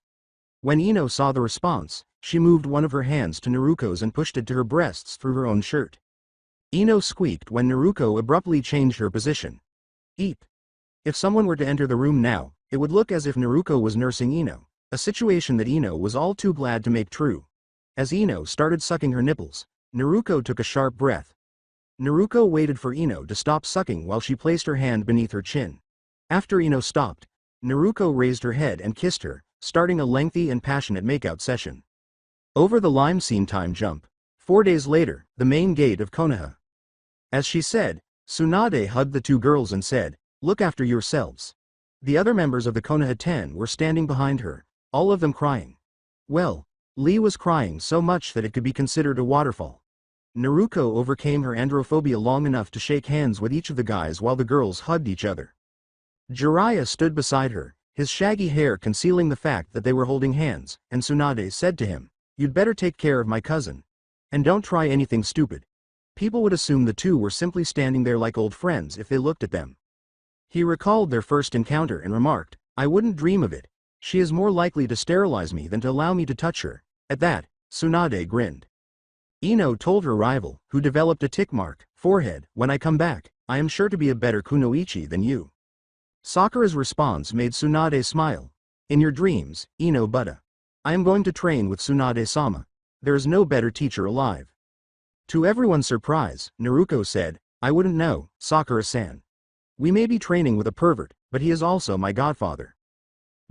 When Ino saw the response, she moved one of her hands to Naruko's and pushed it to her breasts through her own shirt. Ino squeaked when Naruko abruptly changed her position. Eep. If someone were to enter the room now, it would look as if Naruko was nursing Ino, a situation that Ino was all too glad to make true. As Ino started sucking her nipples, Naruko took a sharp breath. Naruko waited for Ino to stop sucking while she placed her hand beneath her chin. After Ino stopped, Naruko raised her head and kissed her, starting a lengthy and passionate makeout session. Over the lime scene time jump. 4 days later, the main gate of Konoha. As she said, Tsunade hugged the two girls and said, "Look after yourselves." The other members of the Konoha 10 were standing behind her, all of them crying. Well, Lee was crying so much that it could be considered a waterfall. Naruko overcame her androphobia long enough to shake hands with each of the guys while the girls hugged each other. Jiraiya stood beside her, his shaggy hair concealing the fact that they were holding hands, and Tsunade said to him, "You'd better take care of my cousin. And don't try anything stupid." People would assume the two were simply standing there like old friends if they looked at them. He recalled their first encounter and remarked, "I wouldn't dream of it. She is more likely to sterilize me than to allow me to touch her." At that, Tsunade grinned. Ino told her rival, who developed a tick mark, forehead, "When I come back, I am sure to be a better kunoichi than you." Sakura's response made Tsunade smile. "In your dreams, Ino Buddha. I am going to train with Tsunade-sama. There is no better teacher alive." To everyone's surprise, Naruko said, "I wouldn't know, Sakura-san. We may be training with a pervert, but he is also my godfather."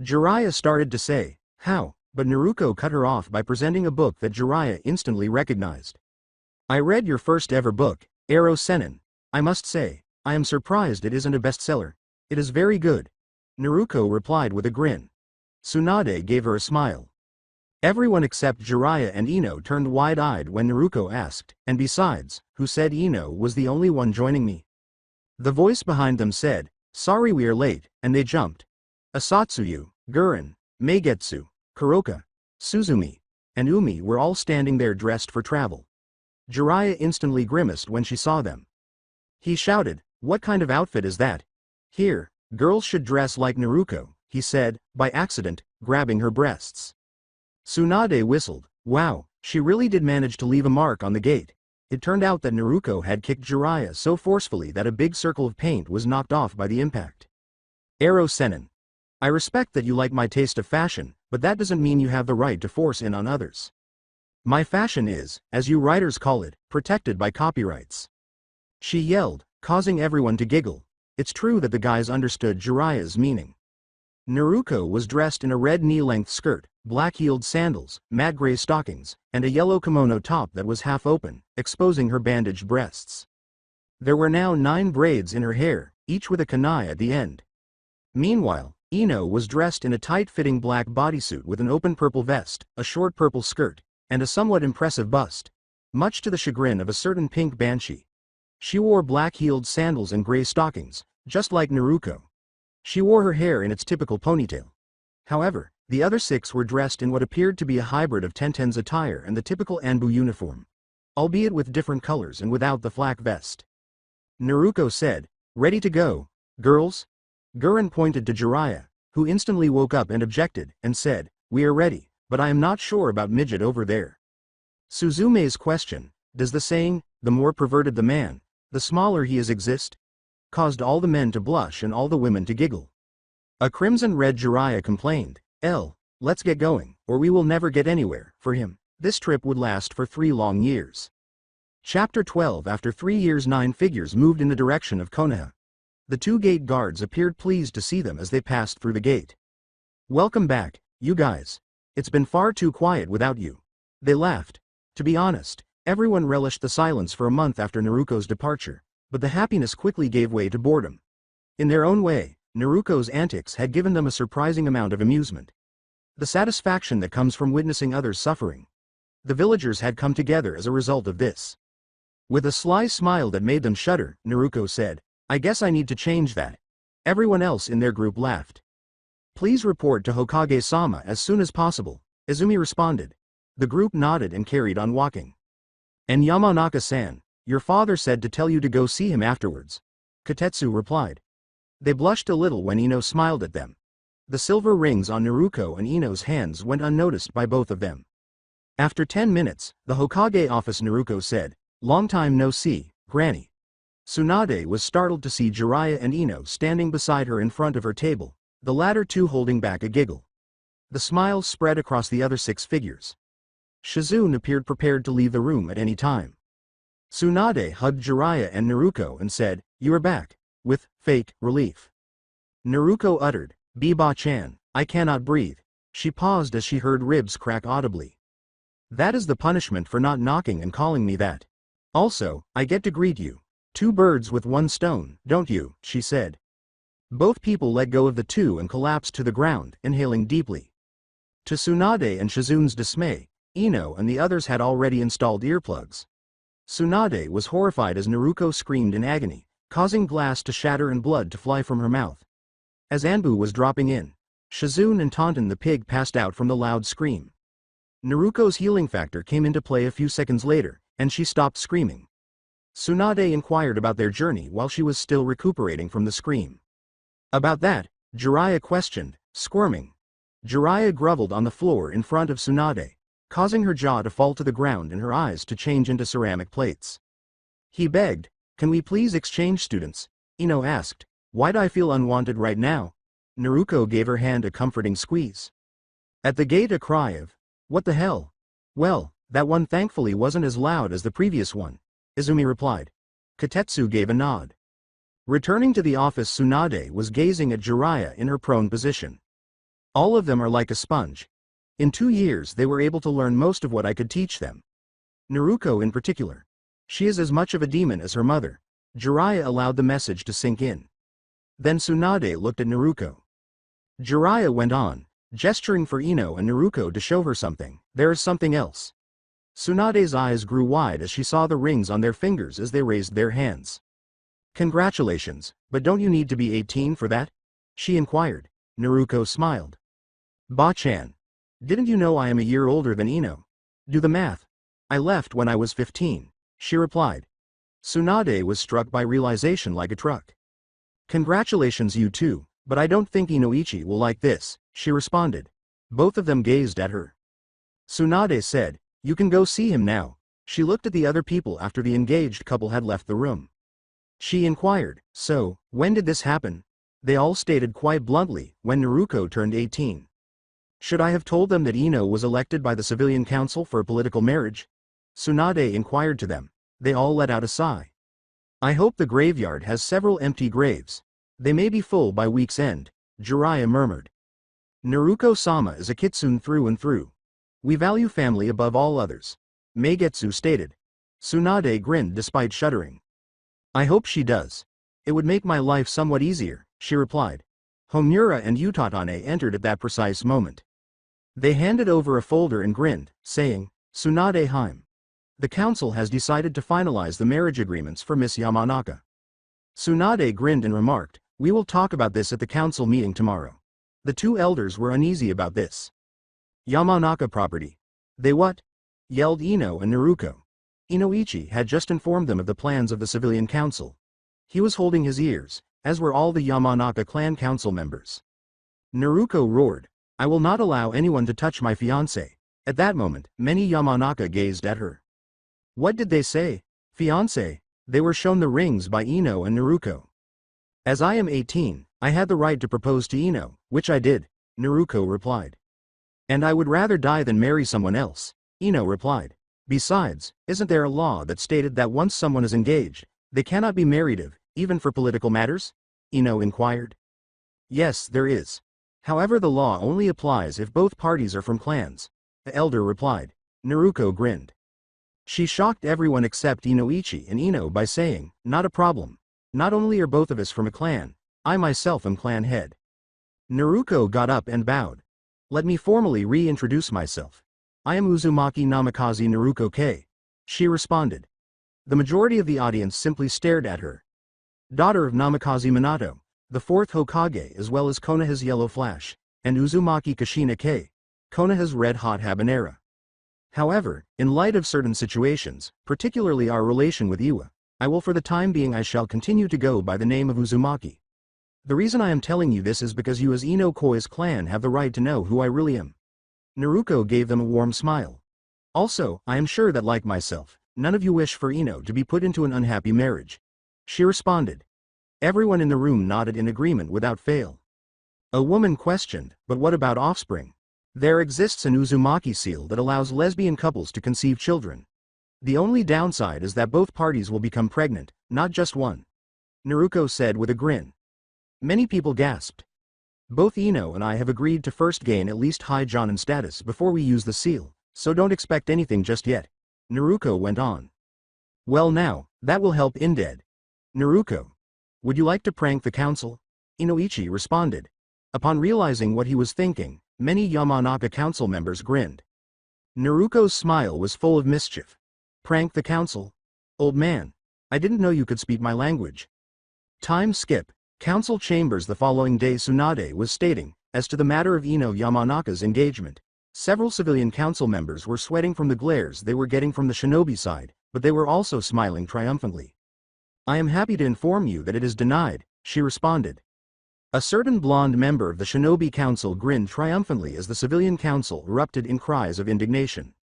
Jiraiya started to say, "How?" but Naruko cut her off by presenting a book that Jiraiya instantly recognized. "I read your first ever book, Arrow Sennin. I must say, I am surprised it isn't a bestseller. It is very good." Naruko replied with a grin. Tsunade gave her a smile. Everyone except Jiraiya and Ino turned wide-eyed when Naruko asked, "And besides, who said Ino was the only one joining me?" The voice behind them said, "Sorry we are late," and they jumped. Asatsuyu, Guren, Meigetsu, Kuroka, Suzumi, and Umi were all standing there dressed for travel. Jiraiya instantly grimaced when she saw them. He shouted, "What kind of outfit is that?" "Here, girls should dress like Naruko," he said, by accident, grabbing her breasts. Tsunade whistled. Wow, she really did manage to leave a mark on the gate. It turned out that Naruko had kicked Jiraiya so forcefully that a big circle of paint was knocked off by the impact. Arrow Sennin. I respect that you like my taste of fashion, but that doesn't mean you have the right to force in on others. My fashion is, as you writers call it, protected by copyrights. She yelled, causing everyone to giggle. It's true that the guys understood Jiraiya's meaning. Naruko was dressed in a red knee-length skirt, black-heeled sandals, matte gray stockings, and a yellow kimono top that was half open, exposing her bandaged breasts. There were now 9 braids in her hair, each with a kunai at the end. Meanwhile, Ino was dressed in a tight-fitting black bodysuit with an open purple vest, a short purple skirt, and a somewhat impressive bust, much to the chagrin of a certain pink banshee. She wore black-heeled sandals and gray stockings, just like Naruko. She wore her hair in its typical ponytail. However, the other 6 were dressed in what appeared to be a hybrid of Tenten's attire and the typical Anbu uniform, albeit with different colors and without the flak vest. Naruko said, "Ready to go, girls?" Guren pointed to Jiraiya, who instantly woke up and objected, and said, "We are ready, but I am not sure about midget over there." Suzume's question, does the saying, "the more perverted the man, the smaller he is," exist? Caused all the men to blush and all the women to giggle. A crimson-red Jiraiya complained, Let's get going, or we will never get anywhere." For him, this trip would last for 3 long years. Chapter 12. After 3 years 9 figures moved in the direction of Konoha. The 2 gate guards appeared pleased to see them as they passed through the gate. "Welcome back, you guys. It's been far too quiet without you." They laughed. To be honest, everyone relished the silence for a month after Naruko's departure, but the happiness quickly gave way to boredom. In their own way, Naruko's antics had given them a surprising amount of amusement. The satisfaction that comes from witnessing others suffering. The villagers had come together as a result of this. With a sly smile that made them shudder, Naruko said, "I guess I need to change that." Everyone else in their group laughed. "Please report to Hokage-sama as soon as possible," Izumi responded. The group nodded and carried on walking. "And Yamanaka-san, your father said to tell you to go see him afterwards," Katetsu replied. They blushed a little when Ino smiled at them. The silver rings on Naruko and Ino's hands went unnoticed by both of them. After 10 minutes, the Hokage office Naruko said, "Long time no see, Granny." Tsunade was startled to see Jiraiya and Ino standing beside her in front of her table, the latter two holding back a giggle. The smile spread across the other 6 figures. Shizune appeared prepared to leave the room at any time. Tsunade hugged Jiraiya and Naruko and said, "You are back," with fake relief. Naruko uttered, "Biba-chan, I cannot breathe." She paused as she heard ribs crack audibly. "That is the punishment for not knocking and calling me that. Also, I get to greet you. 2 birds with 1 stone, don't you?" she said. Both people let go of the two and collapsed to the ground, inhaling deeply. To Tsunade and Shizune's dismay, Ino and the others had already installed earplugs. Tsunade was horrified as Naruko screamed in agony, causing glass to shatter and blood to fly from her mouth. As Anbu was dropping in, Shizune and Taunton the pig passed out from the loud scream. Naruko's healing factor came into play a few seconds later, and she stopped screaming. Tsunade inquired about their journey while she was still recuperating from the scream. About that, Jiraiya questioned, squirming. Jiraiya groveled on the floor in front of Tsunade, causing her jaw to fall to the ground and her eyes to change into ceramic plates. He begged, "Can we please exchange students?" Ino asked, "Why do I feel unwanted right now?" Naruko gave her hand a comforting squeeze. At the gate a cry of, "What the hell?" "Well, that one thankfully wasn't as loud as the previous one," Izumi replied. Katetsu gave a nod. Returning to the office, Tsunade was gazing at Jiraiya in her prone position. "All of them are like a sponge. In 2 years they were able to learn most of what I could teach them. Naruko in particular. She is as much of a demon as her mother." Jiraiya allowed the message to sink in. Then Tsunade looked at Naruko. Jiraiya went on, gesturing for Ino and Naruko to show her something. "There is something else." Tsunade's eyes grew wide as she saw the rings on their fingers as they raised their hands. "Congratulations, but don't you need to be 18 for that?" she inquired. Naruko smiled. "Ba-chan. Didn't you know I am a year older than Ino? Do the math. I left when I was 15, she replied. Tsunade was struck by realization like a truck. "Congratulations you too, but I don't think Inoichi will like this," she responded. Both of them gazed at her. Tsunade said, "You can go see him now." She looked at the other people after the engaged couple had left the room. She inquired, "So, when did this happen?" They all stated quite bluntly, when Naruko turned 18. "Should I have told them that Ino was elected by the civilian council for a political marriage?" Tsunade inquired to them. They all let out a sigh. "I hope the graveyard has several empty graves. They may be full by week's end," Jiraiya murmured. "Naruko-sama is a kitsune through and through. We value family above all others," Meigetsu stated. Tsunade grinned despite shuddering. "I hope she does. It would make my life somewhat easier," she replied. Homura and Utatane entered at that precise moment. They handed over a folder and grinned, saying, "Tsunade Heim. The council has decided to finalize the marriage agreements for Miss Yamanaka." Tsunade grinned and remarked, "We will talk about this at the council meeting tomorrow." The two elders were uneasy about this. "Yamanaka property. They what?" yelled Ino and Naruko. Inoichi had just informed them of the plans of the civilian council. He was holding his ears, as were all the Yamanaka clan council members. Naruko roared, "I will not allow anyone to touch my fiancé." At that moment, many Yamanaka gazed at her. What did they say? Fiancé? They were shown the rings by Ino and Naruko. "As I am 18, I had the right to propose to Ino, which I did," Naruko replied. "And I would rather die than marry someone else," Ino replied. "Besides, isn't there a law that stated that once someone is engaged, they cannot be married of, even for political matters?" Ino inquired. "Yes, there is. However, the law only applies if both parties are from clans," the elder replied. Naruko grinned. She shocked everyone except Inoichi and Ino by saying, "Not a problem. Not only are both of us from a clan, I myself am clan head." Naruko got up and bowed. "Let me formally reintroduce myself. I am Uzumaki Namikaze Naruko Kei," she responded. The majority of the audience simply stared at her. Daughter of Namikaze Minato, the fourth Hokage, as well as Konoha's Yellow Flash, and Uzumaki Kushina Kei, Konoha's Red Hot Habanera. However, in light of certain situations, particularly our relation with Iwa, I will for the time being I shall continue to go by the name of Uzumaki. The reason I am telling you this is because you as Ino Koi's clan have the right to know who I really am." Naruko gave them a warm smile. "Also, I am sure that like myself, none of you wish for Ino to be put into an unhappy marriage." she responded. Everyone in the room nodded in agreement without fail. A woman questioned, but what about offspring? There exists an Uzumaki seal that allows lesbian couples to conceive children. The only downside is that both parties will become pregnant, not just one. Naruko said with a grin. Many people gasped. Both Ino and I have agreed to first gain at least high Jonin status before we use the seal, so don't expect anything just yet. Naruko went on. Well now, that will help Indeed. Naruko. Would you like to prank the council? Inoichi responded. Upon realizing what he was thinking, many Yamanaka council members grinned. Naruko's smile was full of mischief. Prank the council? Old man, I didn't know you could speak my language. Time skip. Council chambers the following day. Tsunade was stating, as to the matter of Ino Yamanaka's engagement. Several civilian council members were sweating from the glares they were getting from the shinobi side, but they were also smiling triumphantly. I am happy to inform you that it is denied, she responded. A certain blonde member of the shinobi council grinned triumphantly as the civilian council erupted in cries of indignation.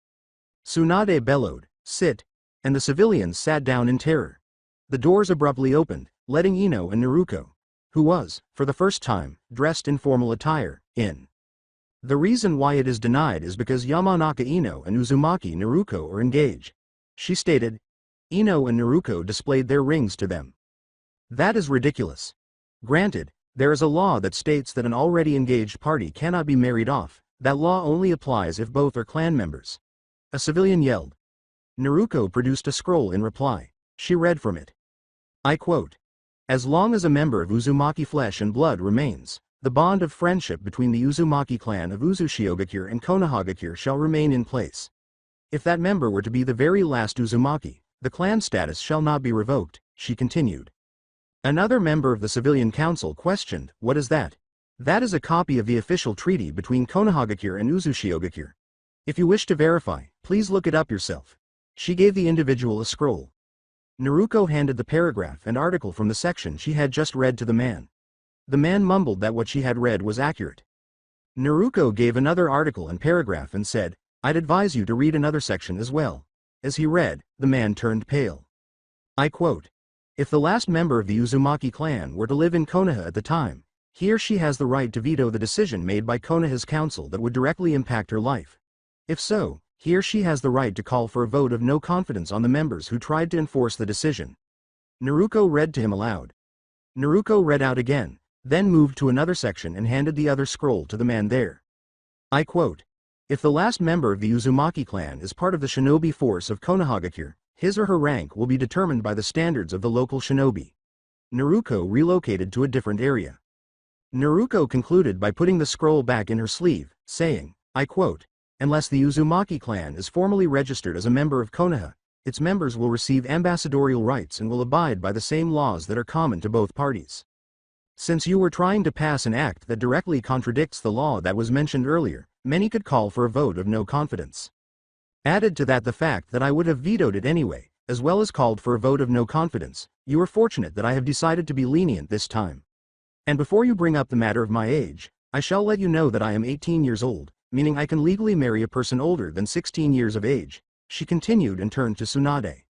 Tsunade bellowed, sit, and the civilians sat down in terror. The doors abruptly opened, letting Ino and Naruko, who was, for the first time, dressed in formal attire, in. The reason why it is denied is because Yamanaka Ino and Uzumaki Naruko are engaged. She stated. Ino and Naruko displayed their rings to them. That is ridiculous. Granted, there is a law that states that an already engaged party cannot be married off. That law only applies if both are clan members. A civilian yelled. Naruko produced a scroll in reply. She read from it. I quote. As long as a member of Uzumaki flesh and blood remains, the bond of friendship between the Uzumaki clan of Uzushiogakure and Konohagakure shall remain in place. If that member were to be the very last Uzumaki, the clan status shall not be revoked, she continued. Another member of the civilian council questioned, what is that? That is a copy of the official treaty between Konohagakure and Uzushiogakure. If you wish to verify, please look it up yourself. She gave the individual a scroll. Naruko handed the paragraph and article from the section she had just read to the man. The man mumbled that what she had read was accurate. Naruko gave another article and paragraph and said, I'd advise you to read another section as well. As he read, the man turned pale. I quote. If the last member of the Uzumaki clan were to live in Konoha at the time, he or she has the right to veto the decision made by Konoha's council that would directly impact her life. If so, he or she has the right to call for a vote of no confidence on the members who tried to enforce the decision. Naruko read to him aloud. Naruko read out again, then moved to another section and handed the other scroll to the man there. I quote. If the last member of the Uzumaki clan is part of the shinobi force of Konohagakure, his or her rank will be determined by the standards of the local shinobi. Naruko relocated to a different area. Naruko concluded by putting the scroll back in her sleeve, saying, I quote, unless the Uzumaki clan is formally registered as a member of Konoha, its members will receive ambassadorial rights and will abide by the same laws that are common to both parties. Since you were trying to pass an act that directly contradicts the law that was mentioned earlier, many could call for a vote of no confidence. Added to that the fact that I would have vetoed it anyway, as well as called for a vote of no confidence, you are fortunate that I have decided to be lenient this time. And before you bring up the matter of my age, I shall let you know that I am 18 years old, meaning I can legally marry a person older than 16 years of age, she continued and turned to Tsunade.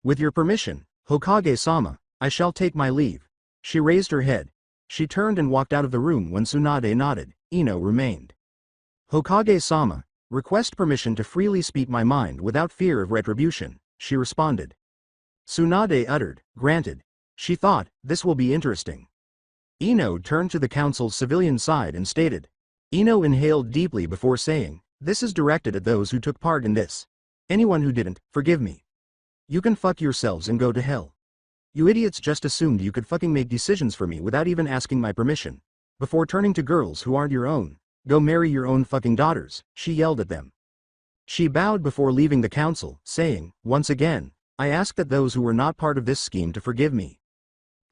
With your permission, Hokage-sama, I shall take my leave. She raised her head. She turned and walked out of the room when Tsunade nodded. Ino remained. Hokage-sama, request permission to freely speak my mind without fear of retribution, she responded. Tsunade uttered, granted. She thought, this will be interesting. Ino turned to the council's civilian side and stated. Ino inhaled deeply before saying, this is directed at those who took part in this. Anyone who didn't, forgive me. You can fuck yourselves and go to hell. You idiots just assumed you could fucking make decisions for me without even asking my permission. Before turning to girls who aren't your own, go marry your own fucking daughters, she yelled at them. She bowed before leaving the council, saying, once again, I ask that those who were not part of this scheme to forgive me.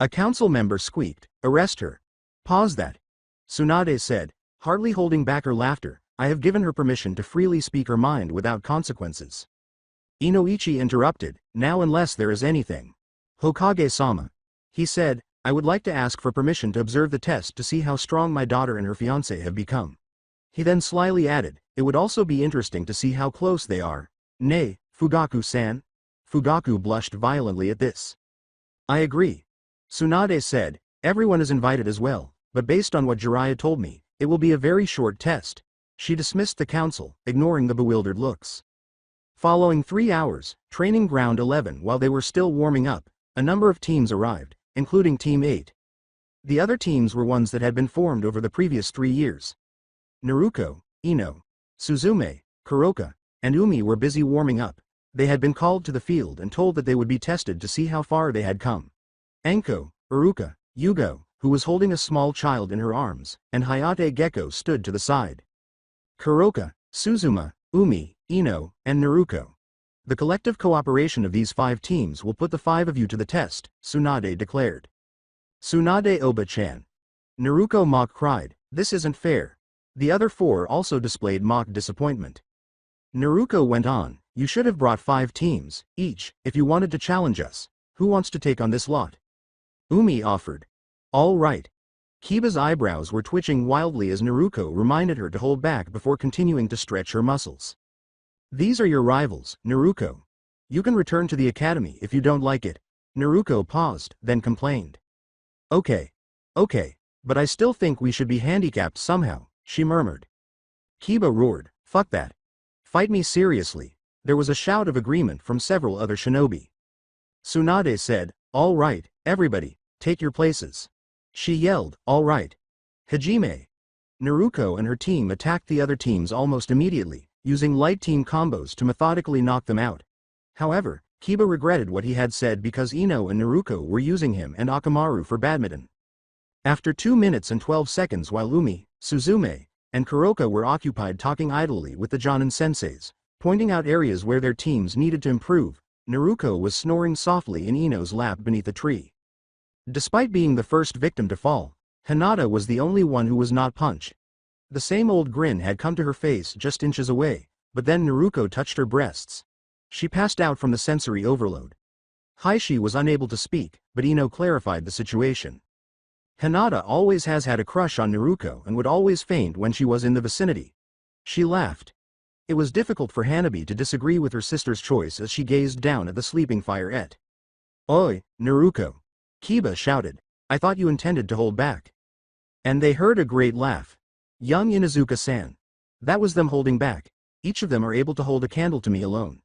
A council member squeaked, arrest her. Pause that. Tsunade said, hardly holding back her laughter, I have given her permission to freely speak her mind without consequences. Inoichi interrupted, now unless there is anything. Hokage-sama. He said, I would like to ask for permission to observe the test to see how strong my daughter and her fiancé have become. He then slyly added, it would also be interesting to see how close they are. Nay, Fugaku-san. Fugaku blushed violently at this. I agree. Tsunade said, everyone is invited as well, but based on what Jiraiya told me, it will be a very short test. She dismissed the council, ignoring the bewildered looks. Following 3 hours, training ground 11 while they were still warming up, a number of teams arrived, including Team 8. The other teams were ones that had been formed over the previous 3 years. Naruto, Ino, Suzume, Kuroka, and Umi were busy warming up. They had been called to the field and told that they would be tested to see how far they had come. Enko, Uruka, Yugo, who was holding a small child in her arms, and Hayate Gecko stood to the side. Kuroka, Suzuma, Umi, Ino, and Naruto. The collective cooperation of these 5 teams will put the 5 of you to the test, Tsunade declared. Tsunade Oba-chan. Naruto mock cried, this isn't fair. The other 4 also displayed mock disappointment. Naruto went on, you should have brought 5 teams, each, if you wanted to challenge us. Who wants to take on this lot? Umi offered. All right. Kiba's eyebrows were twitching wildly as Naruto reminded her to hold back before continuing to stretch her muscles. These are your rivals, Naruto. You can return to the academy if you don't like it. Naruto paused, then complained. Okay, but I still think we should be handicapped somehow, she murmured. Kiba roared, fuck that. Fight me seriously. There was a shout of agreement from several other shinobi. Tsunade said, all right, everybody, take your places. She yelled, all right. Hajime. Naruto and her team attacked the other teams almost immediately, using light team combos to methodically knock them out. However, Kiba regretted what he had said because Ino and Naruto were using him and Akamaru for badminton. After 2 minutes and 12 seconds while Umi, Suzume, and Kuroka were occupied talking idly with the Jonin senseis, pointing out areas where their teams needed to improve, Naruto was snoring softly in Ino's lap beneath a tree. Despite being the first victim to fall, Hinata was the only one who was not punched. The same old grin had come to her face just inches away, but then Naruto touched her breasts. She passed out from the sensory overload. Heishi was unable to speak, but Ino clarified the situation. Hinata always has had a crush on Naruto and would always faint when she was in the vicinity. She laughed. It was difficult for Hanabi to disagree with her sister's choice as she gazed down at the sleeping fire. Oi, Naruto. Kiba shouted. I thought you intended to hold back. And they heard a great laugh. Young Inuzuka-san. That was them holding back. Each of them are able to hold a candle to me alone.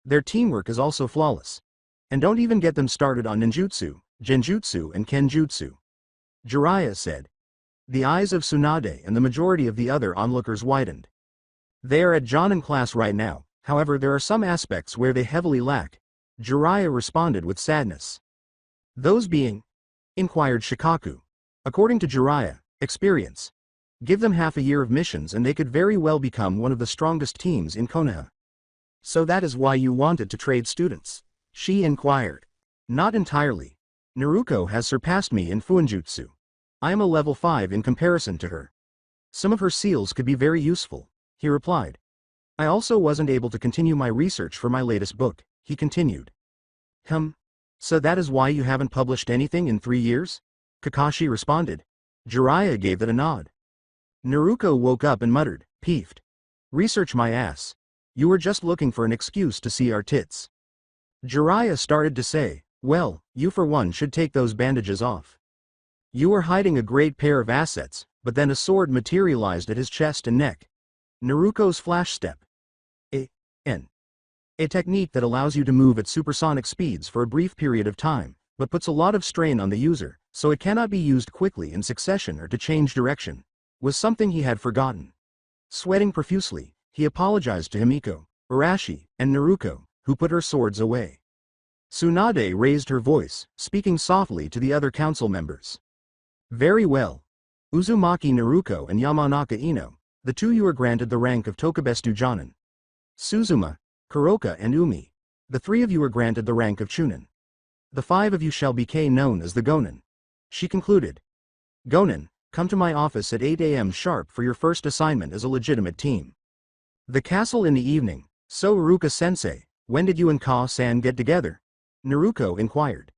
Their teamwork is also flawless. And don't even get them started on ninjutsu, genjutsu and kenjutsu. Jiraiya said. The eyes of Tsunade and the majority of the other onlookers widened. They are at Jonin class right now, however there are some aspects where they heavily lack. Jiraiya responded with sadness. Those being? Inquired Shikaku. According to Jiraiya, experience. Give them half a year of missions and they could very well become one of the strongest teams in Konoha. So that is why you wanted to trade students? She inquired. Not entirely. Naruto has surpassed me in Fuinjutsu. I am a level 5 in comparison to her. Some of her seals could be very useful, he replied. I also wasn't able to continue my research for my latest book, he continued. So that is why you haven't published anything in 3 years? Kakashi responded. Jiraiya gave it a nod. Naruto woke up and muttered, peeved. Research my ass. You were just looking for an excuse to see our tits. Jiraiya started to say, well, you for one should take those bandages off. You were hiding a great pair of assets, but then a sword materialized at his chest and neck. Naruto's flash step. A technique that allows you to move at supersonic speeds for a brief period of time, but puts a lot of strain on the user, so it cannot be used quickly in succession or to change direction, was something he had forgotten. Sweating profusely, he apologized to Himiko, Urashi, and Naruto, who put her swords away. Tsunade raised her voice, speaking softly to the other council members. Very well. Uzumaki Naruto and Yamanaka Ino, the 2 you are granted the rank of Tokubestu Jonin. Suzuma, Kuroka and Umi, the 3 of you are granted the rank of Chunin. The 5 of you shall become known as the Gonin. She concluded. Gonin, come to my office at 8 a.m. sharp for your first assignment as a legitimate team. The castle in the evening. So Uruka-sensei, when did you and Ka-san get together? Naruto inquired.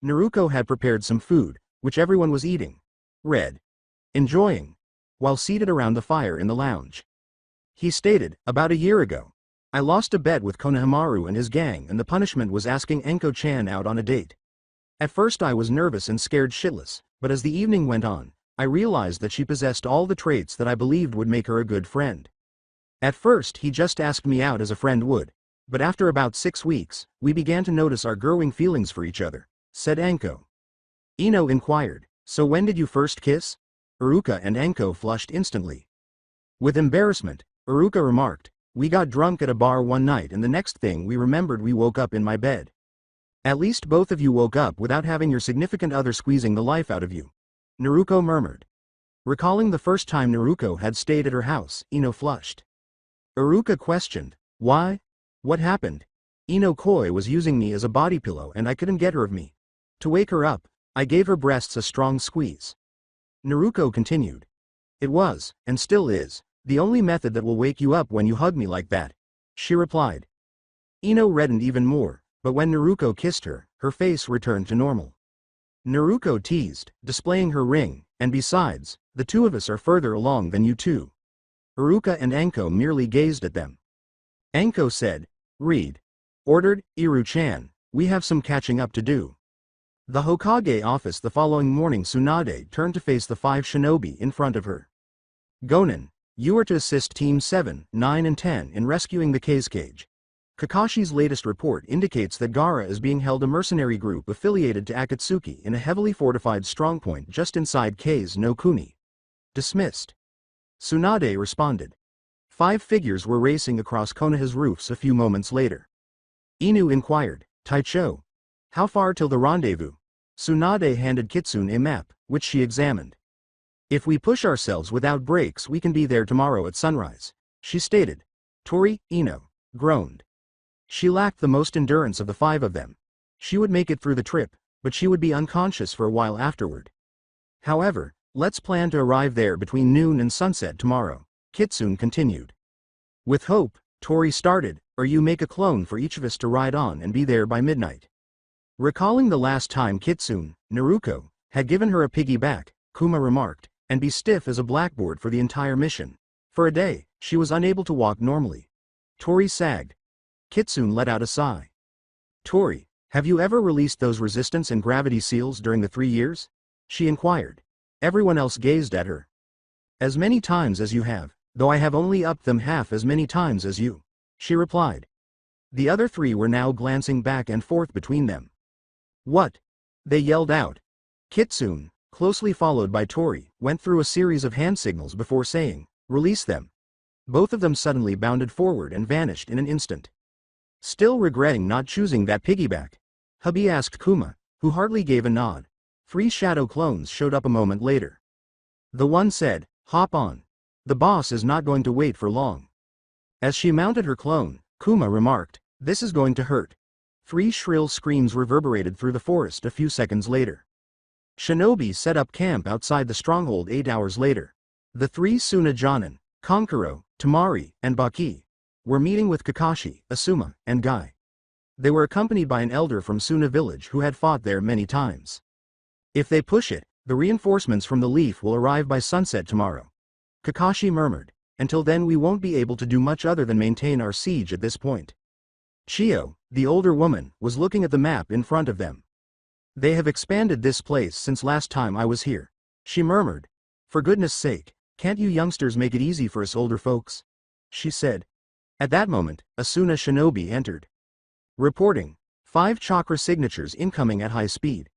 Naruto had prepared some food, which everyone was eating. Enjoying. While seated around the fire in the lounge. He stated, about a year ago. I lost a bet with Konohamaru and his gang and the punishment was asking Enko-chan out on a date. At first I was nervous and scared shitless, but as the evening went on, I realized that she possessed all the traits that I believed would make her a good friend. At first he just asked me out as a friend would, but after about 6 weeks, we began to notice our growing feelings for each other, said Anko. Ino inquired, so when did you first kiss? Uruka and Anko flushed instantly. With embarrassment, Uruka remarked, we got drunk at a bar one night and the next thing we remembered we woke up in my bed. At least both of you woke up without having your significant other squeezing the life out of you. Naruko murmured. Recalling the first time Naruko had stayed at her house, Ino flushed. Uruka questioned, why? What happened? Ino Koi was using me as a body pillow and I couldn't get her of me. To wake her up, I gave her breasts a strong squeeze. Naruko continued. It was, and still is, the only method that will wake you up when you hug me like that. She replied. Ino reddened even more, but when Naruko kissed her, her face returned to normal. Naruko teased, displaying her ring, and besides, the two of us are further along than you two. Uruka and Anko merely gazed at them. Anko said, read. Ordered, Iru-chan, we have some catching up to do. The Hokage office the following morning. Tsunade turned to face the 5 shinobi in front of her. Gonin, you are to assist Team 7, 9 and 10 in rescuing the K's cage. Kakashi's latest report indicates that Gaara is being held a mercenary group affiliated to Akatsuki in a heavily fortified strongpoint just inside K's no Kuni. Dismissed. Tsunade responded. 5 figures were racing across Konoha's roofs a few moments later. Inu inquired, Taicho, how far till the rendezvous? Tsunade handed Kitsune a map, which she examined. If we push ourselves without breaks we can be there tomorrow at sunrise, she stated. Tori, Ino, groaned. She lacked the most endurance of the 5 of them. She would make it through the trip, but she would be unconscious for a while afterward. However, let's plan to arrive there between noon and sunset tomorrow, Kitsune continued. With hope, Tori started, or you make a clone for each of us to ride on and be there by midnight. Recalling the last time Kitsune, Naruko, had given her a piggyback, Kuma remarked, and be stiff as a blackboard for the entire mission. For a day, she was unable to walk normally. Tori sagged. Kitsune let out a sigh. Tori, have you ever released those resistance and gravity seals during the 3 years? She inquired. Everyone else gazed at her. As many times as you have, though I have only upped them half as many times as you, she replied. The other 3 were now glancing back and forth between them. What? They yelled out. Kitsune, closely followed by Tori, went through a series of hand signals before saying, release them. Both of them suddenly bounded forward and vanished in an instant. Still regretting not choosing that piggyback, hubby asked Kuma, who hardly gave a nod. 3 shadow clones showed up a moment later. The one said, hop on. The boss is not going to wait for long. As she mounted her clone, Kuma remarked, this is going to hurt. 3 shrill screams reverberated through the forest a few seconds later. Shinobi set up camp outside the stronghold 8 hours later. The 3 Suna Jonin, Kankuro, Tamari, and Baki, were meeting with Kakashi, Asuma, and Guy. They were accompanied by an elder from Suna village who had fought there many times. If they push it, the reinforcements from the Leaf will arrive by sunset tomorrow. Kakashi murmured, until then we won't be able to do much other than maintain our siege at this point. Chio, the older woman, was looking at the map in front of them. They have expanded this place since last time I was here, she murmured. For goodness sake, can't you youngsters make it easy for us older folks? She said. At that moment, Asuna Shinobi entered. Reporting, 5 chakra signatures incoming at high speed.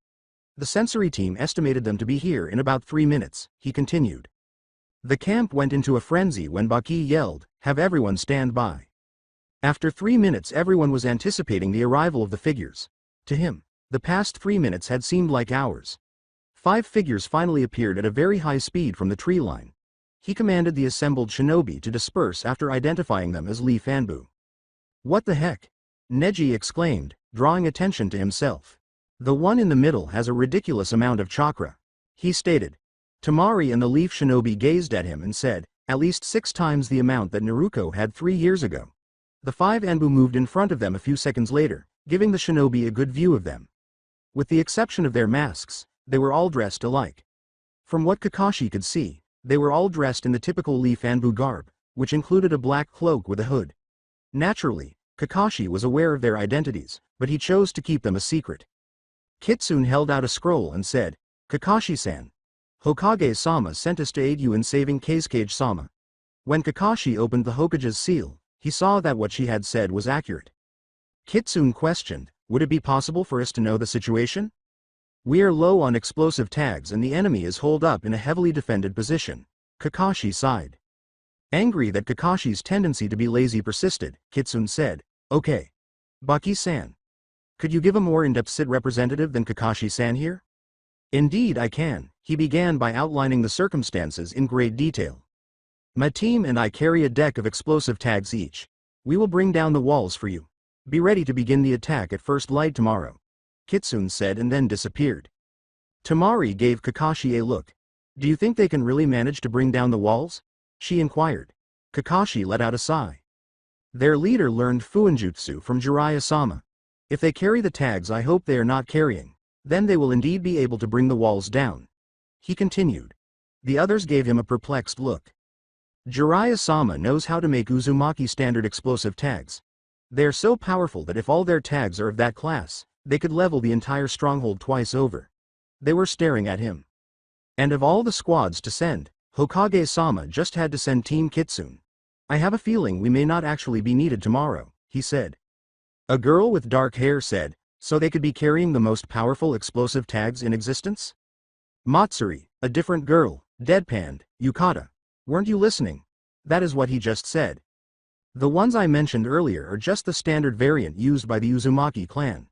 The sensory team estimated them to be here in about 3 minutes, he continued. The camp went into a frenzy when Baki yelled, have everyone stand by. After 3 minutes everyone was anticipating the arrival of the figures. To him, the past 3 minutes had seemed like hours. 5 figures finally appeared at a very high speed from the tree line. He commanded the assembled shinobi to disperse after identifying them as Leaf Anbu. What the heck? Neji exclaimed, drawing attention to himself. The one in the middle has a ridiculous amount of chakra, he stated. Tamari and the Leaf shinobi gazed at him and said, at least 6 times the amount that Naruko had 3 years ago. The 5 Anbu moved in front of them a few seconds later, giving the shinobi a good view of them. With the exception of their masks, they were all dressed alike. From what Kakashi could see, they were all dressed in the typical Leaf Anbu garb, which included a black cloak with a hood. Naturally, Kakashi was aware of their identities, but he chose to keep them a secret. Kitsune held out a scroll and said, Kakashi-san. Hokage-sama sent us to aid you in saving Kazekage-sama. When Kakashi opened the Hokage's seal, he saw that what she had said was accurate. Kitsune questioned, would it be possible for us to know the situation? We are low on explosive tags and the enemy is holed up in a heavily defended position. Kakashi sighed. Angry that Kakashi's tendency to be lazy persisted, Kitsune said, okay. Baki-san. Could you give a more in-depth SID representative than Kakashi-san here? Indeed I can. He began by outlining the circumstances in great detail. My team and I carry a deck of explosive tags each. We will bring down the walls for you. Be ready to begin the attack at first light tomorrow. Kitsune said and then disappeared. Tamari gave Kakashi a look. Do you think they can really manage to bring down the walls? She inquired. Kakashi let out a sigh. Their leader learned Fuinjutsu from Jiraiya-sama. If they carry the tags I hope they are not carrying, then they will indeed be able to bring the walls down. He continued. The others gave him a perplexed look. Jiraiya-sama knows how to make Uzumaki standard explosive tags. They are so powerful that if all their tags are of that class, they could level the entire stronghold twice over. They were staring at him. And of all the squads to send, Hokage-sama just had to send Team Kitsune. I have a feeling we may not actually be needed tomorrow, he said. A girl with dark hair said, so they could be carrying the most powerful explosive tags in existence? Matsuri, a different girl, deadpanned, Yukata. Weren't you listening? That is what he just said. The ones I mentioned earlier are just the standard variant used by the Uzumaki clan.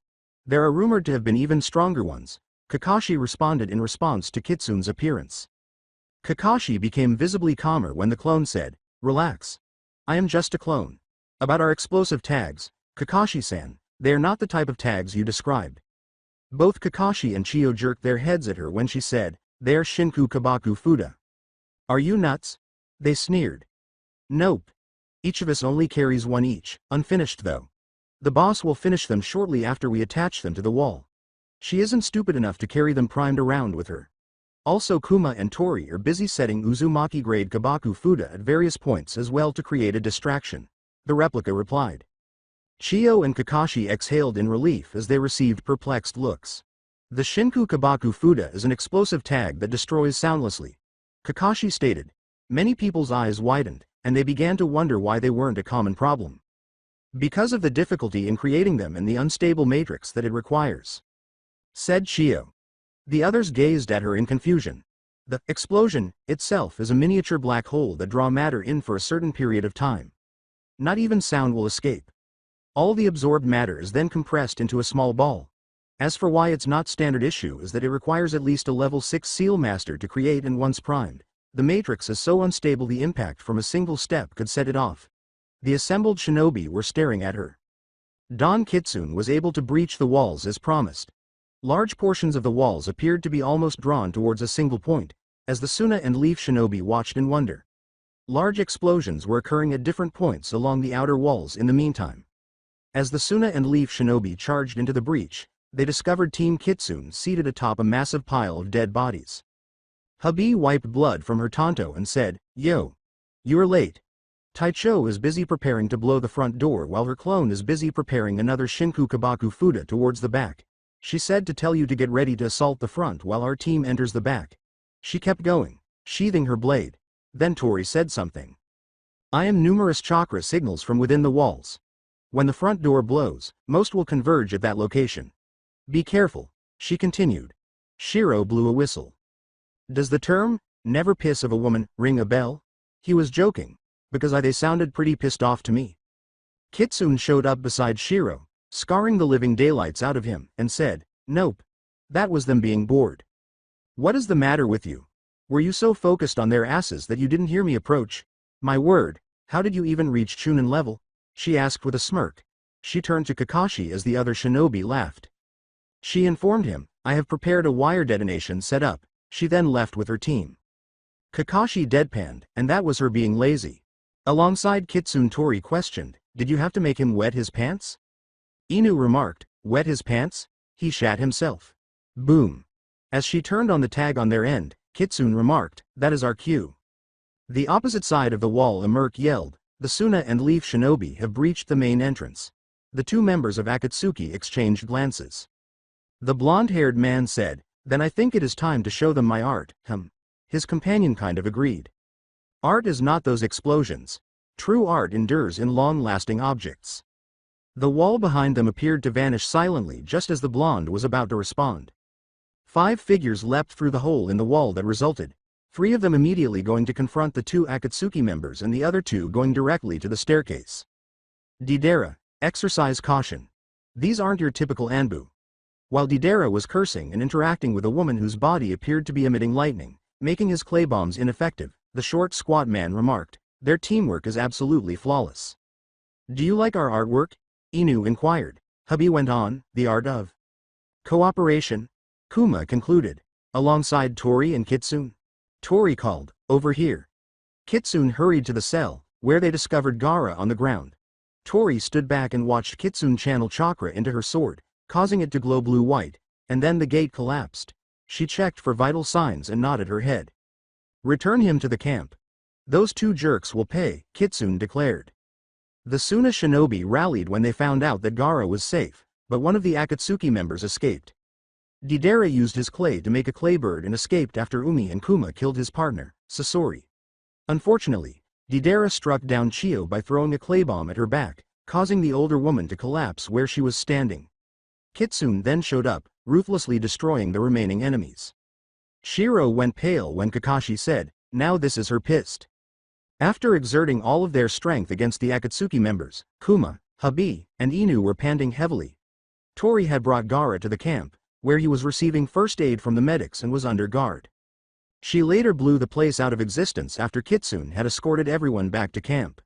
There are rumored to have been even stronger ones. Kakashi responded in response to Kitsune's appearance. Kakashi became visibly calmer when the clone said, relax. I am just a clone. About our explosive tags, Kakashi-san, they are not the type of tags you described. Both Kakashi and Chiyo jerked their heads at her when she said, they are Shinku Kabaku Fuda. Are you nuts? They sneered. Nope. Each of us only carries one each, unfinished though. The boss will finish them shortly after we attach them to the wall. She isn't stupid enough to carry them primed around with her. Also Kuma and Tori are busy setting Uzumaki-grade Kabaku Fuda at various points as well to create a distraction. The replica replied. Chiyo and Kakashi exhaled in relief as they received perplexed looks. The Shinku Kabaku Fuda is an explosive tag that destroys soundlessly. Kakashi stated. Many people's eyes widened, and they began to wonder why they weren't a common problem. Because of the difficulty in creating them and the unstable matrix that it requires. Said Chiyo. The others gazed at her in confusion. The explosion itself is a miniature black hole that draws matter in for a certain period of time. Not even sound will escape. All the absorbed matter is then compressed into a small ball. As for why it's not standard issue is that it requires at least a level 6 seal master to create, and once primed, the matrix is so unstable the impact from a single step could set it off. The assembled shinobi were staring at her. Don Kitsune was able to breach the walls as promised. Large portions of the walls appeared to be almost drawn towards a single point, as the Suna and Leaf shinobi watched in wonder. Large explosions were occurring at different points along the outer walls in the meantime. As the Suna and Leaf shinobi charged into the breach, they discovered Team Kitsune seated atop a massive pile of dead bodies. Hubby wiped blood from her tanto and said, Yo. You're late. Taicho is busy preparing to blow the front door while her clone is busy preparing another Shinku Kabaku Fuda towards the back. She said to tell you to get ready to assault the front while our team enters the back. She kept going, sheathing her blade. Then Tori said something. I am numerous chakra signals from within the walls. When the front door blows, most will converge at that location. Be careful, she continued. Shiro blew a whistle. Does the term, never piss of a woman, ring a bell? He was joking, because they sounded pretty pissed off to me. Kitsune showed up beside Shiro, scarring the living daylights out of him, and said, Nope. That was them being bored. What is the matter with you? Were you so focused on their asses that you didn't hear me approach? My word, how did you even reach Chunin level? She asked with a smirk. She turned to Kakashi as the other shinobi laughed. She informed him, I have prepared a wire detonation set up. She then left with her team. Kakashi deadpanned, and that was her being lazy. Alongside Kitsune, Tori questioned, did you have to make him wet his pants? Inu remarked, wet his pants? He shat himself. Boom. As she turned on the tag on their end, Kitsune remarked, that is our cue. The opposite side of the wall, a merc yelled, the Suna and Leaf shinobi have breached the main entrance. The two members of Akatsuki exchanged glances. The blonde-haired man said, "Then I think it is time to show them my art." His companion kind of agreed. Art is not those explosions. True art endures in long-lasting objects. The wall behind them appeared to vanish silently just as the blonde was about to respond. 5 figures leapt through the hole in the wall that resulted, 3 of them immediately going to confront the 2 Akatsuki members and the other 2 going directly to the staircase. Deidara, exercise caution. These aren't your typical Anbu. While Deidara was cursing and interacting with a woman whose body appeared to be emitting lightning, making his clay bombs ineffective, the short squat man remarked, "Their teamwork is absolutely flawless." "Do you like our artwork?" Inu inquired. Hubby went on, "The art of cooperation," Kuma concluded, alongside Tori and Kitsune. Tori called, "Over here." Kitsune hurried to the cell, where they discovered Gaara on the ground. Tori stood back and watched Kitsune channel chakra into her sword, causing it to glow blue-white, and then the gate collapsed. She checked for vital signs and nodded her head. "Return him to the camp. Those 2 jerks will pay," Kitsune declared. The Suna shinobi rallied when they found out that Gaara was safe, but one of the Akatsuki members escaped. Deidara used his clay to make a clay bird and escaped after Umi and Kuma killed his partner, Sasori. Unfortunately, Deidara struck down Chio by throwing a clay bomb at her back, causing the older woman to collapse where she was standing. Kitsune then showed up, ruthlessly destroying the remaining enemies. Shiro went pale when Kakashi said, "Now this is her pissed." After exerting all of their strength against the Akatsuki members, Kuma, Habi, and Inu were panting heavily. Tori had brought Gaara to the camp, where he was receiving first aid from the medics and was under guard. She later blew the place out of existence after Kitsune had escorted everyone back to camp.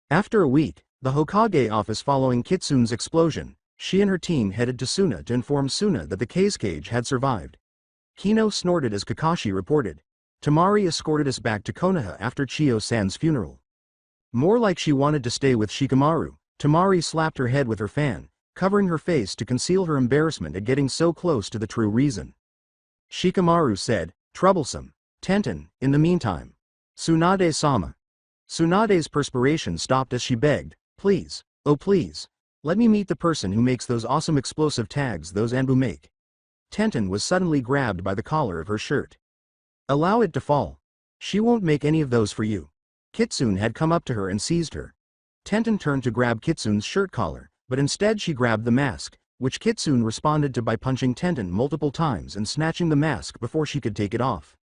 After a week, the Hokage office following Kitsune's explosion, she and her team headed to Suna to inform Suna that the cage had survived. Kino snorted as Kakashi reported. Tamari escorted us back to Konoha after Chiyo-san's funeral. More like she wanted to stay with Shikamaru, Tamari slapped her head with her fan, covering her face to conceal her embarrassment at getting so close to the true reason. Shikamaru said, "Troublesome. Tenten, in the meantime. Tsunade-sama." Tsunade's perspiration stopped as she begged, "Please, oh please. Let me meet the person who makes those awesome explosive tags those Anbu make." Tenten was suddenly grabbed by the collar of her shirt. "Allow it to fall. She won't make any of those for you." Kitsune had come up to her and seized her. Tenten turned to grab Kitsune's shirt collar, but instead she grabbed the mask, which Kitsune responded to by punching Tenten multiple times and snatching the mask before she could take it off.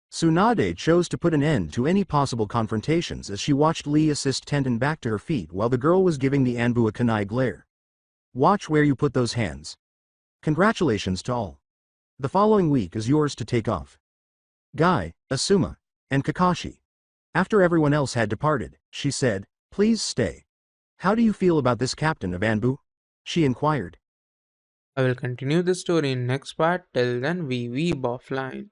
Tsunade chose to put an end to any possible confrontations as she watched Lee assist Tenten back to her feet while the girl was giving the Anbu a kunai glare. "Watch where you put those hands. Congratulations to all. The following week is yours to take off." Guy, Asuma, and Kakashi. After everyone else had departed, she said, "Please stay. How do you feel about this captain of Anbu?" she inquired. I will continue the story in next part. Till then, we weeb offline.